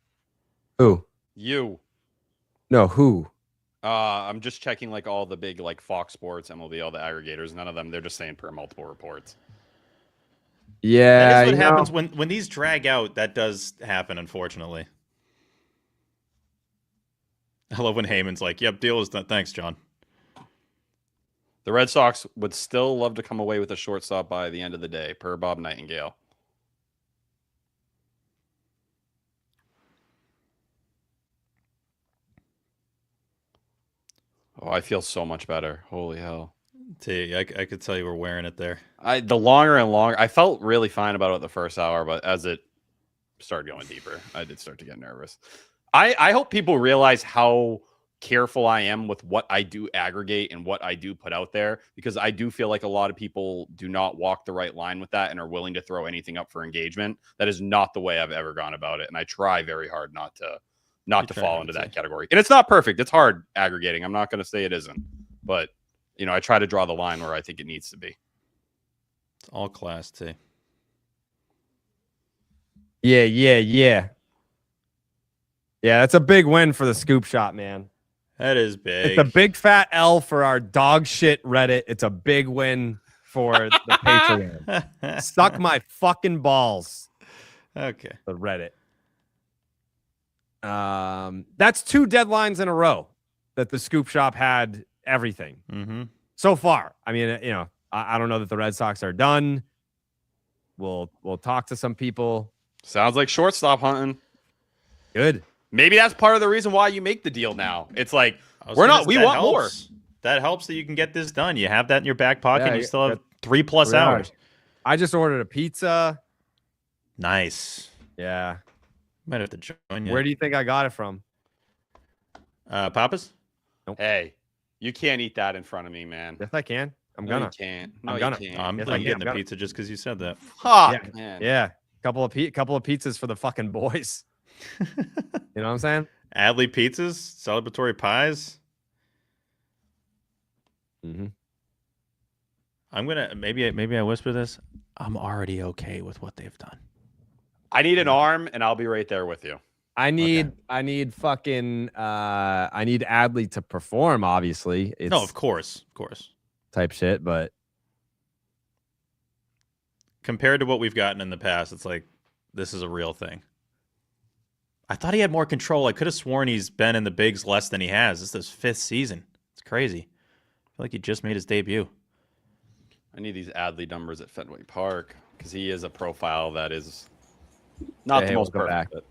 Who? You. No, who? I'm just checking like all the big like Fox Sports, MLB, all the aggregators. None of them. They're just saying per multiple reports. Yeah. That is what happens when these drag out. That does happen, unfortunately. I love when Heyman's like, "Yep, deal is done. Thanks, John." The Red Sox would still love to come away with a shortstop by the end of the day, per Bob Nightingale. Oh, I feel so much better. Holy hell. T, I could tell you were wearing it there. The longer and longer, I felt really fine about it the first hour, but as it started going deeper, I did start to get nervous. I hope people realize how careful I am with what I do aggregate and what I do put out there, because I do feel like a lot of people do not walk the right line with that and are willing to throw anything up for engagement. That is not the way I've ever gone about it. And I try very hard not to fall into that category. And it's not perfect. It's hard aggregating. I'm not going to say it isn't, but I try to draw the line where I think it needs to be. It's all class too. Yeah. Yeah, that's a big win for the Scoop Shop, man. That is big. It's a big fat L for our dog shit Reddit. It's a big win for the Patreon. Suck my fucking balls. Okay. The Reddit. That's 2 deadlines in a row that the Scoop Shop had everything so far. I mean, I don't know that the Red Sox are done. We'll talk to some people. Sounds like shortstop hunting. Good. Maybe that's part of the reason why you make the deal now. It's like we want more. That helps that you can get this done. You have that in your back pocket. Yeah, you still have 3+ hours. I just ordered a pizza. Nice. Yeah. Might have to join you. Where do you think I got it from? Papa's? Nope. Hey, you can't eat that in front of me, man. Yes, I can. I'm No, gonna. you can't. No, I'm gonna. you can't. I'm Yes, getting I'm the gonna. pizza just because you said that. Fuck, Yeah. man. Yeah. Couple of pizzas for the fucking boys. You know what I'm saying? Adley pizzas, celebratory pies. I'm gonna maybe I whisper this. I'm already okay with what they've done. I need an arm, and I'll be right there with you. I need fucking I need Adley to perform, obviously. It's No, of course. type shit, but Compared to what we've gotten in the past, it's like this is a real thing. I thought he had more control. I could have sworn he's been in the bigs less than he has. This is his 5th season. It's crazy. I feel like he just made his debut. I need these Adley numbers at Fenway Park because he is a profile that is not the most perfect. But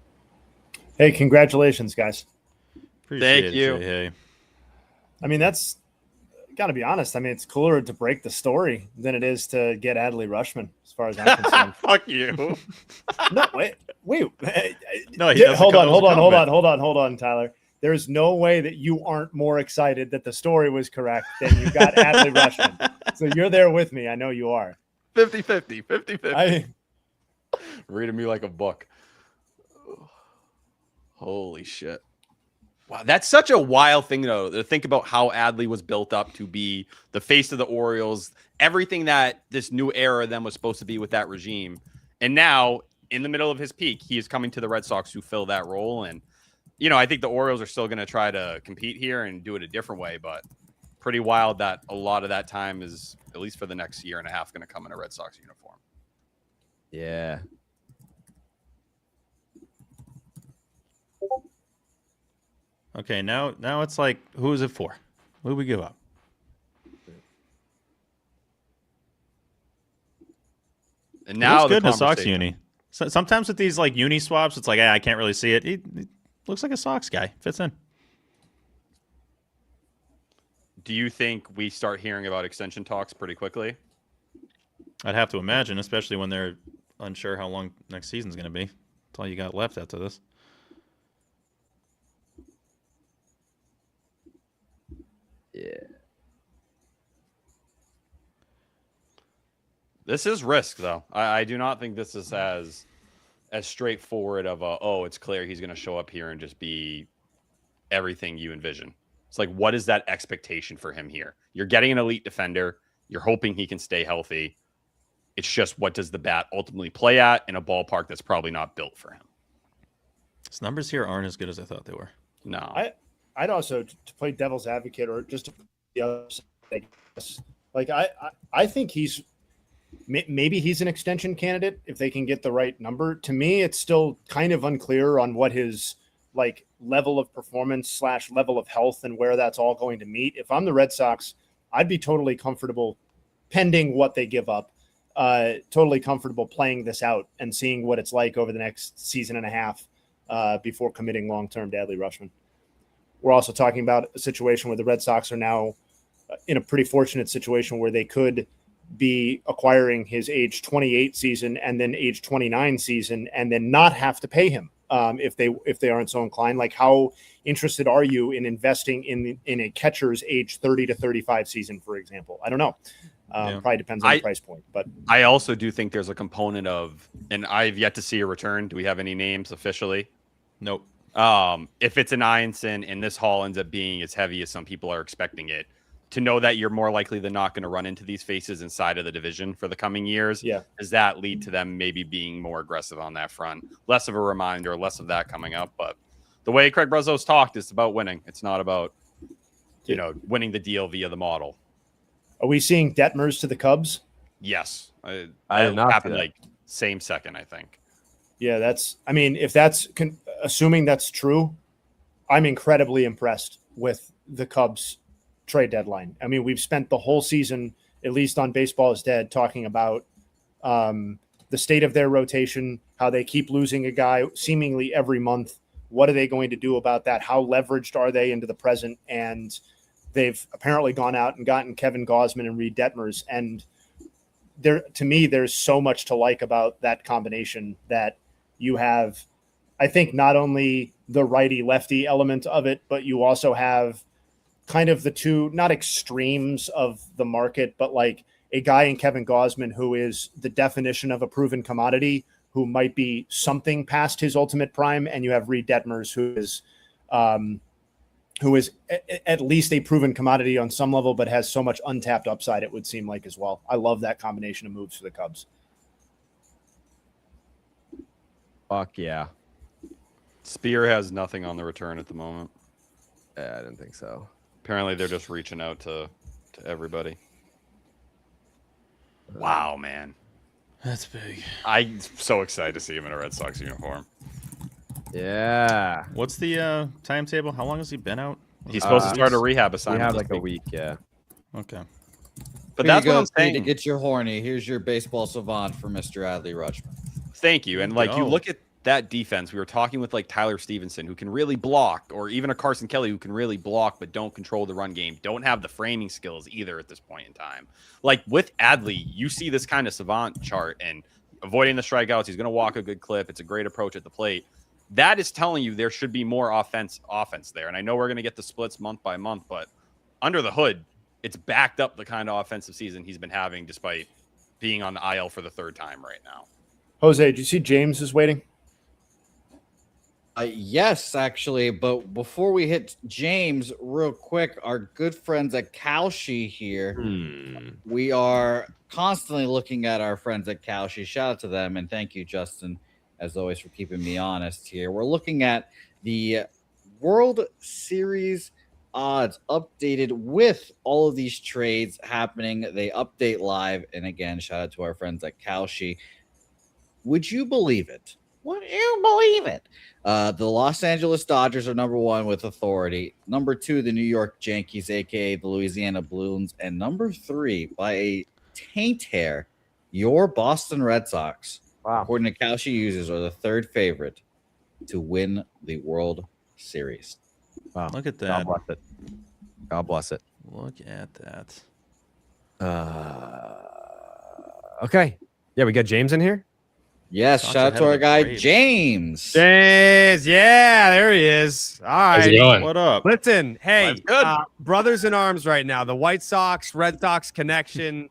Hey, congratulations, guys. Thank you. Hey. I mean, that's got to be honest. I mean, it's cooler to break the story than it is to get Adley Rutschman, as far as I'm concerned. Fuck you. No, wait. No, he doesn't hold come- on, Tyler. There's no way that you aren't more excited that the story was correct than you got Adley Rutschman. So you're there with me. I know you are. 50-50. Reading me like a book. Holy shit. Wow, that's such a wild thing, though, to think about how Adley was built up to be the face of the Orioles, everything that this new era of them was supposed to be with that regime. And now, in the middle of his peak, he is coming to the Red Sox to fill that role. And, I think the Orioles are still going to try to compete here and do it a different way, but pretty wild that a lot of that time is, at least for the next year and a half, going to come in a Red Sox uniform. yeah. Okay, now it's like, who is it for? Who do we give up? And now looks good in the a Sox conversation. uni. So, sometimes with these like uni swaps, it's like, I can't really see it. He looks like a Sox guy. Fits in. Do you think we start hearing about extension talks pretty quickly? I'd have to imagine, especially when they're unsure how long next season's going to be. That's all you got left after this. Yeah. This is risk, though. I do not think this is as straightforward of it's clear he's going to show up here and just be everything you envision. It's like, what is that expectation for him here? You're getting an elite defender. You're hoping he can stay healthy. It's just, what does the bat ultimately play at in a ballpark that's probably not built for him? His numbers here aren't as good as I thought they were. No. I'd also, to play devil's advocate, or just to the other side, like I think maybe he's an extension candidate if they can get the right number. To me, it's still kind of unclear on what his like level of performance / level of health and where that's all going to meet. If I'm the Red Sox, I'd be totally comfortable, pending what they give up, totally comfortable playing this out and seeing what it's like over the next season and a half before committing long-term to Adley Rutschman. We're also talking about a situation where the Red Sox are now in a pretty fortunate situation where they could be acquiring his age 28 season and then age 29 season and then not have to pay him if they aren't so inclined. Like, how interested are you in investing in a catcher's age 30 to 35 season, for example? I don't know. Probably depends on the price point, but I also do think there's a component of, and I've yet to see a return. Do we have any names officially? Nope. If it's an Ianson and this haul ends up being as heavy as some people are expecting it, to know that you're more likely than not going to run into these faces inside of the division for the coming years, does that lead to them maybe being more aggressive on that front? Less of a reminder, less of that coming up. But the way Craig Breslo's talked, it's about winning. It's not about, winning the deal via the model. Are we seeing Detmers to the Cubs? Yes. I That did not happened see that. like same second, I think. Yeah, if that's assuming that's true, I'm incredibly impressed with the Cubs trade deadline. I mean, we've spent the whole season, at least on Baseball is Dead, talking about the state of their rotation, how they keep losing a guy seemingly every month. What are they going to do about that? How leveraged are they into the present? And they've apparently gone out and gotten Kevin Gausman and Reed Detmers. And to me, there's so much to like about that combination that you have, I think, not only the righty-lefty element of it, but you also have kind of the two, not extremes of the market, but like a guy in Kevin Gausman who is the definition of a proven commodity, who might be something past his ultimate prime, and you have Reed Detmers, who is at least a proven commodity on some level, but has so much untapped upside, it would seem like, as well. I love that combination of moves for the Cubs. Fuck yeah. Spear has nothing on the return at the moment. I didn't think so. Apparently, they're just reaching out to everybody. Wow, man. That's big. I'm so excited to see him in a Red Sox uniform. Yeah. What's the timetable? How long has he been out? He's supposed to start a rehab assignment. We have this like a week, yeah. Okay. But Here that's you what go, I'm Steve, saying. to get your horny. Here's your baseball savant for Mr. Adley Rutschman. Thank you. And like you look at that defense, we were talking with like Tyler Stevenson, who can really block, or even a Carson Kelly who can really block but don't control the run game, don't have the framing skills either at this point in time. Like with Adley, you see this kind of savant chart and avoiding the strikeouts. He's going to walk a good clip. It's a great approach at the plate. That is telling you there should be more offense there. And I know we're going to get the splits month by month, but under the hood, it's backed up the kind of offensive season he's been having despite being on the IL for the third time right now. Jose, did you see James is waiting? Yes, actually. But before we hit James, real quick, our good friends at Kalshi here. We are constantly looking at our friends at Kalshi. Shout out to them. And thank you, Justin, as always, for keeping me honest here. We're looking at the World Series odds updated with all of these trades happening. They update live. And again, shout out to our friends at Kalshi. Would you believe it? Would you believe it? The Los Angeles Dodgers are number one with authority. Number two, the New York Yankees, a.k.a. the Louisiana Blues. And number three, by a taint hair, your Boston Red Sox, according to Kalshi users, are the third favorite to win the World Series. Wow. Look at that. God bless it. God bless it. Look at that. Okay. Yeah, we got James in here. Yes, shout out to our guy, James. James, yeah, there he is. All right. How's it going? What up? Listen, hey, brothers in arms right now. The White Sox, Red Sox connection.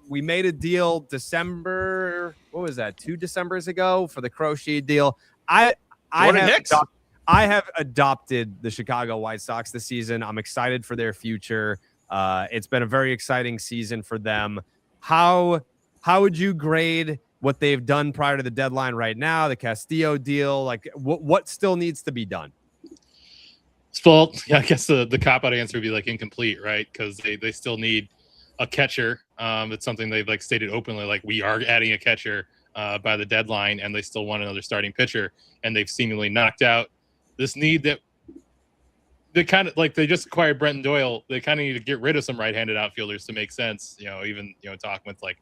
We made a deal December. What was that? 2 Decembers ago for the Crochet deal. I have adopted the Chicago White Sox this season. I'm excited for their future. It's been a very exciting season for them. How would you grade what they've done prior to the deadline right now, the Castillo deal? Like what still needs to be done? Well, yeah, I guess the cop-out answer would be like incomplete, right? Because they still need a catcher. It's something they've like stated openly, like we are adding a catcher by the deadline, and they still want another starting pitcher, and they've seemingly knocked out this need that they kind of like. They just acquired Brenton Doyle. They kind of need to get rid of some right-handed outfielders to make sense. Even talking with like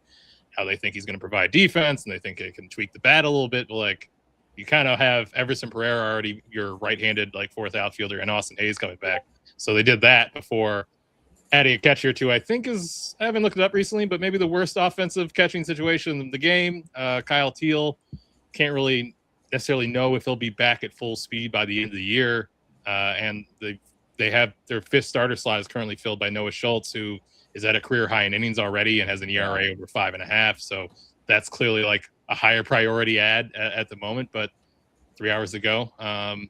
how they think he's going to provide defense, and they think it can tweak the bat a little bit. But like, you kind of have Everson Pereira already your right-handed like fourth outfielder, and Austin Hayes coming back. So they did that before adding a catcher to, I think I haven't looked it up recently, but maybe the worst offensive catching situation in the game. Kyle Teal can't really necessarily know if he'll be back at full speed by the end of the year. And they have their 5th starter slot is currently filled by Noah Schultz, who is at a career high in innings already and has an ERA over 5.5. So that's clearly like a higher priority ad at the moment. But 3 hours ago, I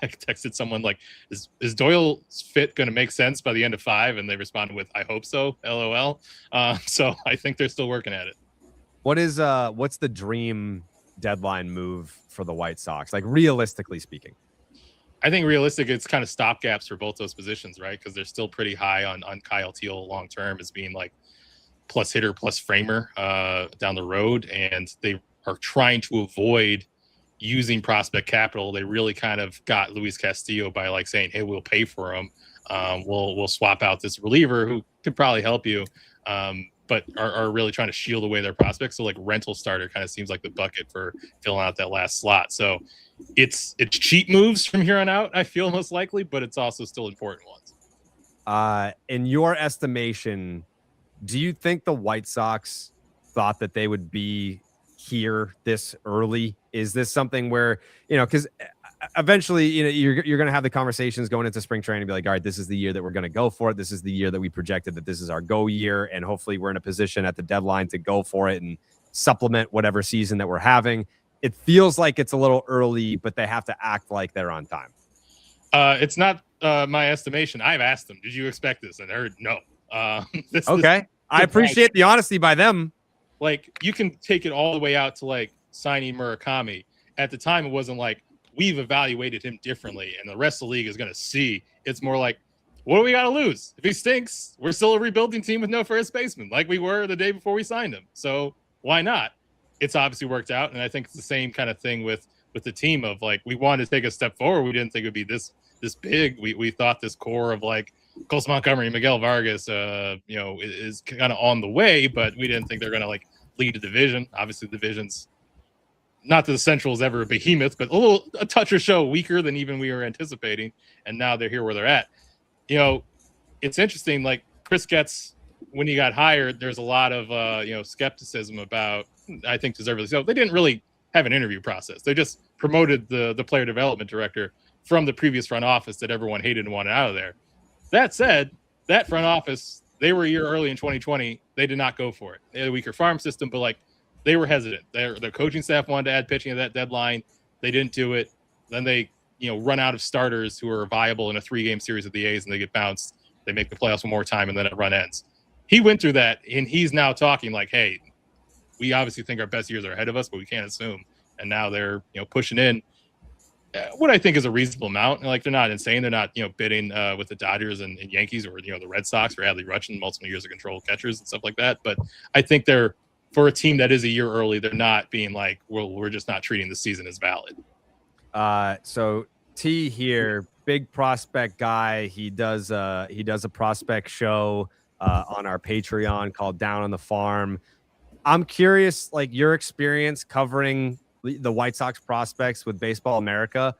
texted someone like, is Doyle's fit going to make sense by the end of 5? And they responded with, I hope so, LOL. So I think they're still working at it. What's the dream deadline move for the White Sox? Like, realistically speaking. I think it's kind of stopgaps for both those positions, right? Because they're still pretty high on Kyle Teal long term as being like plus hitter, plus framer down the road. And they are trying to avoid using prospect capital. They really kind of got Luis Castillo by like saying, hey, we'll pay for him. We'll swap out this reliever who could probably help you, but are really trying to shield away their prospects. So like rental starter kind of seems like the bucket for filling out that last slot. So it's cheap moves from here on out, I feel, most likely, but it's also still important ones. In your estimation, do you think the White Sox thought that they would be here this early? Is this something where, because eventually, you're going to have the conversations going into spring training and be like, all right, this is the year that we're going to go for it. This is the year that we projected that this is our go year. And hopefully we're in a position at the deadline to go for it and supplement whatever season that we're having. It feels like it's a little early, but they have to act like they're on time. It's not my estimation. I've asked them, did you expect this? And I heard no. Okay. I appreciate the honesty by them. Like, you can take it all the way out to like signing Murakami. At the time, it wasn't like we've evaluated him differently and the rest of the league is going to see. It's more like, what do we got to lose? If he stinks, we're still a rebuilding team with no first baseman, like we were the day before we signed him. So why not? It's obviously worked out. And I think it's the same kind of thing with the team of like, we wanted to take a step forward. We didn't think it would be this big. We thought this core of like Colts Montgomery, Miguel Vargas, is kind of on the way, but we didn't think they're going to like lead a division. Obviously, the division's not that the Central is ever a behemoth, but a touch or so weaker than even we were anticipating. And now they're here where they're at. It's interesting. Like Chris Getz, when he got hired, there's a lot of skepticism about. I think deservedly so. They didn't really have an interview process. They just promoted the player development director from the previous front office that everyone hated and wanted out of there. That said, that front office, they were a year early in 2020. They did not go for it. They had a weaker farm system, but like they were hesitant. Their coaching staff wanted to add pitching at that deadline. They didn't do it. Then they run out of starters who are viable in a 3-game series with the A's, and they get bounced. They make the playoffs one more time, and then it run ends. He went through that, and he's now talking like, hey, we obviously think our best years are ahead of us, but we can't assume. And now they're pushing in what I think is a reasonable amount. Like, they're not insane. They're not bidding with the Dodgers and Yankees or the Red Sox or Adley Rutschman, multiple years of control catchers and stuff like that. But I think they're, for a team that is a year early, they're not being like, well, we're just not treating the season as valid. So T here, big prospect guy. He does a prospect show on our Patreon called Down on the Farm. I'm curious, like, your experience covering the White Sox prospects with Baseball America.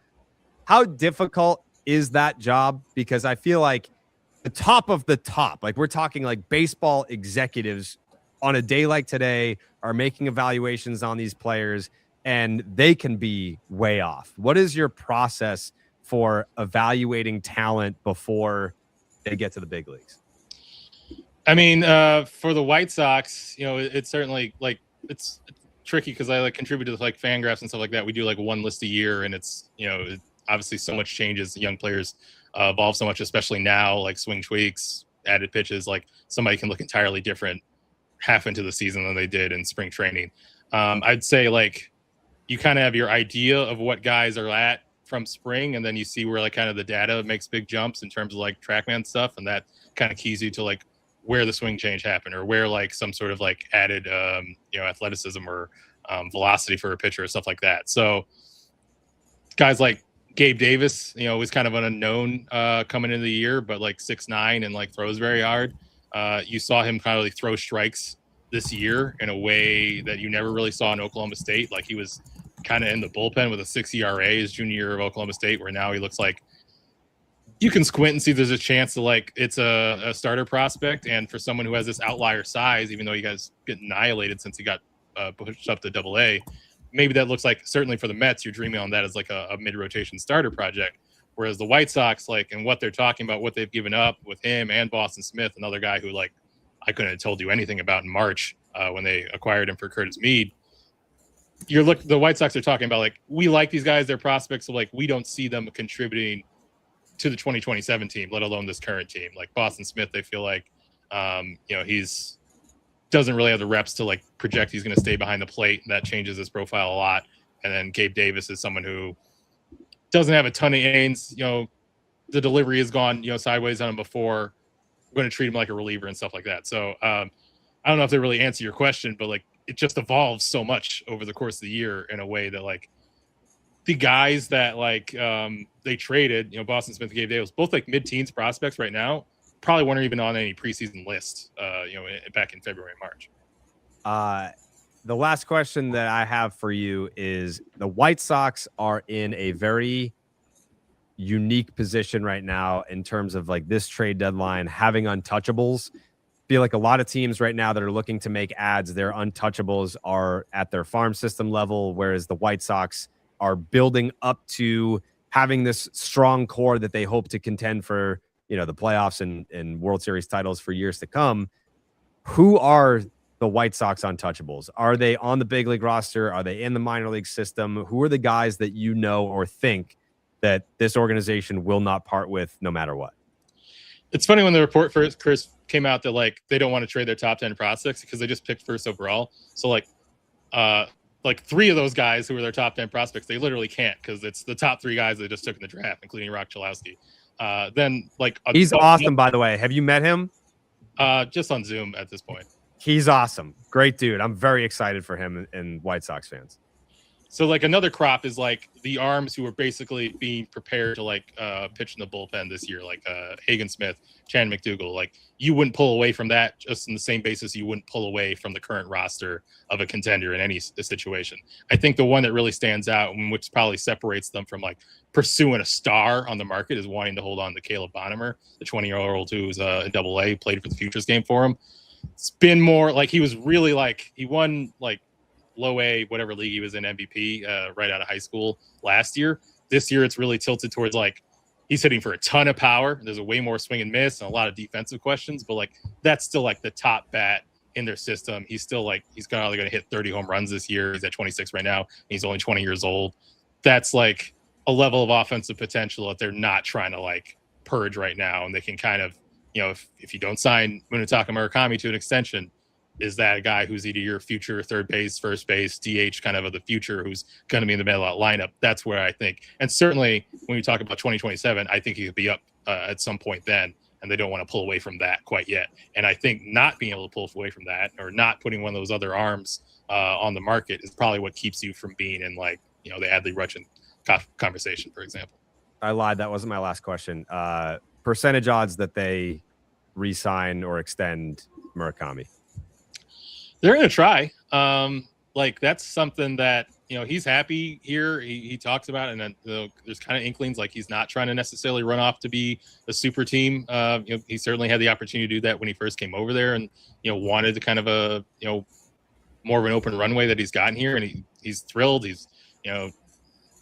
How difficult is that job? Because I feel like the top of the top, like we're talking like baseball executives on a day like today are making evaluations on these players and they can be way off. What is your process for evaluating talent before they get to the big leagues? I mean, for the White Sox, it's certainly like it's tricky because I like contribute to like Fangraphs and stuff like that. We do like one list a year, and it's obviously so much changes. Young players evolve so much, especially now. Like swing tweaks, added pitches. Like somebody can look entirely different half into the season than they did in spring training. I'd say like you kind of have your idea of what guys are at from spring, and then you see where like kind of the data makes big jumps in terms of like TrackMan stuff, and that kind of keys you to like where the swing change happened or where like some sort of like added athleticism or velocity for a pitcher or stuff like that. So guys like Gabe Davis, was kind of an unknown coming into the year, but like 6'9" and like throws very hard. You saw him kind of like throw strikes this year in a way that you never really saw in Oklahoma State. Like he was kind of in the bullpen with a 6 ERA his junior year of Oklahoma State, where now he looks like you can squint and see there's a chance to like it's a starter prospect. And for someone who has this outlier size, even though he guys get annihilated since he got pushed up to AA, maybe that looks like, certainly for the Mets, you're dreaming on that as like a mid-rotation starter project. Whereas the White Sox, like, and what they're talking about, what they've given up with him and Boston Smith, another guy who, like, I couldn't have told you anything about in March when they acquired him for Curtis Mead. The White Sox are talking about, like, we like these guys, they're prospects, so like we don't see them contributing to the 2027 team, let alone this current team. Like Boston Smith, they feel like he's doesn't really have the reps to like project he's going to stay behind the plate. That changes his profile a lot. And then Gabe Davis is someone who doesn't have a ton of innings. The delivery has gone sideways on him before. We're going to treat him like a reliever and stuff like that. So I don't know if they really answer your question, but like it just evolves so much over the course of the year in a way that like the guys that like they traded, Boston Smith and Gabe Davis, both like mid-teens prospects right now, probably weren't even on any preseason list, back in February and March. The last question that I have for you is the White Sox are in a very unique position right now in terms of like this trade deadline having untouchables. Feel like a lot of teams right now that are looking to make ads, their untouchables are at their farm system level, whereas the White Sox are building up to having this strong core that they hope to contend for, the playoffs and World Series titles for years to come. Who are the White Sox untouchables? Are they on the big league roster? Are they in the minor league system? Who are the guys that or think that this organization will not part with no matter what? It's funny when the report first came out that like they don't want to trade their top 10 prospects because they just picked first overall. So like 3 of those guys who were their top 10 prospects, they literally can't because it's the top 3 guys they just took in the draft, including Rock Chalowski. Then like he's awesome, by the way. Have you met him? Just on Zoom at this point. He's awesome. Great dude. I'm very excited for him and White Sox fans. So like another crop is like the arms who are basically being prepared to like pitch in the bullpen this year, like Hagen Smith, Chan McDougal. Like you wouldn't pull away from that just in the same basis you wouldn't pull away from the current roster of a contender in any situation. I think the one that really stands out and which probably separates them from like pursuing a star on the market is wanting to hold on to Caleb Bonnemer, the 20-year-old who's in AA, played for the Futures game for him. It's been more like he was really like he won like low A, whatever league he was in, MVP right out of high school last year. This year, it's really tilted towards like he's hitting for a ton of power. There's a way more swing and miss and a lot of defensive questions, but like that's still like the top bat in their system. He's still like he's probably going to hit 30 home runs this year. He's at 26 right now. He's only 20 years old. That's like a level of offensive potential that they're not trying to like purge right now, and they can kind of if you don't sign Munetaka Murakami to an extension, is that a guy who's either your future third base, first base, DH kind of the future who's going to be in the middle of that lineup? That's where I think, and certainly when we talk about 2027, I think he could be up at some point then, and they don't want to pull away from that quite yet. And I think not being able to pull away from that or not putting one of those other arms on the market is probably what keeps you from being in like, the Adley Rutschman conversation, for example. I lied. That wasn't my last question. Percentage odds that they re-sign or extend Murakami? They're going to try. Like that's something that, he's happy here. He talks about it, and then there's kind of inklings like he's not trying to necessarily run off to be a super team. He certainly had the opportunity to do that when he first came over there and, wanted to kind of a, more of an open runway that he's gotten here. And he's thrilled. He's,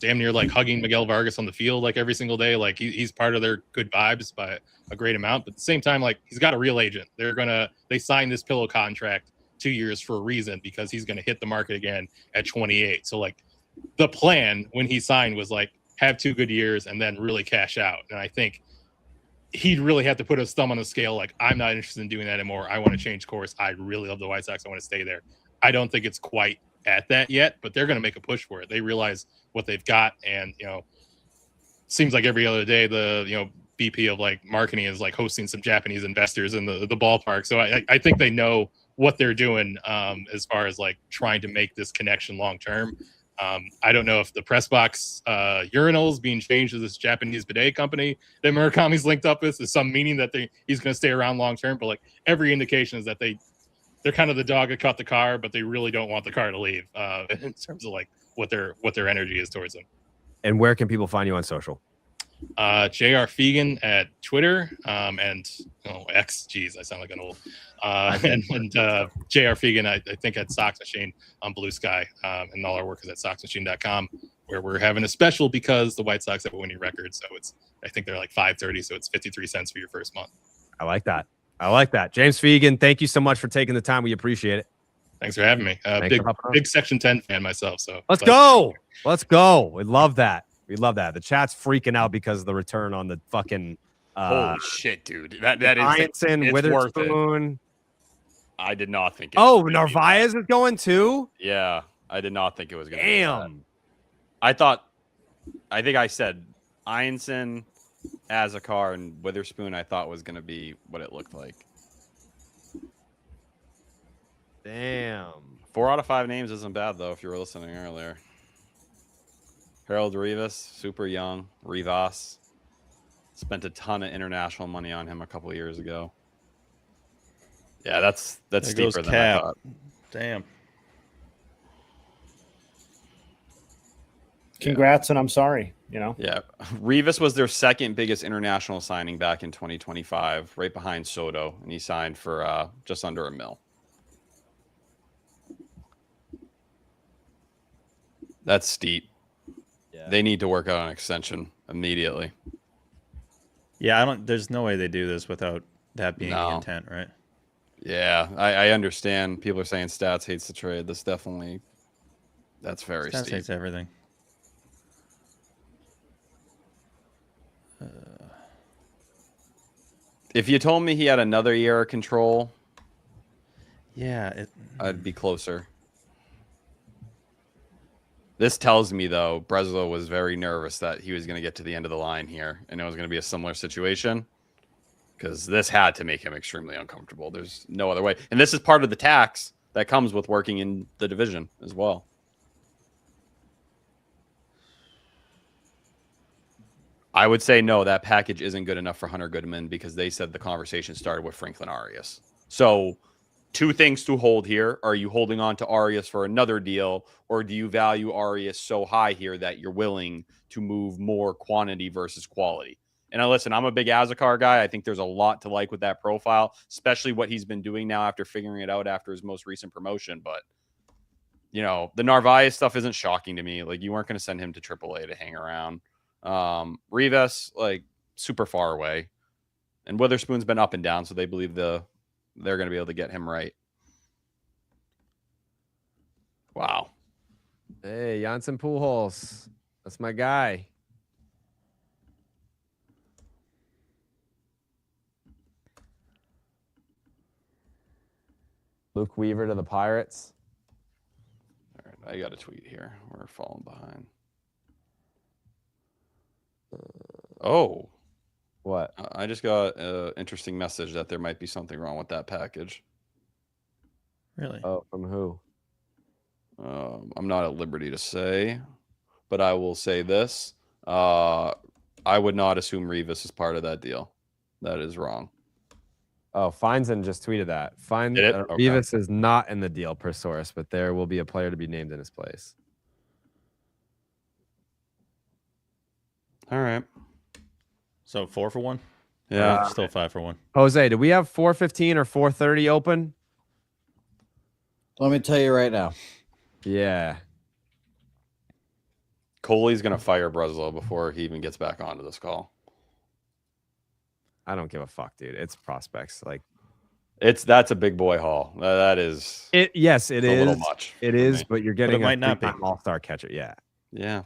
damn near like hugging Miguel Vargas on the field like every single day. Like he's part of their good vibes by a great amount. But at the same time, like he's got a real agent. They signed this pillow contract 2 years for a reason because he's going to hit the market again at 28. So like the plan when he signed was like have 2 good years and then really cash out. And I think he'd really have to put his thumb on the scale. Like, I'm not interested in doing that anymore. I want to change course. I really love the White Sox. I want to stay there. I don't think it's quite at that yet, but they're going to make a push for it. They realize what they've got. And, seems like every other day, the, VP of like marketing is like hosting some Japanese investors in the ballpark. So I think they know what they're doing as far as like trying to make this connection long term. I don't know if the press box urinals being changed to this Japanese bidet company that Murakami's linked up with is some meaning that he's going to stay around long term. But like every indication is that they're kind of the dog that caught the car, but they really don't want the car to leave in terms of like what their energy is towards them. And where can people find you on social? JR Fegan at Twitter and X. Geez, I sound like an old. And JR Fegan, I think at Sox Machine on Blue Sky, and all our work is at soxmachine.com, where we're having a special because the White Sox have a winning record. So I think they're like $5.30, so it's 53 cents for your first month. I like that. James Fegan, thank you so much for taking the time. We appreciate it. Thanks for having me. Big Section 10 fan myself. So let's go. We love that. The chat's freaking out because of the return on the fucking. Holy shit, dude! That is Bryanson, Witherspoon. I did not think. Narvaez is going too. Yeah, I did not think it was going to. Damn. I think I said Bryanson, Azakar, and Witherspoon. I thought was going to be what it looked like. Damn. 4 out of 5 names isn't bad though. If you were listening earlier. Harold Rivas, super young. Rivas. Spent a ton of international money on him a couple of years ago. Yeah, that's steeper than I thought. Damn. Congrats, and I'm sorry. Yeah, Rivas was their second biggest international signing back in 2025, right behind Soto, and he signed for just under $1 million. That's steep. Yeah. They need to work out an extension immediately. Yeah, there's no way they do this without that being the intent, right? Yeah, I understand. People are saying Stats hates the trade. That's very Stats steep. hates everything. If you told me he had another year of control, I'd be closer. This tells me, though, Breslow was very nervous that he was going to get to the end of the line here, and it was going to be a similar situation, because this had to make him extremely uncomfortable. There's no other way. And this is part of the tax that comes with working in the division as well. I would say no, that package isn't good enough for Hunter Goodman, because they said the conversation started with Franklin Arias. So 2 things to hold here. Are you holding on to Arias for another deal, or do you value Arias so high here that you're willing to move more quantity versus quality? And listen, I'm a big Azakar guy. I think there's a lot to like with that profile, especially what he's been doing now after figuring it out after his most recent promotion. But, the Narvaez stuff isn't shocking to me. Like, you weren't going to send him to AAA to hang around. Rivas, super far away. And Witherspoon's been up and down, so they believe they're going to be able to get him right. Wow. Hey, Janssen Pujols. That's my guy. Luke Weaver to the Pirates. All right, I got a tweet here. We're falling behind. What? I just got an interesting message that there might be something wrong with that package. Really? Oh, from who? I'm not at liberty to say, but I will say this. I would not assume Rivas is part of that deal. That is wrong. Oh, Feinstein just tweeted that. Okay. Rivas is not in the deal per source, but there will be a player to be named in his place. All right. So 4 for 1? Yeah. Still 5 for 1. Jose, do we have 4:15 or 4:30 open? Let me tell you right now. Yeah. Coley's going to fire Breslow before he even gets back onto this call. I don't give a fuck, dude. It's prospects. That's a big boy haul. That is. Yes, it a is. little much. It is, but you're getting it might not be all-star catcher. Yeah. Yeah.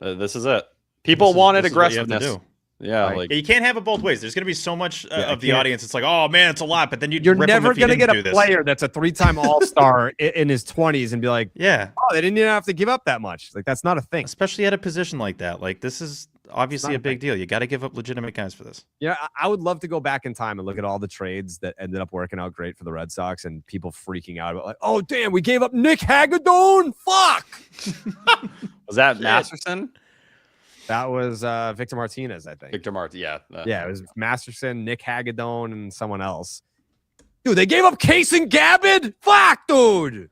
This is it. People wanted aggressiveness. Yeah, you can't have it both ways. There's going to be so much of the audience. It's like, oh man, it's a lot. But then you're never going to get a player that's a 3-time All-Star in his 20s and be like, yeah, oh, they didn't even have to give up that much. That's not a thing, especially at a position like that. This is obviously a big deal. You got to give up legitimate guys for this. Yeah, I would love to go back in time and look at all the trades that ended up working out great for the Red Sox and people freaking out about oh damn, we gave up Nick Hagedorn. Fuck. Was that Masterson? That was Victor Martinez, I think. Victor Martinez, yeah. Yeah, it was Masterson, Nick Hagedorn, and someone else. Dude, they gave up Case and Gabbard? Fuck, dude.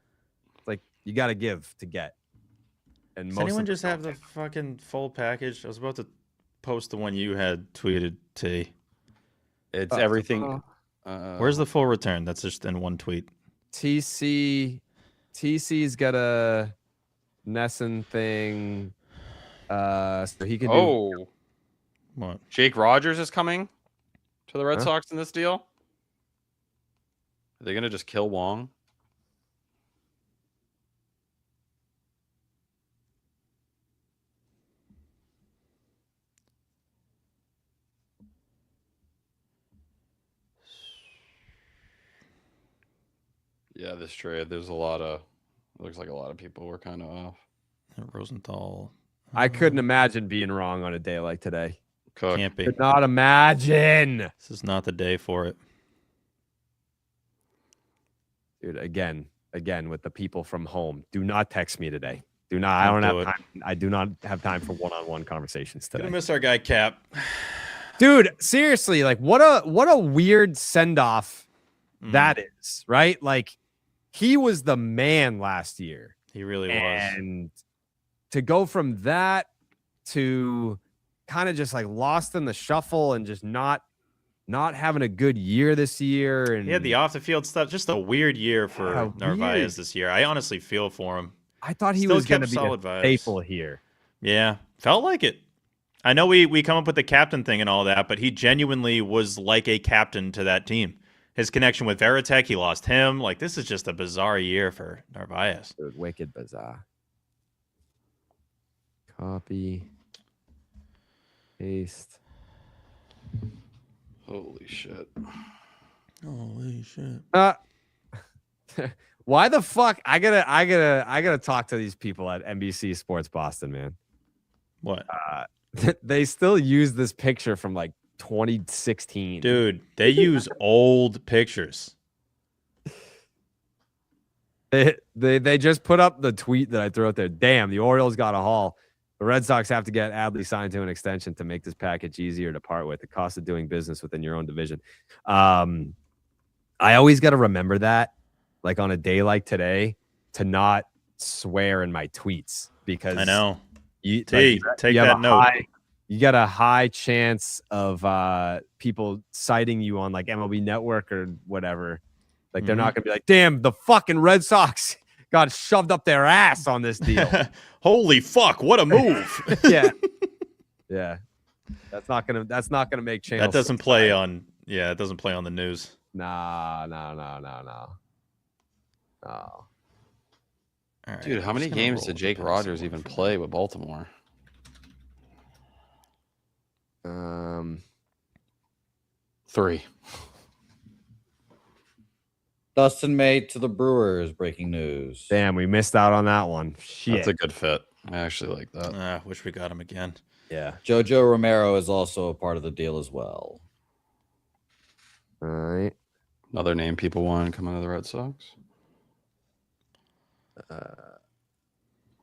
It's you got to give to get. And does anyone just have the fucking full package? I was about to post the one you had tweeted, T. It's everything. Where's the full return? That's just in one tweet. TC's got a Nesson thing. So he can do. What? Jake Rogers is coming to the Red Huh? Sox in this deal. Are they going to just kill Wong? Yeah, this trade. There's a lot of. Looks like a lot of people were kind of off. Rosenthal. I couldn't imagine being wrong on a day like today. Cook. Can't be. Could not imagine. This is not the day for it. Dude, again with the people from home. Do not text me today. Do not. I don't have time. I do not have time for one-on-one conversations today. Gonna miss our guy Cap. Dude, seriously, like what a weird send-off that is, right? Like he was the man last year. He really was. And to go from that to kind of just like lost in the shuffle and just not having a good year this year. And He had the off the field stuff. Just a weird year for Narvaez this year. I honestly feel for him. I thought he Still was going to kept be solid a vibes. staple here. Yeah, felt like it. I know we come up with the captain thing and all that, but he genuinely was like a captain to that team. His connection with Veritek, he lost him. Like, this is just a bizarre year for Narvaez. Dude, wicked bizarre. Copy. Paste. Holy shit. Holy shit. Why the fuck? I gotta talk to these people at NBC Sports Boston, man. What? They still use this picture from like 2016. Dude, they use old pictures. They just put up the tweet that I threw out there. Damn, the Orioles got a haul. The Red Sox have to get Adley signed to an extension to make this package easier to part with. The cost of doing business within your own division. I always got to remember that, like on a day like today, to not swear in my tweets because I know. You take that note. You got a high chance of people citing you on like MLB Network or whatever. Like they're not gonna be like, damn, the fucking Red Sox got shoved up their ass on this deal. Holy fuck, what a move. Yeah. That's not gonna make channel. That doesn't play on it doesn't play on the news. No. All right, dude, how many games did Jake Rogers even play with Baltimore? Three. Dustin May to the Brewers. Breaking news. Damn, we missed out on that one. Shit. That's a good fit. I actually like that. Wish we got him again. Yeah. Jojo Romero is also a part of the deal as well. All right. Another name people want coming out of the Red Sox.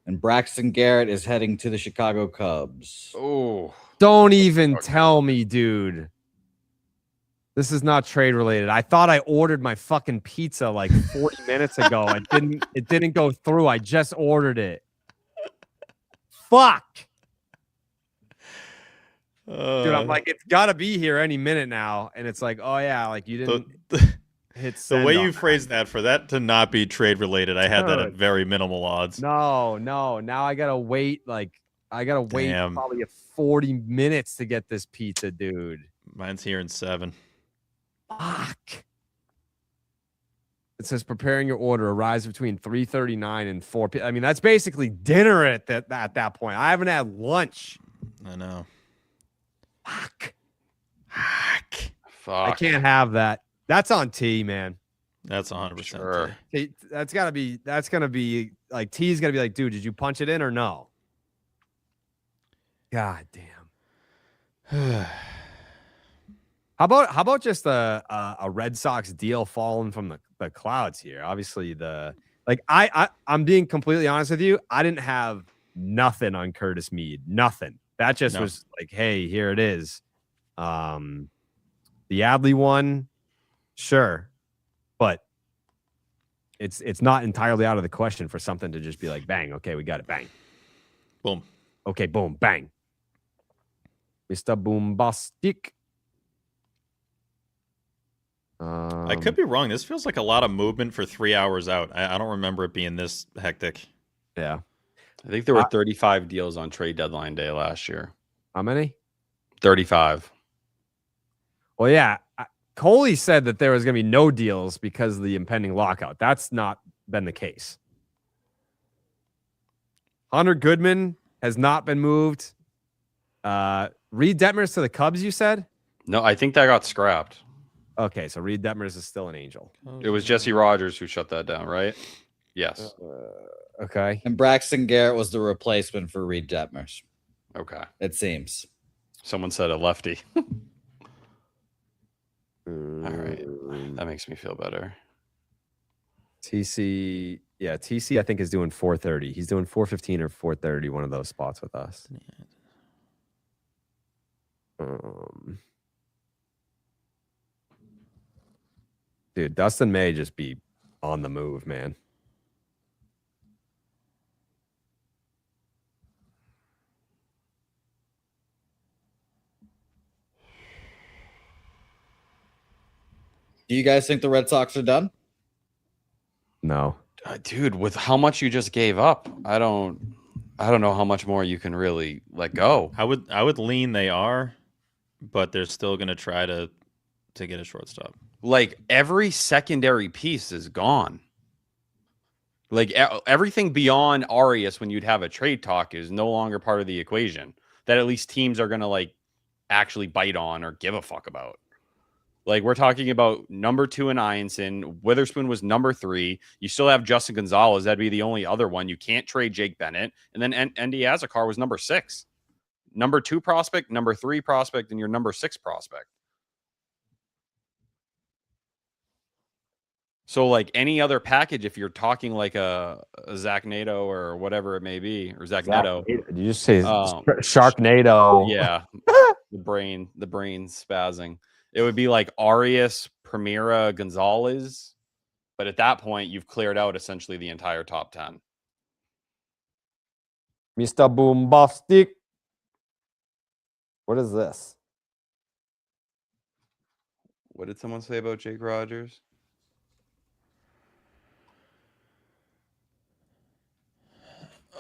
And Braxton Garrett is heading to the Chicago Cubs. Oh. Don't even tell me, dude. This is not trade related. I thought I ordered my fucking pizza like 40 minutes ago. It didn't go through. I just ordered it. Fuck. Dude, I'm like, it's gotta be here any minute now. And it's like, oh yeah, like you didn't hit send. The way on you phrased that, for that to not be trade related, I had that at very minimal odds. No. Now I gotta wait Damn. probably 40 minutes to get this pizza, dude. Mine's here in 7. Fuck. It says preparing your order arrives between 3:39 and 4 p.m. I mean, that's basically dinner at that point. I haven't had lunch. I know. Fuck. Fuck. I can't have that. That's on T, man. That's 100%. Sure. That's gonna be like T's gonna be like, dude, did you punch it in or no? God damn. How about just a Red Sox deal falling from the clouds here? Obviously, I'm being completely honest with you. I didn't have nothing on Curtis Mead. Nothing. That just was like, hey, here it is. The Adley one, sure, but it's not entirely out of the question for something to just be like, bang, okay, we got it, bang, boom, okay, boom, bang. Mr. Boombastic. I could be wrong. This feels like a lot of movement for 3 hours out. I don't remember it being this hectic. Yeah. I think there were 35 deals on trade deadline day last year. How many? 35. Well, yeah. Coley said that there was going to be no deals because of the impending lockout. That's not been the case. Hunter Goodman has not been moved. Reed Detmers to the Cubs, you said? No, I think that got scrapped. Okay, so Reed Detmers is still an Angel. It was Jesse Rogers who shut that down, right? Yes. Okay. And Braxton Garrett was the replacement for Reed Detmers. Okay. It seems. Someone said a lefty. All right. That makes me feel better. TC, yeah, TC I think is doing 430. He's doing 415 or 430, one of those spots with us. Dude, Dustin may just be on the move, man. Do you guys think the Red Sox are done? No. Dude, with how much you just gave up, I don't know how much more you can really let go. I would lean they are, but they're still going to try to get a shortstop. Like every secondary piece is gone. Like everything beyond Arias when you'd have a trade talk is no longer part of the equation that at least teams are going to like actually bite on or give a fuck about. Like we're talking about number 2 in Ianson. Witherspoon was number 3. You still have Justin Gonzalez. That'd be the only other one. You can't trade Jake Bennett. And then Andy Azakar was number 6. Number 2 prospect, number 3 prospect, and your number 6 prospect. So like any other package, if you're talking like a Zach Nato or whatever it may be, or Zach Neto. Did you just say Sharknado? Yeah. the brain spazzing. It would be like Arias, Primera, Gonzalez. But at that point, you've cleared out essentially the entire top 10. Mr. Boombastic. What is this? What did someone say about Jake Rogers?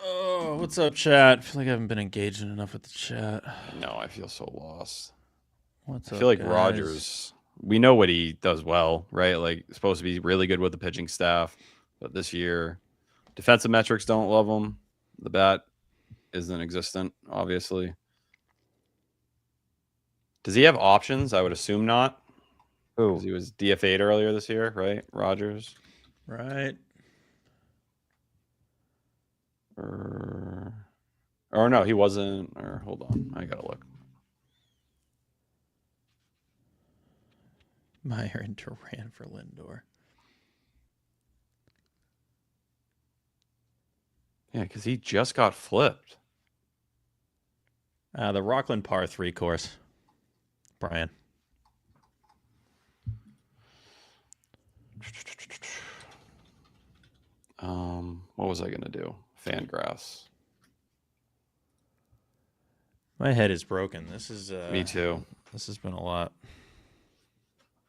Oh, what's up, chat? I feel like I haven't been engaging enough with the chat. No, I feel so lost. What's I feel up, like guys? Rogers, we know what he does well, right? Like supposed to be really good with the pitching staff, but this year, defensive metrics don't love him. The bat isn't existent, obviously. Does he have options? I would assume not. Who? 'Cause he was DFA'd earlier this year, right? Rogers. Right. Or no, he wasn't. Or hold on, I gotta look. Meyer and Duran for Lindor. Yeah, because he just got flipped. The Rockland Par 3 course. Brian. What was I gonna do? Fangraphs. My head is broken. This is Me too. This has been a lot.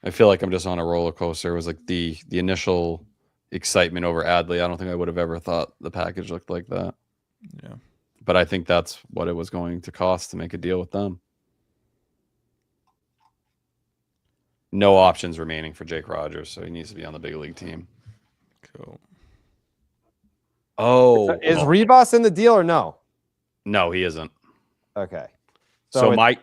I feel like I'm just on a roller coaster. It was like the initial excitement over Adley. I don't think I would have ever thought the package looked like that. Yeah. But I think that's what it was going to cost to make a deal with them. No options remaining for Jake Rogers, so he needs to be on the big league team. Cool. Oh. Is Rivas in the deal or no? No, he isn't. Okay. So it's- Mike,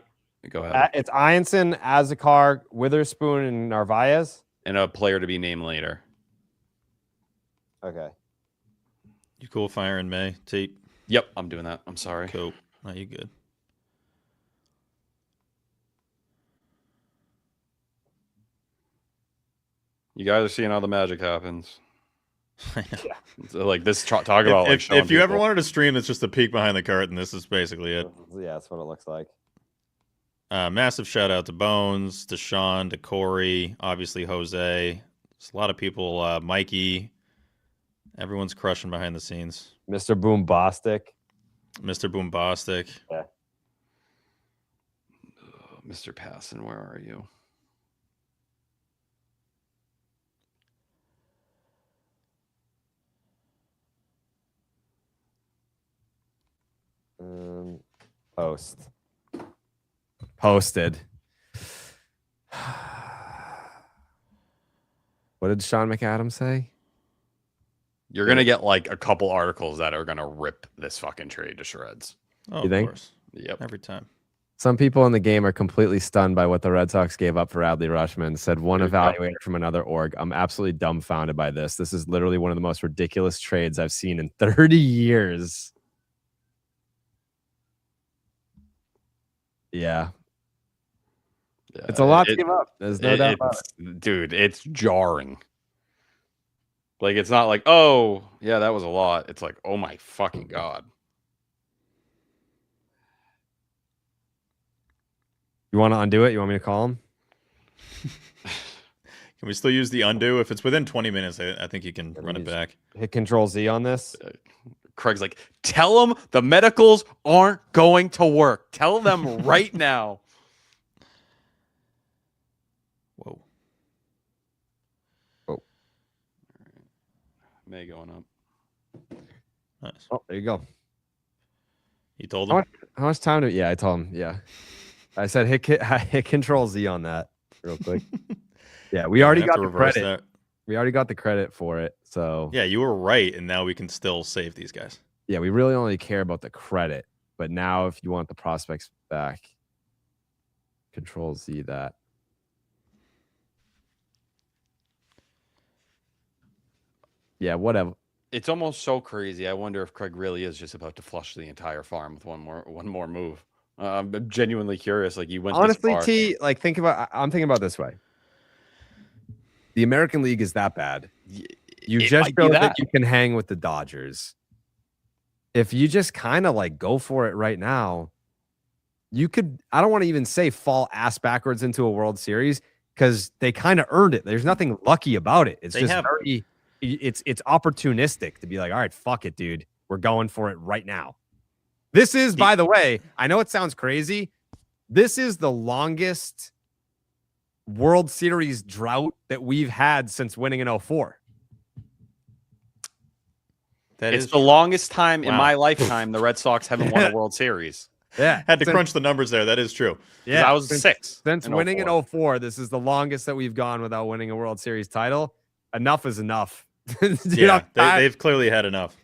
go ahead. It's Ianson, Azakar, Witherspoon, and Narvaez. And a player to be named later. Okay. You cool fire in May, Tate? Yep, I'm doing that. I'm sorry. Cool. No, you good. You guys are seeing how the magic happens. I know. So, like this, talk about like if you ever wanted to stream, it's just a peek behind the curtain. This is basically it. Yeah, that's what it looks like. Massive shout out to Bones, to Sean, to Corey, obviously Jose. There's a lot of people. Mikey. Everyone's crushing behind the scenes. Mr. Boombastic. Mr. Boombastic. Yeah. Mr. Passon, where are you? Posted. What did Sean McAdams say? You're gonna get like a couple articles that are gonna rip this fucking trade to shreds. Oh, You think? of course. Yep. Every time. Some people in the game are completely stunned by what the Red Sox gave up for Adley Rutschman, said one evaluator from another org. I'm absolutely dumbfounded by this. This is literally one of the most ridiculous trades I've seen in 30 years. Yeah. It's a lot to give up. There's no doubt about it. Dude, it's jarring. Like, it's not like, oh, yeah, that was a lot. It's like, oh my fucking God. You want to undo it? You want me to call him? Can we still use the undo? If it's within 20 minutes, I think you can run it back. Hit Control Z on this. Craig's like, tell them the medicals aren't going to work. Tell them right now. Whoa. Oh. May going up. Nice. Oh, there you go. You told him? How much time do? Yeah, I told him. Yeah, I said hit Control Z on that real quick. Yeah, we already got the credit. That. We already got the credit for it. So yeah, you were right, and now we can still save these guys. Yeah, we really only care about the credit, but now if you want the prospects back, Control Z that. Yeah, whatever. It's almost so crazy. I wonder if Craig really is just about to flush the entire farm with one more move. I'm genuinely curious. Like, you went Honestly, this far. T, like I'm thinking about it this way. The American League is that bad. You just showed that you can hang with the Dodgers. If you just kind of like go for it right now, you could, I don't want to even say fall ass backwards into a World Series because they kind of earned it. There's nothing lucky about it. It's it's opportunistic to be like, all right, fuck it, dude. We're going for it right now. This is, by the way, I know it sounds crazy. This is the longest World Series drought that we've had since winning in 04. It's the longest time in my lifetime the Red Sox haven't won a World Series. Yeah. Had to crunch the numbers there. That is true. Yeah. I was 6. Since winning in 04, this is the longest that we've gone without winning a World Series title. Enough is enough. Yeah, they've clearly had enough.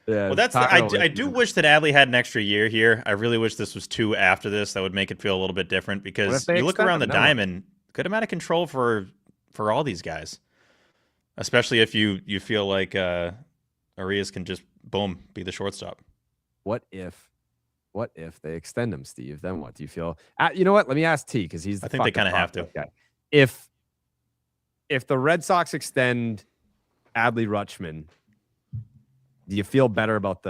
Yeah, well, that's I do wish that Adley had an extra year here. I really wish this was 2 after this. That would make it feel a little bit different because you look around the diamond, good amount of control for all these guys, especially if you feel like Arias can just boom be the shortstop. What if they extend him, Steve? Then what do you feel? You know what? Let me ask T because he's. I think they kind of have to. Guy. If the Red Sox extend Adley Rutschman, do you feel better about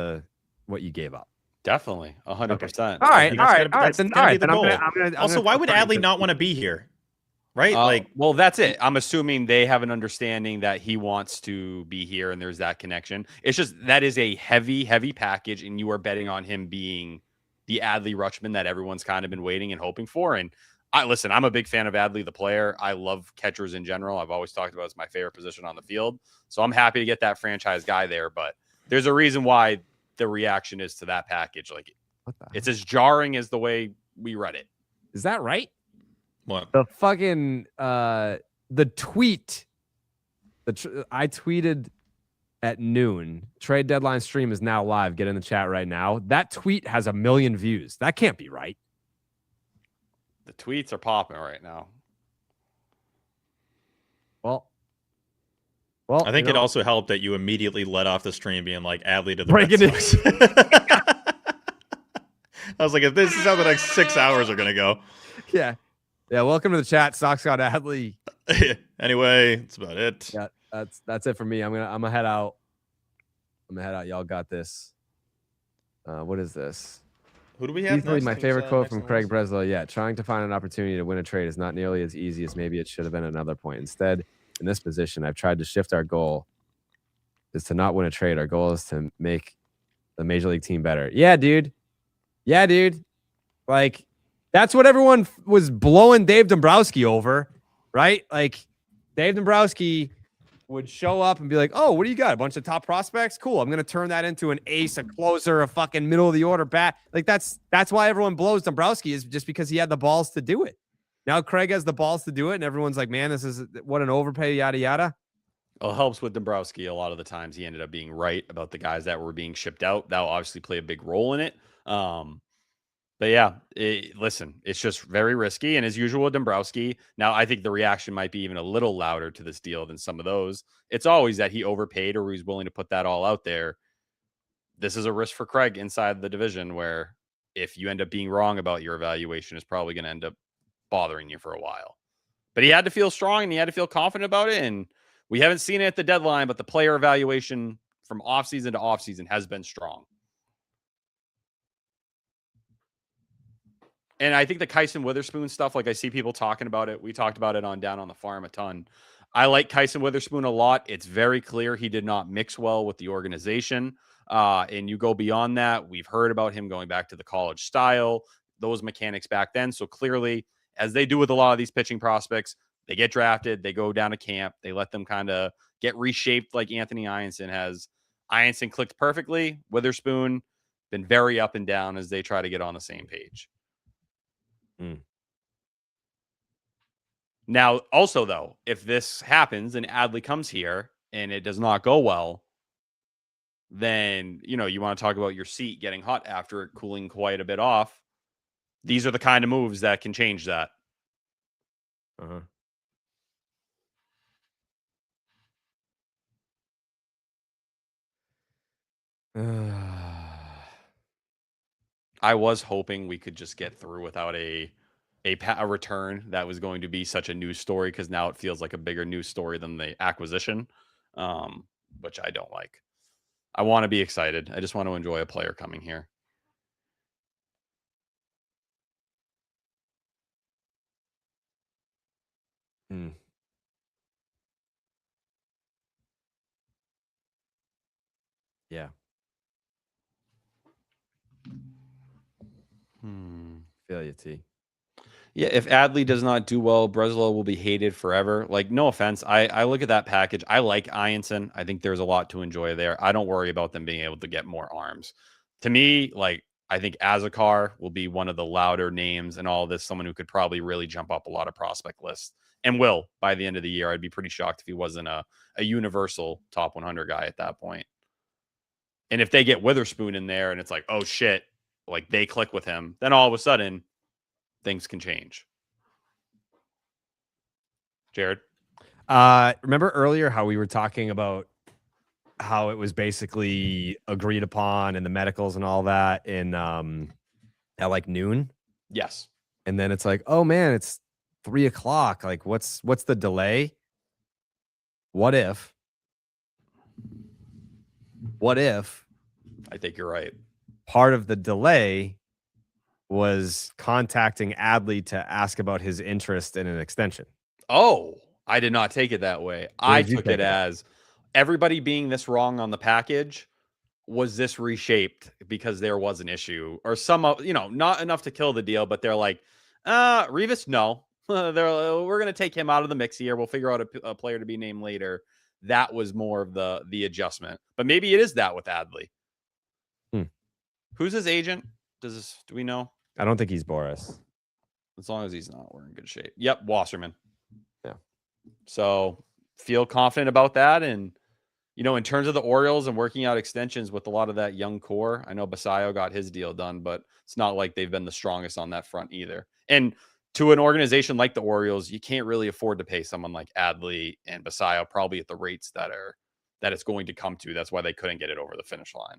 what you gave up? Definitely, 100%. All right. Also, why would Adley not want to be here? Right? Well, that's it. I'm assuming they have an understanding that he wants to be here, and there's that connection. It's just that is a heavy, heavy package, and you are betting on him being the Adley Rutschman that everyone's kind of been waiting and hoping for. And listen, I'm a big fan of Adley, the player. I love catchers in general. I've always talked about it's my favorite position on the field. So I'm happy to get that franchise guy there. But there's a reason why the reaction is to that package. Like, it's as jarring as the way we read it. Is that right? What? The fucking the tweet. I tweeted at noon. Trade deadline stream is now live. Get in the chat right now. That tweet has 1 million views. That can't be right. The tweets are popping right now. Well, I think it also helped that you immediately let off the stream being like Adley to the breaking Red Sox. I was like, if this is how the next 6 hours are going to go. Yeah. Welcome to the chat. Sox got Adley. Anyway, that's about it. Yeah, that's it for me. I'm gonna head out. Y'all got this. What is this? Who do we have? Easily next? my favorite Who's, quote next from on Craig the Breslow. Yeah, trying to find an opportunity to win a trade is not nearly as easy as maybe it should have been at another point. Instead, in this position, I've tried to shift our goal is to not win a trade. Our goal is to make the major league team better. Yeah, dude. Like, That's what everyone was blowing Dave Dombrowski over, right? Like Dave Dombrowski would show up and be like, "Oh, what do you got? A bunch of top prospects? Cool. I'm going to turn that into an ace, a closer, a fucking middle of the order bat." Like that's why everyone blows Dombrowski, is just because he had the balls to do it. Now Craig has the balls to do it, and everyone's like, "Man, this is what an overpay, yada yada." Well, it helps with Dombrowski. A lot of the times he ended up being right about the guys that were being shipped out. That will obviously play a big role in it. But yeah, listen, it's just very risky. And as usual with Dombrowski, now I think the reaction might be even a little louder to this deal than some of those. It's always that he overpaid or he's willing to put that all out there. This is a risk for Craig inside the division where if you end up being wrong about your evaluation, it's probably going to end up bothering you for a while. But he had to feel strong and he had to feel confident about it. And we haven't seen it at the deadline, but the player evaluation from offseason to offseason has been strong. And I think the Kyson Witherspoon stuff, like I see people talking about it. We talked about it on Down on the Farm a ton. I like Kyson Witherspoon a lot. It's very clear he did not mix well with the organization. And you go beyond that. We've heard about him going back to the college style, those mechanics back then. So clearly, as they do with a lot of these pitching prospects, they get drafted, they go down to camp, they let them kind of get reshaped like Anthony Ianson has. Ianson clicked perfectly. Witherspoon been very up and down as they try to get on the same page. Now, also, though, if this happens and Adley comes here and it does not go well, then, you want to talk about your seat getting hot after it cooling quite a bit off. These are the kind of moves that can change that. I was hoping we could just get through without a return that was going to be such a news story, because now it feels like a bigger news story than the acquisition, which I don't like. I want to be excited. I just want to enjoy a player coming here. Yeah. Feel you, T. Yeah, if Adley does not do well, Breslow will be hated forever. Like, no offense. I look at that package. I like Ianson. I think there's a lot to enjoy there. I don't worry about them being able to get more arms. To me, like, I think Azakar will be one of the louder names in all of this, someone who could probably really jump up a lot of prospect lists and will by the end of the year. I'd be pretty shocked if he wasn't a universal top 100 guy at that point. And if they get Witherspoon in there and it's like, oh shit, like they click with him, then all of a sudden things can change. Jared? Remember earlier how we were talking about how it was basically agreed upon and the medicals and all that in at like noon? Yes. And then it's like, oh man, it's 3:00. Like what's the delay? What if I think you're right. Part of the delay was contacting Adley to ask about his interest in an extension. Oh, I did not take it that way. I took it as everybody being this wrong on the package. Was this reshaped because there was an issue or some, not enough to kill the deal, but they're like, Rivas, no, we're going to take him out of the mix here. We'll figure out a player to be named later. That was more of the adjustment, but maybe it is that with Adley. Who's his agent? Do we know? I don't think he's Boris. As long as he's not, we're in good shape. Yep, Wasserman. Yeah. So feel confident about that. And, in terms of the Orioles and working out extensions with a lot of that young core, I know Basayo got his deal done, but it's not like they've been the strongest on that front either. And to an organization like the Orioles, you can't really afford to pay someone like Adley and Basayo probably at the rates that it's going to come to. That's why they couldn't get it over the finish line.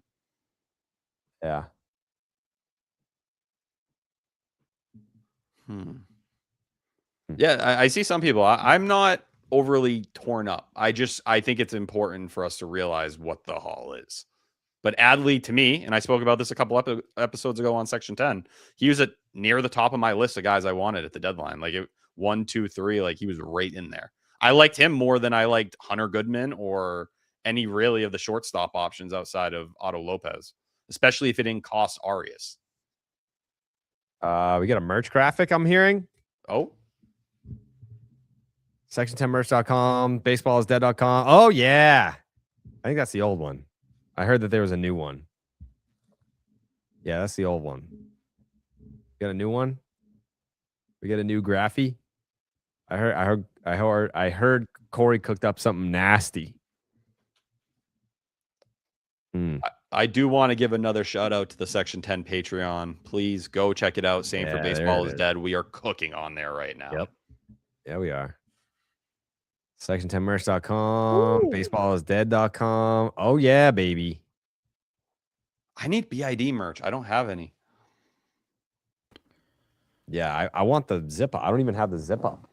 Yeah. Yeah, I see some people. I'm not overly torn up. I think it's important for us to realize what the haul is. But Adley, to me, and I spoke about this a couple episodes ago on Section 10, he was near the top of my list of guys I wanted at the deadline. Like 1, 2, 3, like he was right in there. I liked him more than I liked Hunter Goodman or any really of the shortstop options outside of Otto Lopez, especially if it didn't cost Arias. We got a merch graphic, I'm hearing. Oh. Section10merch.com, baseballisdead.com. Oh, yeah. I think that's the old one. I heard that there was a new one. Yeah, that's the old one. Got a new one? We got a new graphy? I heard Corey cooked up something nasty. I do want to give another shout out to the Section 10 Patreon. Please go check it out. Same for Yeah, Baseball there it is is. Dead. We are cooking on there right now. Yep. Yeah, we are. Section10merch.com, baseballisdead.com. Oh, yeah, baby. I need BID merch. I don't have any. Yeah, I want the zip up. I don't even have the zip up.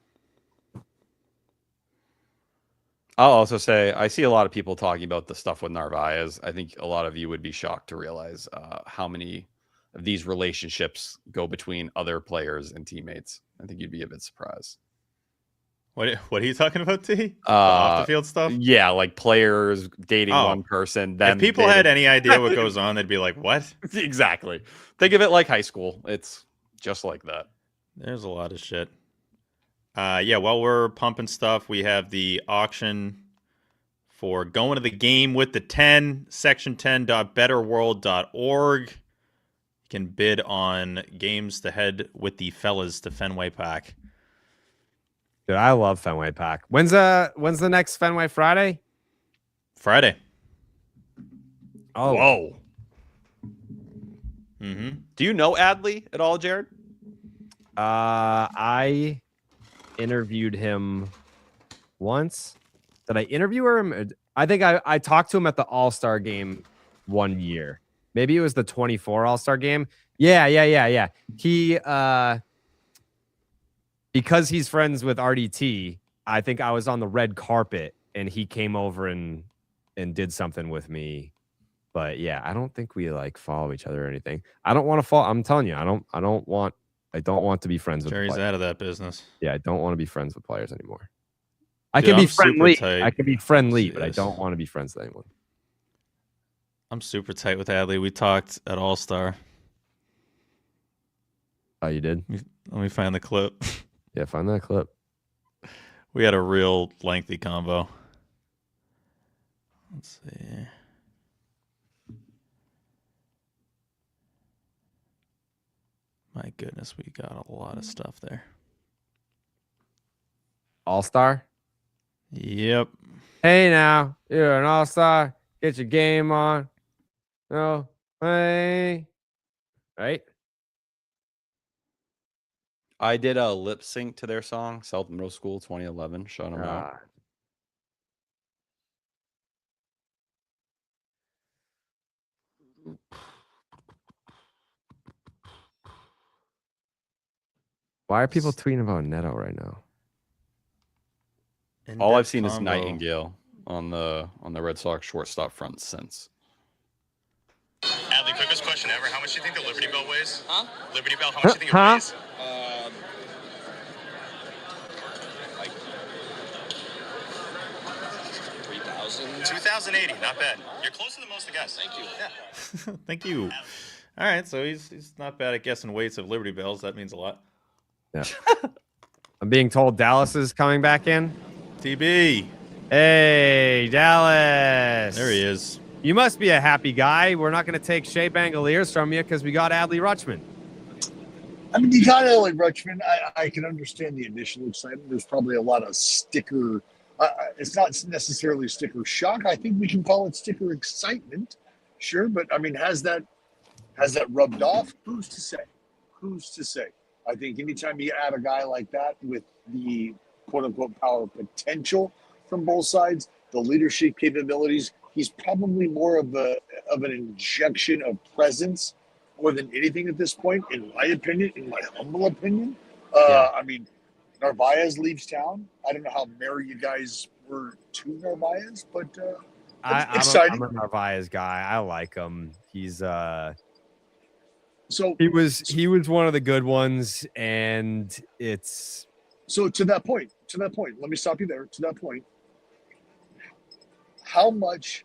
I'll also say I see a lot of people talking about the stuff with Narvaez. I think a lot of you would be shocked to realize how many of these relationships go between other players and teammates. I think you'd be a bit surprised. What are you talking about, T? Off the field stuff? Yeah, like players dating one person. Then if people had any idea what goes on, they'd be like, "What?" Exactly. Think of it like high school. It's just like that. There's a lot of shit. Yeah, while we're pumping stuff, we have the auction for going to the game with the 10, section10.betterworld.org. You can bid on games to head with the fellas to Fenway Park. Dude, I love Fenway Park. When's the next Fenway Friday? Friday. Oh. Whoa. Mm-hmm. Do you know Adley at all, Jared? I interviewed him once. Did I interview him? I think I talked to him at the All-Star game one year. Maybe it was the 24 All-Star game. Yeah. He because he's friends with RDT, I think I was on the red carpet and he came over and did something with me. But yeah, I don't think we like follow each other or anything. I don't want to follow. I'm telling you, I don't want to be friends with Jerry's players. out of that business. Yeah, I don't want to be friends with players anymore. I Dude, can be I'm super friendly. tight. I can be friendly, but I don't want to be friends with anyone. I'm super tight with Adley. We talked at All-Star. Oh, you did? Let me find the clip. Yeah, find that clip. We had a real lengthy combo. Let's see. My goodness, we got a lot of stuff there. All-Star? Yep. Hey now, you're an all-star. Get your game on. No, hey. Right? I did a lip sync to their song, South Middle School 2011. Shout them out. Why are people tweeting about Neto right now? All I've seen is Nightingale on the Red Sox shortstop front since. Adley, quickest question ever. How much do you think the Liberty Bell weighs? Huh? Liberty Bell, how much do you think it weighs? Like 3,000. 2,080, not bad. You're closer than most of the guys. Thank you. Yeah. Thank you. All right, so he's not bad at guessing weights of Liberty Bells. That means a lot. Yeah. I'm being told Dallas is coming back in. TB. Hey, Dallas. There he is. You must be a happy guy. We're not going to take Shea Bangaliers from you because we got Adley Rutschman. I mean, you got Adley Rutschman. I can understand the initial excitement. There's probably a lot of sticker. It's not necessarily sticker shock. I think we can call it sticker excitement. Sure, but I mean, has that rubbed off? Who's to say? Who's to say? I think anytime you add a guy like that with the quote-unquote power potential from both sides, the leadership capabilities, he's probably more of an injection of presence more than anything at this point, in my opinion, in my humble opinion. I mean, Narvaez leaves town. I don't know how merry you guys were to Narvaez, but I'm exciting. a Narvaez guy. I like him. He's so he was one of the good ones, and it's so to that point. Let me stop you there. To that point, how much?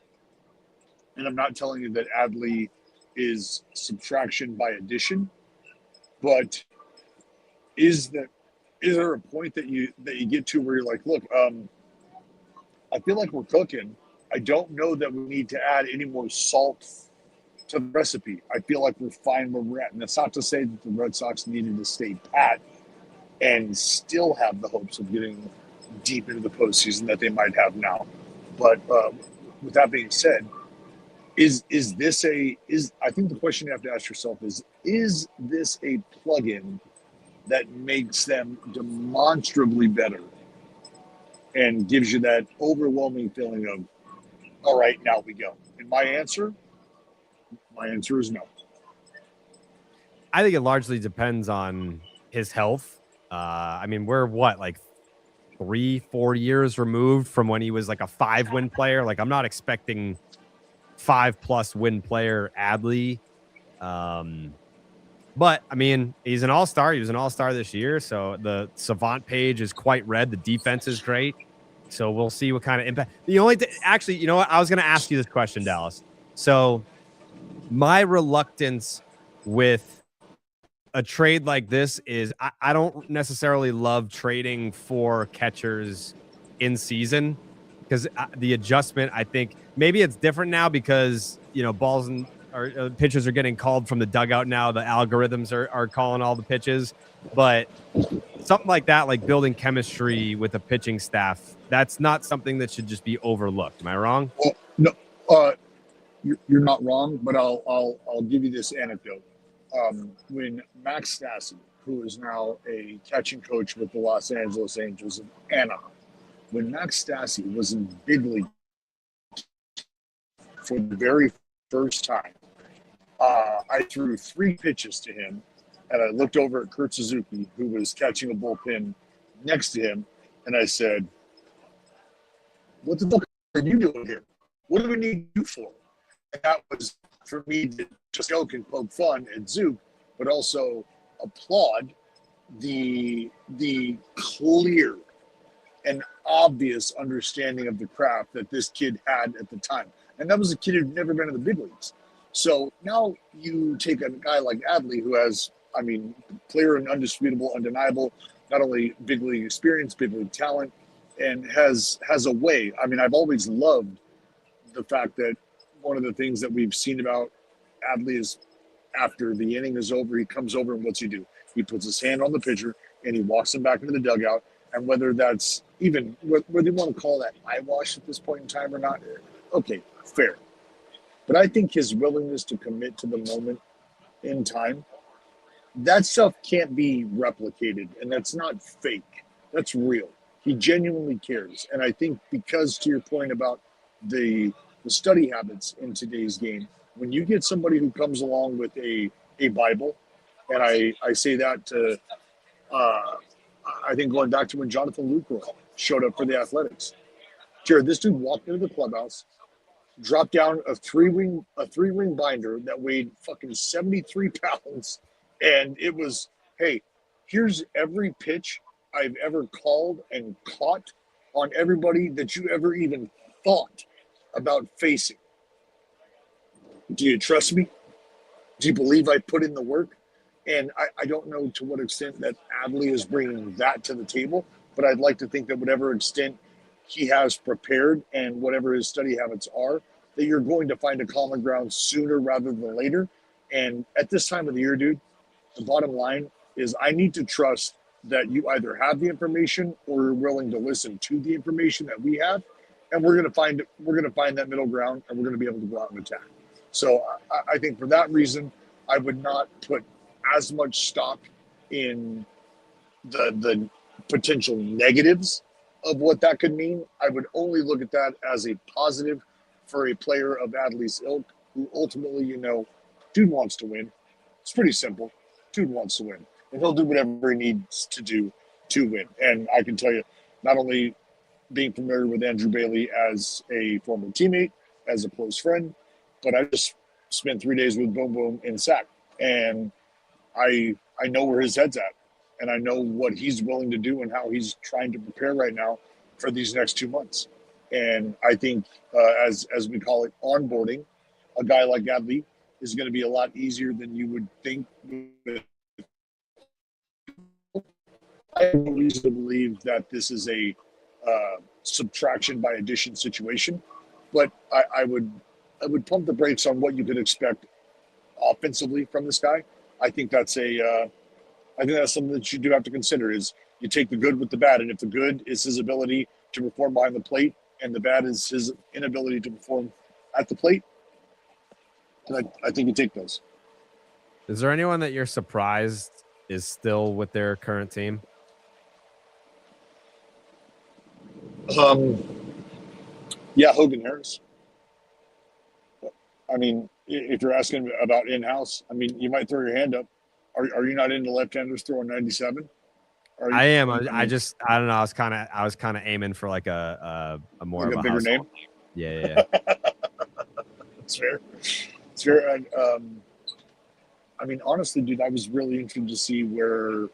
And I'm not telling you that Adley is subtraction by addition, But is there a point that you get to where you're like, look, I feel like we're cooking. I don't know that we need to add any more salt to the recipe. I feel like we're fine where we're at. And that's not to say that the Red Sox needed to stay pat and still have the hopes of getting deep into the postseason that they might have now. But with that being said, I think the question you have to ask yourself is this a plugin that makes them demonstrably better and gives you that overwhelming feeling of, all right, now we go? And my answer is no. I think it largely depends on his health. I mean, we're like 3-4 years removed from when he was like a 5-win player. Like, I'm not expecting 5+ win player Adley. But I mean, he's an all-star. He was an all-star this year. So the Savant page is quite red. The defense is great. So we'll see what kind of impact. Actually, you know what? I was going to ask you this question, Dallas. So my reluctance with a trade like this is I don't necessarily love trading for catchers in season, because the adjustment, I think maybe it's different now because, balls and pitches are getting called from the dugout now. The algorithms are calling all the pitches, but something like that, like building chemistry with a pitching staff, that's not something that should just be overlooked. Am I wrong? Well, no, you're not wrong, but I'll give you this anecdote. When Max Stassi, who is now a catching coach with the Los Angeles Angels of Anaheim, when Max Stassi was in big league for the very first time, I threw 3 pitches to him, and I looked over at Kurt Suzuki, who was catching a bullpen next to him, and I said, "What the fuck are you doing here? What do we need you for?" And that was for me to just joke and poke fun at Zook, but also applaud the clear and obvious understanding of the craft that this kid had at the time. And that was a kid who'd never been in the big leagues. So now you take a guy like Adley, who has, clear and undisputable, undeniable, not only big league experience, big league talent, and has a way. I've always loved the fact that one of the things that we've seen about Adley is after the inning is over, he comes over and what's he do? He puts his hand on the pitcher and he walks him back into the dugout. And whether that's even, whether you want to call that eyewash at this point in time or not, okay, fair. But I think his willingness to commit to the moment in time, that stuff can't be replicated, and that's not fake. That's real. He genuinely cares. And I think because, to your point about the study habits in today's game, when you get somebody who comes along with a Bible, and I say that to, I think going back to when Jonathan Lucroy showed up for the Athletics. Jared, this dude walked into the clubhouse, dropped down a three-ring binder that weighed fucking 73 pounds, and it was, hey, here's every pitch I've ever called and caught on everybody that you ever even thought about facing. Do you trust me? Do you believe I put in the work? And I don't know to what extent that Adley is bringing that to the table, but I'd like to think that whatever extent he has prepared and whatever his study habits are, that you're going to find a common ground sooner rather than later. And at this time of the year, dude, the bottom line is I need to trust that you either have the information or you're willing to listen to the information that we have, and we're going to find that middle ground, and we're going to be able to go out and attack. So I think for that reason, I would not put as much stock in the potential negatives of what that could mean. I would only look at that as a positive for a player of Adley's ilk, who ultimately, dude wants to win. It's pretty simple. Dude wants to win, and he'll do whatever he needs to do to win. And I can tell you, not only being familiar with Andrew Bailey as a former teammate, as a close friend, but I just spent 3 days with Boom Boom in SAC, and I know where his head's at, and I know what he's willing to do and how he's trying to prepare right now for these next 2 months. And I think, as we call it, onboarding a guy like Adley is going to be a lot easier than you would think with I have no reason to believe that this is a subtraction by addition situation, but I would pump the brakes on what you could expect offensively from this guy. I think that's something that you do have to consider. Is you take the good with the bad, and if the good is his ability to perform behind the plate, and the bad is his inability to perform at the plate, then I think you take those. Is there anyone that you're surprised is still with their current team? Yeah, Hogan Harris. I mean, if you're asking about in-house, I mean, you might throw your hand up. Are you not into left-handers throwing 97? I am. I don't know. I was kind of aiming for like a more like of a a bigger household. name. Yeah. It's fair. It's fair. And, I mean, honestly, dude, I was really interested to see where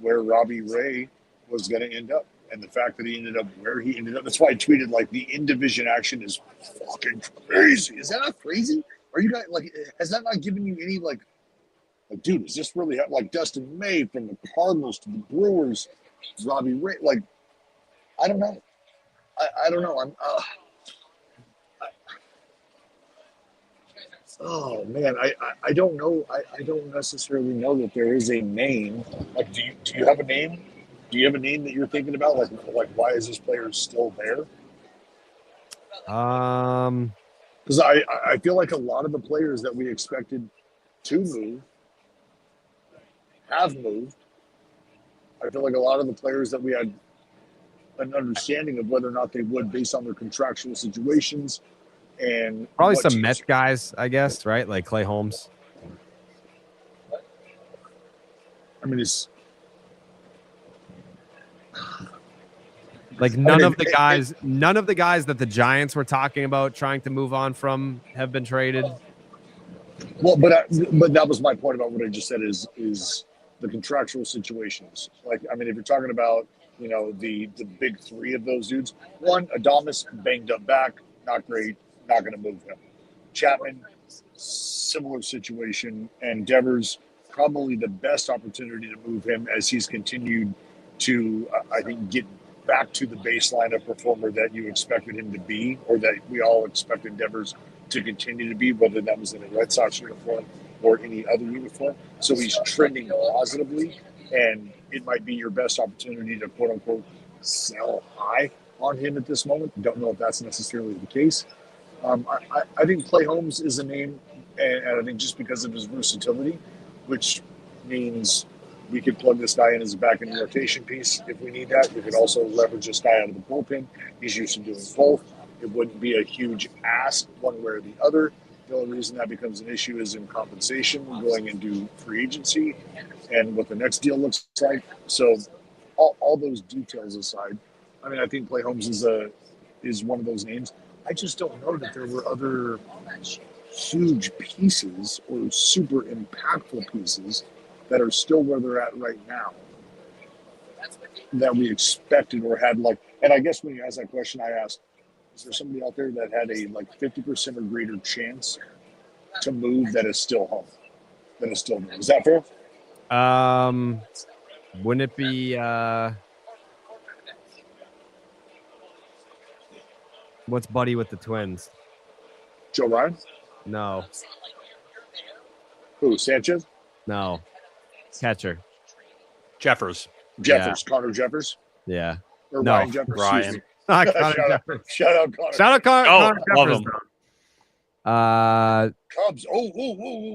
Robbie Ray was going to end up, and the fact that he ended up where he ended up. That's why I tweeted like the in-division action is fucking crazy. Is that not crazy? Are you guys like? Has that not given you any like dude? Is this really like Dustin May from the Cardinals to the Brewers? Robbie Ray, like, I don't know. I don't know. Oh man, I don't know. I don't necessarily know that there is a name. Like, do you have a name? Do you have a name that you're thinking about? Like why is this player still there? Because I feel like a lot of the players that we expected to move have moved. I feel like a lot of the players that we had an understanding of whether or not they would based on their contractual situations and Probably some Mets guys, I guess, right? Like Clay Holmes. I mean, it's like none of the guys that the Giants were talking about trying to move on from have been traded. Well, but that was my point about what I just said is the contractual situations. Like, I mean, if you're talking about, you know, the big three of those dudes, one, Adames, banged up back, not great, not going to move him. Chapman, similar situation, and Devers, probably the best opportunity to move him as he's continued to, I think, get back to the baseline of performer that you expected him to be, or that we all expected Devers to continue to be, whether that was in a Red Sox uniform or any other uniform. So he's trending positively, and it might be your best opportunity to quote unquote sell high on him at this moment. Don't know if that's necessarily the case. I think Clay Holmes is a name, and I think just because of his versatility, which means we could plug this guy in as a back-end rotation piece if we need that. We could also leverage this guy out of the bullpen. He's used to doing both. It wouldn't be a huge ask one way or the other. The only reason that becomes an issue is in compensation going into free agency and what the next deal looks like. So all those details aside, I mean, I think Clay Holmes is one of those names. I just don't know that there were other huge pieces or super impactful pieces that are still where they're at right now that we expected or had like. And I guess when you asked that question, I asked, is there somebody out there that had a like 50% or greater chance to move that is still home, that is still there? Is that fair? Wouldn't it be what's Buddy with the Twins? Joe Ryan? No. Who, Sanchez? No. Catcher. Jeffers. Yeah. Connor Jeffers? Yeah. Or no. Ryan Jeffers? Ryan. Not Connor Jeffers. Shout out Connor. Shout out Connor love Jeffers. him. Cubs.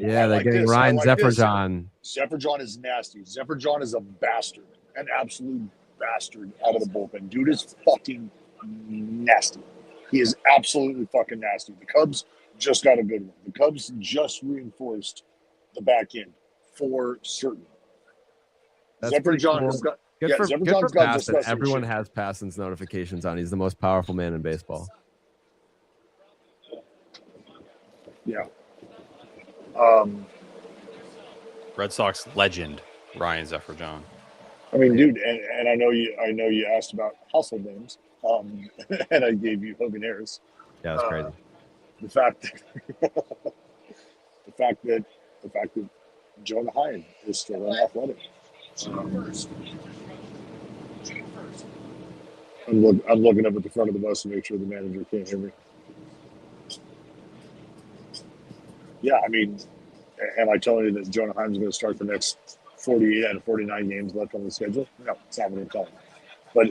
Yeah, they're getting Ryan Zefferjon. Zefferjon is nasty. Zefferjon is a bastard, an absolute bastard out of the bullpen. Dude is fucking nasty. He is absolutely fucking nasty. The Cubs just got a good one. The Cubs just reinforced the back end for certain. Zefferjon has got. Good Yeah, for Zefferjon's got Passan. disgusting Everyone shit. has Passan's notifications on. He's the most powerful man in baseball. Yeah. Red Sox legend Ryan Zefferjon. I mean, dude, and I know you asked about household names, and I gave you Hogan Harris. Yeah, that's crazy. The fact that Jonah Hyatt is still an Athletic. I'm looking up at the front of the bus to make sure the manager can't hear me. Yeah, I mean, am I telling you that Jonah Heim's going to start the next 48 out of 49 games left on the schedule? No, it's not what I'm telling you. But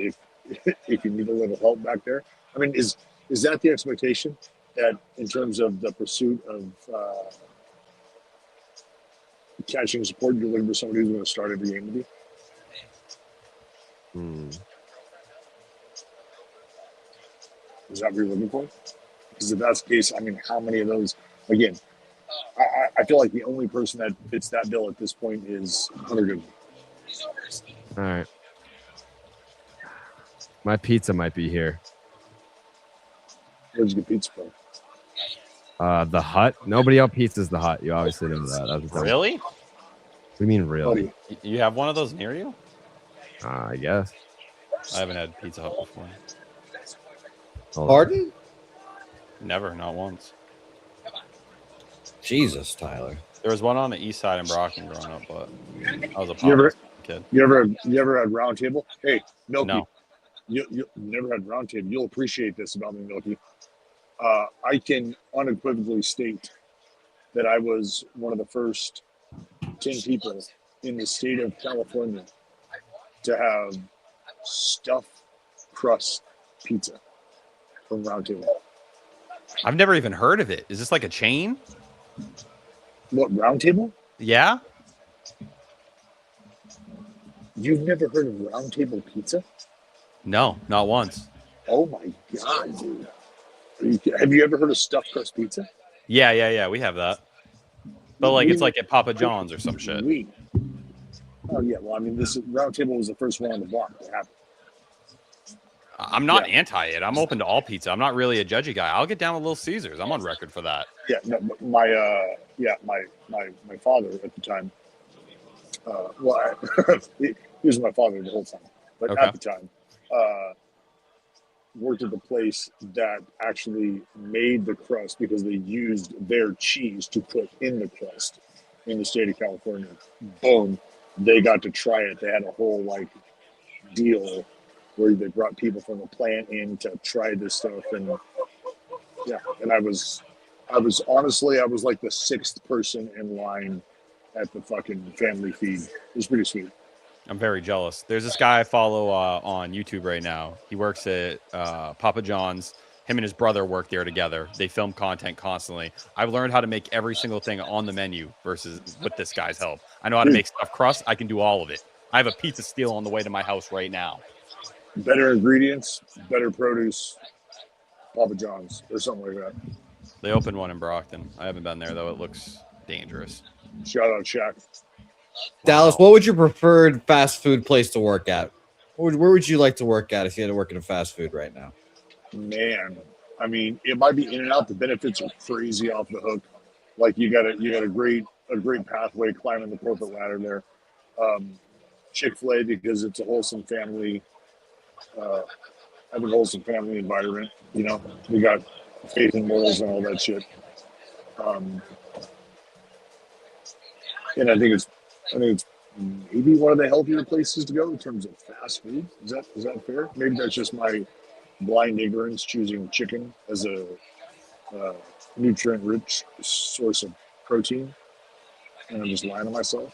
if you need a little help back there, I mean, is that the expectation that in terms of the pursuit of catching support, you're looking for somebody who's going to start every game with you? Is that what you're looking for? Because if that's the case, I mean, how many of those? Again, I feel like the only person that fits that bill at this point is Hunter Goodwin. All right. My pizza might be here. Where'd you get pizza from? The Hut. Nobody out pizzas the Hut. You obviously know that. Really? What do you mean, really? You have one of those near you? I guess. I haven't had Pizza Hut before. Pardon? Never, not once. Jesus, Tyler. There was one on the east side in Brockton growing up, but I was a kid. You ever had Round Table? Hey, Milky. No. You never had Round Table. You'll appreciate this about me, Milky. I can unequivocally state that I was one of the first 10 people in the state of California to have stuffed crust pizza from Round Table. I've never even heard of it. Is this like a chain? What, Round Table? Yeah. You've never heard of Round Table pizza? No, not once. Oh my God, dude. Have you ever heard of stuffed crust pizza? Yeah. We have that. But like it's like at Papa John's or some shit. Oh yeah, well I mean this Round Table was the first one on the block to happen. I'm not anti it. I'm open to all pizza. I'm not really a judgy guy. I'll get down with Little Caesars. I'm on record for that. Yeah, no, my father at the time. He was my father the whole time, but at the time, worked at the place that actually made the crust because they used their cheese to put in the crust in the state of California. Boom, they got to try it. They had a whole like deal where they brought people from the plant in to try this stuff, and I was honestly like the 6th person in line at the fucking family feed. It was pretty sweet. I'm very jealous. There's this guy I follow on YouTube right now. He works at Papa John's. Him and his brother work there together. They film content constantly. I've learned how to make every single thing on the menu versus with this guy's help. I know how to make stuffed crust. I can do all of it. I have a pizza steal on the way to my house right now. Better ingredients, better produce, Papa John's or something like that. They opened one in Brockton. I haven't been there, though. It looks dangerous. Shout out Shaq. Dallas, what would your preferred fast food place to work at? Where would you like to work at if you had to work in a fast food right now? Man, I mean, it might be In-N-Out. The benefits are crazy off the hook. Like you got a great pathway climbing the corporate ladder there. Chick-fil-A because it's a wholesome family. Have a wholesome family environment. You know, we got faith and morals and all that shit. And I think it's maybe one of the healthier places to go in terms of fast food. Is that fair? Maybe that's just my blind ignorance choosing chicken as a nutrient-rich source of protein, and I'm just lying to myself.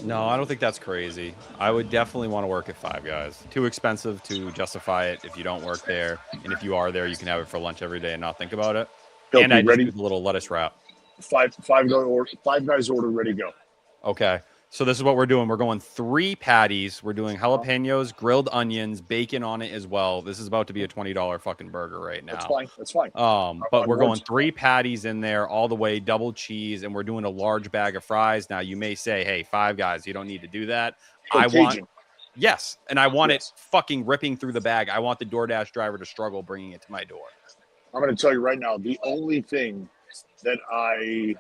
No, I don't think that's crazy. I would definitely want to work at Five Guys. Too expensive to justify it if you don't work there, and if you are there, you can have it for lunch every day and not think about it. And I just do the little lettuce wrap. Five Guys order, ready, go. Okay. So this is what we're doing. We're going 3 patties. We're doing jalapenos, grilled onions, bacon on it as well. This is about to be a $20 fucking burger right now. That's fine. But we're going 3 patties in there all the way, double cheese, and we're doing a large bag of fries. Now you may say, hey, Five Guys, you don't need to do that. I want it fucking ripping through the bag. I want the DoorDash driver to struggle bringing it to my door. I'm going to tell you right now, the only thing that I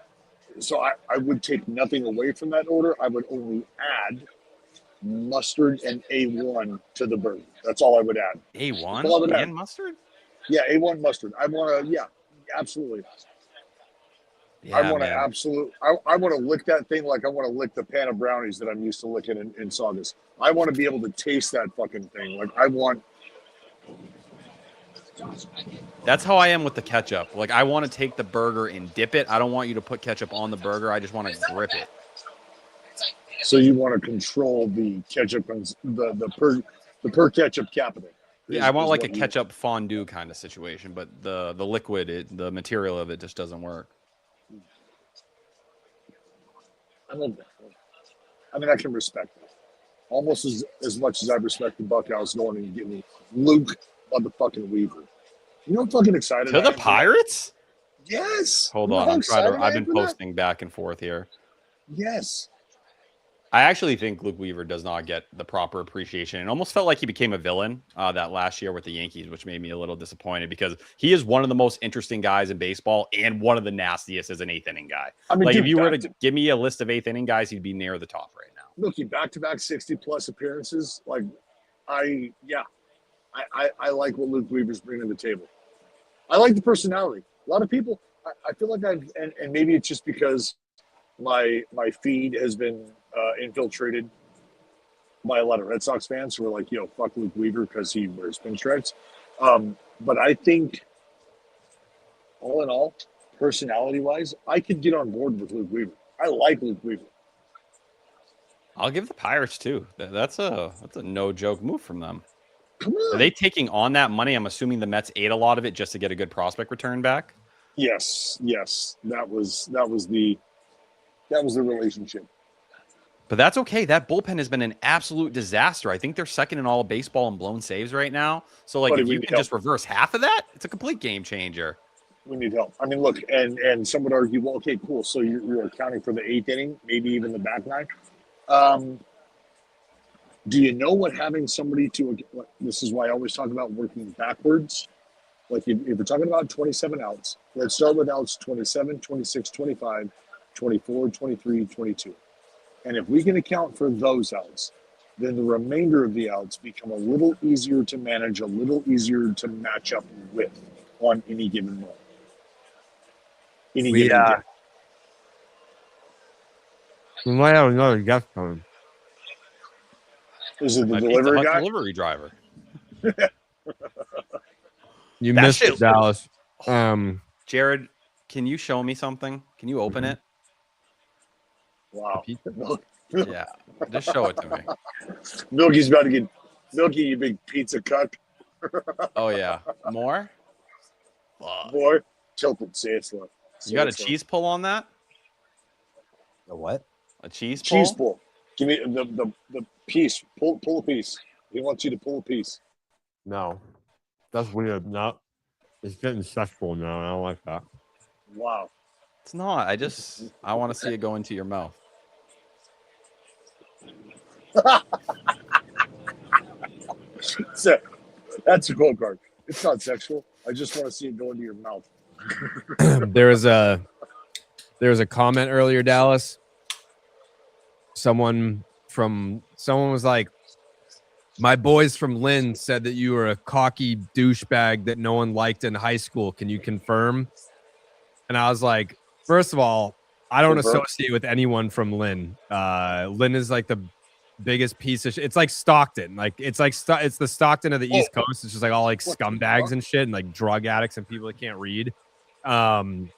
would take nothing away from that order. I would only add mustard and A1 to the burger. That's all I would add. A1 and mustard? Yeah, A1 mustard. I want to, absolutely. Yeah, I want to lick that thing like I want to lick the pan of brownies that I'm used to licking in Saugus. I want to be able to taste that fucking thing. Like I want That's how I am with the ketchup. Like, I want to take the burger and dip it. I don't want you to put ketchup on the burger. I just want to grip it. So you want to control the ketchup, the per ketchup capital. Yeah, I want like a ketchup fondue kind of situation, but the liquid, the material of it just doesn't work. I mean, I can respect it. Almost as much as I respect the Buckeyes going and getting Luke motherfucking Weaver. You know I'm fucking excited. To the Pirates? Yes. Hold You know on, how I'm trying to. excited I I've am been for that? posting back and forth here. Yes. I actually think Luke Weaver does not get the proper appreciation. It almost felt like he became a villain that last year with the Yankees, which made me a little disappointed because he is one of the most interesting guys in baseball and one of the nastiest as an eighth inning guy. I mean, like dude, if you were to give me a list of eighth inning guys, he'd be near the top right now. Look, he back-to-back 60-plus appearances. Like, I like what Luke Weaver's bringing to the table. I like the personality. A lot of people, I feel like and maybe it's just because my feed has been infiltrated by a lot of Red Sox fans who are like, yo, fuck Luke Weaver because he wears pinstripes. But I think, all in all, personality-wise, I could get on board with Luke Weaver. I like Luke Weaver. I'll give the Pirates too. That's a no joke move from them. Come on. Are they taking on that money? I'm assuming the Mets ate a lot of it just to get a good prospect return back. Yes. That was the relationship. But that's okay. That bullpen has been an absolute disaster. I think they're second in all of baseball in blown saves right now. So, like, if you can just reverse half of that, it's a complete game changer. We need help. I mean, look, and some would argue, well, okay, cool. So you're accounting for the eighth inning, maybe even the back nine. Do you know what having somebody this is why I always talk about working backwards. Like if we're talking about 27 outs, let's start with outs 27, 26, 25, 24, 23, 22. And if we can account for those outs, then the remainder of the outs become a little easier to manage, a little easier to match up with on any given moment. Any given day. We might have another guest coming. Is it the delivery guy? Delivery driver. You missed it, Dallas. Jared, can you show me something? Can you open it? Wow. Yeah, just show it to me. Milky's about to get Milky, you big pizza cuck. Oh yeah, more. More tilted. Say it slow. You got a cheese pull on that? A what? A cheese pull? Cheese pull. Give me the piece. Pull a piece. He wants you to pull a piece. No, that's weird. No, it's getting sexual now. I don't like that. Wow. It's not. I want to see it go into your mouth. So, that's a quote card. It's not sexual. I just want to see it go into your mouth. There was a comment earlier, Dallas. Someone was like, my boys from Lynn said that you were a cocky douchebag that no one liked in high school. Can you confirm? And I was like, first of all, I don't associate with anyone from Lynn. Lynn is like the biggest piece of shit. It's like Stockton. Like it's the Stockton of the East Coast. It's just like all like scumbags and shit and like drug addicts and people that can't read. And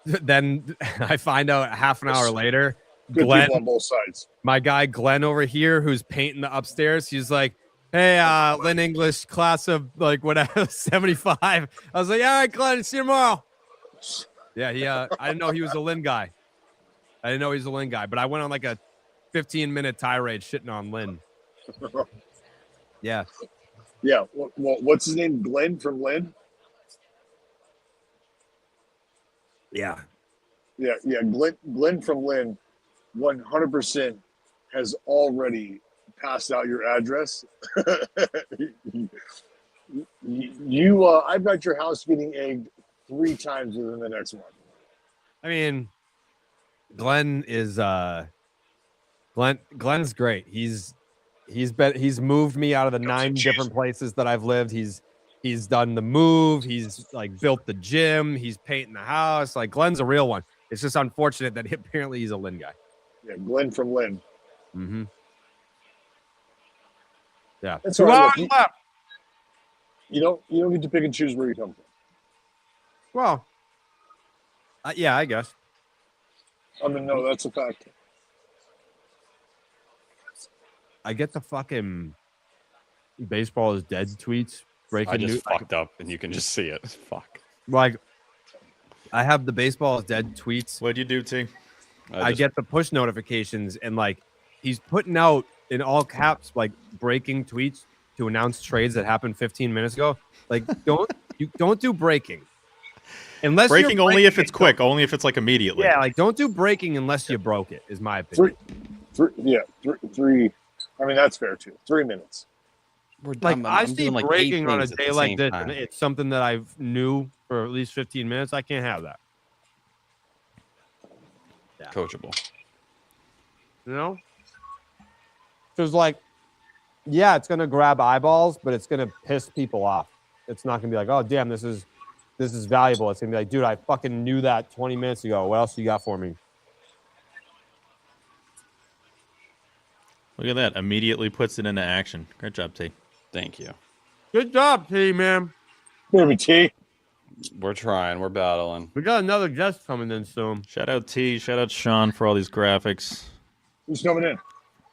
then I find out half an hour later, Good Glenn, people on both sides. my guy Glenn over here, who's painting the upstairs, he's like, hey, Lynn English class of like whatever 75. I was like, all right, Glenn, see you tomorrow. Yeah, I didn't know he was a Lynn guy. But I went on like a 15-minute tirade shitting on Lynn. Yeah. Yeah. Well, what's his name? Glenn from Lynn? Yeah. Yeah. Glenn from Lynn 100% has already passed out your address. I've got your house getting egged 3 times within the next month. I mean, Glenn is Glenn's great. He's moved me out of the 9 different places that I've lived. He's done the move. He's like built the gym. He's painting the house. Like Glenn's a real one. It's just unfortunate that apparently he's a Lynn guy. Yeah, Glenn from Lynn. Mm-hmm. Yeah. That's all right. You don't get to pick and choose where you come from. Well, yeah, I guess. I mean, no, that's a fact. I get the fucking baseball is dead tweets breaking I just news. fucked up, and you can just see it. Fuck. Like, I have the baseball is dead tweets. What'd you do, T? I get the push notifications, and like he's putting out in all caps like breaking tweets to announce trades that happened 15 minutes ago. Like, don't do breaking. Unless you're breaking only if it's quick, only if it's like immediately. Yeah, like don't do breaking unless you broke it, is my opinion. Three. I mean, that's fair too. 3 minutes. Like I see breaking on a day like this, and it's something that I've knew for at least 15 minutes. I can't have that. Yeah. Coachable. You know? Because like, yeah, it's gonna grab eyeballs, but it's gonna piss people off. It's not gonna be like, oh damn, this is valuable. It's gonna be like, dude, I fucking knew that 20 minutes ago. What else you got for me? Look at that. Immediately puts it into action. Great job, T. Thank you. Good job, T, man. Maybe T. We're trying. We're battling. We got another guest coming in soon. Shout out T. Shout out Sean for all these graphics. Who's coming in?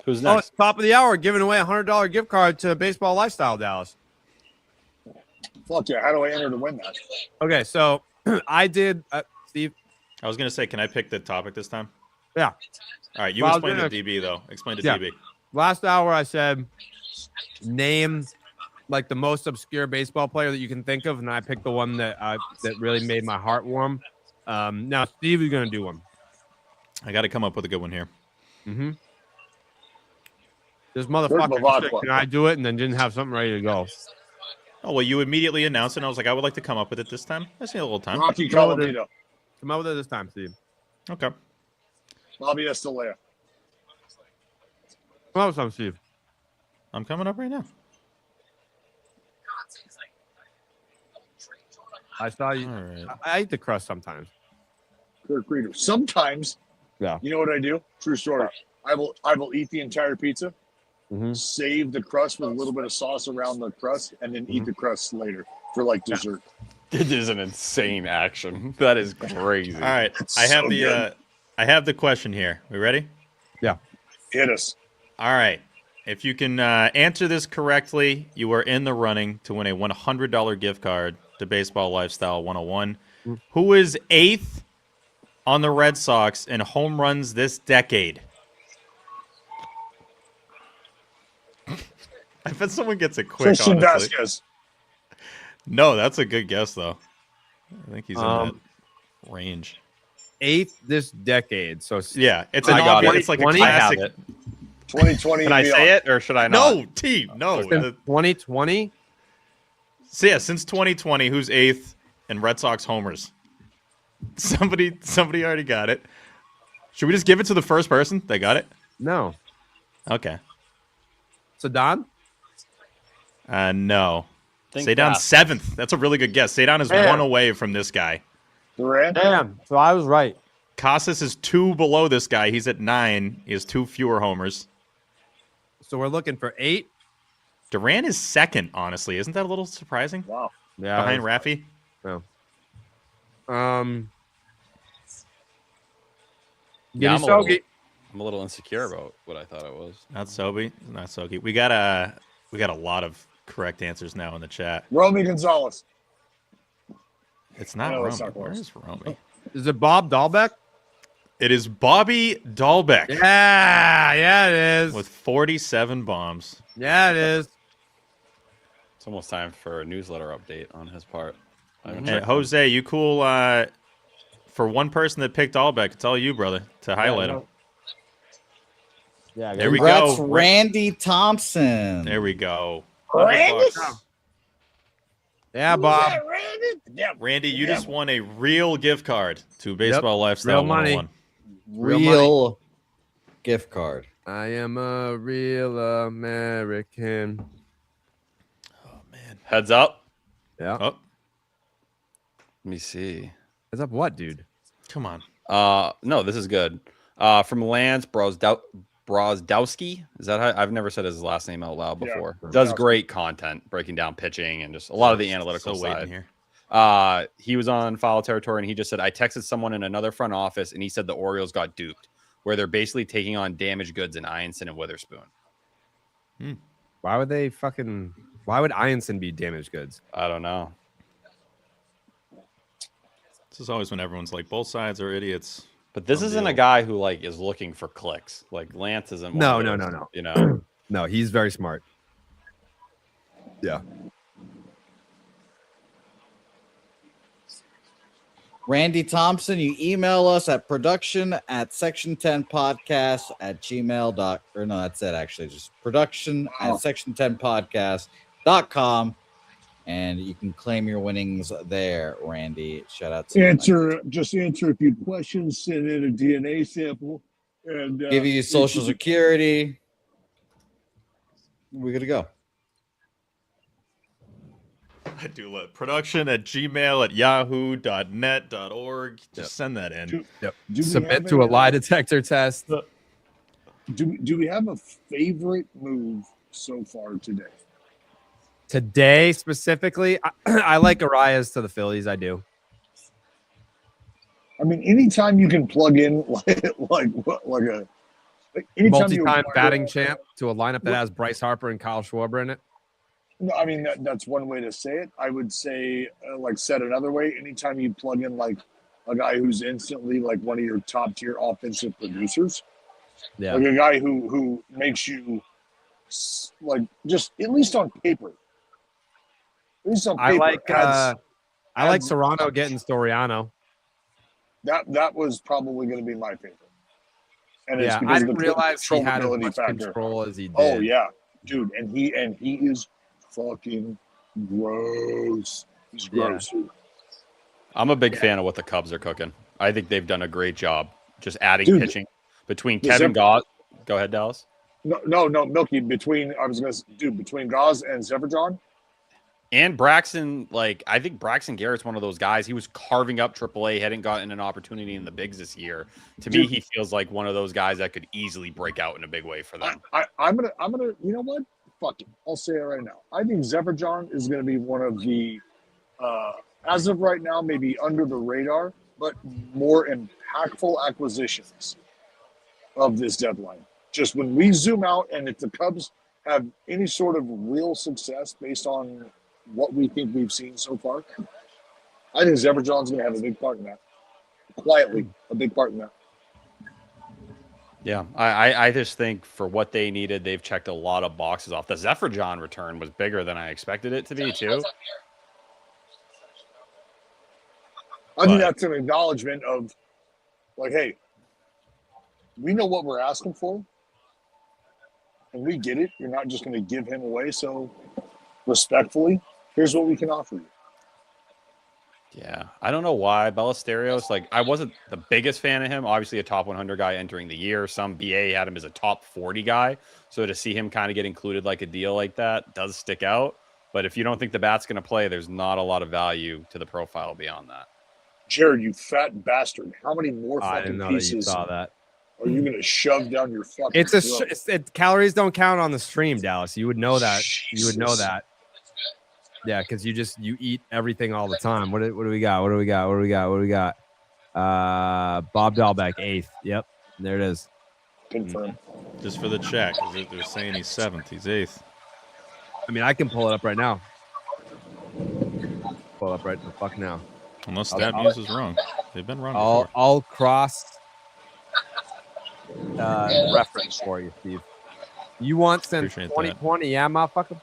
Who's Oh, next? it's top of the hour, giving away a $100 gift card to Baseball Lifestyle, Dallas. Fuck yeah. How do I enter to win that? Okay, so I did, Steve. I was going to say, can I pick the topic this time? Yeah. All right, you Well, explain the DB, though. Explain to Yeah. DB. Last hour, I said, name like the most obscure baseball player that you can think of, and I picked the one that that really made my heart warm. Now, Steve is going to do one. I got to come up with a good one here. Mm-hmm. This motherfucker said, can I do it? And then didn't have something ready to go. Oh, well, you immediately announced it, and I was like, I would like to come up with it this time. I just need a little time. Rocky Colomito. Come out with it this time, Steve. Okay. Bobby Estalella. Come out with something, Steve. I'm coming up right now. I saw you. Right. I eat the crust sometimes. Kirk Reader. Sometimes, Yeah. you know what I do? True story. I will eat the entire pizza, save the crust with a little bit of sauce around the crust, and then eat the crust later for like dessert. It is an insane action. That is crazy. All right. It's I have so the good. I have the question here. We ready? Yeah. Hit us. All right. If you can answer this correctly, you are in the running to win a $100 gift card to Baseball Lifestyle 101. Who is 8th on the Red Sox in home runs this decade? I bet someone gets it quick, Christian honestly. Vasquez. No, that's a good guess, though. I think he's in that range. 8th this decade. So yeah, it's an obvious. It's like a classic. 2020. Can I say it or should I not? No, T. No. 2020. So yeah, since 2020, who's 8th in Red Sox homers? Somebody already got it. Should we just give it to the first person? They got it? No. Okay. So Don? No. Think Seidon's fast. 7th. That's a really good guess. Seidon is Damn. 1 away from this guy. Durant. Damn. So I was right. Casas is 2 below this guy. He's at 9. He has 2 fewer homers. So we're looking for 8. Durant is 2nd, honestly. Isn't that a little surprising? Wow. Yeah. Behind Rafi? No. Yeah, Give me Sogi. I'm a little insecure about what I thought it was. Not Sobi. Not Sogi. We got a lot of correct answers now in the chat. Romy Gonzalez. It's not No, it's Romy. not close. Where is Romy? Is it Bob Dahlbeck? It is Bobby Dahlbeck. Yeah, it is. With 47 bombs. Yeah, it is. It's almost time for a newsletter update on his part. I haven't Hey, checked Jose, you cool? For one person that picked Dahlbeck, it's all you, brother, to highlight him. Yeah, there we Congrats, go. Randy Thompson. There we go. Randy? Yeah, Bob. Yeah, Randy. Yeah. Randy, you just won a real gift card to Baseball Lifestyle Real money. 101. Real gift card. I am a real American. Heads up. Yeah. Oh, Let me see. Heads up what, dude? come on. No, this is good. From Lance, Brozdowski. Is that how I've never said his last name out loud before? Yeah, Does Brozdowski. great content, breaking down pitching and just a lot of the analytical Still waiting side. here. He was on Foul Territory and he just said, I texted someone in another front office and he said the Orioles got duped, where they're basically taking on damaged goods in Ianson and Witherspoon. Why would Ianson be damaged goods? I don't know. This is always when everyone's like, both sides are idiots. But this isn't a guy who like is looking for clicks. Like Lance isn't. No. You know, No, he's very smart. Yeah. Randy Thompson, you email us at production@section10podcast@gmail.com. Or no, that's it actually. Just production@section10podcast.com. And you can claim your winnings there, Randy. Shout out to answer a few questions, send in a DNA sample, and give you social security. We're good to go. I do let production@gmail.yahoo.net.org. Just send that in. Submit to a lie detector test. Do we have a favorite move so far today? Today specifically, I like Arias to the Phillies. I do. I mean, anytime you can plug in anytime Multi-time batting champ to a lineup that has Bryce Harper and Kyle Schwarber in it. No, I mean that's one way to say it. I would say, said another way, anytime you plug in like a guy who's instantly like one of your top tier offensive producers, yeah, like a guy who makes you like just at least on paper. At least on paper, I like Serrano getting Storiano. That was probably going to be my favorite. And yeah, I didn't realize he had as much control as he did. Oh yeah, dude, and he is fucking gross. He's gross. Yeah. I'm a big fan of what the Cubs are cooking. I think they've done a great job just adding pitching between Kevin Gauss. Go ahead, Dallas. No, Milky. Between Gauss and Severjon. And Braxton, I think Braxton Garrett's one of those guys. He was carving up AAA, hadn't gotten an opportunity in the bigs this year. To me, he feels like one of those guys that could easily break out in a big way for them. I'm gonna. You know what? Fuck it. I'll say it right now. I think Severjon is gonna be one of the, as of right now, maybe under the radar, but more impactful acquisitions of this deadline. Just when we zoom out, and if the Cubs have any sort of real success based on what we think we've seen so far, I think Severjon's going to have a big part in that. Quietly, a big part in that. Yeah, I just think for what they needed, they've checked a lot of boxes off. The Severjon return was bigger than I expected it to be, too. I think that's an acknowledgement of, hey, we know what we're asking for, and we get it. You're not just going to give him away. So, respectfully, here's what we can offer you. Yeah, I don't know why Ballesteros. I wasn't the biggest fan of him. Obviously, a top 100 guy entering the year. Some BA had him as a top 40 guy. So to see him kind of get included like a deal like that does stick out. But if you don't think the bat's going to play, there's not a lot of value to the profile beyond that. Jared, you fat bastard! How many more I fucking didn't know pieces that you saw that. are you going to shove down your fucking? Calories don't count on the stream, Dallas. You would know that. Jesus. You would know that. Yeah, because you eat everything all the time. What do we got? What do we got? Bob Dahlbeck, 8th. Yep, there it is. Confirm. Just for the check. They're saying he's 7th. He's 8th. I mean, I can pull it up right now. Pull it up right the fuck now. Unless Stat Muse is wrong. They've been wrong before. I'll cross reference for you, Steve. You want since Appreciate 2020, yeah, motherfucker?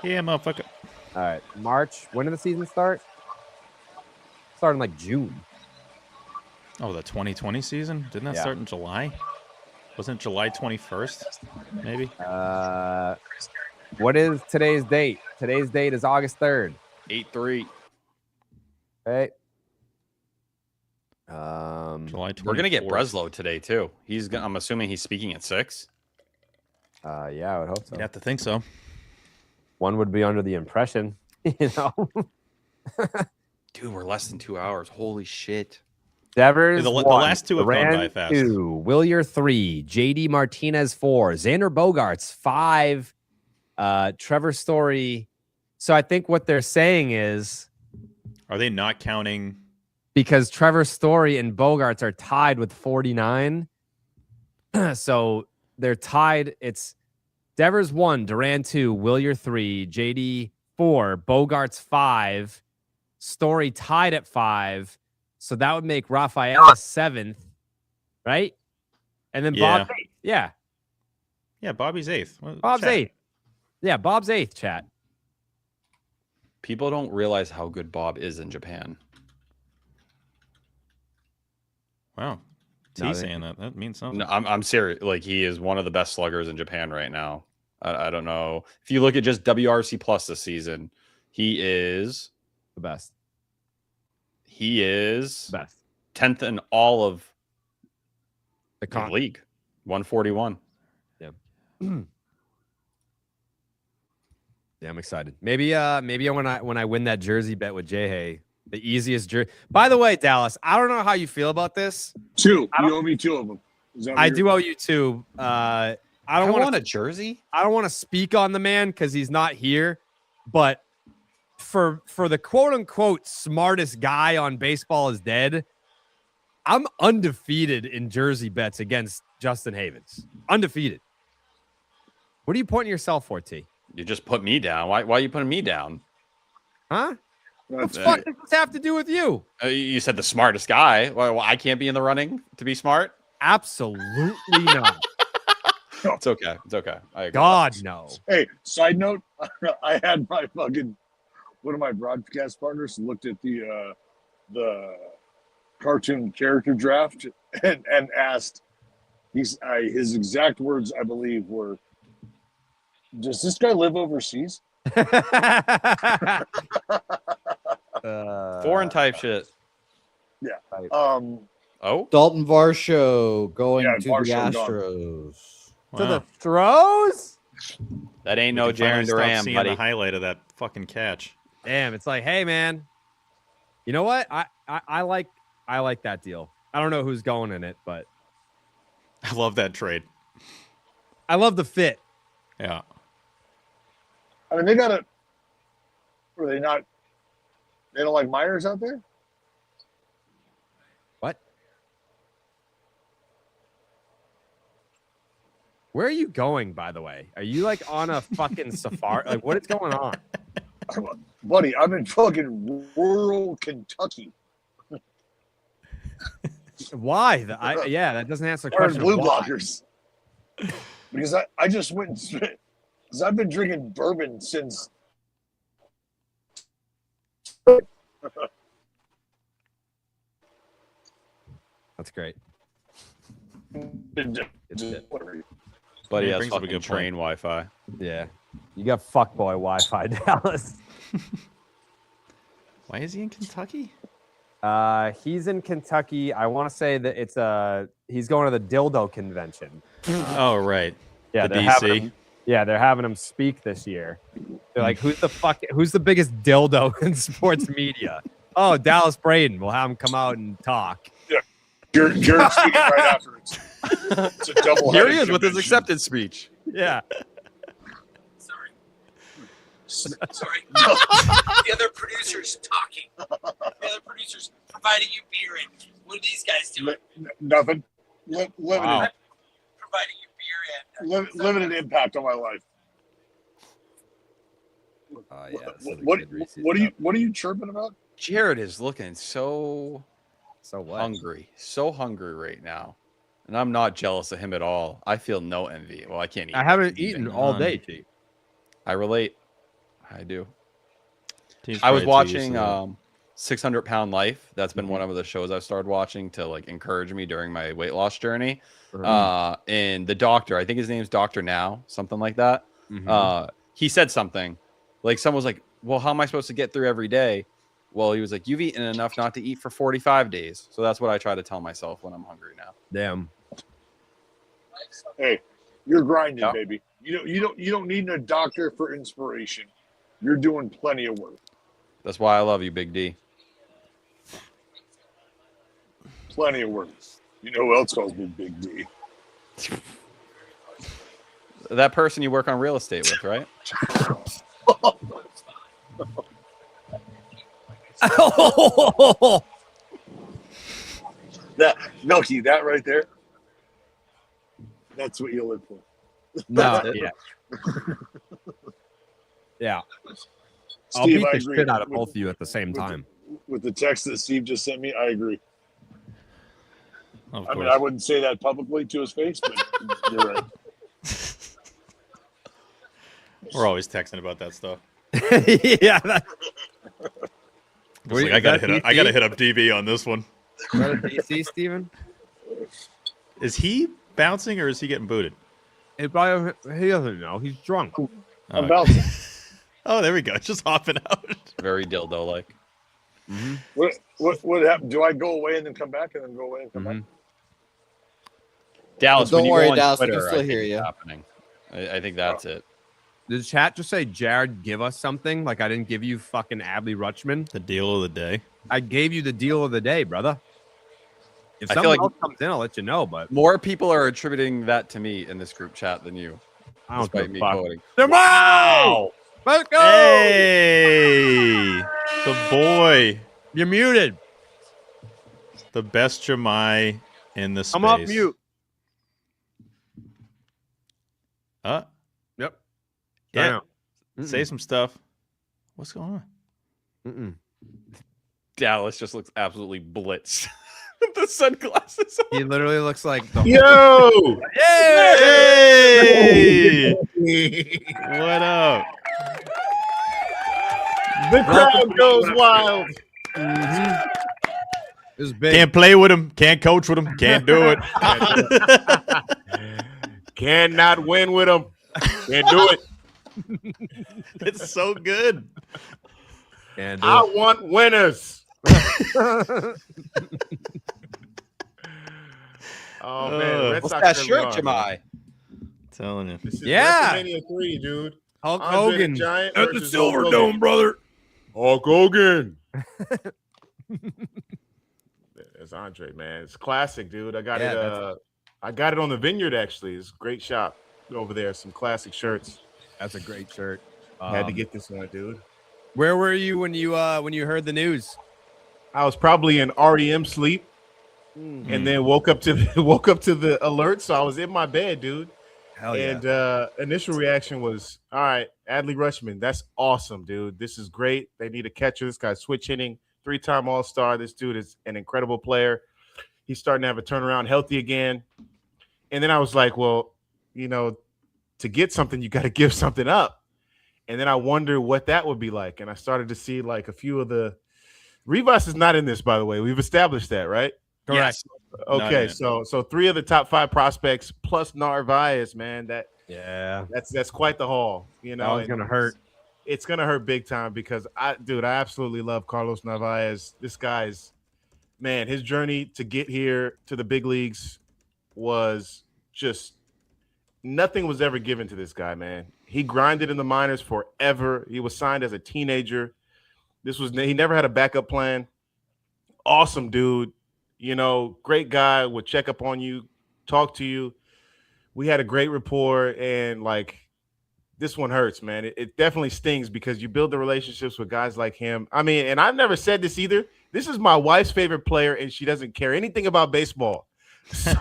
Yeah, motherfucker. All right, March. When did the season start? Started in June. Oh, the 2020 season? Didn't that start in July? Wasn't it July 21st, maybe? What is today's date? Today's date is August 3rd. 8-3. Okay. July 24th. We're gonna get Breslow today too. I'm assuming he's speaking at 6. Yeah, I would hope so. You'd have to think so. One would be under the impression, Dude, we're less than 2 hours. Holy shit. Devers The 1, last two have gone by Duran fast. 2, Willier 3, JD Martinez 4, Xander Bogaerts 5, Trevor Story. So I think what they're saying is, are they not counting? Because Trevor Story and Bogaerts are tied with 49. So they're tied. It's Devers 1, Duran 2, Willier 3, JD 4, Bogaerts 5, Story tied at 5. So that would make Rafael 7th, right? And then Bob's 8th. Yeah. Yeah, Bobby's 8th. Well, Bob's chat. 8th. Yeah, Bob's 8th, chat. People don't realize how good Bob is in Japan. Wow. No, Saying that means something. No, I'm serious. Like, he is one of the best sluggers in Japan right now. I don't know. If you look at just WRC Plus this season, he is the best. He is best. 10th in all of the league. 141. Yeah. Yeah, I'm excited. Maybe when I win that jersey bet with Jay, the easiest jersey. By the way, Dallas, I don't know how you feel about this. 2. You owe me 2 of them. I do owe you 2. I don't want a jersey. I don't want to speak on the man because he's not here, but for the quote unquote smartest guy on Baseball is Dead, I'm undefeated in jersey bets against Justin Havens. Undefeated. What are you pointing yourself for, T? You just put me down. Why are you putting me down? Huh? What the fuck does this have to do with you? You said the smartest guy. Well, I can't be in the running to be smart? Absolutely not. It's okay. It's okay. I agree. God, no. Hey, side note, I had my one of my broadcast partners looked at the cartoon character draft and asked, his exact words, I believe, were, "Does this guy live overseas?" Foreign type shit. Yeah. Oh, Dalton Varsho going Yeah, to Varsho the gone. Astros. To the throws? That ain't no We can finally Jaron stop Duran, seeing buddy. the highlight of that fucking catch. Damn, it's like, hey man, you know what? I like that deal. I don't know who's going in it, but I love that trade. I love the fit. Yeah. I mean, they got Were they not? They don't like Myers out there? What? Where are you going, by the way? Are you like on a fucking safari? Like, what is going on? Buddy, I'm in fucking rural Kentucky. Why? Yeah, that doesn't answer the Wearing question. blue Why? blockers. Because I just went and because I've been drinking bourbon since. That's great. Buddy has brings up a fucking good train Wi-Fi. Yeah. You got fuckboy Wi-Fi, Dallas. Why is he in Kentucky? He's in Kentucky. I want to say that he's going to the dildo convention. Oh, right. Yeah, The they're DC. they're having him speak this year. They're like, who's the biggest dildo in sports media? Oh, Dallas Braden. We'll have him come out and talk. Yeah, Jared's speaking right after it. It's a double. Here he is with his acceptance speech. Yeah. Sorry. The other producer's talking. The other producer's providing you beer, and what are these guys doing? Nothing. Limited. Wow. Providing you beer and Limited impact on my life. Oh yeah. What are you chirping about? Jared is looking so what? so hungry right now, and I'm not jealous of him at all. I feel no envy. Well, I can't eat. I haven't eaten all day, T. I relate. I do. Team's I was probably too used watching to 600 Pound Life. That's been one of the shows I've started watching to like encourage me during my weight loss journey. And the doctor, I think his name's Dr. Now, something like that. He said something like someone was like, well, how am I supposed to get through every day? Well, he was like, you've eaten enough not to eat for 45 days. So that's what I try to tell myself when I'm hungry now. Damn. Hey, you're grinding, Yeah. baby. You don't need a doctor for inspiration. You're doing plenty of work. That's why I love you, Big D. plenty of words. You know who else calls me Big D? That person you work on real estate with, right? That Milky, that right there. That's what you live for. No, yeah. Yeah. I'll Steve, beat I the agree shit out of with- both of you at the same with time. With the text that Steve just sent me, I agree. Of I mean, course. I wouldn't say that publicly to his face, but you're right. We're always texting about that stuff. Yeah. Like, I gotta hit up DB on this one. Is that a DC, Steven? Is he bouncing or is he getting booted? He doesn't know. He's drunk. I'm bouncing. Oh, there we go. Just hopping out. Very dildo like. What happened? Do I go away and then come back and then go away and come back? Dallas, Don't when you worry, go on Dallas, we Twitter, can still I think hear it's you. happening. I think that's it. Did the chat just say, Jared, give us something? Like I didn't give you fucking Adley Rutschman? The deal of the day. I gave you the deal of the day, brother. If I feel someone like- else comes in, I'll let you know, but More people are attributing that to me in this group chat than you. I don't despite give a me fuck. quoting. Wow! Let's go! Hey, the boy. You're muted. The best Jemai in the space. I'm off mute. Yeah. Yep. Damn. Say some stuff. What's going on? Dallas just looks absolutely blitzed. The sunglasses. He literally looks like the Yo! Hey! What up? The crowd goes wild. This is big. Can't play with him. Can't coach with him. Can't do it. Cannot win with him. Can't do it. It's so good. And I want winners. Oh man, Red What's Sox that early shirt, on, Jemai? man. Telling you. This is Yeah. WrestleMania 3, dude. Hulk Andre the Hogan Giant at the versus Silver Hulk Dome, Hogan. brother. Hulk Hogan. It's Andre, man. It's classic, dude. I got Yeah, it. I got it on the Vineyard. Actually, it's a great shop over there. Some classic shirts. That's a great shirt. Had to get this one, dude. Where were you when you heard the news? I was probably in REM sleep, and then woke up to the alert. So I was in my bed, dude. Hell yeah. And initial reaction was, all right, Adley Rutschman, that's awesome, dude. This is great. They need a catcher. This guy's switch hitting, 3-time All-Star. This dude is an incredible player. He's starting to have a turnaround, healthy again. And then I was like, well, to get something, you got to give something up. And then I wonder what that would be like. And I started to see like a few of the Rivas is not in this, by the way. We've established that, right? Correct. Okay, so 3 of the top 5 prospects plus Narvaez, man. That's quite the haul. That was gonna hurt. It's gonna hurt big time because I absolutely love Carlos Narvaez. This guy's man, his journey to get here to the big leagues was just nothing was ever given to this guy, man. He grinded in the minors forever. He was signed as a teenager. He never had a backup plan. Awesome dude. Great guy, would check up on you, talk to you. We had a great rapport, and this one hurts, man. It definitely stings because you build the relationships with guys like him. I mean, and I've never said this either. This is my wife's favorite player, and she doesn't care anything about baseball. So,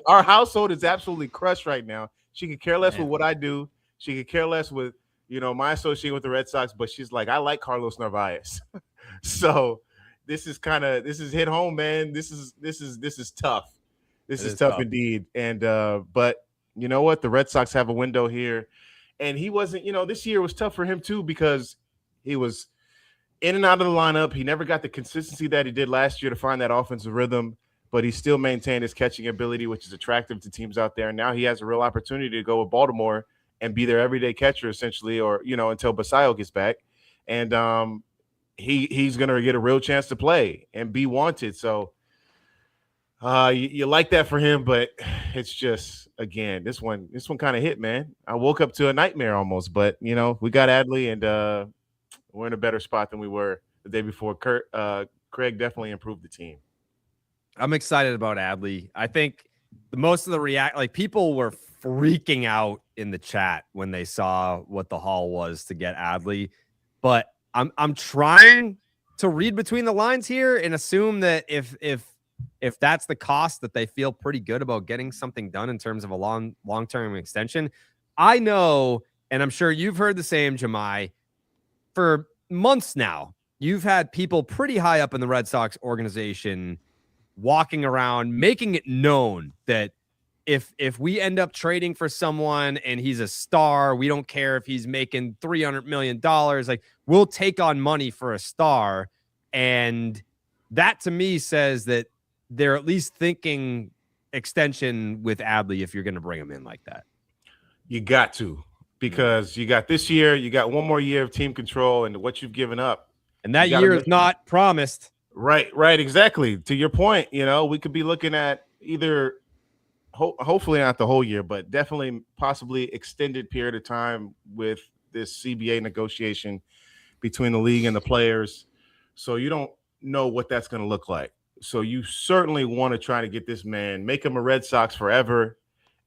our household is absolutely crushed right now. She could care less with what I do. She could care less with, my association with the Red Sox, but she's like, I like Carlos Narvaez. So this is hit home, man. This is tough. This is tough indeed. And but you know what? The Red Sox have a window here. And he wasn't, this year was tough for him too because he was in and out of the lineup. He never got the consistency that he did last year to find that offensive rhythm, but he still maintained his catching ability, which is attractive to teams out there. And now he has a real opportunity to go with Baltimore and be their everyday catcher essentially, or, until Basayo gets back. And he's going to get a real chance to play and be wanted. So you like that for him, but it's just, again, this one kind of hit, man. I woke up to a nightmare almost, but we got Adley and we're in a better spot than we were the day before. Craig definitely improved the team. I'm excited about Adley. I think most of the people were freaking out in the chat when they saw what the haul was to get Adley, but I'm trying to read between the lines here and assume that if that's the cost, that they feel pretty good about getting something done in terms of a long-term extension. I know, and I'm sure you've heard the same, Jemai, for months now, you've had people pretty high up in the Red Sox organization walking around, making it known that if we end up trading for someone and he's a star, we don't care if he's making $300 million. Like, we'll take on money for a star. And that to me says that they're at least thinking extension with Adley if you're going to bring him in like that. You got to, because you got this year, you got one more year of team control and what you've given up. And that year is not promised. Right, exactly. To your point, we could be looking at either hopefully not the whole year, but definitely possibly extended period of time with this CBA negotiation between the league and the players. So you don't know what that's going to look like. So you certainly want to try to get this man, make him a Red Sox forever,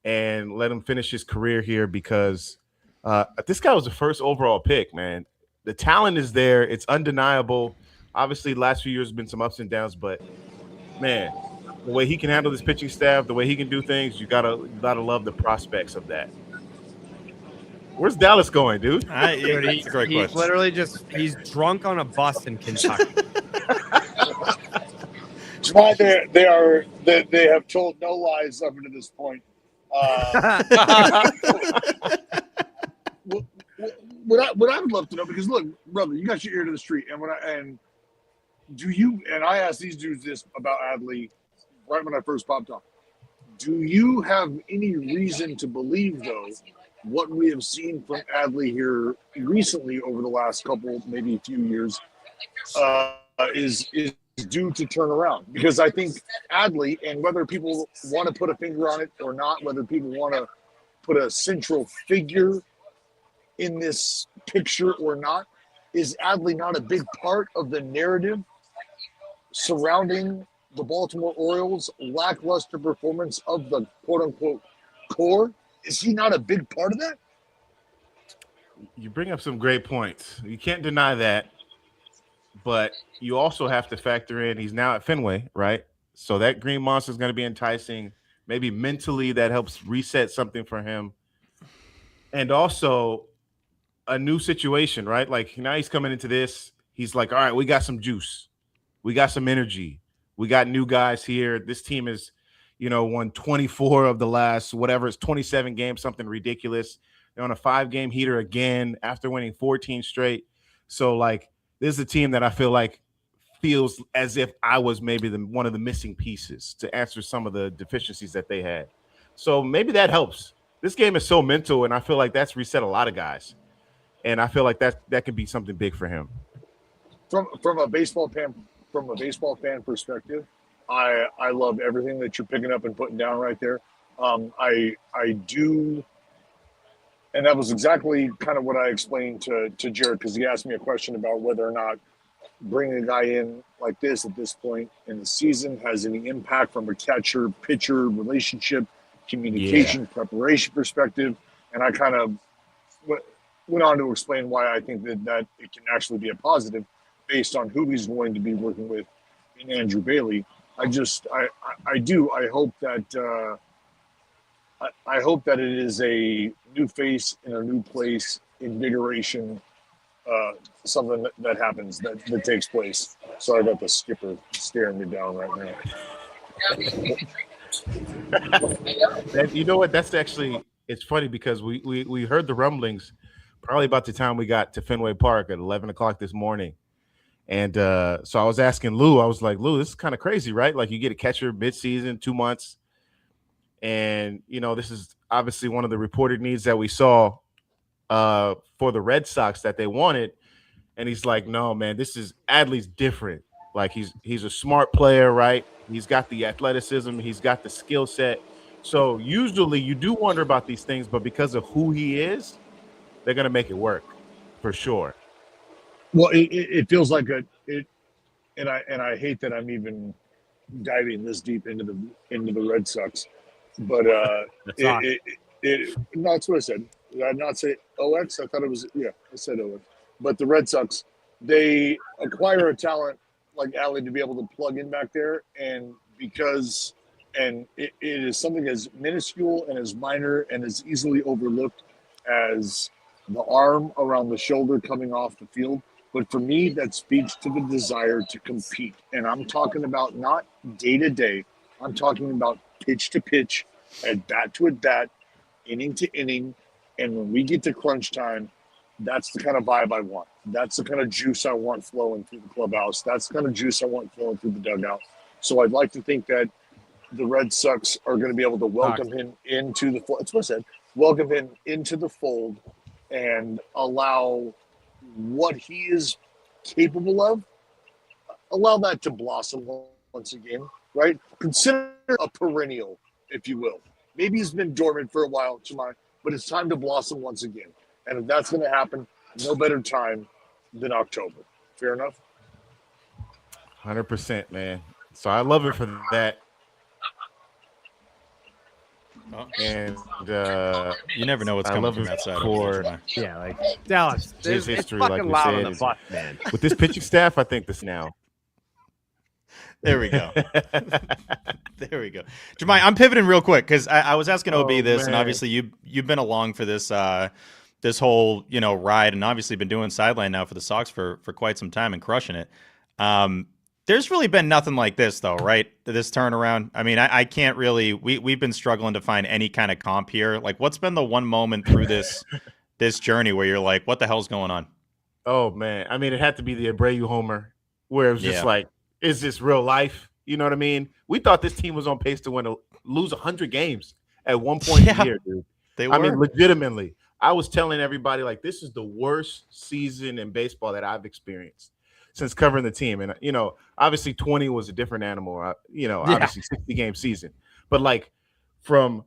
and let him finish his career here, because this guy was the first overall pick, man. The talent is there. It's undeniable. Obviously, the last few years have been some ups and downs, but, man, the way he can handle this pitching staff, the way he can do things, you gotta love the prospects of that. Where's Dallas going, dude? He's literally he's drunk on a bus in Kentucky. They have told no lies up to this point. What I would love to know, because look, brother, you got your ear to the street, and I asked these dudes this about Adley right when I first popped on. Do you have any reason to believe, though, what we have seen from Adley here recently over the last couple, maybe a few years, is due to turn around? Because I think Adley, and whether people want to put a finger on it or not, whether people want to put a central figure in this picture or not, is Adley not a big part of the narrative surrounding the Baltimore Orioles' lackluster performance of the quote-unquote core? Is he not a big part of that? You bring up some great points. You can't deny that, but you also have to factor in he's now at Fenway, right? So that Green Monster is going to be enticing. Maybe mentally that helps reset something for him. And also a new situation, right? Like, now he's coming into this. He's like, all right, we got some juice. We got some energy. We got new guys here. This team is, won 24 of the last, whatever, it's 27 games, something ridiculous. They're on a 5-game heater again after winning 14 straight. So, like, this is a team that I feel like feels as if I was maybe one of the missing pieces to answer some of the deficiencies that they had. So maybe that helps. This game is so mental, and I feel like that's reset a lot of guys. And I feel like that could be something big for him. From a baseball fan perspective, I love everything that you're picking up and putting down right there. I do, and that was exactly kind of what I explained to Jared, because he asked me a question about whether or not bringing a guy in like this at this point in the season has any impact from a catcher-pitcher relationship, communication, preparation perspective. And I kind of went on to explain why I think that it can actually be a positive based on who he's going to be working with in Andrew Bailey. I hope that it is a new face in a new place, invigoration, something that happens, that takes place. Sorry about the skipper staring me down right now. And you know what? That's actually, it's funny because we heard the rumblings probably about the time we got to Fenway Park at 11 o'clock this morning. And so I was asking Lou, I was like, Lou, this is kind of crazy, right? Like, you get a catcher mid-season, 2 months. And, this is obviously one of the reported needs that we saw for the Red Sox that they wanted. And he's like, no, man, Adley's different. Like, he's a smart player, right? He's got the athleticism. He's got the skill set. So usually you do wonder about these things, but because of who he is, they're going to make it work for sure. Well, it feels like and I hate that I'm even diving this deep into the Red Sox, but no, that's what I said. Did I not say OX? I thought it was I said OX. But the Red Sox, they acquire a talent like Allie to be able to plug in back there, and it is something as minuscule and as minor and as easily overlooked as the arm around the shoulder coming off the field. But for me, that speaks to the desire to compete. And I'm talking about not day to day. I'm talking about pitch to pitch, at bat to at bat, inning to inning. And when we get to crunch time, that's the kind of vibe I want. That's the kind of juice I want flowing through the clubhouse. That's the kind of juice I want flowing through the dugout. So I'd like to think that the Red Sox are going to be able to welcome him into the fold. That's what I said. Welcome him into the fold and allow what he is capable of, allow that to blossom once again, right? Consider a perennial, if you will. Maybe he's been dormant for a while, Jemai, but it's time to blossom once again. And if that's going to happen, no better time than October. Fair enough? 100%, man. So I love it for that. And you never know what's coming from that side. Yeah, like Dallas. His It's history, fucking like we loud said, on the is- bus, man. with this pitching staff, I think this now. There we go. There we go. Jemai, I'm pivoting real quick because I was asking OB this, and man. obviously you've been along for this this whole ride, and obviously been doing sideline now for the Sox for quite some time and crushing it. There's really been nothing like this though, right? This turnaround. I mean, I can't really. We've been struggling to find any kind of comp here. Like, what's been the one moment through this journey where you're like, what the hell's going on? Oh man, I mean, it had to be the Abreu homer, where it was just like, is this real life? You know what I mean? We thought this team was on pace to lose 100 games at one point in the year, dude. They I mean, legitimately, I was telling everybody like, this is the worst season in baseball that I've experienced since covering the team. And obviously 20 was a different animal. Obviously 60-game season, but like from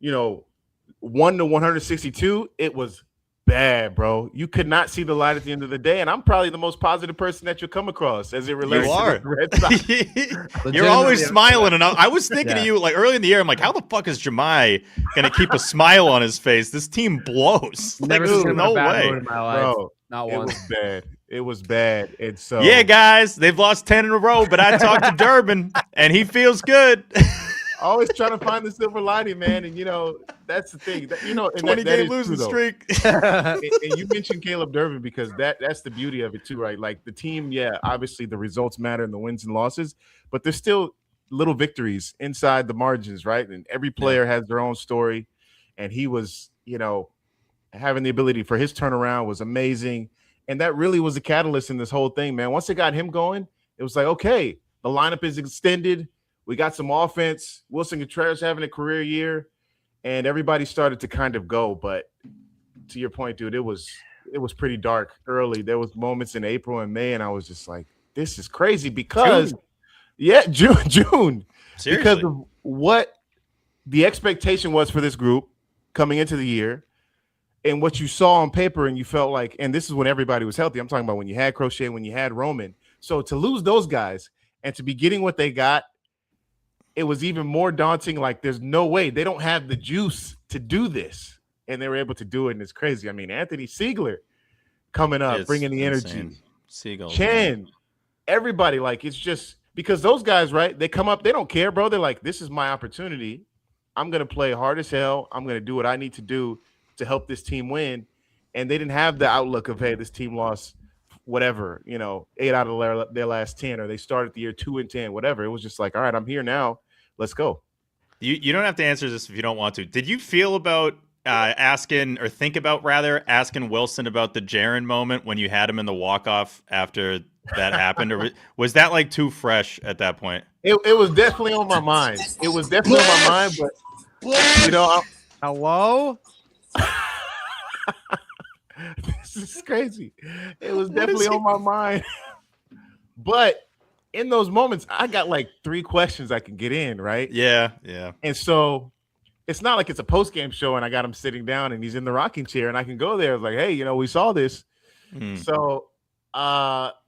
1 to 162, it was bad, bro. You could not see the light at the end of the day, and I'm probably the most positive person that you'll come across as it relates to the Red Sox. You're always smiling, and I was thinking of you like early in the year. I'm like, how the fuck is Jemai gonna keep a smile on his face? This team blows. Like, Never seen him in no a bad way, mood in my life. Bro, Not it once. was bad. It was bad. And so Yeah, guys, they've lost 10 in a row, but I talked to Durbin, and he feels good. always trying to find the silver lining, man. And that's the thing. That, and 20-game losing streak. and you mentioned Caleb Durbin because that's the beauty of it too, right? Like the team, obviously the results matter and the wins and losses, but there's still little victories inside the margins, right? And every player has their own story. And he was, having the ability for his turnaround was amazing. And that really was the catalyst in this whole thing, man. Once it got him going, it was like, okay, the lineup is extended. We got some offense. Wilson Contreras having a career year, and everybody started to kind of go. But to your point, dude, it was pretty dark early. There was moments in April and May, and I was just like, this is crazy because June. Seriously. Because of what the expectation was for this group coming into the year and what you saw on paper, and you felt like, and this is when everybody was healthy. I'm talking about when you had Crochet, when you had Roman. So to lose those guys and to be getting what they got, it was even more daunting. Like, there's no way they don't have the juice to do this, and they were able to do it, and it's crazy. I mean, Anthony Siegler coming up, It's bringing the insane. energy. Siegel, Chen, everybody, like, it's just because those guys, right? They come up, they don't care, bro. They're like, this is my opportunity. I'm gonna play hard as hell. I'm gonna do what I need to do to help this team win. And they didn't have the outlook of, hey, this team lost whatever, 8 out of their last 10, or they started the year 2-10, whatever. It was just like, all right, I'm here now. Let's go. You don't have to answer this if you don't want to. Did you feel about asking Wilson about the Jaron moment when you had him in the walk-off after that happened? Or was that like too fresh at that point? It was definitely on my mind. It was definitely on my mind, but hello? This is crazy. It was definitely on my mind. But in those moments, I got like 3 questions I can get in, right? Yeah. And so it's not like it's a post-game show and I got him sitting down and he's in the rocking chair and I can go there. It's like, hey, we saw this. So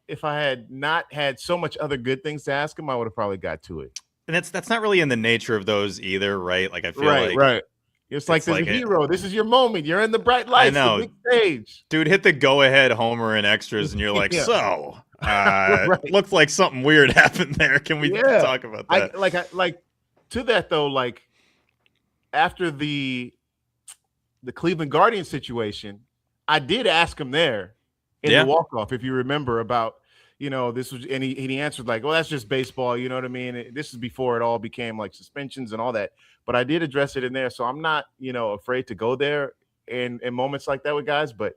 if I had not had so much other good things to ask him, I would have probably got to it. And that's not really in the nature of those either, right? Like I feel like right. It's like there's a hero. This is your moment. You're in the bright lights, the big stage. Dude, hit the go-ahead homer and extras, and you're like, so looked like something weird happened there. Can we talk about that? Like to that though, like after the Cleveland Guardians situation, I did ask him there in the walk-off, if you remember, about this was, and he answered like, well, that's just baseball, you know what I mean? This is before it all became like suspensions and all that. But I did address it in there. So I'm not, afraid to go there in moments like that with guys, but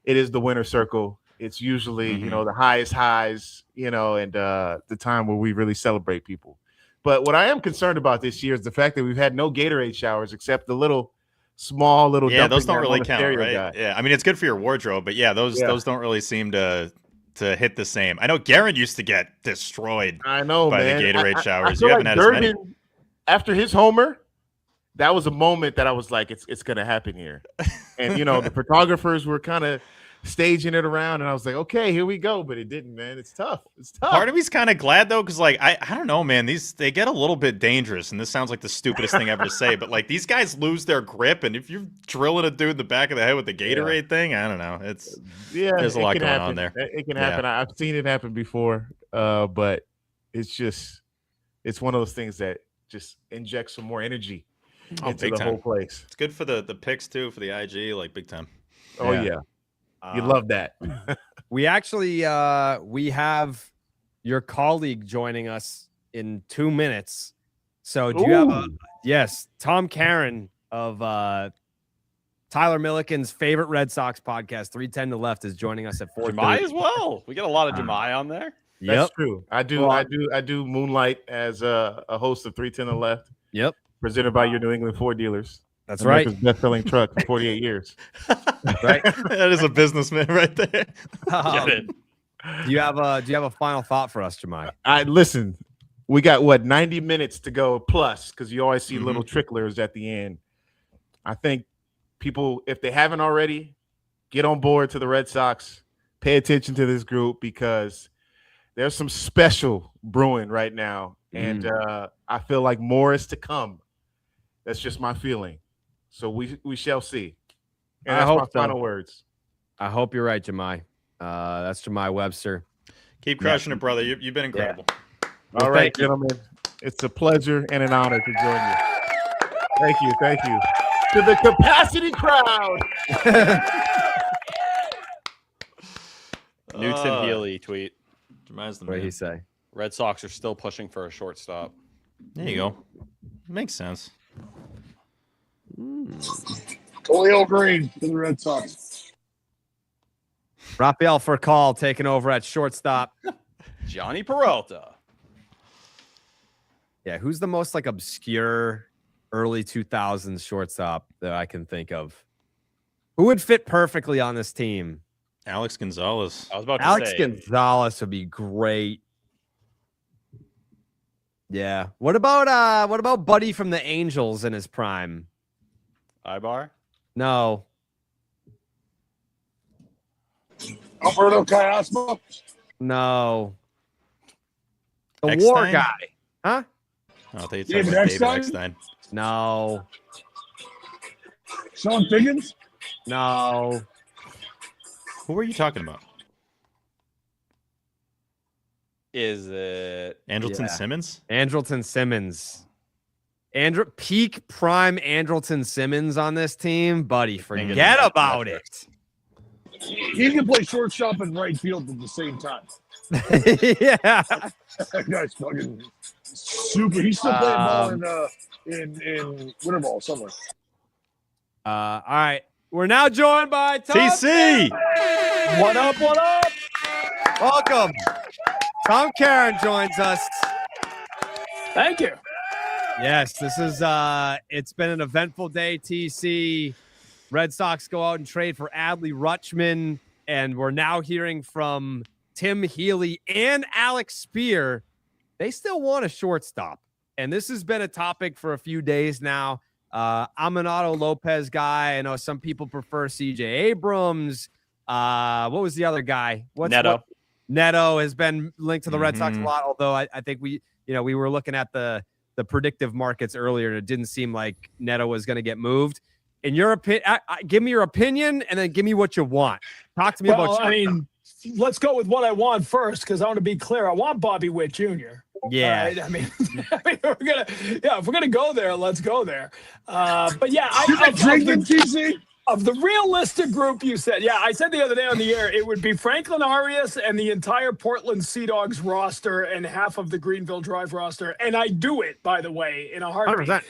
it is the winner circle. It's usually, the highest highs, and the time where we really celebrate people. But what I am concerned about this year is the fact that we've had no Gatorade showers except the small little those don't really count, right? Guy. Yeah, I mean, it's good for your wardrobe, but those don't really seem to hit the same. I know Garen used to get destroyed by the Gatorade showers. You haven't had as many. After his homer, that was a moment that I was like, it's going to happen here. And, the photographers were kind of staging it around, and I was like, okay, here we go. But it didn't, man. It's tough. Part of me's kind of glad, though, because, like, I don't know, man. They get a little bit dangerous, and this sounds like the stupidest thing ever to say, but, like, these guys lose their grip, and if you're drilling a dude in the back of the head with the Gatorade thing, I don't know. There's a lot going on there. It can happen. I've seen it happen before, but it's one of those things that just inject some more energy into the whole place. It's good for the pics too, for the IG, like big time. Oh yeah. You love that. We actually we have your colleague joining us in 2 minutes. So do you have Tom Caron of Tyler Milliken's favorite Red Sox podcast, 310 to Left, is joining us at 4:30. Jemai as well. We got a lot of Jemai on there. That's true. I do moonlight as a host of 310 to Left. Yep. Presented by your New England Ford dealers. That's America's right. best-selling truck for 48 years. Right. That is a businessman right there. Get it. Do you have a final thought for us, Jemai? Listen, we got 90 minutes to go plus, because you always see little tricklers at the end. I think people, if they haven't already, get on board to the Red Sox. Pay attention to this group, because there's some special brewing right now, and I feel like more is to come. That's just my feeling. So we shall see. And that's my final words. I hope you're right, Jemai. That's Jemai Webster. Keep crushing it, brother. You've been incredible. Yeah. All right, gentlemen. It's a pleasure and an honor to join you. Thank you. To the capacity crowd. New Tim Healy tweet. Jemai's the What man. did he say? Red Sox are still pushing for a shortstop. There you go. Makes sense. Khalil Green for the Red Sox. Rafael Furcal taking over at shortstop. Johnny Peralta. Yeah, who's the most like obscure early 2000s shortstop that I can think of? Who would fit perfectly on this team? Alex Gonzalez. I was about to Alex say. Gonzalez would be great. Yeah. What about Buddy from the Angels in his prime? Ibar? No. Alberto Cayasmo? No. The Eckstein? war guy. Huh? Oh, I thought you were David talking about David Eckstein? Eckstein. No. Sean Figgins? No. Who are you talking about? Is it Andrelton Simmons? Andrelton Simmons. Peak prime Andrelton Simmons on this team, buddy. Forget about it. He can play shortstop and right field at the same time. Yeah. That guy's fucking super. He's still playing ball in winter ball somewhere. All right. We're now joined by Tom TC. What up? What up? Welcome. Tom Caron joins us. Thank you. Yes, this is it's been an eventful day, TC. Red Sox go out and trade for Adley Rutschman, and we're now hearing from Tim Healy and Alex Spear. They still want a shortstop, and this has been a topic for a few days now. I'm an Otto Lopez guy. I know some people prefer CJ Abrams. What was the other guy? Neto. Neto has been linked to the Red Sox a lot, although I think we were looking at the predictive markets earlier, and it didn't seem like Neto was going to get moved. In your opinion, give me your opinion, and then give me what you want. Talk to me about. I mean, let's go with what I want first, because I want to be clear. I want Bobby Witt Jr. Yeah, right? I mean, if we're gonna go there, let's go there. But yeah, of the realistic group, you said, I said the other day on the air, it would be Franklin Arias and the entire Portland Sea Dogs roster and half of the Greenville Drive roster, and I do it, by the way, in a heartbeat.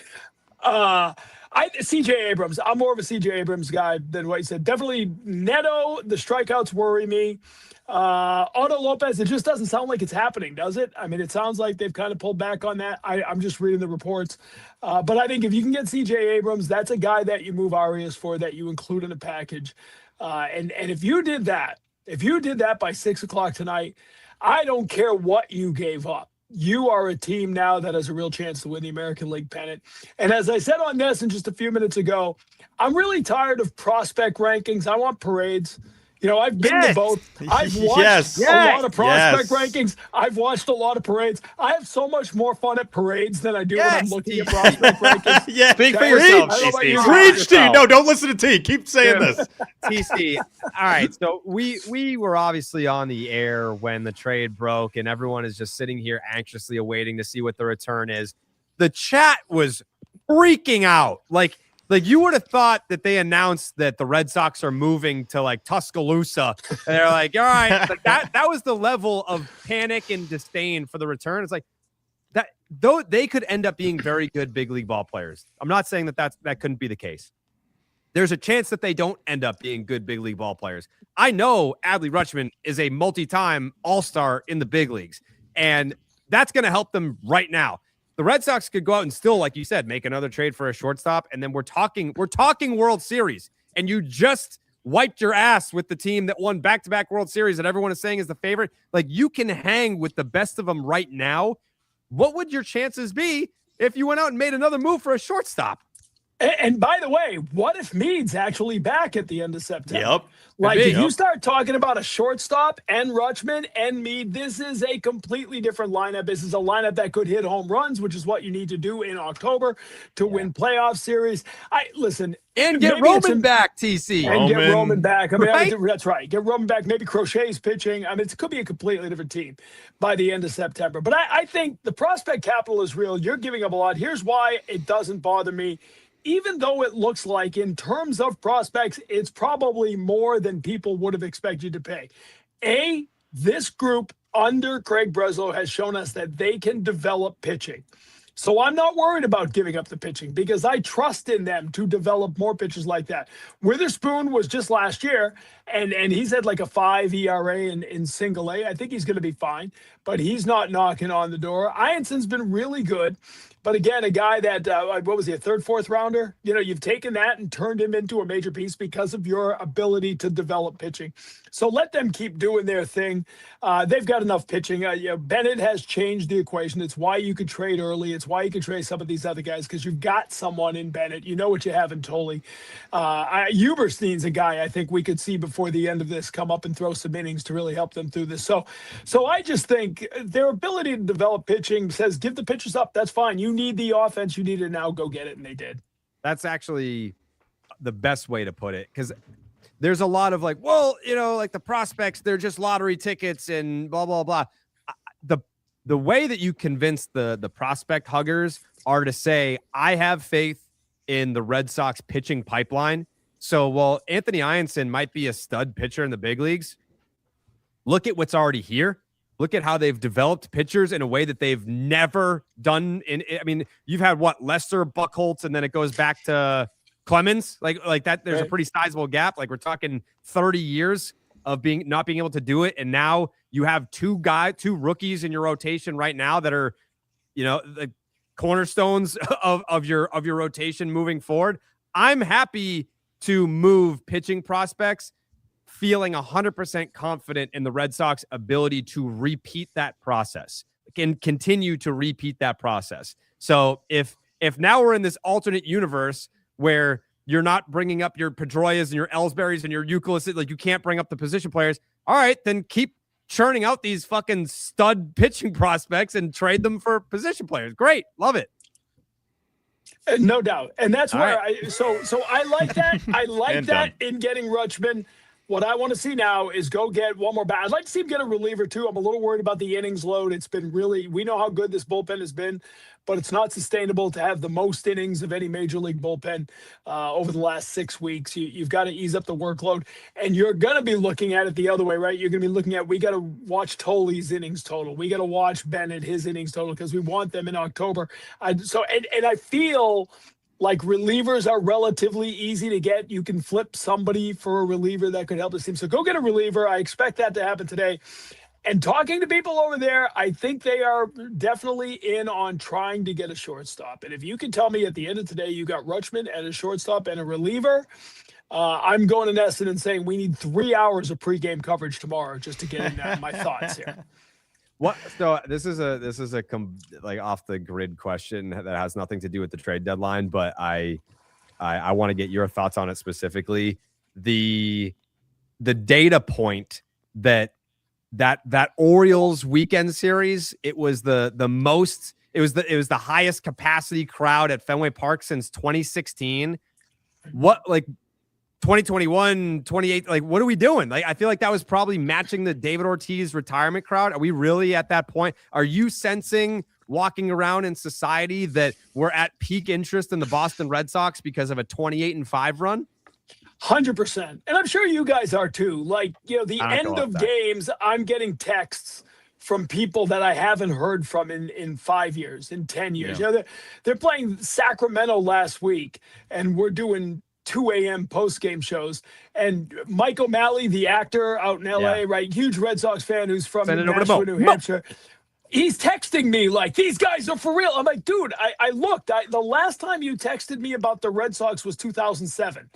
100%. CJ Abrams. I'm more of a CJ Abrams guy than what you said. Definitely Neto. The strikeouts worry me. Otto Lopez, it just doesn't sound like it's happening, does it? I mean, it sounds like they've kind of pulled back on that. I'm just reading the reports. But I think if you can get CJ Abrams, that's a guy that you move Arias for, that you include in a package. And if you did that by 6 o'clock tonight, I don't care what you gave up. You are a team now that has a real chance to win the American League pennant. And as I said on this and just a few minutes ago, I'm really tired of prospect rankings. I want parades. I've been to both. I've watched a lot of prospect rankings. I've watched a lot of parades. I have so much more fun at parades than I do when I'm looking at prospect rankings. Speak for yourself, TC. Preach, T. No, don't listen to T. Keep saying this. TC. All right. So we were obviously on the air when the trade broke, and everyone is just sitting here anxiously awaiting to see what the return is. The chat was freaking out. Like you would have thought that they announced that the Red Sox are moving to like Tuscaloosa. And they're like, all right, like that was the level of panic and disdain for the return. It's like that, though they could end up being very good big league ball players. I'm not saying that couldn't be the case. There's a chance that they don't end up being good big league ball players. I know Adley Rutschman is a multi-time all-star in the big leagues, and that's going to help them right now. The Red Sox could go out and still, like you said, make another trade for a shortstop, and then we're talking World Series, and you just wiped your ass with the team that won back-to-back World Series that everyone is saying is the favorite. Like, you can hang with the best of them right now. What would your chances be if you went out and made another move for a shortstop? And by the way, what if Meade's actually back at the end of September? Yep. Like, if you start talking about a shortstop and Rutschman and Meade, this is a completely different lineup. This is a lineup that could hit home runs, which is what you need to do in October to win playoff series. And get Roman back, TC. And get Roman back. I mean, right? that's right. Get Roman back. Maybe Crochet's pitching. I mean, it could be a completely different team by the end of September. But I think the prospect capital is real. You're giving up a lot. Here's why it doesn't bother me. Even though it looks like in terms of prospects, it's probably more than people would have expected to pay. This group under Craig Breslow has shown us that they can develop pitching. So I'm not worried about giving up the pitching because I trust in them to develop more pitchers like that. Witherspoon was just last year, and he's had like a 5 ERA in single A. I think he's going to be fine, but he's not knocking on the door. Ianson's been really good. But again, a guy that, what was he, a third, fourth rounder? You've taken that and turned him into a major piece because of your ability to develop pitching. So let them keep doing their thing. They've got enough pitching. Bennett has changed the equation. It's why you could trade early. It's why you could trade some of these other guys because you've got someone in Bennett. You know what you have in Tolley. Huberstein's a guy I think we could see before the end of this come up and throw some innings to really help them through this. So I just think their ability to develop pitching says give the pitchers up. That's fine. You need the offense. You need it now. Go get it. And they did. That's actually the best way to put it because there's a lot of like, well, like the prospects, they're just lottery tickets and blah, blah, blah. The way that you convince the prospect huggers are to say, I have faith in the Red Sox pitching pipeline. So while Anthony Ianson might be a stud pitcher in the big leagues, look at what's already here. Look at how they've developed pitchers in a way that they've never done. You've had Lester, Buchholz, and then it goes back to Clemens. Like that. There's a pretty sizable gap. Like we're talking 30 years of not being able to do it, and now you have two rookies in your rotation right now that are, the cornerstones of your rotation moving forward. I'm happy to move pitching prospects, feeling 100% confident in the Red Sox ability to repeat that process and continue to repeat that process. So if now we're in this alternate universe where you're not bringing up your Pedroias and your Ellsburys and your Youkilis, like you can't bring up the position players, all right, then keep churning out these fucking stud pitching prospects and trade them for position players. Great. Love it. No doubt. And that's All where right. so I like that. I like And that in getting Rutschman. What I want to see now is go get one more bat. I'd like to see him get a reliever too. I'm a little worried about the innings load. It's been we know how good this bullpen has been, but it's not sustainable to have the most innings of any major league bullpen over the last 6 weeks. You've got to ease up the workload, and you're going to be looking at it the other way, right? You're going to be looking at, we got to watch Tolley's innings total. We got to watch Bennett, his innings total, because we want them in October. And I feel like relievers are relatively easy to get. You can flip somebody for a reliever that could help this team. So go get a reliever. I expect that to happen today. And talking to people over there, I think they are definitely in on trying to get a shortstop. And if you can tell me at the end of today you got Rutschman and a shortstop and a reliever, I'm going to Nesson and saying we need 3 hours of pregame coverage tomorrow just to get in my thoughts here. What? So this is a like off the grid question that has nothing to do with the trade deadline, but I want to get your thoughts on it specifically. The data point that Orioles weekend series, it was the highest capacity crowd at Fenway Park since 2016. What, like 2021, 28, like what are we doing? Like, I feel like that was probably matching the David Ortiz retirement crowd. Are we really at that point? Are you sensing walking around in society that we're at peak interest in the Boston Red Sox because of a 28-5 run? 100%. And I'm sure you guys are too. Like, the end of games, I'm getting texts from people that I haven't heard from in 5 years, in 10 years. Yeah. They're playing Sacramento last week, and we're doing 2 a.m. post-game shows. And Mike O'Malley, the actor out in L.A., right, huge Red Sox fan who's from Nashua, New Hampshire, he's texting me like, these guys are for real. I'm like, dude, I looked. The last time you texted me about the Red Sox was 2007.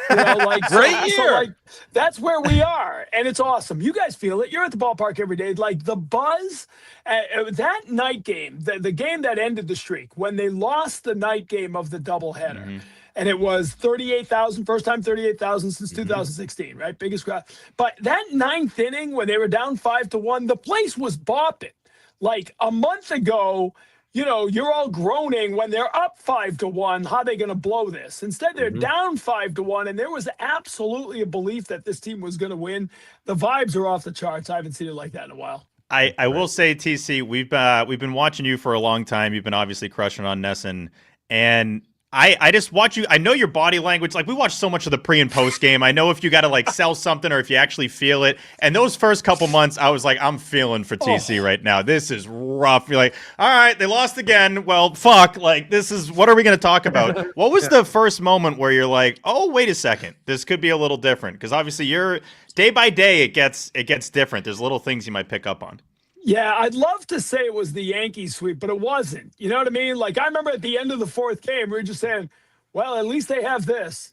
Great year. So, that's where we are, and it's awesome. You guys feel it. You're at the ballpark every day. Like the buzz, that night game, the game that ended the streak, when they lost the night game of the doubleheader. Mm-hmm. And it was 38,000, first time 38,000 since 2016, right? Biggest crowd. But that ninth inning when they were down 5-1, the place was bopping. Like a month ago, you're all groaning when they're up 5-1. How are they going to blow this? Instead, they're down 5-1, and there was absolutely a belief that this team was going to win. The vibes are off the charts. I haven't seen it like that in a while. I will say, TC, we've been watching you for a long time. You've been obviously crushing on Nesson, and I just watch you. I know your body language. Like, we watch so much of the pre and post game. I know if you got to sell something or if you actually feel it. And those first couple months, I was like, I'm feeling for TC right now. This is rough. You're like, all right, they lost again. Well, fuck. Like, what are we going to talk about? What was the first moment where you're like, oh, wait a second, this could be a little different? Because obviously, you're day by day, it gets different. There's little things you might pick up on. Yeah, I'd love to say it was the Yankees sweep, but it wasn't. You know what I mean? Like, I remember at the end of the fourth game, we were just saying, well, at least they have this.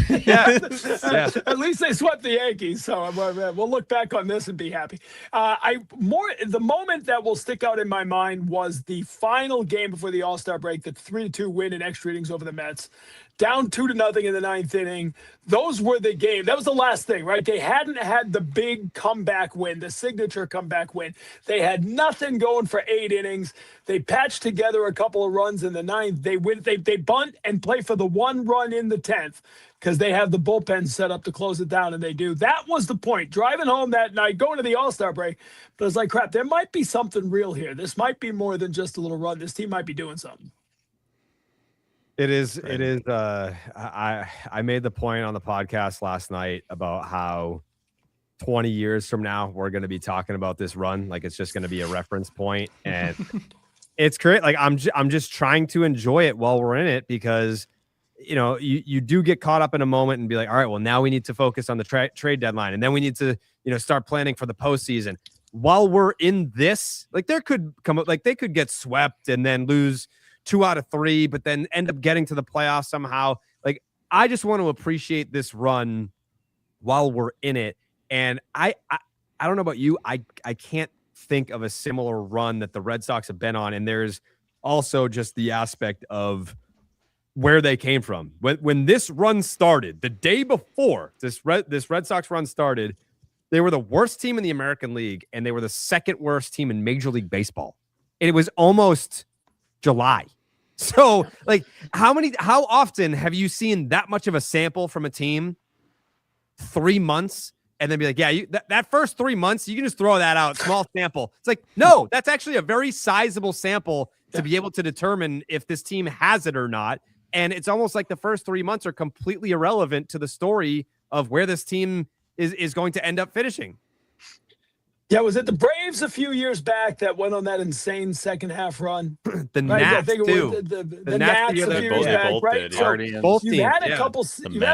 At least they swept the Yankees. So we'll look back on this and be happy. The moment that will stick out in my mind was the final game before the All-Star break, the 3-2 win in extra innings over the Mets. Down 2-0 in the ninth inning. Those were the game. That was the last thing, right? They hadn't had the big comeback win, the signature comeback win. They had nothing going for 8 innings. They patched together a couple of runs in the ninth. They bunt and play for the 1 run in the 10th because they have the bullpen set up to close it down, and they do. That was the point. Driving home that night, going to the All-Star break. But it's like, crap, there might be something real here. This might be more than just a little run. This team might be doing something. It is. I made the point on the podcast last night about how 20 years from now, we're going to be talking about this run. Like, it's just going to be a reference point. And it's great. Like, I'm just trying to enjoy it while we're in it, because, you do get caught up in a moment and be like, all right, well, now we need to focus on the trade deadline. And then we need to, start planning for the postseason. While we're in this, like, there could come up, like, they could get swept and then lose 2 out of 3, but then end up getting to the playoffs somehow. Like, I just want to appreciate this run while we're in it. And I don't know about you. I can't think of a similar run that the Red Sox have been on. And there's also just the aspect of where they came from. When this run started, the day before this Red Sox run started, They were the worst team in the American League, and they were the second worst team in Major League Baseball. It was almost July. So, like, how often have you seen that much of a sample from a team 3 months and then be like, yeah, that first 3 months, you can just throw that out, small sample. It's like, no, that's actually a very sizable sample to be able to determine if this team has it or not. And it's almost like the first 3 months are completely irrelevant to the story of where this team is going to end up finishing. Yeah, was it the Braves a few years back that went on that insane second half run? The Nats too. The Nats a few years back, right? So both you've teams, had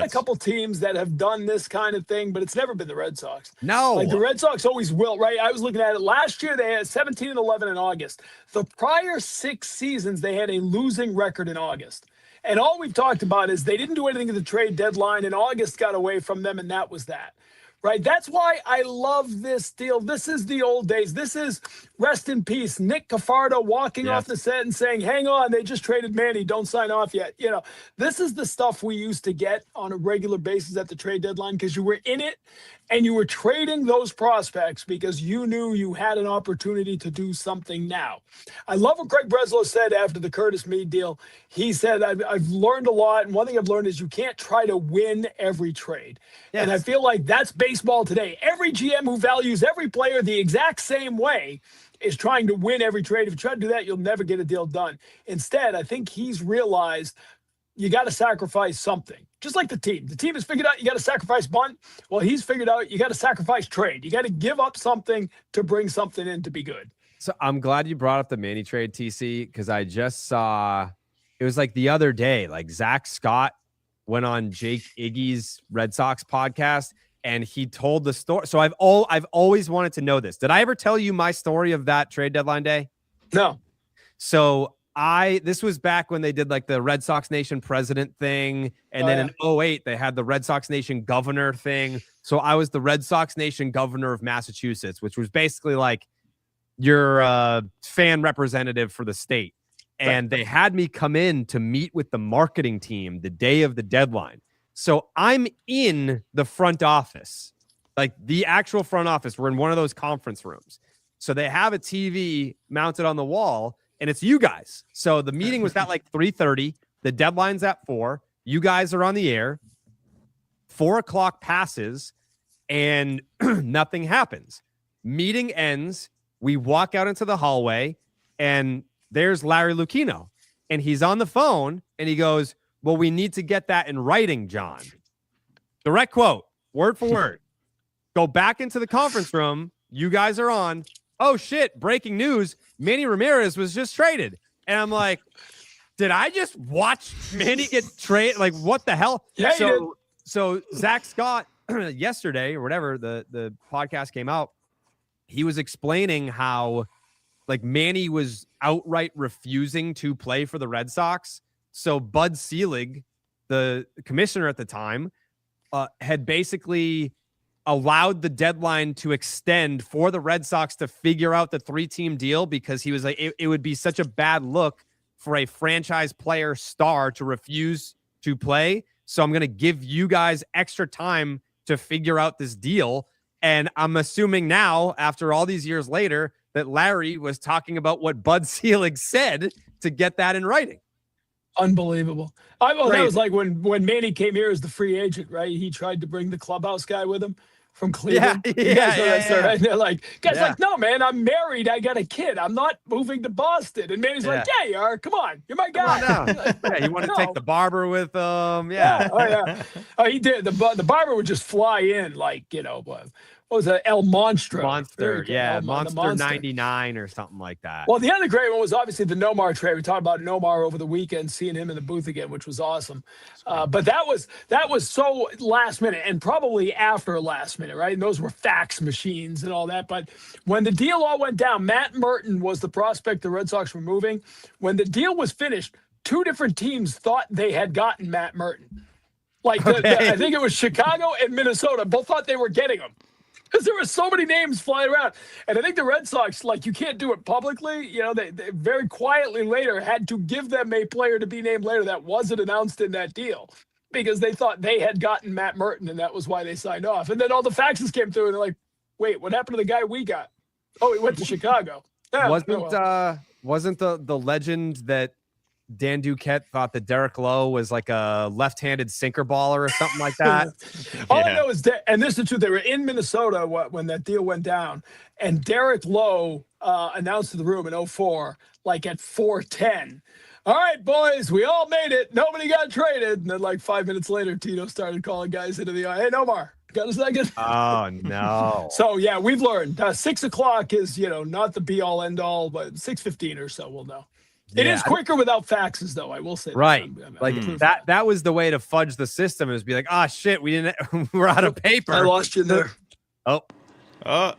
a couple teams that have done this kind of thing, but it's never been the Red Sox. No, like the Red Sox always will, right? I was looking at it last year. They had 17-11 in August. The prior 6 seasons, they had a losing record in August. And all we've talked about is they didn't do anything at the trade deadline, and August got away from them, and that was that. Right. That's why I love this deal. This is the old days. This is rest in peace. Nick Cafardo walking off the set and saying, hang on, they just traded Manny. Don't sign off yet. You know, this is the stuff we used to get on a regular basis at the trade deadline because you were in it and you were trading those prospects because you knew you had an opportunity to do something now. I love what Craig Breslow said after the Curtis Meade deal. He said, I've learned a lot. And one thing I've learned is you can't try to win every trade. Yes. And I feel like that's baseball today. Every GM who values every player the exact same way is trying to win every trade. If you try to do that, you'll never get a deal done. Instead, I think he's realized you got to sacrifice something. Just like the team. The team has figured out you got to sacrifice bunt. Well, he's figured out you got to sacrifice trade. You got to give up something to bring something in to be good. So I'm glad you brought up the Manny trade, TC, because I just saw, it was like the other day, like Zach Scott went on Jake Iggy's Red Sox podcast and he told the story. So I've always wanted to know this. Did I ever tell you my story of that trade deadline day? No. So this was back when they did like the Red Sox Nation president thing. And then in 2008, they had the Red Sox Nation governor thing. So I was the Red Sox Nation governor of Massachusetts, which was basically like your fan representative for the state. And they had me come in to meet with the marketing team the day of the deadline. So I'm in the front office, like the actual front office. We're in one of those conference rooms. So they have a TV mounted on the wall. And it's you guys. So the meeting was at like 3:30. The deadline's at 4. You guys are on the air. 4 o'clock passes and nothing happens. Meeting ends. We walk out into the hallway and there's Larry Lucchino. And he's on the phone and he goes, well, we need to get that in writing, John. Direct quote, word for word. Go back into the conference room. You guys are on. Oh, shit. Breaking news. Manny Ramirez was just traded. And I'm like, did I just watch Manny get traded? Like, what the hell? Yeah, so Zach Scott yesterday or whatever, the podcast came out. He was explaining how like Manny was outright refusing to play for the Red Sox. So Bud Selig, the commissioner at the time, had basically allowed the deadline to extend for the Red Sox to figure out the 3-team deal because he was like, it would be such a bad look for a franchise player star to refuse to play. So I'm going to give you guys extra time to figure out this deal. And I'm assuming now, after all these years later, that Larry was talking about what Bud Selig said to get that in writing. Unbelievable. That was like when Manny came here as the free agent, right? He tried to bring the clubhouse guy with him from Cleveland. Yeah. And they're like, like, no, man, I'm married. I got a kid. I'm not moving to Boston. And Manny's like, yeah, you are. Come on. You're my guy. You want to take the barber with him? Oh, he did. The barber would just fly in like, you know, what was that? El Monstro. Monster 99 or something like that. Well, the other great one was obviously the Nomar trade. We talked about Nomar over the weekend, seeing him in the booth again, which was awesome. But that was so last minute and probably after last minute, right? And those were fax machines and all that. But when the deal all went down, Matt Merton was the prospect the Red Sox were moving. When the deal was finished, 2 different teams thought they had gotten Matt Merton. Like I think it was Chicago and Minnesota both thought they were getting him. Because there were so many names flying around. And I think the Red Sox, like, you can't do it publicly. You know, they very quietly later had to give them a player to be named later that wasn't announced in that deal because they thought they had gotten Matt Merton, and that was why they signed off. And then all the faxes came through, and they're like, Wait, what happened to the guy we got? Oh, he went to Chicago. Yeah, Wasn't the legend that Dan Duquette thought that Derek Lowe was like a left-handed sinker baller or something like that? All I know is that, and this is the truth, they were in Minnesota when that deal went down, and Derek Lowe announced to the room in 2004, like at 4:10, all right, boys, we all made it. Nobody got traded. And then like 5 minutes later, Tito started calling guys into the, hey, Nomar, got a second? Oh, no. So, yeah, we've learned 6 o'clock is, not the be all end all, but 6:15 or so we'll know. It is quicker without faxes, though. I will say right. that. Like that was the way to fudge the system, is be like, ah, shit, we're out of paper. I lost you there. Oh. Joe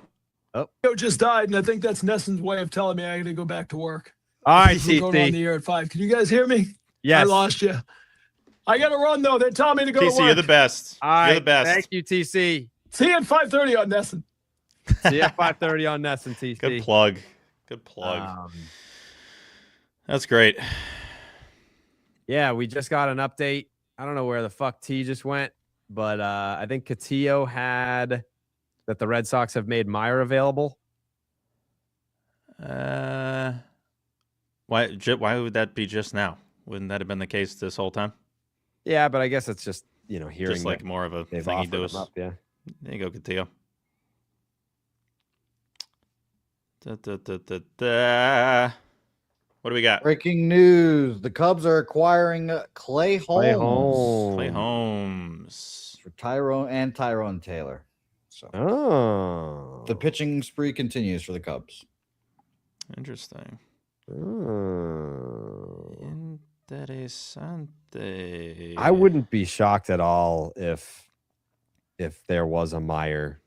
just died, and I think that's Nesson's way of telling me I got to go back to work. All right, We're going on the air at 5. Can you guys hear me? Yes. I lost you. I got to run, though. They're telling me to go to TC, work. you're the best. All right, you're the best. Thank you, TC. See you at 5:30 on Nesson. See you at 5:30 on Nesson, TC. Good plug. Good plug. That's great. Yeah, we just got an update. I don't know where the fuck T just went, but I think Castillo had that the Red Sox have made Meyer available. Why would that be just now? Wouldn't that have been the case this whole time? Yeah, but I guess it's just, hearing just like more of a they've thing he offered him does. up, yeah. There you go, Castillo. What do we got? Breaking news: the Cubs are acquiring Clay Holmes. Clay Holmes for Tyrone Taylor. So, the pitching spree continues for the Cubs. Interesting. Interesante. I wouldn't be shocked at all if there was a Meyer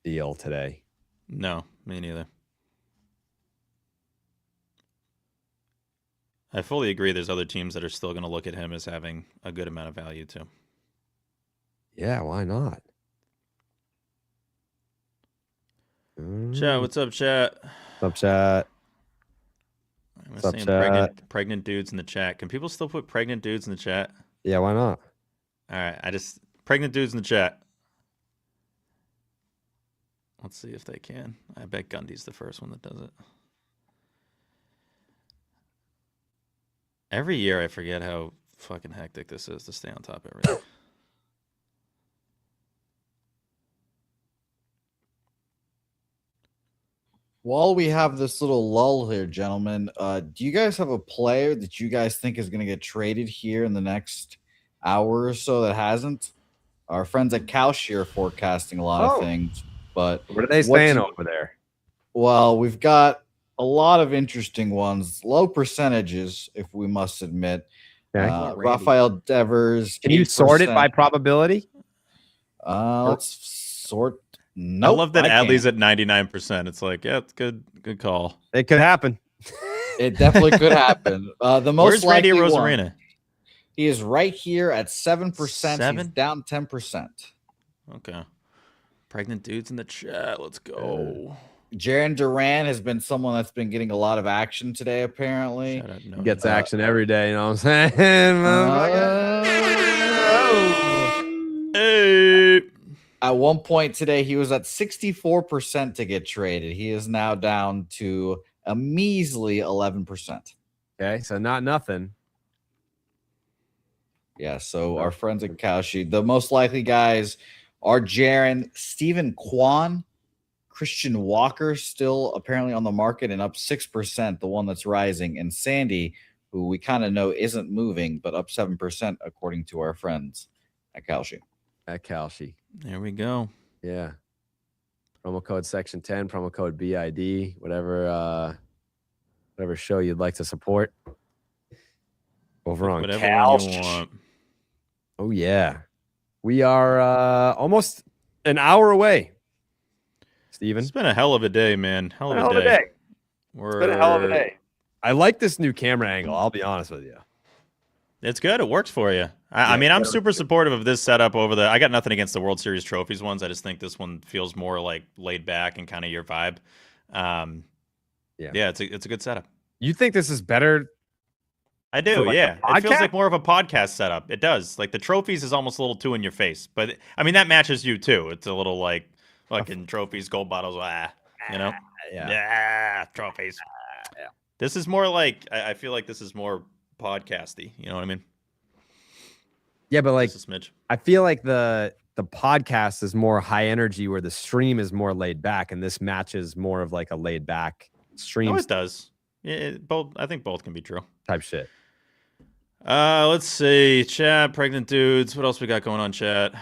deal today. No, me neither. I fully agree. There's other teams that are still going to look at him as having a good amount of value too. Yeah, why not? Chat, what's up, chat? What's up, chat? I'm saying pregnant dudes in the chat. Can people still put pregnant dudes in the chat? Yeah, why not? All right, pregnant dudes in the chat. Let's see if they can. I bet Gundy's the first one that does it. Every year I forget how fucking hectic this is to stay on top of everything. While we have this little lull here, gentlemen, do you guys have a player that you guys think is going to get traded here in the next hour or so that hasn't? Our friends at Kalshi are forecasting a lot of things, but what are they saying over there? Well, we've got a lot of interesting ones, low percentages, if we must admit. Okay. Rafael Devers. Can you sort it by probability? Let's sort. Nope, I love that Adley's at 99%. It's like, yeah, it's good call. It could happen. It definitely could happen. The most Where's Randy likely Rosarena? One, he is right here at 7%. 7? He's down 10%. Okay. Pregnant dudes in the chat. Let's go. Jaron Duran has been someone that's been getting a lot of action today, apparently. He gets action every day, you know what I'm saying? Hey. At one point today, he was at 64% to get traded. He is now down to a measly 11%. Okay, so not nothing. Yeah, so our friends at Kalshi, the most likely guys are Jaron, Stephen Kwan, Christian Walker, still apparently on the market and up 6%, the one that's rising, and Sandy, who we kind of know isn't moving, but up 7% according to our friends at Kalshi. At Kalshi. There we go. Yeah. Promo code section 10, promo code BID, whatever show you'd like to support. Over on whatever Kalshi. you want. Oh yeah. We are almost an hour away. Steven. It's been a hell of a day, man. Hell of a day. It's been a hell of a day. I like this new camera angle, I'll be honest with you. It's good. It works for you. I mean, I'm super supportive of this setup over the. I got nothing against the World Series trophies ones. I just think this one feels more like laid back and kind of your vibe. Yeah, it's a good setup. You think this is better? I do. Like yeah, it feels like more of a podcast setup. It does. Like the trophies is almost a little too in your face, but I mean that matches you too. It's a little like Fucking trophies, gold bottles, Yeah. Yeah, trophies. This is more like I feel like this is more podcasty. You know what I mean? Yeah, but like, Just a smidge. I feel like the podcast is more high energy, where the stream is more laid back, and this match is more of like a laid back stream. No, it does. Both. I think both can be true. Type shit. Let's see. Chat, pregnant dudes. What else we got going on, chat?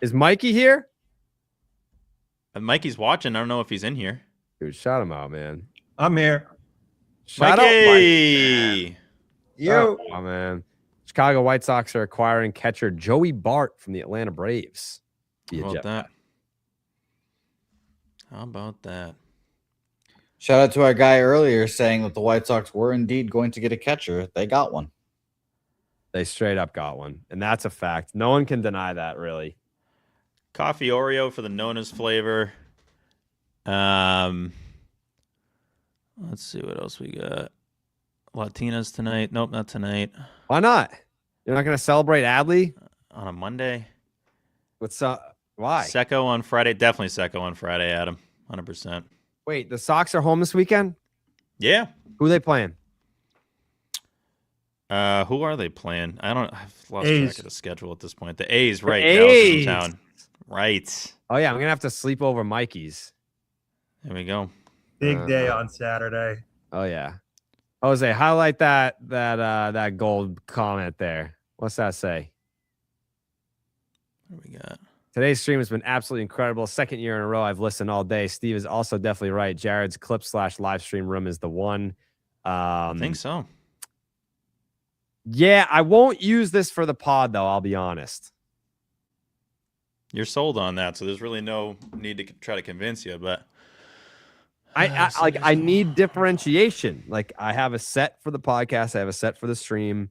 Is Mikey here? Mikey's watching. I don't know if he's in here. Dude, shout him out, man. I'm here. Shout Mikey! out, Yo. Oh, man. Chicago White Sox are acquiring catcher Joey Bart from the Atlanta Braves. How about that? How about that? Shout out to our guy earlier saying that the White Sox were indeed going to get a catcher. They got one. They straight up got one. And that's a fact. No one can deny that, really. Coffee Oreo for the Nona's flavor. Let's see what else we got. Latinas tonight. Nope, not tonight. Why not? You're not going to celebrate Adley? On a Monday? What's up? Why? Secco on Friday. Definitely Secco on Friday, Adam. 100%. Wait, the Sox are home this weekend? Yeah. Who are they playing? Who are they playing? I've lost A's. track of the schedule at this point. The A's, right. A's. Dallas is in town. Right. Oh, yeah. I'm going to have to sleep over Mikey's. There we go. Big day on Saturday. Oh, yeah. Jose, highlight that gold comment there. What's that say? What do we got? Today's stream has been absolutely incredible. Second year in a row I've listened all day. Steve is also definitely right. Jared's clip/live stream room is the one. I think so. Yeah, I won't use this for the pod, though. I'll be honest. You're sold on that, so there's really no need to try to convince you. But I need differentiation. Like, I have a set for the podcast, I have a set for the stream,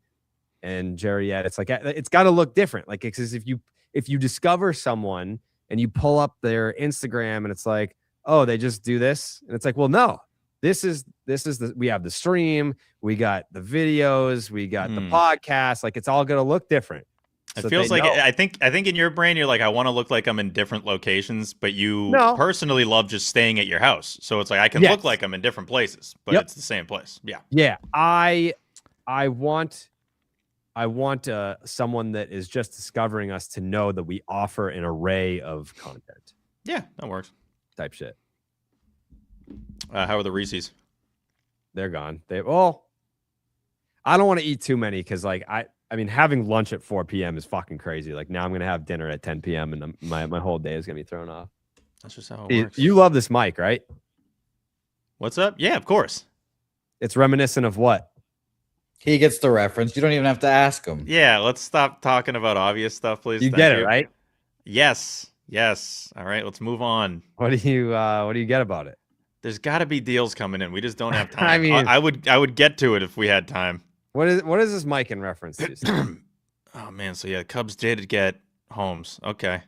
and Jerry, it's like it's got to look different. Like, because if you discover someone and you pull up their Instagram and it's like, oh, they just do this, and it's like, well, no, this is we have the stream, we got the videos, we got the podcast. Like, it's all gonna look different. It feels like I think in your brain you're like, I want to look like I'm in different locations, but you personally love just staying at your house. So it's like I can look like I'm in different places, but it's the same place. Yeah. Yeah. I want someone that is just discovering us to know that we offer an array of content. Yeah, that works. Type shit. How are the Reese's? They're gone. I don't want to eat too many because, like, I mean, having lunch at 4 p.m. is fucking crazy. Like, now I'm going to have dinner at 10 p.m. and my whole day is going to be thrown off. That's just how it works. You love this mic, right? What's up? Yeah, of course. It's reminiscent of what? He gets the reference. You don't even have to ask him. Yeah, let's stop talking about obvious stuff, please. You Thank get it, right? Yes. All right, let's move on. What do you get about it? There's got to be deals coming in. We just don't have time. I mean, I would get to it if we had time. What is this mic in reference to? Oh man, so yeah, Cubs did get Holmes. Okay,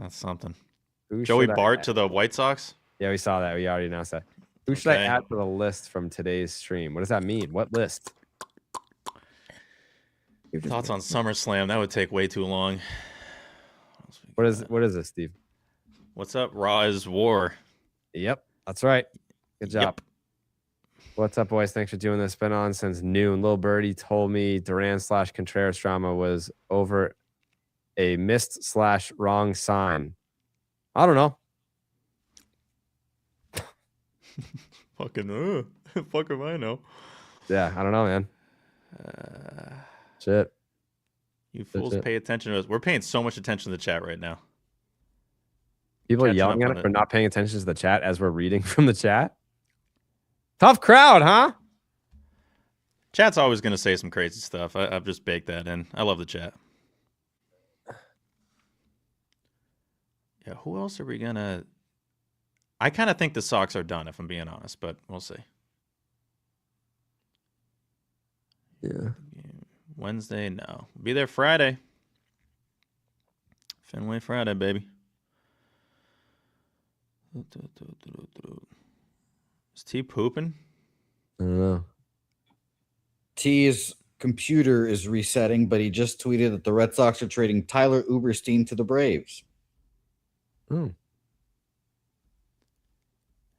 that's something. Joey Bart to the White Sox. Yeah, we saw that. We already announced that. Who should I add to the list from today's stream? What does that mean? What list? Thoughts on SummerSlam? That would take way too long. What is this, Steve? What's up? Raw is War. Yep, that's right. Good job. Yep. What's up, boys? Thanks for doing this. Been on since noon. Lil Birdie told me Duran/Contreras drama was over a missed/wrong sign. I don't know. Fucking fuck if I know. Yeah, I don't know, man. Shit. You fools pay attention to us. We're paying so much attention to the chat right now. People are yelling at us for not paying attention to the chat as we're reading from the chat. Tough crowd, huh? Chat's always going to say some crazy stuff. I've just baked that in. I love the chat. Yeah, who else are we going to... I kind of think the Sox are done, if I'm being honest, but we'll see. Yeah. Wednesday, no. Be there Friday. Fenway Friday, baby. Is T pooping? I don't know. T's computer is resetting, but he just tweeted that the Red Sox are trading Tyler Uberstein to the Braves.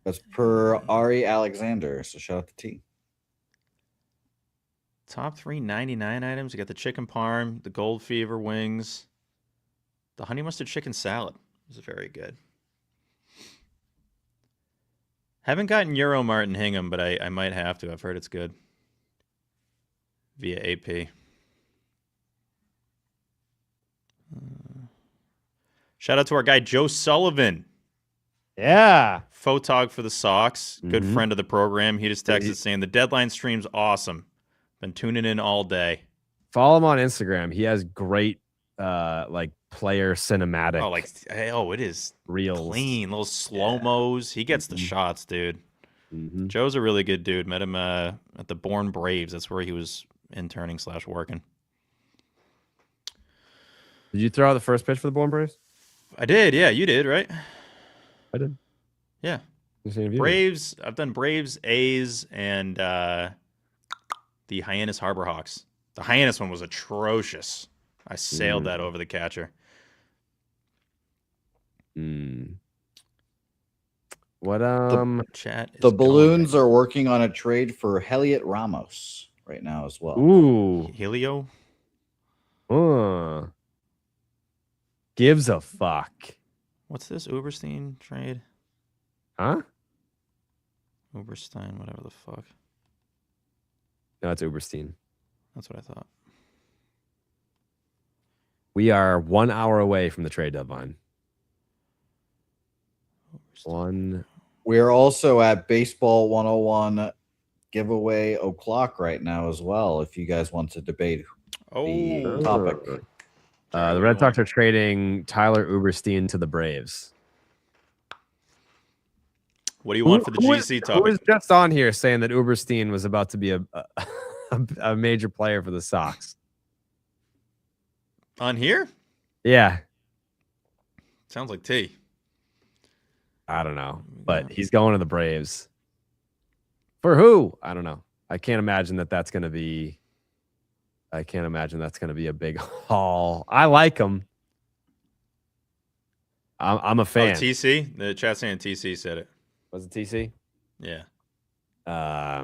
That's per Ari Alexander. So shout out to T. Top 399 items. You got the chicken parm, the gold fever wings, the honey mustard chicken salad. This is very good. Haven't gotten Euro Mart and Hingham, but I might have to. I've heard it's good. Via AP. Shout out to our guy Joe Sullivan. Yeah. Photog for the Sox. Good friend of the program. He just texted saying the deadline stream's awesome. Been tuning in all day. Follow him on Instagram. He has great like player cinematic. It is reels. Clean, little slow-mos. He gets the shots, dude. Joe's a really good dude. Met him at the Bourne Braves. That's where he was interning / working. Did you throw out the first pitch for the Bourne Braves? I did, yeah. You did, right? I did. Yeah. Braves. I've done Braves, A's, and the Hyannis Harbor Hawks. The Hyannis one was atrocious. I sailed that over the catcher. What chat is The Balloons are working on a trade for Heliot Ramos right now as well. Ooh. Helio? Gives a fuck. What's this Uberstein trade? Huh? Uberstein, whatever the fuck. No, it's Uberstein. That's what I thought. We are 1 hour away from the trade deadline. We're also at Baseball 101 giveaway o'clock right now as well. If you guys want to debate the topic. The Red Sox are trading Tyler Uberstein to the Braves. What do you want for the GC topic? Who was just on here saying that Uberstein was about to be a major player for the Sox? On here? Yeah. Sounds like T. I don't know, but he's going to the Braves. For who? I don't know. I can't imagine that's going to be. I can't imagine that's going to be a big haul. I like him. I'm a fan. Oh, TC? The chat saying TC said it. Was it TC? Yeah. I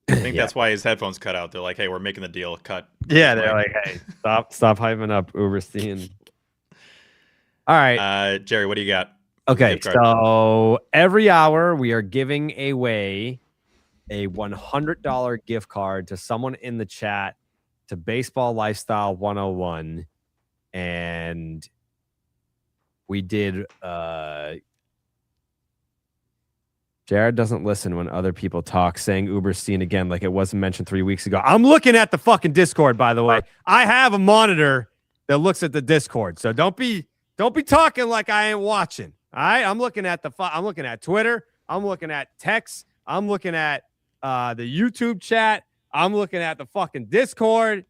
think that's why his headphones cut out. They're like, "Hey, we're making the deal. Cut." Yeah, they're like, "Hey, stop hyping up Uberstein." All right, Jerry, what do you got? Okay, so every hour we are giving away a $100 gift card to someone in the chat to Baseball Lifestyle 101, and we did. Jared doesn't listen when other people talk, saying Uberstein again like it wasn't mentioned 3 weeks ago. I'm looking at the fucking Discord, by the way. I have a monitor that looks at the Discord, so don't be talking like I ain't watching. All right, I'm looking at I'm looking at Twitter. I'm looking at text. I'm looking at the YouTube chat. I'm looking at the fucking Discord.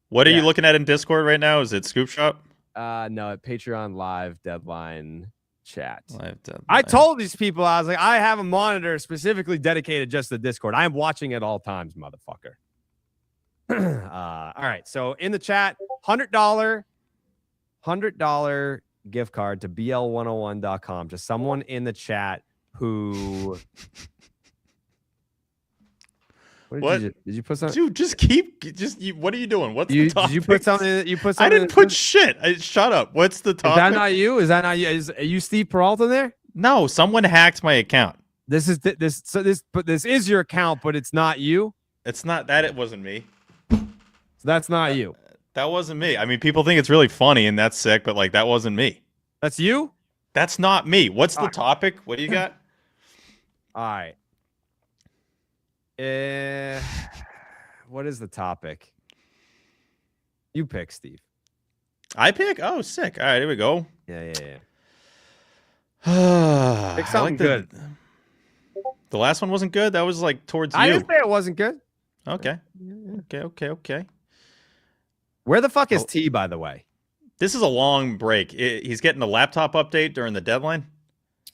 What are you looking at in Discord right now? Is it Scoop Shop? No, at Patreon Live Deadline chat. Live Deadline. I told these people, I was like, I have a monitor specifically dedicated just to Discord. I am watching at all times, motherfucker. All right, so in the chat, $100 gift card to bl101.com to someone in the chat who What did you put something? Dude, what are you doing? What's the topic? Did you put something? You put something? I didn't put shit. Shut up. What's the topic? Is that not you? Is that not you? Are you Steve Peralta there? No, someone hacked my account. This is your account, but it's not you. It's not that. It wasn't me. So that's not you. That wasn't me. I mean, people think it's really funny and that's sick, but like that wasn't me. That's you? That's not me. What's the topic? What do you got? All right. What is the topic? You pick, Steve. I pick? Oh, sick. All right, here we go. Yeah. Pick something good. The last one wasn't good. That was like towards I you. didn't say it wasn't good. Okay. Okay. Where the fuck is T, by the way? This is a long break. He's getting a laptop update during the deadline.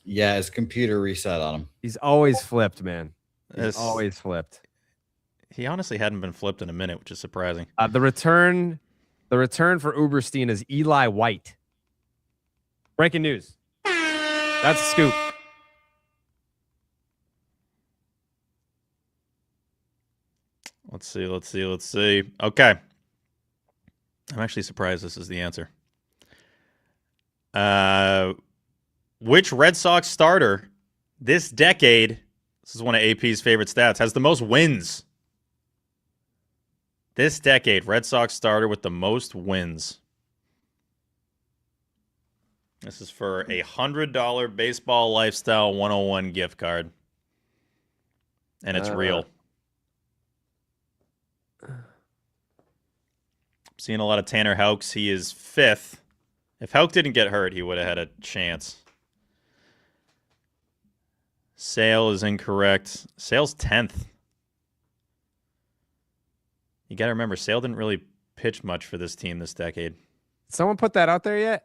Yeah, his computer reset on him. He's always flipped, man. He's always flipped. He honestly hadn't been flipped in a minute, which is surprising. The return for Uberstein is Eli White. Breaking news. That's a scoop. Let's see. Okay. I'm actually surprised this is the answer. Which Red Sox starter this decade, this is one of AP's favorite stats, has the most wins? This decade, Red Sox starter with the most wins. This is for a $100 Baseball Lifestyle 101 gift card. And it's real. Seeing a lot of Tanner Houcks. He is 5th. If Houck didn't get hurt, he would have had a chance. Sale is incorrect. Sale's 10th. You got to remember, Sale didn't really pitch much for this team this decade. Someone put that out there yet?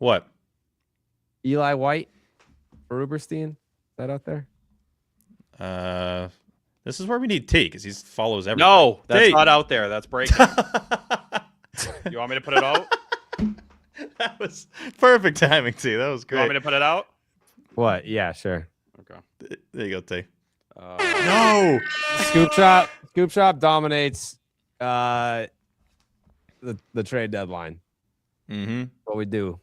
What? Eli White for Uberstein? Is that out there? This is where we need T because he follows everything. No, that's T. not out there. That's breaking. You want me to put it out? That was perfect timing, T. That was great. You want me to put it out? What? Yeah, sure. Okay. There you go, T. No. Scoop Shop dominates the trade deadline. Mm-hmm. What we do.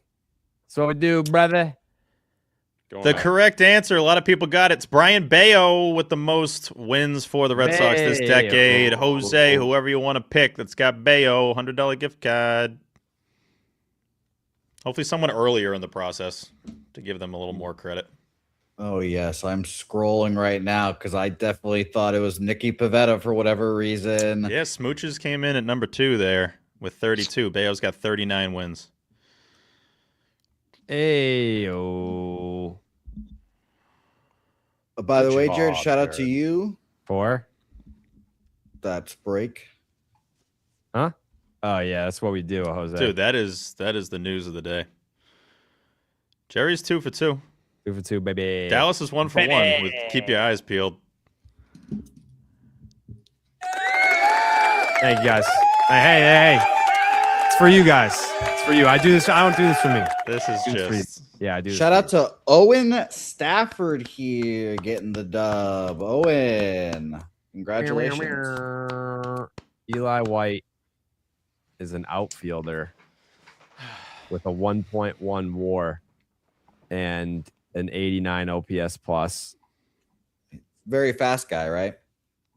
That's what we do, brother. The correct answer, a lot of people got it. It's Brian Bayo with the most wins for the Red Sox this decade. Jose, whoever you want to pick that's got Bayo, $100 gift card. Hopefully someone earlier in the process to give them a little more credit. Oh, yes. I'm scrolling right now because I definitely thought it was Nicky Pivetta for whatever reason. Yeah, Smooches came in at number 2 there with 32. Bayo's got 39 wins. Ayo. By the way, Jared, shout out to you. For? That's break. Huh? Oh, yeah, that's what we do, Jose. Dude, that is the news of the day. Jerry's 2 for 2. 2 for 2, baby. Dallas is 1 for 1 with keep your eyes peeled. Thank you, guys. Hey. It's for you guys. It's for you. I do this. I don't do this for me. This is just... Yeah, I do. Shout out to Owen Stafford here getting the dub. Owen, congratulations. Eli White is an outfielder with a 1.1 WAR and an 89 OPS plus. Very fast guy, right?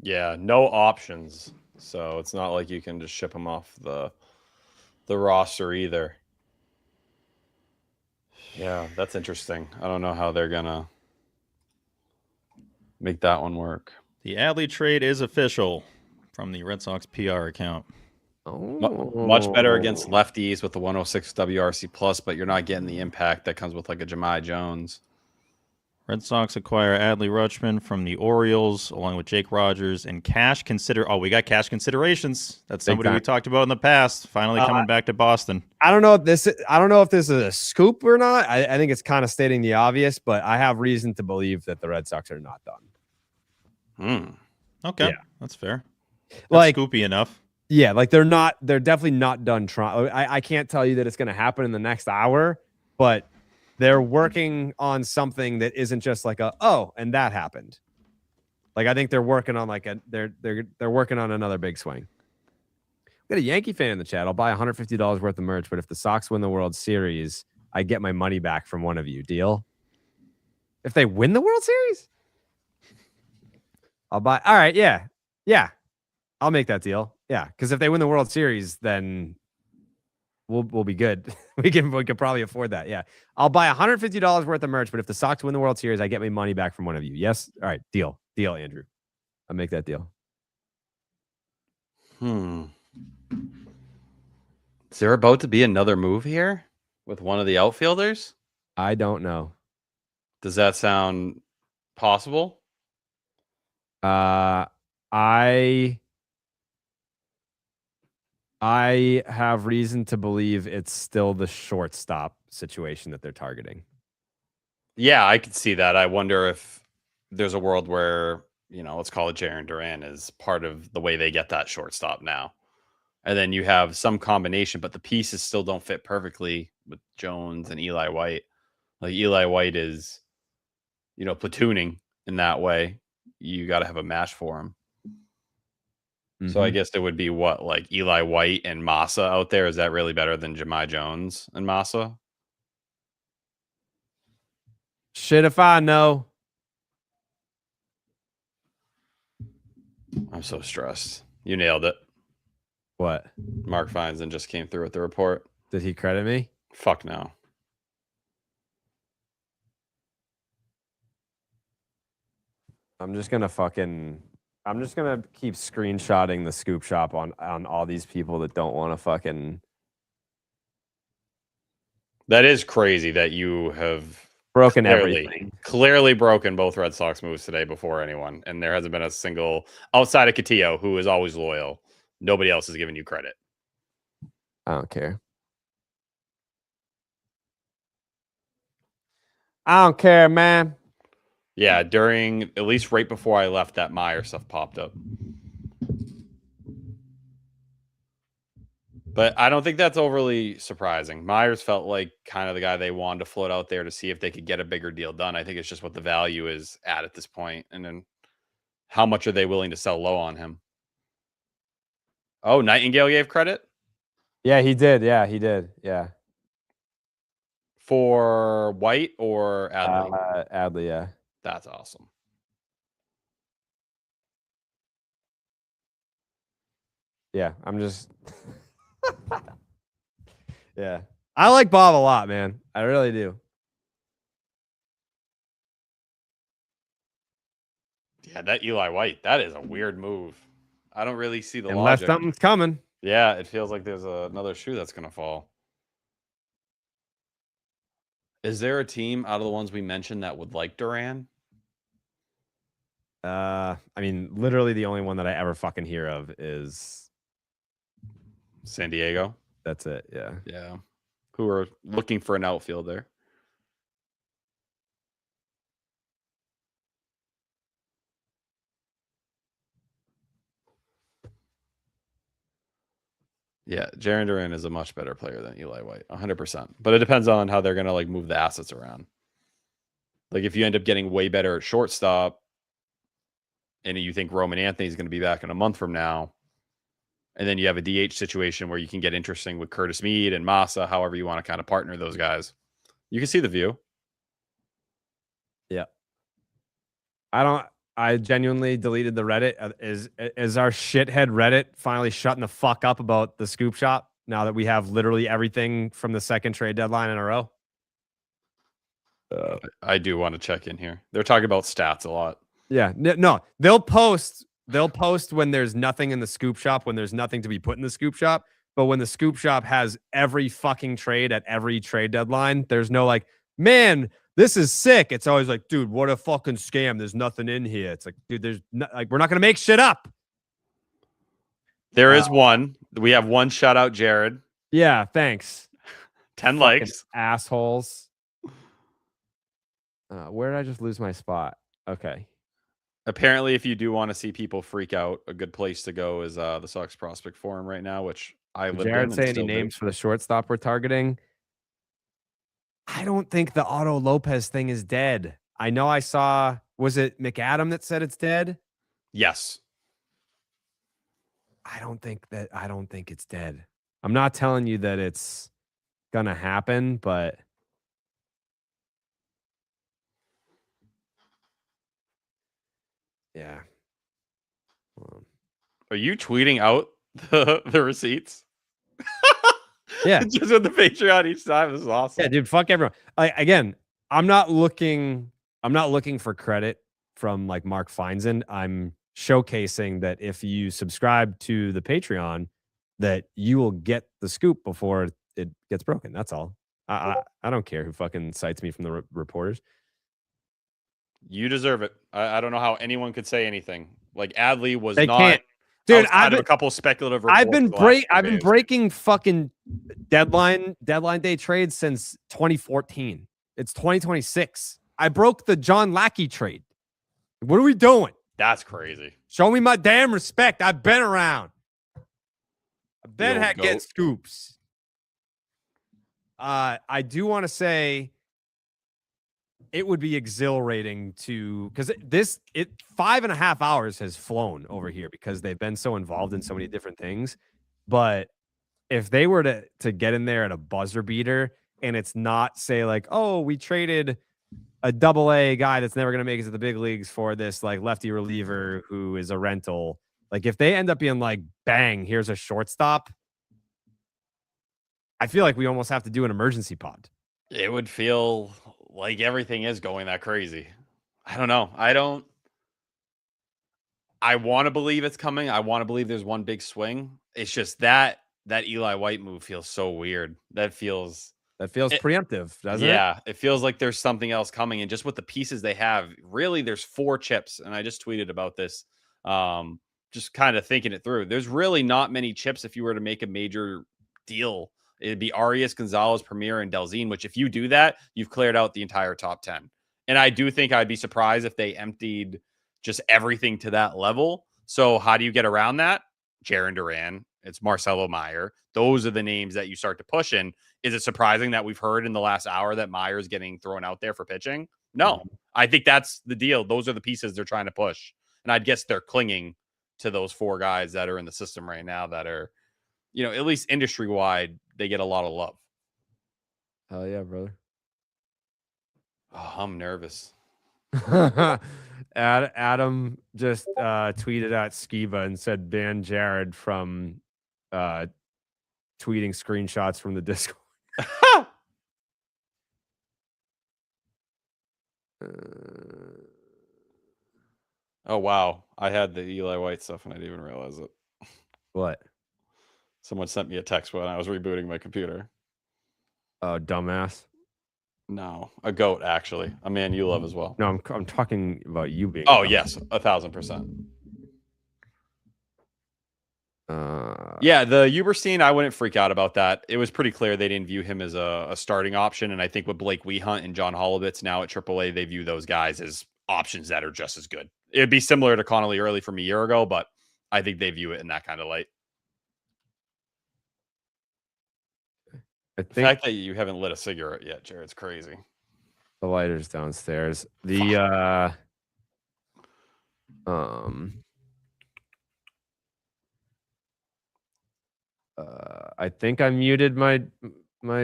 Yeah, no options. So it's not like you can just ship him off the roster either. Yeah, that's interesting. I don't know how they're gonna make that one work. The Adley trade is official from the Red Sox PR account. Much better against lefties with the 106 WRC plus, but you're not getting the impact that comes with like a Jahmai Jones. Red Sox acquire Adley Rutschman from the Orioles, along with Jake Rogers and cash we got cash considerations. That's somebody we talked about in the past. Finally coming back to Boston. I don't know if this is a scoop or not. I think it's kind of stating the obvious, but I have reason to believe that the Red Sox are not done. Okay, yeah. That's fair. That's like scoopy enough. Yeah, like they're definitely not done trying. I can't tell you that it's going to happen in the next hour, but they're working on something that isn't just like and that happened. Like I think they're working on they're working on another big swing. We got a Yankee fan in the chat. I'll buy $150 worth of merch, but if the Sox win the World Series, I get my money back from one of you. Deal? If they win the World Series, I'll buy. All right, yeah. I'll make that deal. Yeah, because if they win the World Series, then we'll be good. we can probably afford that. Yeah, I'll buy $150 worth of merch, but if the Sox win the World Series, I get my money back from one of you. Yes. All right. Deal, Andrew. I'll make that deal. Is there about to be another move here with one of the outfielders? I don't know. Does that sound possible? I have reason to believe it's still the shortstop situation that they're targeting. Yeah, I could see that. I wonder if there's a world where, let's call it Jarren Duran is part of the way they get that shortstop now. And then you have some combination, but the pieces still don't fit perfectly with Jones and Eli White. Like Eli White is, platooning in that way. You got to have a match for him. So I guess it would be what, like Eli White and Massa out there. Is that really better than Jahmai Jones and Massa? Shit if I know. I'm so stressed. You nailed it. What? Mark Feinstein just came through with the report. Did he credit me? Fuck no. I'm just gonna keep screenshotting the scoop shop on all these people that don't want to fucking. That is crazy that you have broken everything. Clearly broken both Red Sox moves today before anyone, and there hasn't been a single outside of Castillo, who is always loyal. Nobody else is giving you credit. I don't care. I don't care, man. Yeah, at least right before I left, that Meyer stuff popped up. But I don't think that's overly surprising. Myers felt like kind of the guy they wanted to float out there to see if they could get a bigger deal done. I think it's just what the value is at this point, and then how much are they willing to sell low on him? Oh, Nightingale gave credit? Yeah, he did. Yeah, he did. Yeah. For White or Adley? Adley, yeah. That's awesome. Yeah, I'm just... Yeah. I like Bob a lot, man. I really do. Yeah, that Eli White, that is a weird move. I don't really see the Unless logic. something's coming. Yeah, it feels like there's another shoe that's going to fall. Is there a team out of the ones we mentioned that would like Duran? I mean, literally the only one that I ever fucking hear of is San Diego. That's it. Yeah. Yeah. Who are looking for an outfielder. Yeah, Jarren Duran is a much better player than Eli White, 100%. But it depends on how they're going to move the assets around. Like if you end up getting way better at shortstop, and you think Roman Anthony's going to be back in a month from now, and then you have a DH situation where you can get interesting with Curtis Meade and Massa, however you want to kind of partner those guys. You can see the view. Yeah. I genuinely deleted the Reddit. Is our shithead Reddit finally shutting the fuck up about the scoop shop now that we have literally everything from the second trade deadline in a row? I do want to check in here. They're talking about stats a lot. Yeah. No, they'll post when there's nothing in the scoop shop, when there's nothing to be put in the scoop shop. But when the scoop shop has every fucking trade at every trade deadline, there's no like, man, this is sick. It's always like, dude, what a fucking scam. There's nothing in here. It's like, dude, we're not going to make shit up. There is one. We have one shout out, Jared. Yeah, thanks. 10 likes. Assholes. Where did I just lose my spot? Okay. Apparently, if you do want to see people freak out, a good place to go is the Sox Prospect Forum right now, which I live in. Jared, say any names for the shortstop we're targeting? I don't think the Otto Lopez thing is dead. I know I saw, was it McAdam that said it's dead? Yes. I don't think it's dead. I'm not telling you that it's gonna happen, but yeah. Are you tweeting out the receipts? Yeah. Just with the Patreon each time. This is awesome. Yeah, dude, fuck everyone. Again, I'm not looking for credit from like Mark Feinstein. I'm showcasing that if you subscribe to the Patreon, that you will get the scoop before it gets broken. That's all. I don't care who fucking cites me from the reporters. You deserve it. I don't know how anyone could say anything. Like Adley was They not. can't. Dude, I've a couple speculative reports. I've been breaking fucking deadline day trades since 2014. It's 2026. I broke the John Lackey trade. What are we doing? That's crazy. Show me my damn respect. I've been around. I've been getting scoops. I do want to say it would be exhilarating because 5.5 hours has flown over here because they've been so involved in so many different things. But if they were to get in there at a buzzer beater and it's not say like, oh, we traded a AA guy that's never going to make it to the big leagues for this like lefty reliever who is a rental. Like if they end up being like, bang, here's a shortstop. I feel like we almost have to do an emergency pod. It would feel like everything is going that crazy. I don't know. I want to believe it's coming. I want to believe there's one big swing. It's just that Eli White move feels so weird. That feels preemptive, doesn't it? Yeah, it feels like there's something else coming. And just with the pieces they have, really, there's 4 chips. And I just tweeted about this, just kind of thinking it through. There's really not many chips if you were to make a major deal. It'd be Arias, Gonzalez, Premier, and Delzine, which if you do that, you've cleared out the entire top 10. And I do think I'd be surprised if they emptied just everything to that level. So how do you get around that? Jarren Duran, it's Marcelo Meyer. Those are the names that you start to push in. Is it surprising that we've heard in the last hour that Meyer's getting thrown out there for pitching? No, I think that's the deal. Those are the pieces they're trying to push. And I'd guess they're clinging to those 4 guys that are in the system right now that are, at least industry wide, they get a lot of love. Hell yeah, brother. Oh, I'm nervous. Adam just tweeted at Skiba and said ban Jared from tweeting screenshots from the Discord. Oh, wow. I had the Eli White stuff and I didn't even realize it. What? Someone sent me a text when I was rebooting my computer. Oh, dumbass. No, a goat, actually. A man you love as well. No, I'm talking about you being. Oh, yes, 1,000%. Yeah, the Uberstein, I wouldn't freak out about that. It was pretty clear they didn't view him as a starting option. And I think with Blake Wehunt and John Holobitz now at AAA, they view those guys as options that are just as good. It'd be similar to Connolly Early from a year ago, but I think they view it in that kind of light. I think the fact that you haven't lit a cigarette yet, Jared's crazy. The lighter's downstairs. I think I muted my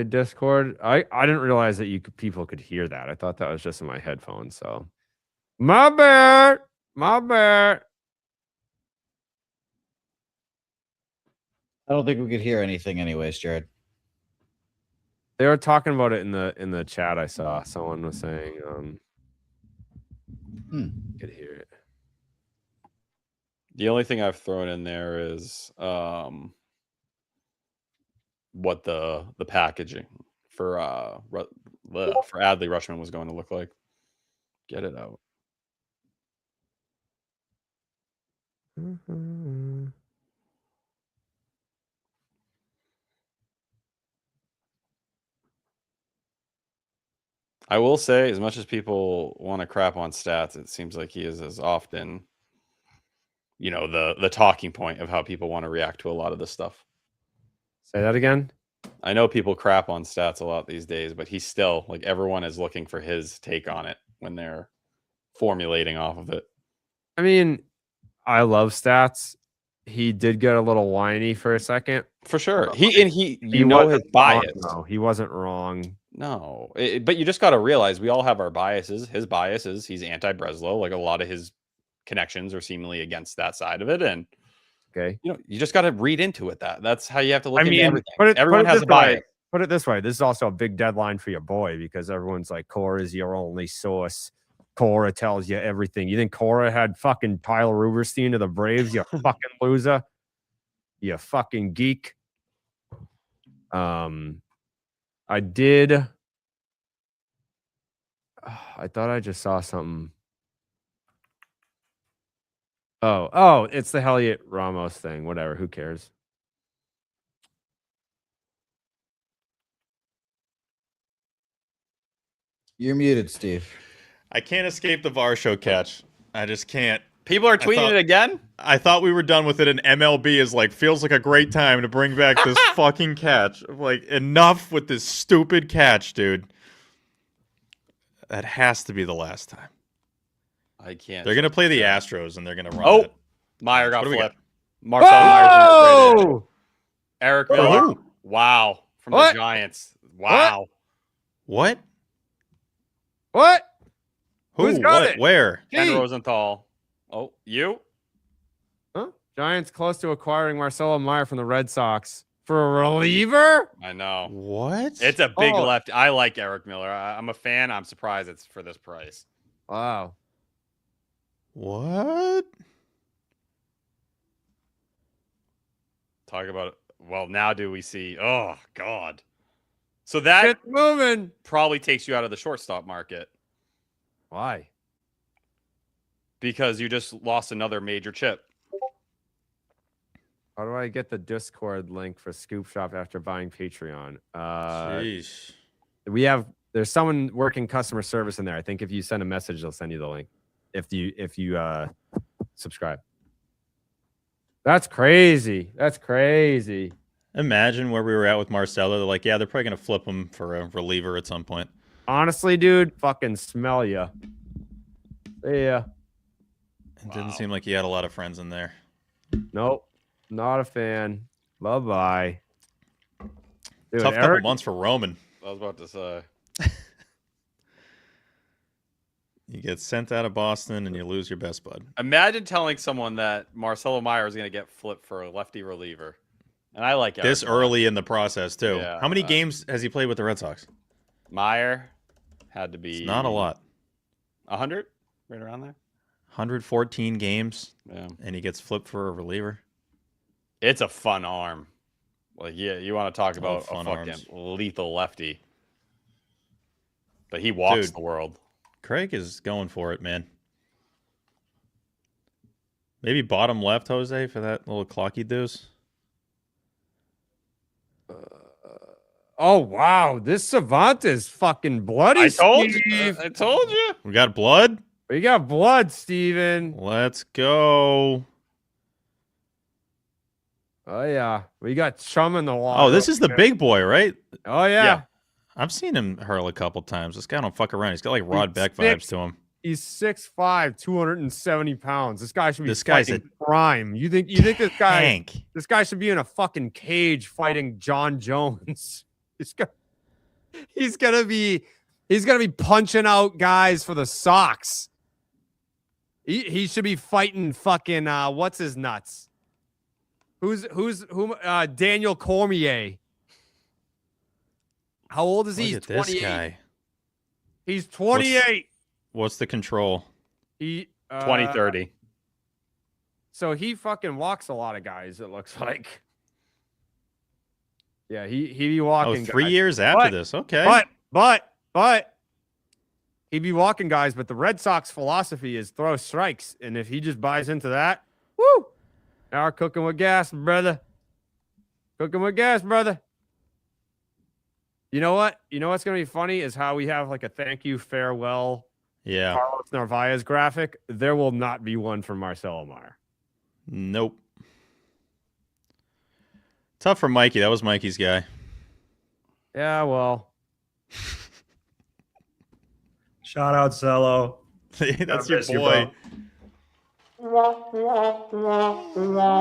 Discord. I didn't realize that people could hear that. I thought that was just in my headphones. So my bad. I don't think we could hear anything anyways, Jared. They were talking about it in the chat. I saw someone was saying could hear it. The only thing I've thrown in there is what the packaging for Adley Rutschman was going to look like. Get it out. I will say, as much as people want to crap on stats, it seems like he is as often, the talking point of how people want to react to a lot of this stuff. Say that again. I know people crap on stats a lot these days, but he's still like everyone is looking for his take on it when they're formulating off of it. I mean, I love stats. He did get a little whiny for a second. For sure. He know his bias. No, he wasn't wrong. No, but you just got to realize we all have our biases. His bias is he's anti-Breslow. Like a lot of his connections are seemingly against that side of it. And okay, you just got to read into it. That's how you have to look into everything. Everyone has a bias. Put it this way. This is also a big deadline for your boy because everyone's like, Cora is your only source. Cora tells you everything. You think Cora had fucking Tyler Ruberstein of the Braves? You fucking loser. You fucking geek. I thought I just saw something. Oh, it's the Heliot Ramos thing. Whatever. Who cares? You're muted, Steve. I can't escape the Varsho catch. I just can't. People are tweeting it again? I thought we were done with it, and MLB is like, feels like a great time to bring back this fucking catch. Like, enough with this stupid catch, dude. That has to be the last time. I can't. They're gonna play the Astros and they're gonna run. Oh, it. Meyer got What do we flipped. got? Marcel Myers traded. Eric For Miller. who? Wow. From What? the Giants. Wow. What? What? Who? Who's got What? it? Where? Ken Gee. Rosenthal. Oh, you? Huh? Giants close to acquiring Marcelo Meyer from the Red Sox for a reliever. I know. What? It's a big Oh. left. I like Eric Miller. I'm a fan. I'm surprised it's for this price. Wow. What? Talk about it. Well, now do we see? Oh God. So that Get moving. probably takes you out of the shortstop market Why? because you just lost another major chip. How do I get the Discord link for Scoop Shop after buying Patreon? Jeez. There's someone working customer service in there. I think if you send a message, they'll send you the link. If you subscribe. That's crazy. That's crazy. Imagine where we were at with Marcelo. They're like, yeah, they're probably gonna flip him for a reliever at some point. Honestly, dude, fucking smell ya. Yeah. It didn't seem like he had a lot of friends in there. Nope. Not a fan. Bye-bye. Dude, Tough couple months for Roman. I was about to say. You get sent out of Boston and you lose your best bud. Imagine telling someone that Marcelo Meyer is going to get flipped for a lefty reliever. And I like This Eric Miller. early in the process, too. Yeah, How many games has he played with the Red Sox? Meyer had to be It's not a lot. 100, right around there. 114 games. Yeah. And he gets flipped for a reliever. It's a fun arm. Like, yeah, you want to talk about a fun fucking arms. lethal lefty. But he walks Dude. the world. Craig is going for it, man. Maybe bottom left, Jose, for that little clock he does. Oh, wow. This Savant is fucking bloody, I told Steve. you. I told you. We got blood? We got blood, Steven. Let's go. Oh, yeah. We got chum in the water. Oh, this is the big boy, right? Oh, yeah. I've seen him hurl a couple times. This guy don't fuck around. He's got like Rod Beck Six- vibes to him. He's 6'5", 270 pounds. This guy should be This guy's fighting prime. You think this guy Tank. this guy should be in a fucking cage fighting John Jones. He's gonna be punching out guys for the Sox. He should be fighting fucking what's his nuts? Who Daniel Cormier. How old is he? Look at this 28. guy. He's 28. What's the control? He 2030. So he fucking walks a lot of guys, it looks like. Yeah, he be walking. Oh, 3 guys. years after But- this. Okay. But he'd be walking guys, but the Red Sox philosophy is throw strikes. And if he just buys into that, woo! Now we're cooking with gas, brother. Cooking with gas, brother. You know what? You know what's gonna be funny is how we have like a thank you, farewell, Yeah. Carlos Narvaez graphic. There will not be one for Marcelo Meyer. Nope. Tough for Mikey. That was Mikey's guy. Yeah, well. Shout out Cello. That's God your bless you, boy.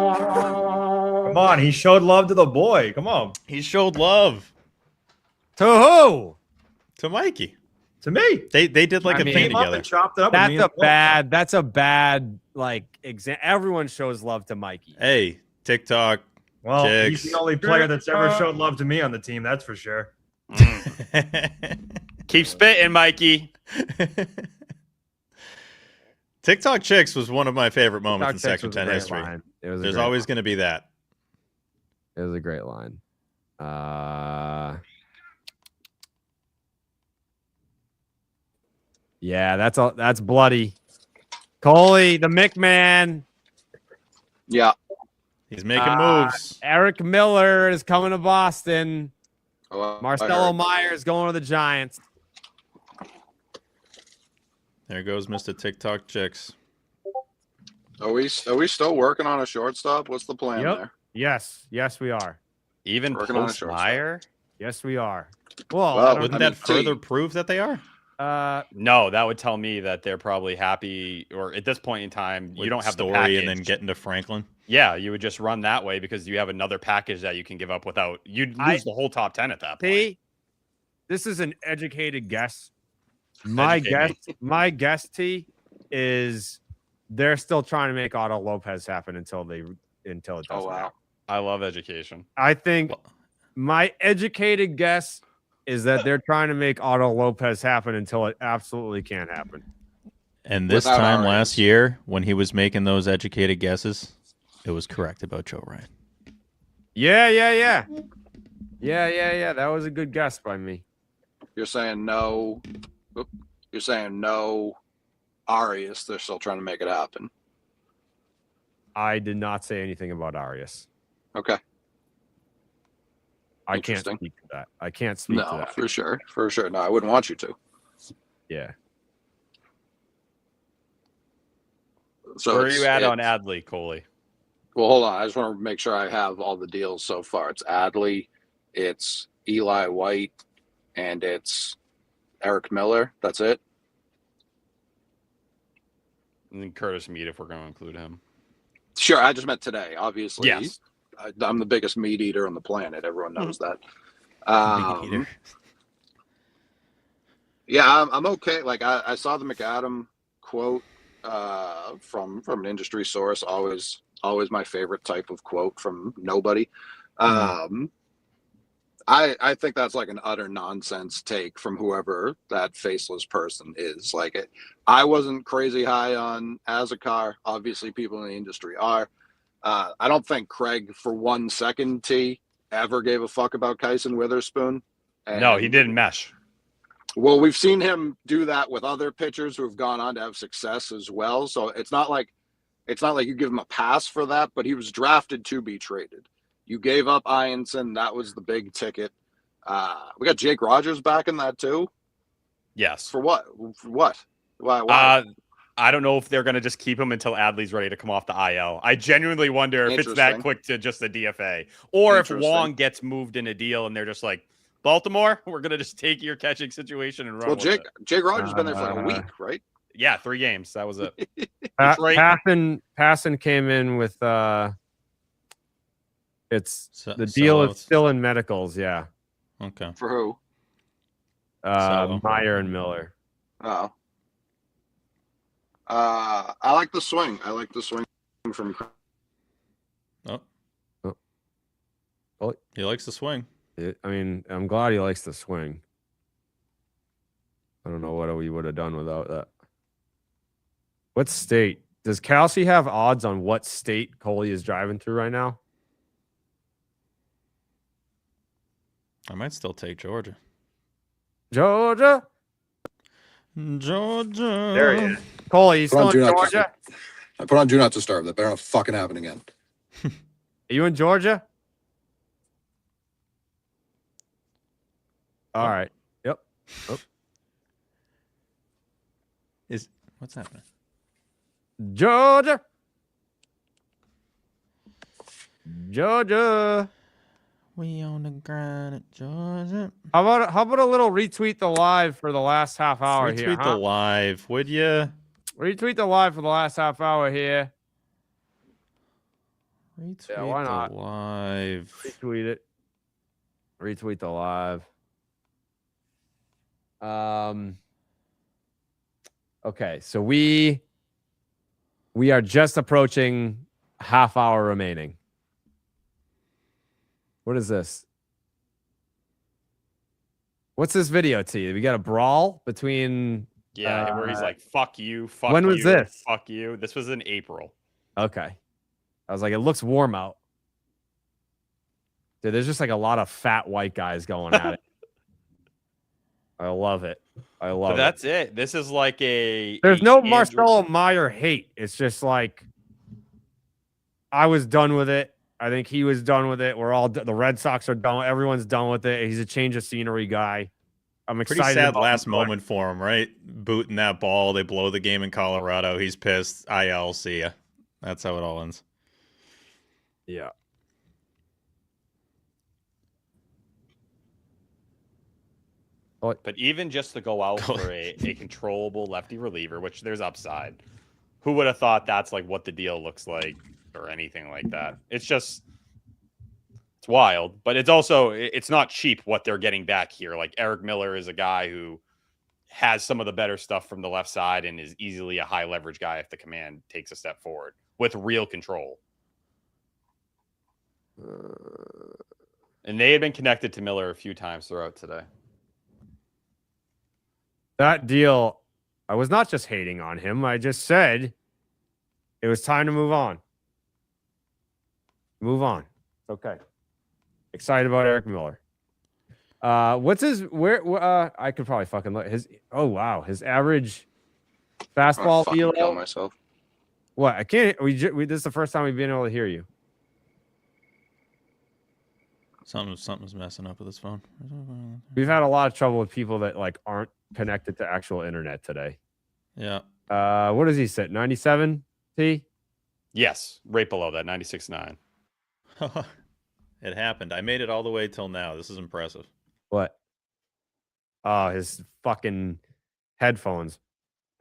Come on, he showed love to the boy. Come on. He showed love. To who? To Mikey. To me. They did like I a mean, thing Came up together. and chopped it up. with me That's a bad like exam. Everyone shows love to Mikey. Hey, TikTok. Well, chicks. he's the only player that's ever showed love to me on the team. That's for sure. Keep spitting, Mikey. TikTok chicks was one of my favorite moments TikTok in Chicks Section was a 10 great history. line. It was a There's great always line. going to be that. It was a great line. Yeah, that's bloody. Coley, the McMahon. Yeah. He's making moves. Eric Miller is coming to Boston. Oh, Marcelo Meyer is going to the Giants. There goes Mr. TikTok chicks. Are we still working on a shortstop? What's the plan Yep. there? Yes, we are. Even Working on a post shortstop. Meyer? Yes, we are. Well, Well, I don't Wouldn't know. that further prove that they are? No, that would tell me that they're probably happy, or at this point in time, you With don't have the Story package. and then get into Franklin. Yeah, you would just run that way because you have another package that you can give up without. You'd lose the whole top 10 at that point. See, this is an educated guess. My guess, T, is they're still trying to make Otto Lopez happen until it doesn't happen. I love education. I think my educated guess is that they're trying to make Otto Lopez happen until it absolutely can't happen. And this Without time Arias. last year, when he was making those educated guesses, it was correct about Joe Ryan. Yeah. That was a good guess by me. You're saying no. You're saying no Arias. They're still trying to make it happen. I did not say anything about Arias. Okay. I can't Interesting. speak to that. I can't speak to No, that. for sure. For sure. No, I wouldn't want you to. Yeah. So Where are it's- you at on it's- Adley, Coley? Well, hold on. I just want to make sure I have all the deals so far. It's Adley, it's Eli White, and it's Eric Miller. That's it. And then Curtis Mead, if we're going to include him. Sure. I just meant today. Obviously, Yes. I'm the biggest meat eater on the planet. Everyone knows that. Meat eater. Yeah, I'm okay. Like I saw the McAdam quote from an industry source. Always my favorite type of quote from nobody. I think that's like an utter nonsense take from whoever that faceless person is. Like I wasn't crazy high on Azakar. Obviously, people in the industry are. I don't think Craig for 1 second ever gave a fuck about Kyson Witherspoon. No, he didn't mesh. Well, we've seen him do that with other pitchers who have gone on to have success as well. So it's not like you give him a pass for that, but he was drafted to be traded. You gave up Ianson. That was the big ticket. We got Jake Rogers back in that too. Yes. For what? For what? Why? I don't know if they're going to just keep him until Adley's ready to come off the IL. I genuinely wonder if it's that Interesting. quick to just a DFA, or if Interesting. Wong gets moved in a deal and they're just like, Baltimore, we're going to just take your catching situation and run Well, with Jake it. Rogers been there for like a week, right? Yeah, 3 games. That was it. Detroit. Passon came in with the deal is still in medicals. Yeah. Okay. For who? Meyer and Miller. Oh. I like the swing. I like the swing from. Oh, he likes the swing. I mean, I'm glad he likes the swing. I don't know what we would have done without that. What state? Does Kelsey have odds on what state Coley is driving through right now? I might still take Georgia. Georgia? Georgia. There he is. Coley, you still in Georgia? I put on Do Not Disturb. That better not fucking happen again. Are you in Georgia? All right. Yep. Oh. What's happening? Georgia. Georgia. We on the grind at Georgia. How about a little retweet the live for the last half hour here? Retweet the live, would you? Retweet the live for the last half hour here. Retweet Yeah, why not? the live. Retweet it. Retweet the live. Okay, so we are just approaching half hour remaining. What is this? What's this video, T? We got a brawl between. Yeah, where he's like, fuck you, fuck when you. was this? Fuck you. This was in April. Okay. I was like, it looks warm out. Dude, there's just like a lot of fat white guys going at it. I love it. I love But it. that's it. This is like a. There's no Andrew- Marcelo Meyer hate. It's just like I was done with it. I think he was done with it. We're all the Red Sox are done. Everyone's done with it. He's a change of scenery guy. I'm Pretty excited. sad about last him. moment for him, right? Booting that ball. They blow the game in Colorado. He's pissed. IL, see ya. That's how it all ends. Yeah. But even just to go out for a controllable lefty reliever, which there's upside, who would have thought that's like what the deal looks like or anything like that? It's wild, but it's not cheap what they're getting back here. Like Eric Miller is a guy who has some of the better stuff from the left side and is easily a high leverage guy if the command takes a step forward with real control. And they had been connected to Miller a few times throughout today. That deal, I was not just hating on him. I just said it was time to move on. Move on. Okay. Excited about Eric Miller. What's his I could probably fucking look his his average fastball I'll kill myself. What? I can't this is the first time we've been able to hear you. Something's messing up with his phone. We've had a lot of trouble with people that like aren't connected to actual internet today. Yeah. What does he sit? 97 T? Yes, right below that, 96.9. It happened. I made it all the way till now. This is impressive. What? Oh, his fucking headphones.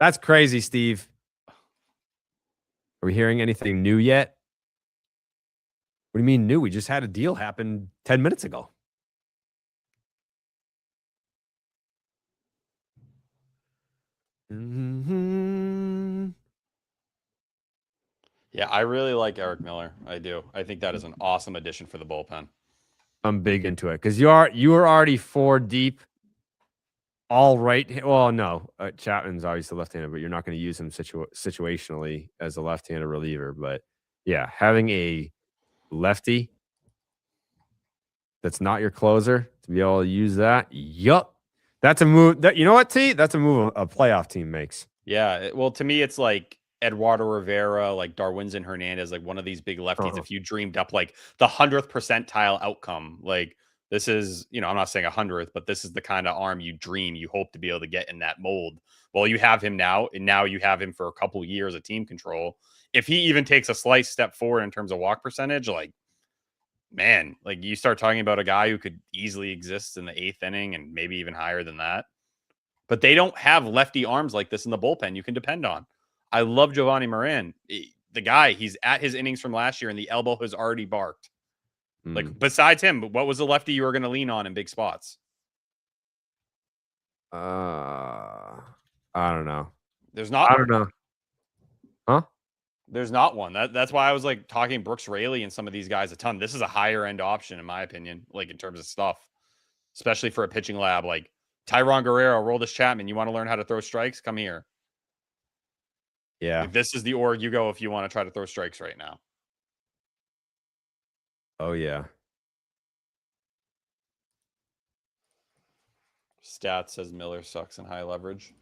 That's crazy, Steve. Are we hearing anything new yet? What do you mean new? We just had a deal happen 10 minutes ago. Yeah, I really like Eric Miller. I do. I think that is an awesome addition for the bullpen. I'm big into it because you are already 4 deep. All right. Well, no, Chapman's obviously left-handed, but you're not going to use him situationally as a left-handed reliever. But yeah, having a lefty that's not your closer to be able to use that. Yup. That's a move that, you know what, T? That's a move a playoff team makes. Yeah. Well, to me, it's like Eduardo Rivera, like Darwinzon Hernandez, like one of these big lefties. If you dreamed up like the 100th percentile outcome, like this is, I'm not saying 100th, but this is the kind of arm you dream, you hope to be able to get in that mold. Well, you have him now, and now you have him for a couple of years of team control. If he even takes a slight step forward in terms of walk percentage, like, man, like you start talking about a guy who could easily exist in the 8th inning and maybe even higher than that. But they don't have lefty arms like this in the bullpen you can depend on. I love Giovanni Moran. The guy, he's at his innings from last year, and the elbow has already barked. Like, besides him, what was the lefty you were going to lean on in big spots? I don't know. There's not. I don't know. Huh? There's not one. That's why I was like talking Brooks Raley and some of these guys a ton. This is a higher end option, in my opinion, like in terms of stuff, especially for a pitching lab. Like Tyron Guerrero, Roldis Chapman. You want to learn how to throw strikes? Come here. Yeah. Like, this is the org you go if you want to try to throw strikes right now. Oh, yeah. Stats says Miller sucks in high leverage.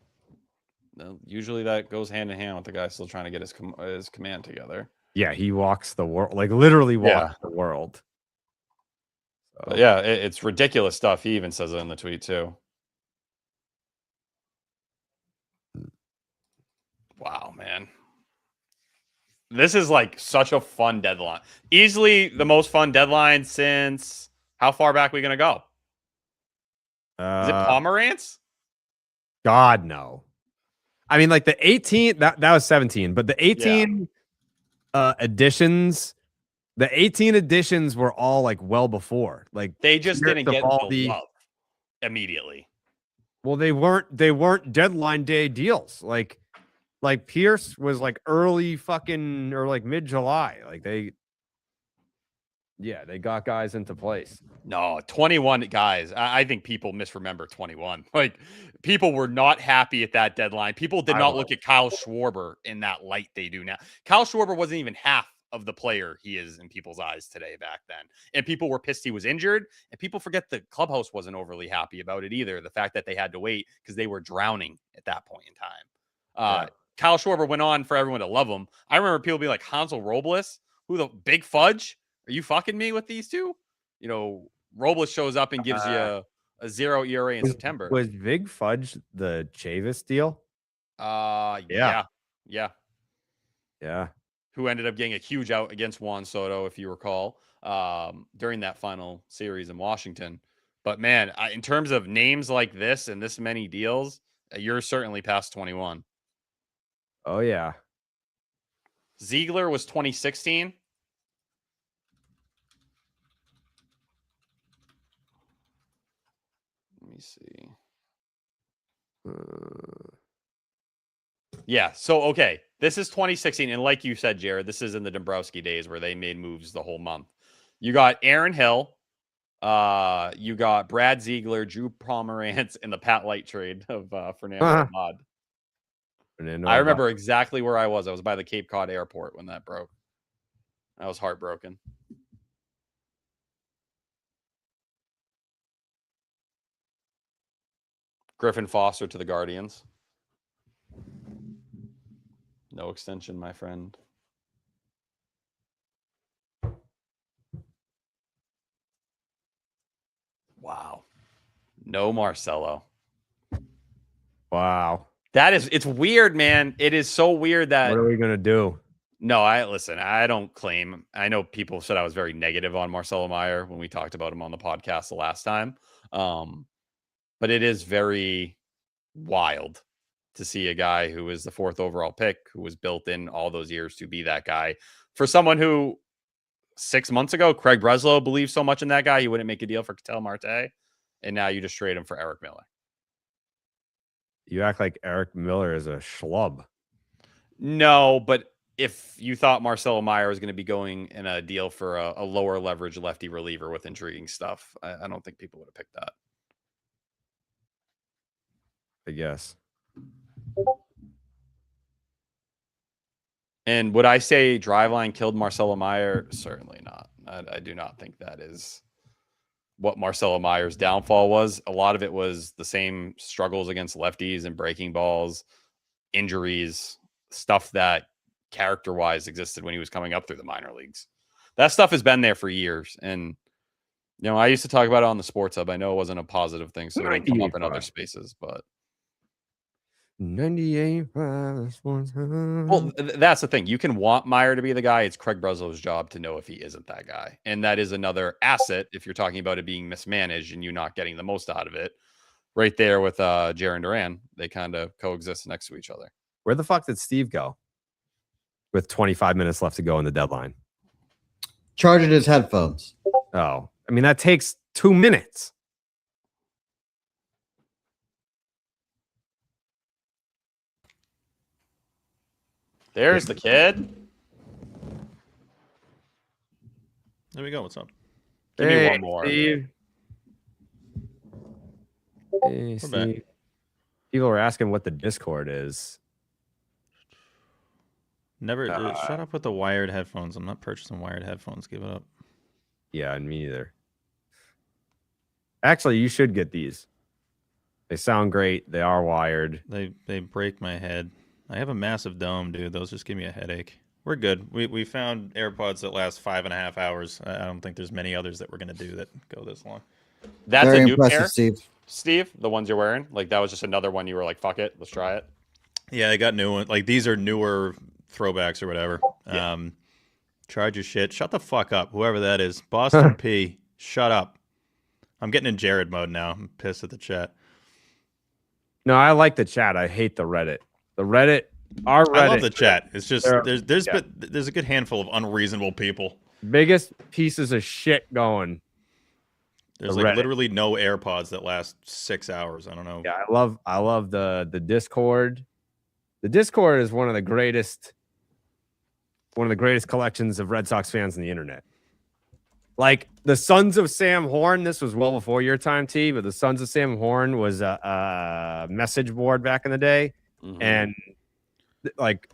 No, usually that goes hand in hand with the guy still trying to get his command together. Yeah, he walks the world, like literally walks the world. So. But yeah, it's ridiculous stuff. He even says it in the tweet too. Wow, man. This is like such a fun deadline. Easily the most fun deadline since how far back are we going to go? Is it Pomerantz? God, no. I mean, like the 18, that was 17, but the 18 additions, the 18 additions were all like well before. Like they just didn't get the love immediately. Well, they weren't deadline day deals. Like Pierce was like early fucking or like mid-July. Like they got guys into place. No, 21 guys. I think people misremember 21. Like people were not happy at that deadline. People did not look at Kyle Schwarber in that light they do now. Kyle Schwarber wasn't even half of the player he is in people's eyes today back then. And people were pissed he was injured. And people forget the clubhouse wasn't overly happy about it either. The fact that they had to wait because they were drowning at that point in time. Kyle Schwarber went on for everyone to love him. I remember people be like, Hansel Robles, who the big fudge? Are you fucking me with these two? Robles shows up and gives you a 0 ERA in September. Was Big Fudge the Chavis deal? Yeah. Who ended up getting a huge out against Juan Soto, if you recall, during that final series in Washington. But man, in terms of names like this and this many deals, you're certainly past 21. Oh yeah. Ziegler was 2016. Let me see. Yeah. So, okay. This is 2016. And like you said, Jared, this is in the Dombrowski days where they made moves the whole month. You got Aaron Hill. You got Brad Ziegler, Drew Pomerantz, and the Pat Light trade of Fernando Ahmad. I remember exactly where I was. I was by the Cape Cod airport when that broke. I was heartbroken. Griffin Foster to the Guardians. No extension, my friend. Wow. No Marcelo. Wow. It's weird, man. It is so weird that. What are we going to do? No, I don't claim. I know people said I was very negative on Marcelo Meyer when we talked about him on the podcast the last time. But it is very wild to see a guy who is the 4th overall pick, who was built in all those years to be that guy. For someone who 6 months ago, Craig Breslow believed so much in that guy, he wouldn't make a deal for Ketel Marte. And now you just trade him for Eric Miller. You act like Eric Miller is a schlub. No, but if you thought Marcelo Meyer was going to be going in a deal for a lower leverage lefty reliever with intriguing stuff, I don't think people would have picked that. I guess. And would I say Driveline killed Marcelo Meyer? Certainly not. I do not think that is what Marcelo Meyer's downfall was. A lot of it was the same struggles against lefties and breaking balls, injuries, stuff that character-wise existed when he was coming up through the minor leagues. That stuff has been there for years. And, I used to talk about it on the Sports Hub. I know it wasn't a positive thing, so it'll come up in other spaces, but 98. well, that's the thing. You can want Meyer to be the guy. It's Craig Breslow's job to know if he isn't that guy. And that is another asset if you're talking about it being mismanaged and you not getting the most out of it. Right there with Jarren Duran, they kind of coexist next to each other. Where the fuck did Steve go? With 25 minutes left to go in the deadline. Charging his headphones. Oh, I mean, that takes 2 minutes. There's the kid. There we go. What's up? Give me one more. Steve. Hey, Steve. People were asking what the Discord is. Never. Shut up with the wired headphones. I'm not purchasing wired headphones. Give it up. Yeah, and me either. Actually, you should get these. They sound great. They are wired. They break my head. I have a massive dome, dude. Those just give me a headache. We're good. We found AirPods that last 5.5 hours. I don't think there's many others that we're gonna do that go this long. That's Very a new impressive, pair, Steve. The ones you're wearing, like that was just another one you were like, "Fuck it, let's try it." Yeah, they got new ones. Like these are newer throwbacks or whatever. Yeah. Charge your shit. Shut the fuck up, whoever that is. Boston P. Shut up. I'm getting in Jared mode now. I'm pissed at the chat. No, I like the chat. I hate the Reddit. The Reddit, our Reddit. I love the chat. It's just there's a good handful of unreasonable people. Biggest pieces of shit going. There's The like Reddit. literally no AirPods that last 6 hours. I don't know. Yeah, I love the Discord. The Discord is one of the greatest collections of Red Sox fans on the internet. Like the Sons of Sam Horn, this was well before your time, T, but the Sons of Sam Horn was a message board back in the day. And like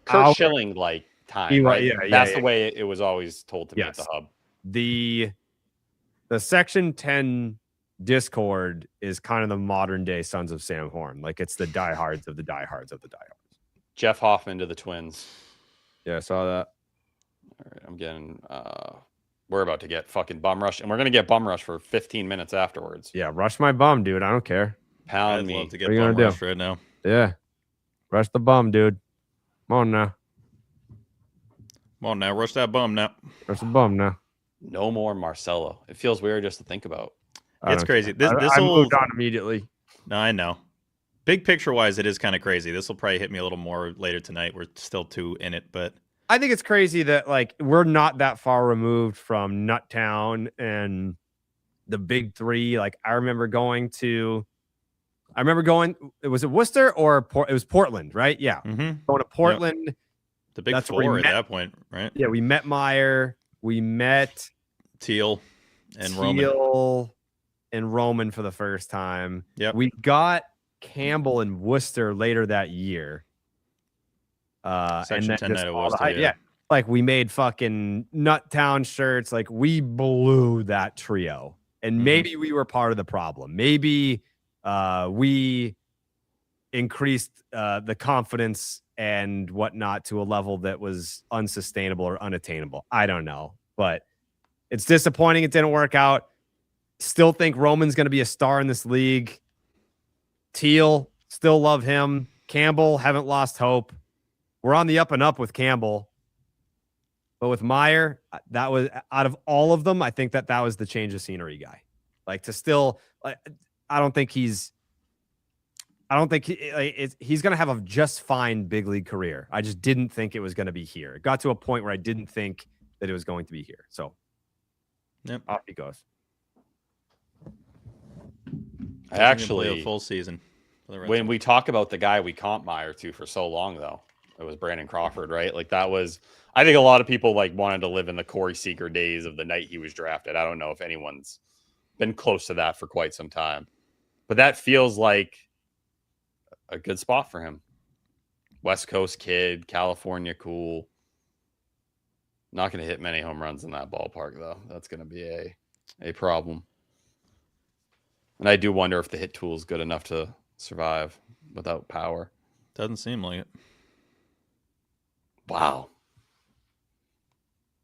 Kurt Schilling like time, right? Yeah, That's the way it was always told to me at the hub. The Section 10 Discord is kind of the modern day Sons of Sam Horn. Like it's the diehards of the diehards of the diehards. Jeff Hoffman to the Twins. Yeah, I saw that. All right, I'm getting we're about to get fucking bum rush, and we're gonna get bum rush for 15 minutes afterwards. Yeah, rush my bum, dude. I don't care. Pound I'd me. love to get What are you bum gonna rush do? right now. Yeah. Rush the bum, dude. Come on now. Come on now, rush that bum now. Rush the bum now. No more Marcelo. It feels weird just to think about. It's crazy. This I will moved on immediately. No, I know. Big picture wise, it is kind of crazy. This will probably hit me a little more later tonight. We're still 2 in it, but I think it's crazy that like we're not that far removed from Nuttown and the big 3. Like I remember going. Was it Worcester or it was Portland, right? Yeah, going to Portland. Yep. The big That's 4 at that point, right? Yeah, we met Meyer. We met Teal and Roman for the first time. Yep. We got Campbell and Worcester later that year. Section and 10 night at Worcester. yeah. Like we made fucking Nuttown shirts. Like we blew that trio. And maybe we were part of the problem. Maybe we increased the confidence and whatnot to a level that was unsustainable or unattainable. I don't know. But it's disappointing it didn't work out. Still think Roman's going to be a star in this league. Teal, still love him. Campbell, haven't lost hope. We're on the up and up with Campbell. But with Meyer, that was out of all of them, I think that was the change of scenery guy. Like to still, I don't think he's going to have a just fine big league career. I just didn't think it was going to be here. It got to a point where I didn't think that it was going to be here. So off he goes. I actually a full season. When we talk about the guy we comp Meyer to for so long, though, it was Brandon Crawford, right? Like that was, I think a lot of people like wanted to live in the Corey Seager days of the night he was drafted. I don't know if anyone's been close to that for quite some time, but that feels like a good spot for him. West Coast kid, California cool. Not going to hit many home runs in that ballpark, though. That's going to be a problem. And I do wonder if the hit tool is good enough to survive without power. Doesn't seem like it. Wow.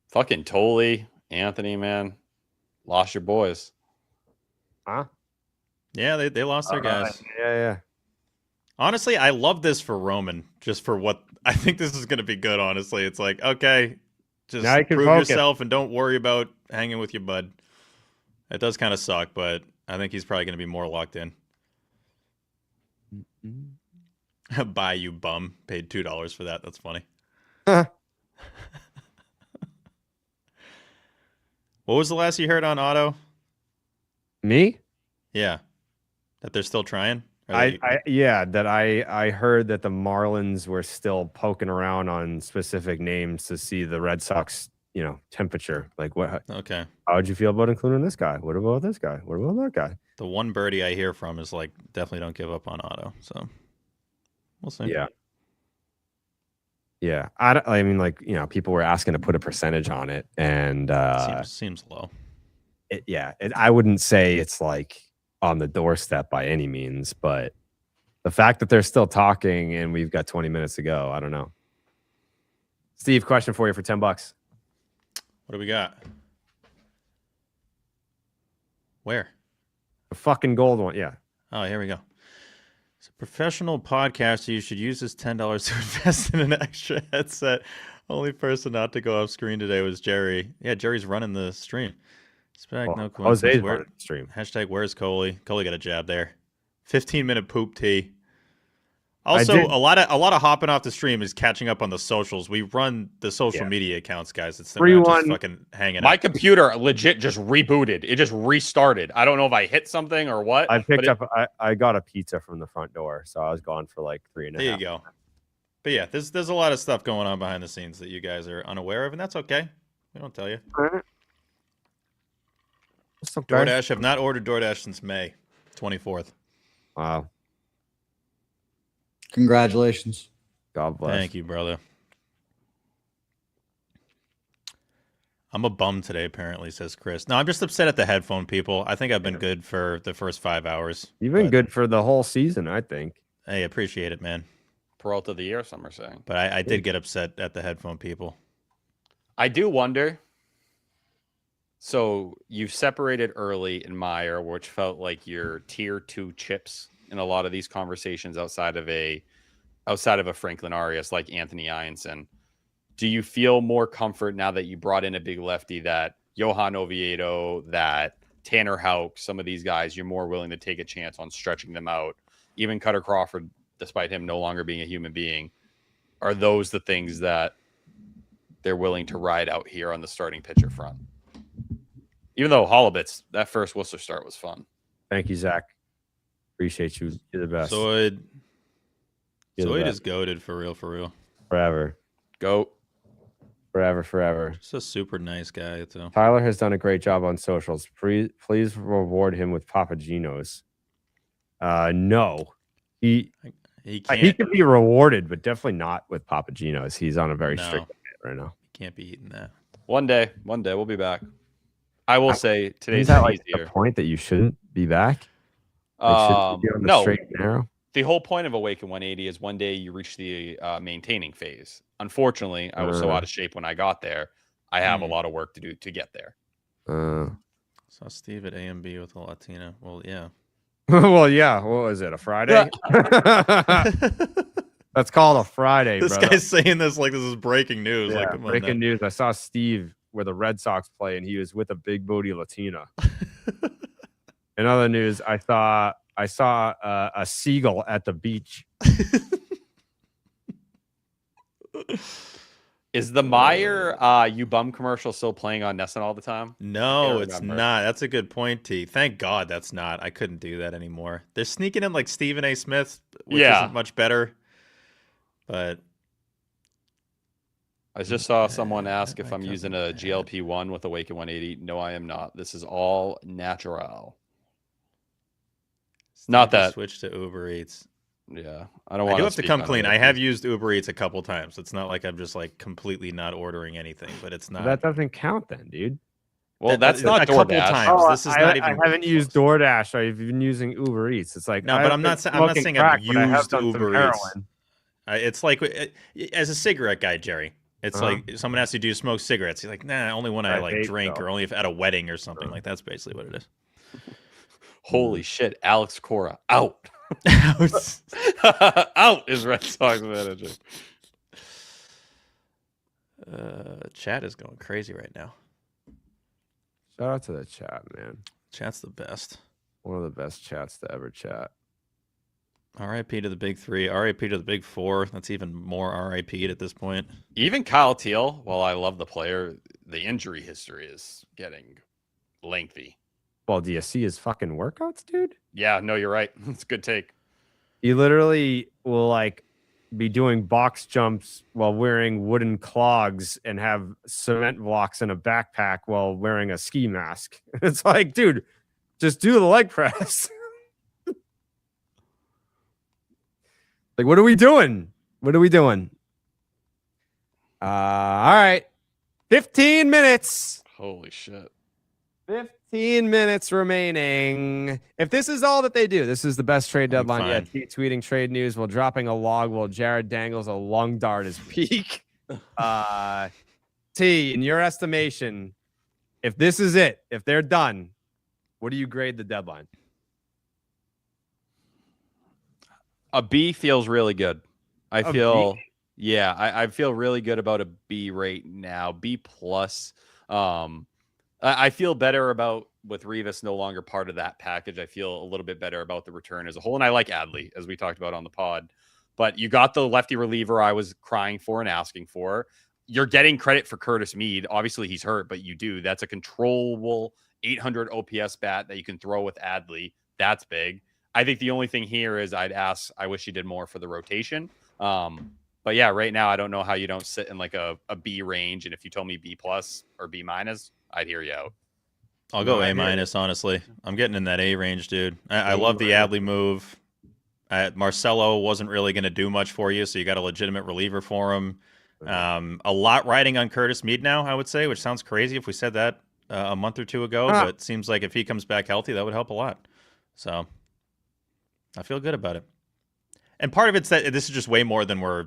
Fucking Tolley, Anthony, man. Lost your boys. Huh? Yeah, they lost their guys. Yeah. Honestly, I love this for Roman, just for what I think this is going to be good, honestly. It's like, okay, just prove yourself and don't worry about hanging with your bud. It does kind of suck, but I think he's probably going to be more locked in. Buy you bum. Paid $2 for that. That's funny. What was the last you heard on Otto? Me? Yeah. That they're still trying? I heard that the Marlins were still poking around on specific names to see the Red Sox, temperature. Like what? Okay. How'd you feel about including this guy? What about this guy? What about that guy? The one birdie I hear from is like, definitely don't give up on Otto. So we'll see. Yeah. Yeah. I mean, people were asking to put a percentage on it, and seems low. I wouldn't say it's like on the doorstep by any means, but the fact that they're still talking and we've got 20 minutes to go, I don't know. Steve, question for you for $10. What do we got? Where? The fucking gold one. Yeah. Oh, here we go. As a professional podcaster, you should use this $10 to invest in an extra headset. Only person not to go off screen today was Jerry. Yeah, Jerry's running the stream. No Jose's running the stream. Hashtag where's Coley? Coley got a jab there. 15-minute poop tea. Also, a lot of hopping off the stream is catching up on the socials. We run the social media accounts, guys. It's not just fucking hanging out. My computer legit just rebooted. It just restarted. I don't know if I hit something or what. I got a pizza from the front door, so I was gone for like 3.5. There you go. But yeah, there's a lot of stuff going on behind the scenes that you guys are unaware of, and that's okay. We don't tell you. DoorDash have not ordered DoorDash since May 24th. Wow. Congratulations. God bless. Thank you, brother. I'm a bum today, apparently, says Chris. No, I'm just upset at the headphone people. I think I've been good for the first 5 hours. You've been good for the whole season, I think. Hey, appreciate it, man. Peralta of the year, some are saying. But I did get upset at the headphone people. I do wonder. So you've separated early in Meyer, which felt like your tier 2 chips in a lot of these conversations outside of a Franklin Arias like Anthony Ianson. Do you feel more comfort now that you brought in a big lefty, that Johan Oviedo, that Tanner Houck, some of these guys, you're more willing to take a chance on stretching them out. Even Cutter Crawford, despite him no longer being a human being, are those the things that they're willing to ride out here on the starting pitcher front? Even though Hollowitz, that first Whistler start was fun. Thank you, Zach. Appreciate you. You're the best. Zoid You're the is goated for real, Forever. Goat. Forever. He's a super nice guy, too. Tyler has done a great job on socials. Please reward him with Papagenos. No. He could be rewarded, but definitely not with Papagenos. He's on a very strict diet right now. He can't be eating that. One day we'll be back. I will say today's Is that like easier. the point that you shouldn't be back? Like, shouldn't you be on the straight and narrow? The whole point of Awaken 180 is one day you reach the maintaining phase. Unfortunately, I was so out of shape when I got there. I have a lot of work to do to get there. Saw Steve at AMB with a Latina. Well, yeah. Well, yeah. What was it? A Friday? That's called a Friday. This brother. guy's saying this like this is breaking news. Yeah, Like, come on breaking now. news. I saw Steve where the Red Sox play, and he was with a big booty Latina. In other news, I saw a seagull at the beach. Is the Meyer You Bum commercial still playing on Nessun all the time? No, I it's can't remember. not. That's a good point, T. Thank God that's not. I couldn't do that anymore. They're sneaking in like Stephen A. Smith, which isn't much better. But I just saw someone ask if I'm using a GLP-1 with Awaken 180. No, I am not. This is all natural. Not that. Switch to Uber Eats. Yeah, I don't I want do have to come clean. I have used Uber Eats a couple times. It's not like I'm just like completely not ordering anything, but it's not. That doesn't count then, dude. Well, that's not a couple DoorDash. times. This is not even. I haven't used DoorDash. I've been using Uber Eats. It's like No, but I'm not saying I've used Uber Eats. Heroin. It's like as a cigarette guy, Jerry. It's Uh-huh. like someone asks you, "Do you smoke cigarettes?" You're like, "Nah, only when I like vape, drink, though. or only if at a wedding or something." Like that's basically what it is. Holy shit, Alex Cora out. Out is Red Sox manager. Chat is going crazy right now. Shout out to the chat, man. Chat's the best. One of the best chats to ever chat. R.I.P. to the big three. R.I.P. to the big four. That's even more R.I.P. at this point. Even Kyle Teal, while I love the player, the injury history is getting lengthy. Well, do you see his fucking workouts, dude? Yeah, no, you're right. It's a good take. He literally will like be doing box jumps while wearing wooden clogs and have cement blocks in a backpack while wearing a ski mask. It's like, dude, just do the leg press. Like, what are we doing? What are we doing? All right. 15 minutes. Holy shit. 15 minutes remaining. If this is all that they do, this is the best trade deadline yet. Tweeting trade news while dropping a log while Jared dangles a lung dart his peak. T, in your estimation, if this is it, if they're done, what do you grade the deadline? A B feels really good. I A feel, B? yeah, I feel really good about a B right now. B plus. I feel better about with Rivas no longer part of that package. I feel a little bit better about the return as a whole. And I like Adley, as we talked about on the pod. But you got the lefty reliever I was crying for and asking for. You're getting credit for Curtis Mead. Obviously, he's hurt, but you do. That's a controllable 800 OPS bat that you can throw with Adley. That's big. I think the only thing here is I wish you did more for the rotation. But yeah, right now, I don't know how you don't sit in like a B range. And if you told me B plus or B minus, I'd hear you out. I'll go A minus, honestly. I'm getting in that A range, dude. I love the Adley move. Marcelo wasn't really going to do much for you, so you got a legitimate reliever for him. A lot riding on Curtis Mead now, I would say, which sounds crazy if we said that a month or two ago, but it seems like if he comes back healthy, that would help a lot. So I feel good about it. And part of it's that this is just way more than we're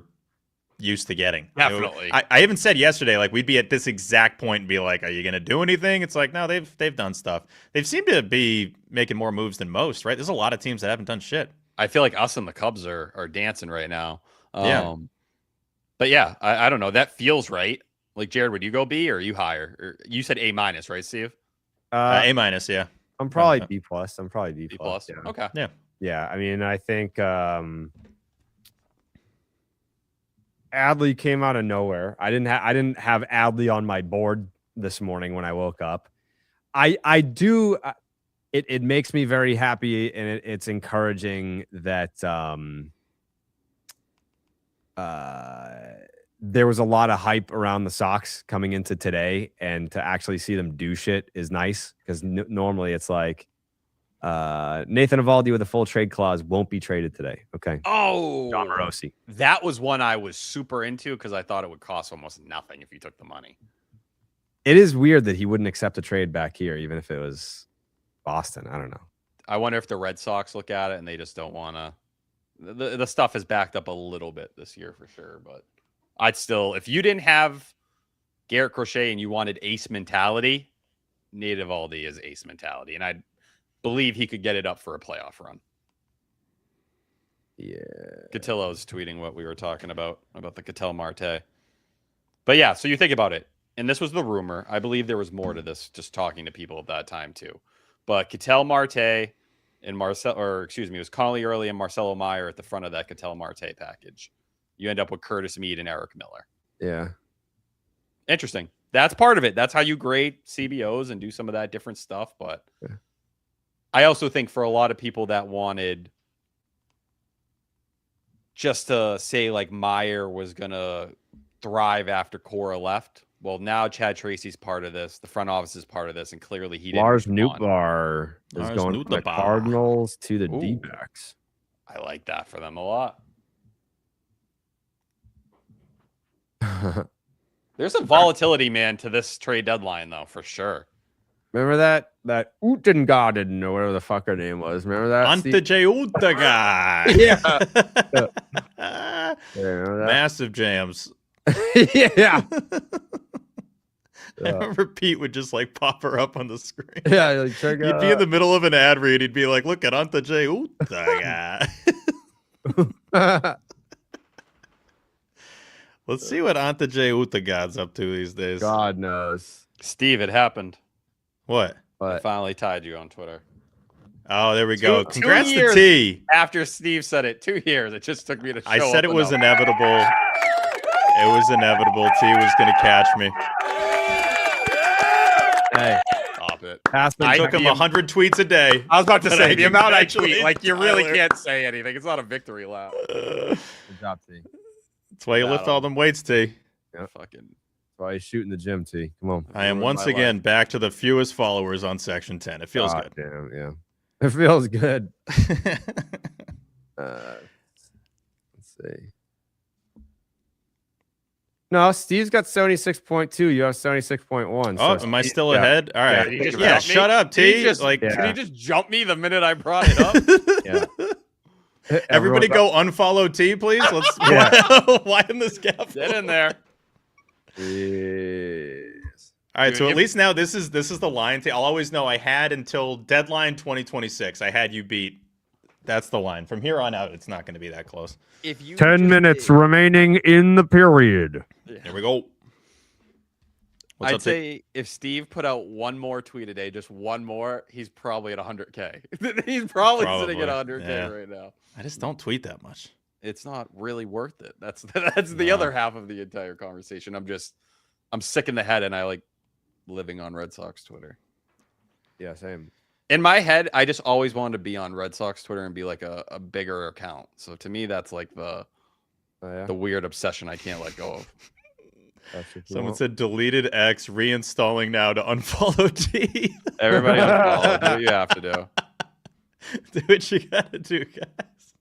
used to getting. Definitely. I even said yesterday, like, we'd be at this exact point and be like, are you going to do anything? It's like, no, they've done stuff. They seem to be making more moves than most, right? There's a lot of teams that haven't done shit. I feel like us and the Cubs are dancing right now. Yeah. But yeah, I don't know. That feels right. Like, Jared, would you go B or are you higher? Or you said A minus, right, Steve? A minus, yeah. I'm probably B plus. I'm probably B plus. B+? Yeah. Okay. Yeah. Yeah. I mean, I think Adley came out of nowhere. I didn't have Adley on my board this morning when I woke up. I do. It makes me very happy, and it's encouraging that there was a lot of hype around the Sox coming into today, and to actually see them do shit is nice, because normally it's like Nathan Eovaldi with a full trade clause won't be traded today. Okay. Oh, John Morosi. That was one I was super into because I thought it would cost almost nothing if you took the money. It is weird that he wouldn't accept a trade back here, even if it was Boston. I don't know. I wonder if the Red Sox look at it and they just don't want to. The stuff is backed up a little bit this year for sure, but I'd still, if you didn't have Garrett Crochet and you wanted ace mentality, Nate Eovaldi is ace mentality, and I believe he could get it up for a playoff run. Yeah. Cotillo's tweeting what we were talking about the Ketel Marte. But yeah, so you think about it, and this was the rumor. I believe there was more to this, just talking to people at that time too. But Ketel Marte and it was Connolly Early and Marcelo Meyer at the front of that Ketel Marte package. You end up with Curtis Mead and Eric Miller. Yeah. Interesting. That's part of it. That's how you grade CBOs and do some of that different stuff. But yeah. I also think for a lot of people that wanted just to say like Meyer was going to thrive after Cora left. Well, now Chad Tracy's part of this. The front office is part of this, and clearly he didn't. Lars Nootbaar is going from the Cardinals to the D-backs. I like that for them a lot. There's some volatility, man, to this trade deadline, though, for sure. Remember that Utengarden or whatever the fuck her name was? Remember that? Ante J. Utegaard. Yeah. Yeah, massive jams. Yeah. I remember Pete would just like pop her up on the screen. Yeah, like check You'd be in the middle of an ad read. He'd be like, "Look at Ante J. Utegaard." Let's see what Ante J. Utegaard's up to these days. God knows. Steve, it happened. What? I finally tied you on Twitter. Oh, there we go. Congrats 2 to years T. After Steve said it, 2 years. It just took me to show I said up it was enough. inevitable. It was inevitable. T was going to catch me. Hey, stop it. It took him 100 tweets a day. I was about to but say the amount I tweet, congratulate like you really Tyler. can't say anything. It's not a victory lap. Good job, T. That's why you lift all them weights, T. Yeah. Fucking. That's why you shoot in the gym, T. Come on. I am Ruin once my again life. back to the fewest followers on Section 10. It feels God good. Damn, yeah. It feels good. Let's see. No, Steve's got 76.2. You have 76.1. Oh, so am I Steve- still yeah. ahead? All right. Yeah, Yeah, shut up, Did he T. just, Like, did Yeah. he just jump me the minute I brought it up? Yeah. everybody Everyone- go unfollow T, please. Let's Yeah. widen this gap. Get in there. Yes. All right, Dude, so at if- least now this is the line. I'll always know I had until deadline 2026. I had you beat. That's the line. From here on out, it's not going to be that close. If you 10 minutes remaining in the period. Here we go. What's I'd up, T? say if Steve put out one more tweet a day, just one more, he's probably at 100K. He's probably sitting at Probably, 100K yeah. right now. I just don't tweet that much. It's not really worth it. That's the other half of the entire conversation. I'm sick in the head, and I like living on Red Sox Twitter. Yeah, same. In my head, I just always wanted to be on Red Sox Twitter and be like a bigger account. So to me, that's like the weird obsession I can't let go of. Someone said deleted X, reinstalling now to unfollow T. Everybody unfollow. Do what you have to do. Do what you gotta do, guys.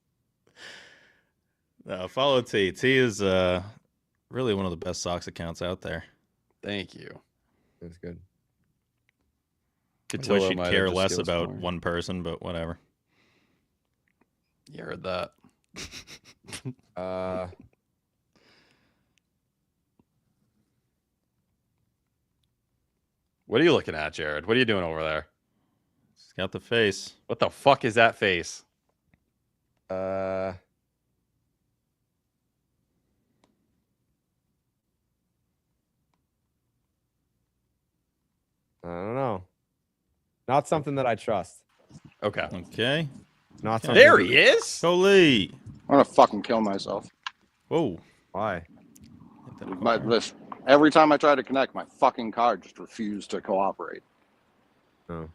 No, follow T. T is really one of the best Sox accounts out there. Thank you. That's good. I wish you'd care less about one person, but whatever. You heard that. What are you looking at, Jared? What are you doing over there? He's got the face. What the fuck is that face? I don't know. Not something that I trust. Okay. Okay. Not something. There he is. Coley. I'm gonna fucking kill myself. Whoa. Why? Every time I try to connect, my fucking card just refused to cooperate. Oh.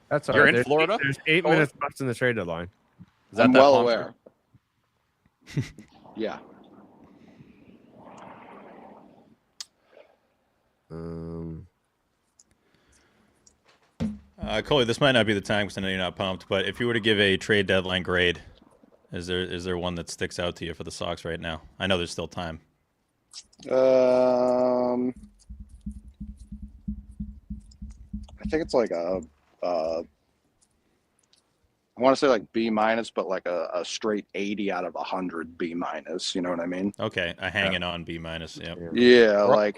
That's all You're right. in Florida? There's 8 minutes left in the trade deadline. Is that I'm that well Palm aware. Yeah. Coley, this might not be the time because I know you're not pumped, but if you were to give a trade deadline grade, is there one that sticks out to you for the Sox right now? I know there's still time. I think it's like I want to say like B minus, but like a straight 80 out of 100 B minus. You know what I mean? Okay, a hanging on B minus. Yep. Yeah, like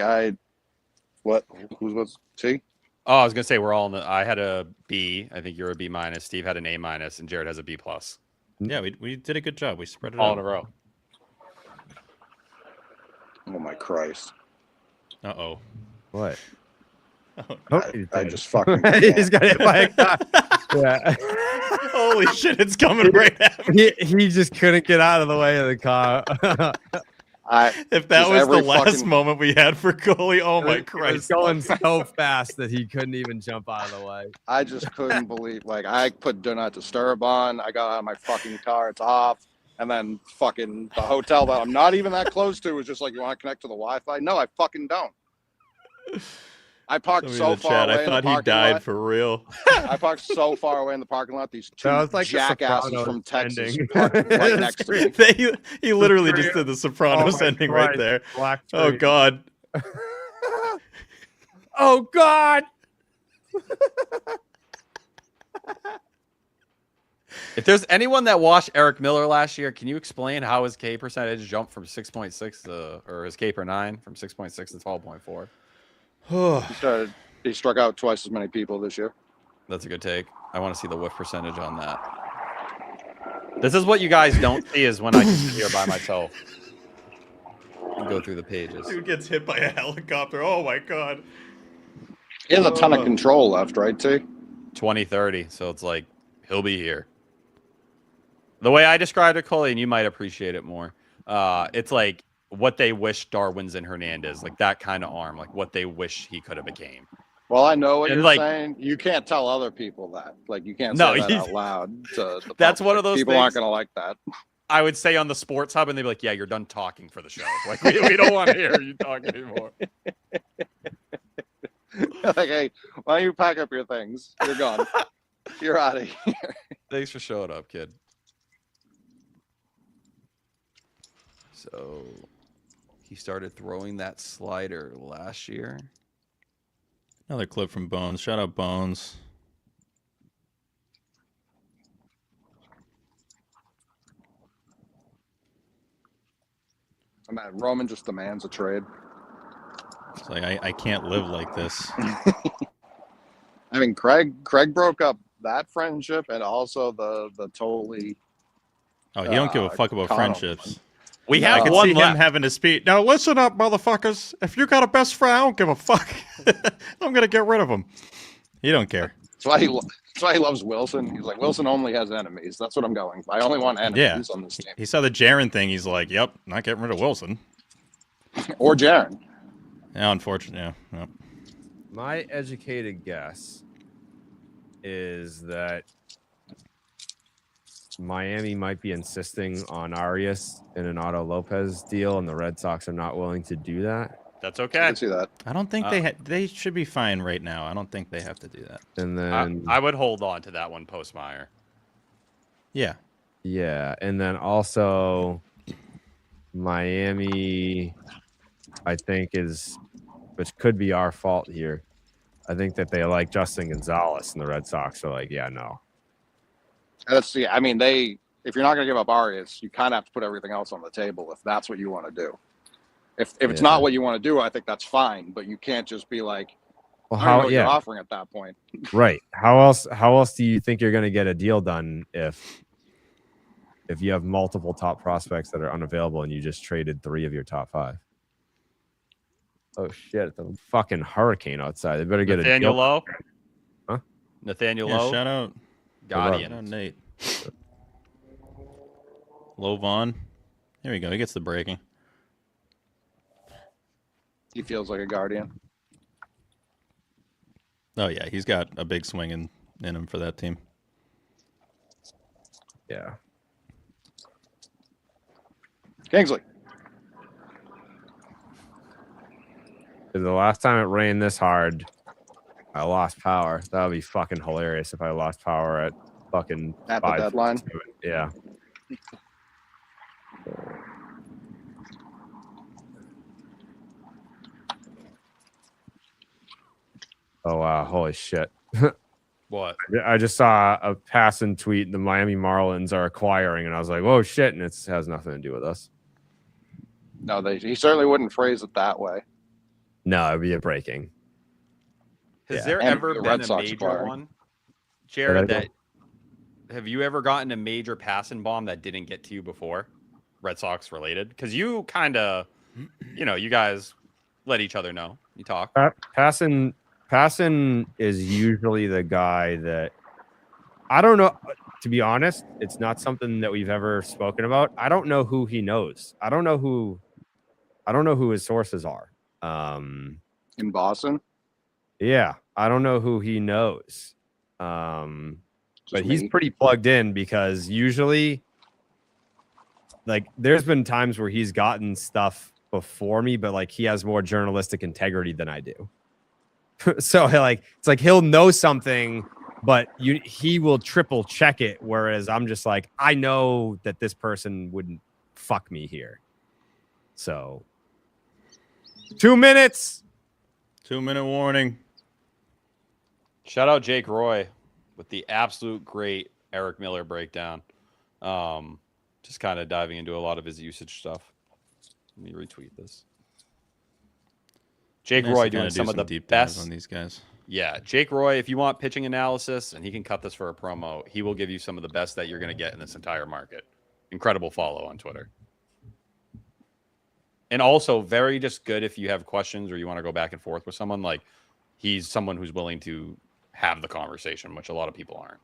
what's T? Oh, I was gonna say we're all in the. I had a B. I think you're a B minus. Steve had an A minus, and Jared has a B plus. Yeah, we did a good job. We spread it all out. in a row. Oh my Christ! Uh-oh. What? Oh, I just fucking. He's got hit by a car. Yeah. Holy shit! It's coming right at me. He just couldn't get out of the way of the car. If that was the last moment we had for Coley, oh my It was Christ! going so fast that he couldn't even jump out of the way. I just couldn't believe. Like I put do not disturb on. I got out of my fucking car. It's off. And then fucking the hotel that I'm not even that close to was just like, you want to connect to the Wi-Fi? No, I fucking don't. I parked Somebody so in the far chat, away I in the thought he parking died lot. for real. I parked so far away in the parking lot. These two That was like the jackasses Sopranos from Texas ending. parked right next to me. He literally just did the Sopranos Oh my ending right Christ. there. Black Oh screen. God. Oh God. If there's anyone that watched Eric Miller last year, can you explain how his K percentage jumped from 6.6 to, or his K per 9 from 6.6 to 12.4? He struck out twice as many people this year. That's a good take. I want to see the whiff percentage on that. This is what you guys don't see is when I sit here by myself and go through the pages. Dude gets hit by a helicopter. Oh my God. He has a ton of control left, right, T? 2030. So it's like he'll be here. The way I described it, Coley, and you might appreciate it more. It's like what they wish Darwin's and Hernandez, like that kind of arm, like what they wish he could have became. Well, I know what And, you're like- saying. You can't tell other people that. Like, you can't No, say that you- out loud. To the That's public. one of those people aren't things- going to like that. I would say on the Sports Hub, and they'd be like, "Yeah, you're done talking for the show. Like, we don't want to hear you talk anymore." Like, hey, why don't you pack up your things? You're gone. You're out of here. Thanks for showing up, kid. So he started throwing that slider last year. Another clip from Bones. Shout out Bones. I'm at Roman just demands a trade. It's like I can't live like this. I mean, Craig broke up that friendship and also the totally. Oh, he don't give a fuck about Connell friendships. We I have can one see him left. having to speak. Now listen up, motherfuckers. If you got a best friend, I don't give a fuck. I'm gonna get rid of him. He don't care. That's why he loves Wilson. He's like, Wilson only has enemies. That's what I'm going. I only want enemies on this team. He saw the Jaron thing. He's like, "Yep, not getting rid of Wilson." Or Jaron. Yeah, unfortunately. Yeah. Yep. My educated guess is that Miami might be insisting on Arias in an Otto Lopez deal, and the Red Sox are not willing to do that. That's I okay. can see that. I don't think they should be fine right now. I don't think they have to do that. And then I would hold on to that one post Meyer. Yeah. yeah, and then also Miami, I think which could be our fault here. I think that they like Justin Gonzalez, and the Red Sox are like, yeah, no. Let's see. I mean, if you're not going to give up Arias, you kind of have to put everything else on the table if that's what you want to do. If it's not what you want to do, I think that's fine. But you can't just be like, Well, I don't know what yeah, you're offering at that point. right. How else do you think you're going to get a deal done if you have multiple top prospects that are unavailable and you just traded 3 of your top 5? Oh shit! The fucking hurricane outside. They better get Nathaniel a deal. Lowe. Nathaniel Yeah, Lowe. shout out. Guardian. Shout out Nate. Low Vaughn. Here we go. He gets the breaking. He feels like a Guardian. Oh yeah, he's got a big swing in him for that team. Yeah. Kingsley. The last time it rained this hard, I lost power. That would be fucking hilarious if I lost power at fucking At the deadline? Yeah. Oh wow! Holy shit! What? I just saw a passing tweet. The Miami Marlins are acquiring, and I was like, "Whoa, shit!" And it has nothing to do with us. No, he certainly wouldn't phrase it that way. No, it'd be a breaking. Has Yeah. there And ever the been Red a Sox major acquiring. one, Jared? Say that Have you ever gotten a major passing bomb that didn't get to you before, Red Sox related? Because you kind of, you guys let each other know. You talk. Passing is usually the guy that I don't know. To be honest, it's not something that we've ever spoken about. I don't know who he knows. I don't know who his sources are. In Boston? Yeah, I don't know who he knows. But he's me. pretty plugged in because usually, like, there's been times where he's gotten stuff before me, but like he has more journalistic integrity than I do. So like it's like he'll know something, but he will triple check it, whereas I'm just like, I know that this person wouldn't fuck me here. So 2 minutes. 2-minute warning. Shout out Jake Roy with the absolute great Eric Miller breakdown. Just kind of diving into a lot of his usage stuff. Let me retweet this. Jake Nice Roy to doing kinda do some of the deep dives best on these guys. Yeah, Jake Roy, if you want pitching analysis, and he can cut this for a promo, he will give you some of the best that you're going to get in this entire market. Incredible follow on Twitter. And also very just good if you have questions or you want to go back and forth with someone. Like, he's someone who's willing to have the conversation, which a lot of people aren't.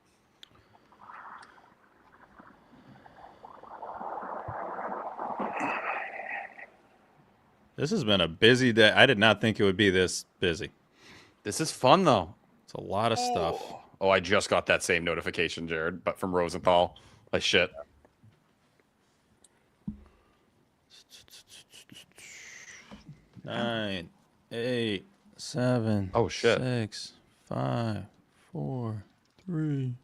This has been a busy day. I did not think it would be this busy. This is fun, though. It's a lot of stuff. Oh, I just got that same notification, Jared, but from Rosenthal. Like, shit. Nine, 8, 7. Oh, shit. 6, 5, 4, 3,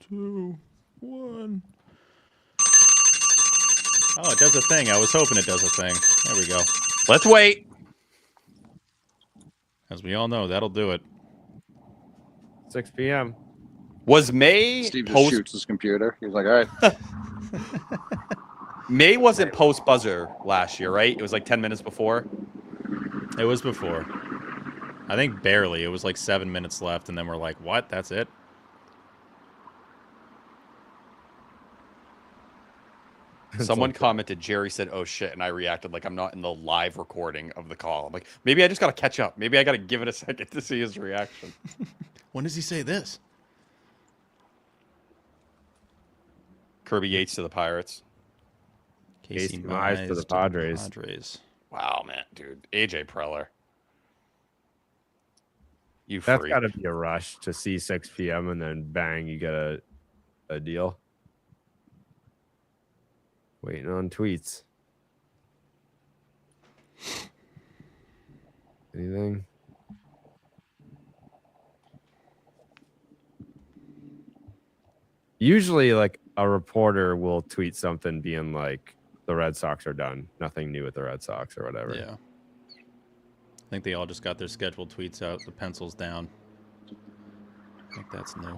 2, 1. Oh, it does a thing. I was hoping it does a thing. There we go. Let's wait. As we all know, that'll do it. 6 p.m. Was May Steve just shoots his computer. He's like, all right. May wasn't post buzzer last year, right? It was like 10 minutes before. It was before. I think barely. It was like 7 minutes left, and then we're like, what? That's it? Someone commented, Jerry said, oh shit, and I reacted like I'm not in the live recording of the call. I'm like, maybe I just got to catch up. Maybe I got to give it a second to see his reaction. When does he say this? Kirby Yates to the Pirates. Casey Mize to the Padres. Wow, man, dude. AJ Preller. You That's freak. got to be a rush to see 6 p.m. and then bang, you get a deal. Waiting on tweets. Anything? Usually, like, a reporter will tweet something being like, the Red Sox are done. Nothing new with the Red Sox or whatever. Yeah. I think they all just got their scheduled tweets out. The pencil's down. I think that's new.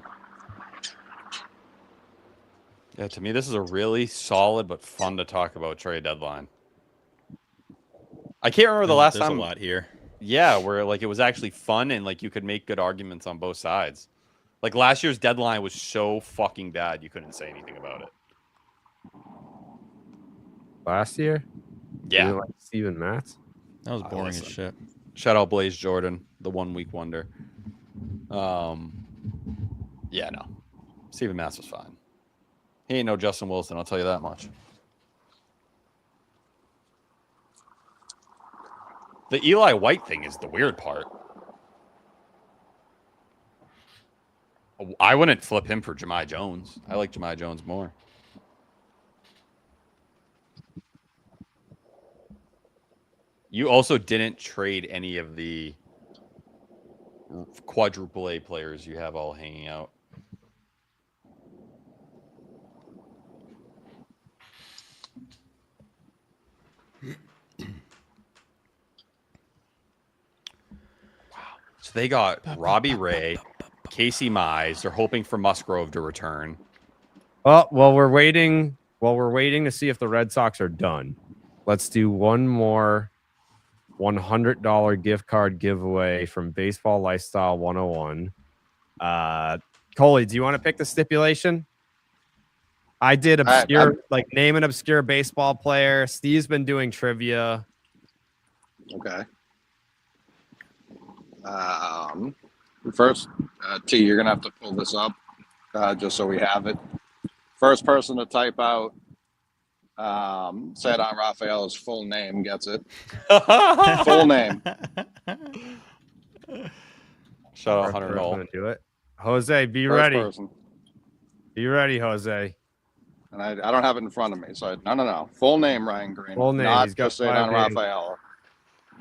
Yeah, to me, this is a really solid but fun to talk about trade deadline. I can't remember the last There's time. a lot here. Yeah, where like it was actually fun and like you could make good arguments on both sides. Like last year's deadline was so fucking bad you couldn't say anything about it. Last year? Yeah. You didn't like Steven Matz? That was boring as shit. Shout out Blaze Jordan, the 1 week wonder. Yeah, no. Stephen Matz was fine. He ain't no Justin Wilson, I'll tell you that much. The Eli White thing is the weird part. I wouldn't flip him for Jahmai Jones. I like Jahmai Jones more. You also didn't trade any of the quadruple A players you have all hanging out. So they got Robbie Ray, Casey Mize. They're hoping for Musgrove to return. Oh, well, we're waiting. Well, we're waiting to see if the Red Sox are done. Let's do one more $100 gift card giveaway from Baseball Lifestyle 101. Coley, do you want to pick the stipulation? I did obscure, like name an obscure baseball player. Steve's been doing trivia. Okay. First, T, you're gonna have to pull this up just so we have it. First person to type out Cedar Rafaela's full name gets it. Full name. Shout out Hunter Knoll. Do it. Jose, be First ready. person. Be ready, Jose. And I don't have it in front of me, so no. Full name, Ryan Green. Full name. Not He's got just Cedar 5 names. Rafaela.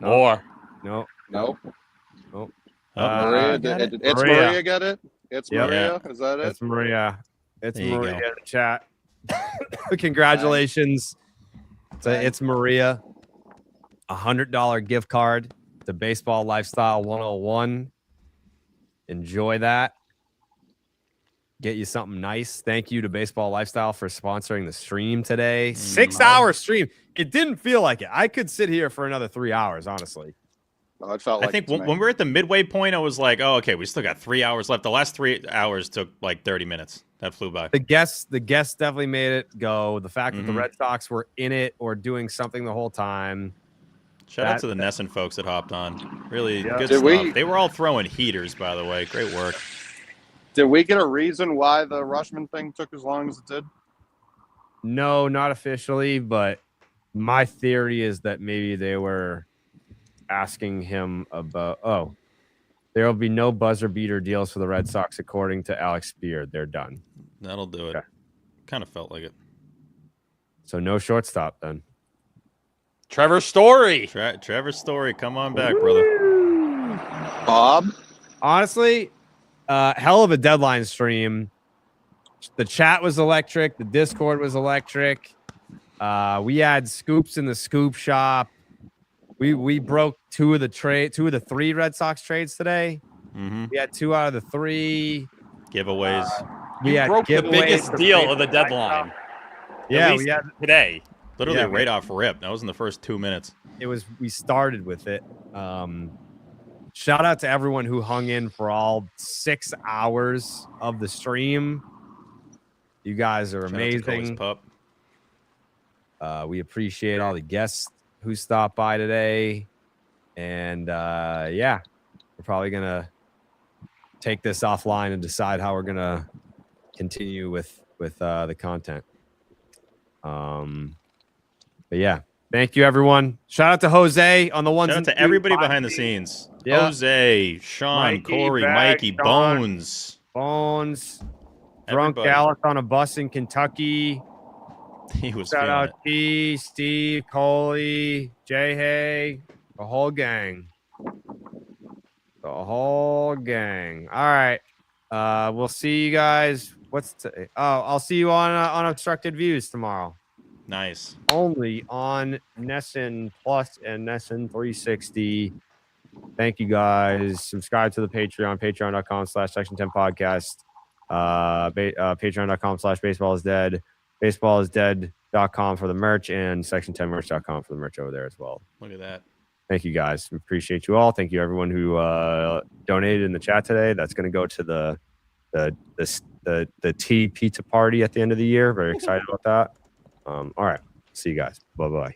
More. No. Nope. Nope. Maria, it's Maria. Maria. Get it? It's Yep. Maria. Is that it? It's Maria. It's There you Maria go. in the chat. Congratulations. It's Maria. $100 gift card to Baseball Lifestyle 101. Enjoy that. Get you something nice. Thank you to Baseball Lifestyle for sponsoring the stream today. 6-hour stream. It didn't feel like it. I could sit here for another 3 hours, honestly. No, it felt I like think it to when me. we were at the midway point, I was like, oh, okay, we still got 3 hours left. The last 3 hours took like 30 minutes. That flew by. The guests definitely made it go. The fact that the Mhm. Red Sox were in it or doing something the whole time. Shout out to the Nesson folks that hopped on. Really Yeah. good Did stuff. we- They were all throwing heaters, by the way. Great work. Did we get a reason why the Rushman thing took as long as it did? No, not officially, but my theory is that maybe they were asking him about, there will be no buzzer beater deals for the Red Sox, according to Alex Beard. They're done. That'll do it. Okay. Kind of felt like it. So no shortstop then. Trevor Story. Trevor Story, come on back, brother. Bob? Honestly, hell of a deadline stream. The chat was electric. The Discord was electric. We had scoops in the scoop shop. We broke two of the 3 Red Sox trades today. Mm-hmm. We had 2 out of the 3 giveaways. We had broke the giveaways biggest for deal Baseball of the deadline. Lifestyle. Yeah, At we least had today. Literally Yeah, right off rip. That was in the first 2 minutes. we started with it. Shout out to everyone who hung in for all 6 hours of the stream. You guys are Shout out to Cole's amazing. pup. We appreciate all the guests who stopped by today. And yeah, we're probably gonna take this offline and decide how we're gonna continue with the content. But yeah, thank you everyone. Shout out to Jose on the ones. Shout out to everybody behind the scenes. Yeah. Jose, Sean, Mikey, Corey, Bag, Mikey, Sean. Bones. Drunk Everybody. Alex on a bus in Kentucky. He was Shout feeling out it. T, Steve, Coley, Jay Hay, the whole gang. The whole gang. All right. We'll see you guys. I'll see you on Unobstructed Views tomorrow. Nice. Only on Nesson Plus and Nesson 360. Thank you guys. Subscribe to the Patreon, patreon.com/section10 podcast. Patreon.com/baseball is dead. Baseballisdead.com for the merch and section10merch.com for the merch over there as well. Look at that. Thank you guys. We appreciate you all. Thank you everyone who donated in the chat today. That's going to go to the tea pizza party at the end of the year. Very excited about that. All right. See you guys. Bye-bye.